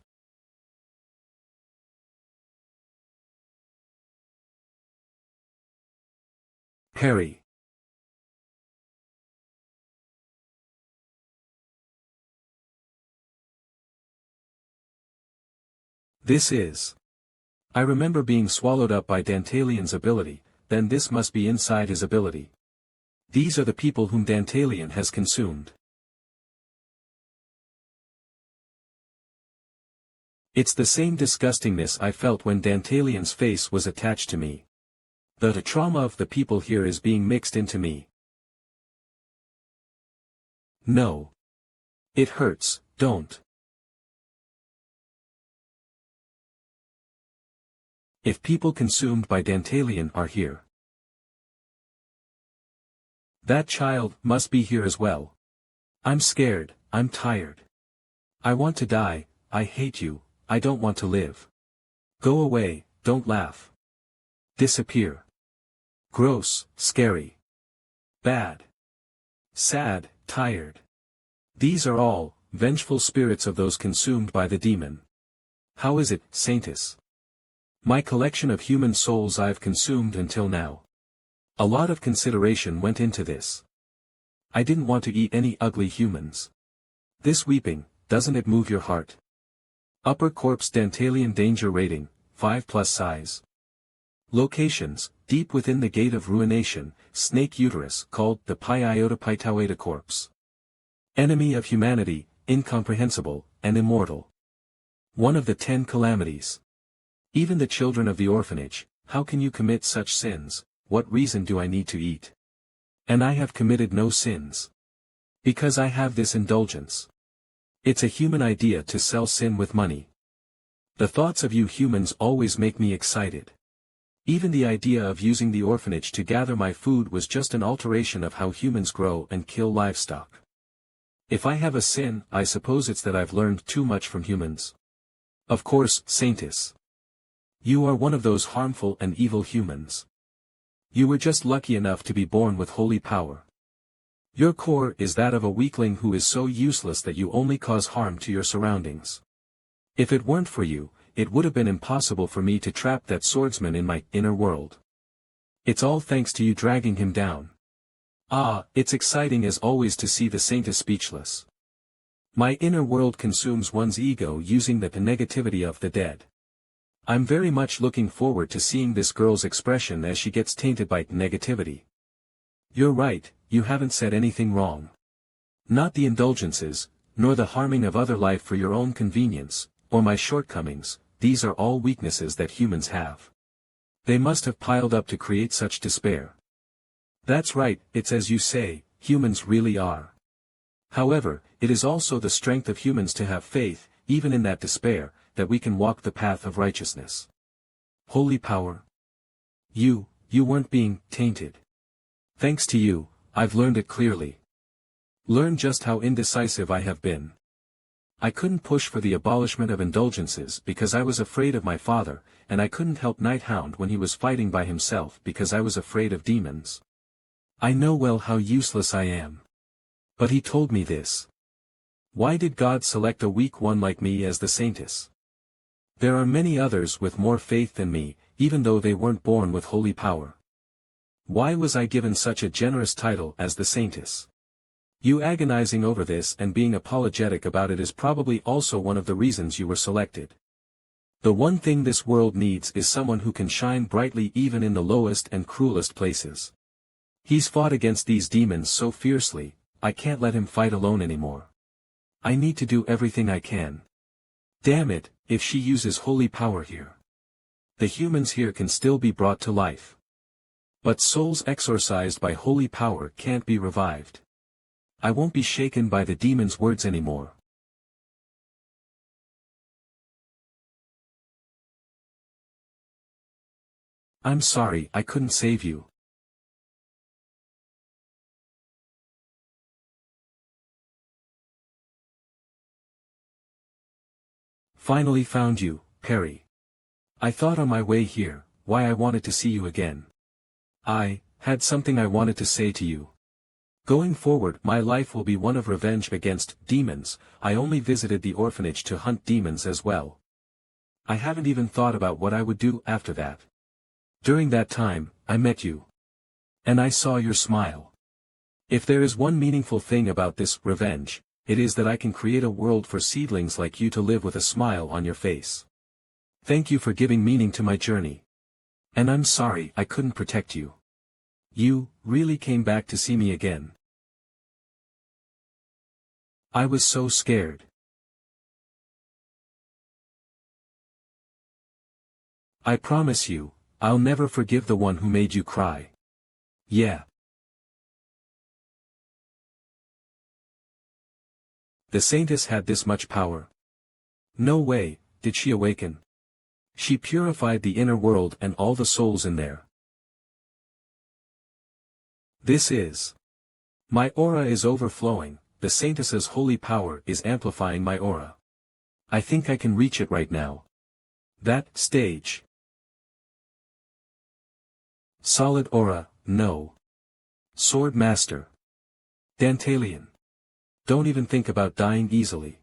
A: Harry. This is. I remember being swallowed up by Dantalion's ability, then this must be inside his ability. These are the people whom Dantalion has consumed. It's the same disgustingness I felt when Dantalion's face was attached to me. The trauma of the people here is being mixed into me. No. It hurts, don't. If people consumed by Dantalion are here. That child must be here as well. I'm scared, I'm tired. I want to die, I hate you, I don't want to live. Go away, don't laugh. Disappear. Gross, scary. Bad. Sad, tired. These are all, vengeful spirits of those consumed by the demon. How is it, Saintess? My collection of human souls I've consumed until now. A lot of consideration went into this. I didn't want to eat any ugly humans. This weeping, doesn't it move your heart? Upper Corpse Dantalion Danger Rating, 5+ size. Locations, deep within the Gate of Ruination, Snake Uterus called the Pi Iota Pitaweta Corpse. Enemy of humanity, incomprehensible, and immortal. One of the 10 calamities. Even the children of the orphanage, how can you commit such sins? What reason do I need to eat? And I have committed no sins. Because I have this indulgence. It's a human idea to sell sin with money. The thoughts of you humans always make me excited. Even the idea of using the orphanage to gather my food was just an alteration of how humans grow and kill livestock. If I have a sin, I suppose it's that I've learned too much from humans. Of course, Saintess. You are one of those harmful and evil humans. You were just lucky enough to be born with holy power. Your core is that of a weakling who is so useless that you only cause harm to your surroundings. If it weren't for you, it would have been impossible for me to trap that swordsman in my inner world. It's all thanks to you dragging him down. Ah, it's exciting as always to see the Saintess speechless. My inner world consumes one's ego using the negativity of the dead. I'm very much looking forward to seeing this girl's expression as she gets tainted by negativity. You're right, you haven't said anything wrong. Not the indulgences, nor the harming of other life for your own convenience, or my shortcomings, these are all weaknesses that humans have. They must have piled up to create such despair. That's right, it's as you say, humans really are. However, it is also the strength of humans to have faith, even in that despair, that we can walk the path of righteousness. Holy power. You weren't being tainted. Thanks to you, I've learned it clearly. Learned just how indecisive I have been. I couldn't push for the abolishment of indulgences because I was afraid of my father, and I couldn't help Nighthound when he was fighting by himself because I was afraid of demons. I know well how useless I am. But he told me this. Why did God select a weak one like me as the Saintess? There are many others with more faith than me, even though they weren't born with holy power. Why was I given such a generous title as the Saintess? You agonizing over this and being apologetic about it is probably also one of the reasons you were selected. The one thing this world needs is someone who can shine brightly even in the lowest and cruelest places. He's fought against these demons so fiercely, I can't let him fight alone anymore. I need to do everything I can. Damn it, if she uses holy power here. The humans here can still be brought to life. But souls exorcised by holy power can't be revived. I won't be shaken by the demon's words anymore. I'm sorry I couldn't save you. Finally found you, Perry. I thought on my way here, why I wanted to see you again. I had something I wanted to say to you. Going forward, my life will be one of revenge against demons. I only visited the orphanage to hunt demons as well. I haven't even thought about what I would do after that. During that time, I met you. And I saw your smile. If there is one meaningful thing about this revenge, it is that I can create a world for seedlings like you to live with a smile on your face. Thank you for giving meaning to my journey. And I'm sorry I couldn't protect you. You really came back to see me again. I was so scared. I promise you, I'll never forgive the one who made you cry. Yeah. The Saintess had this much power. No way, did she awaken. She purified the inner world and all the souls in there. This is. My aura is overflowing, the Saintess's holy power is amplifying my aura. I think I can reach it right now. That stage. Solid aura, no. Sword Master. Dantalian. Don't even think about dying easily.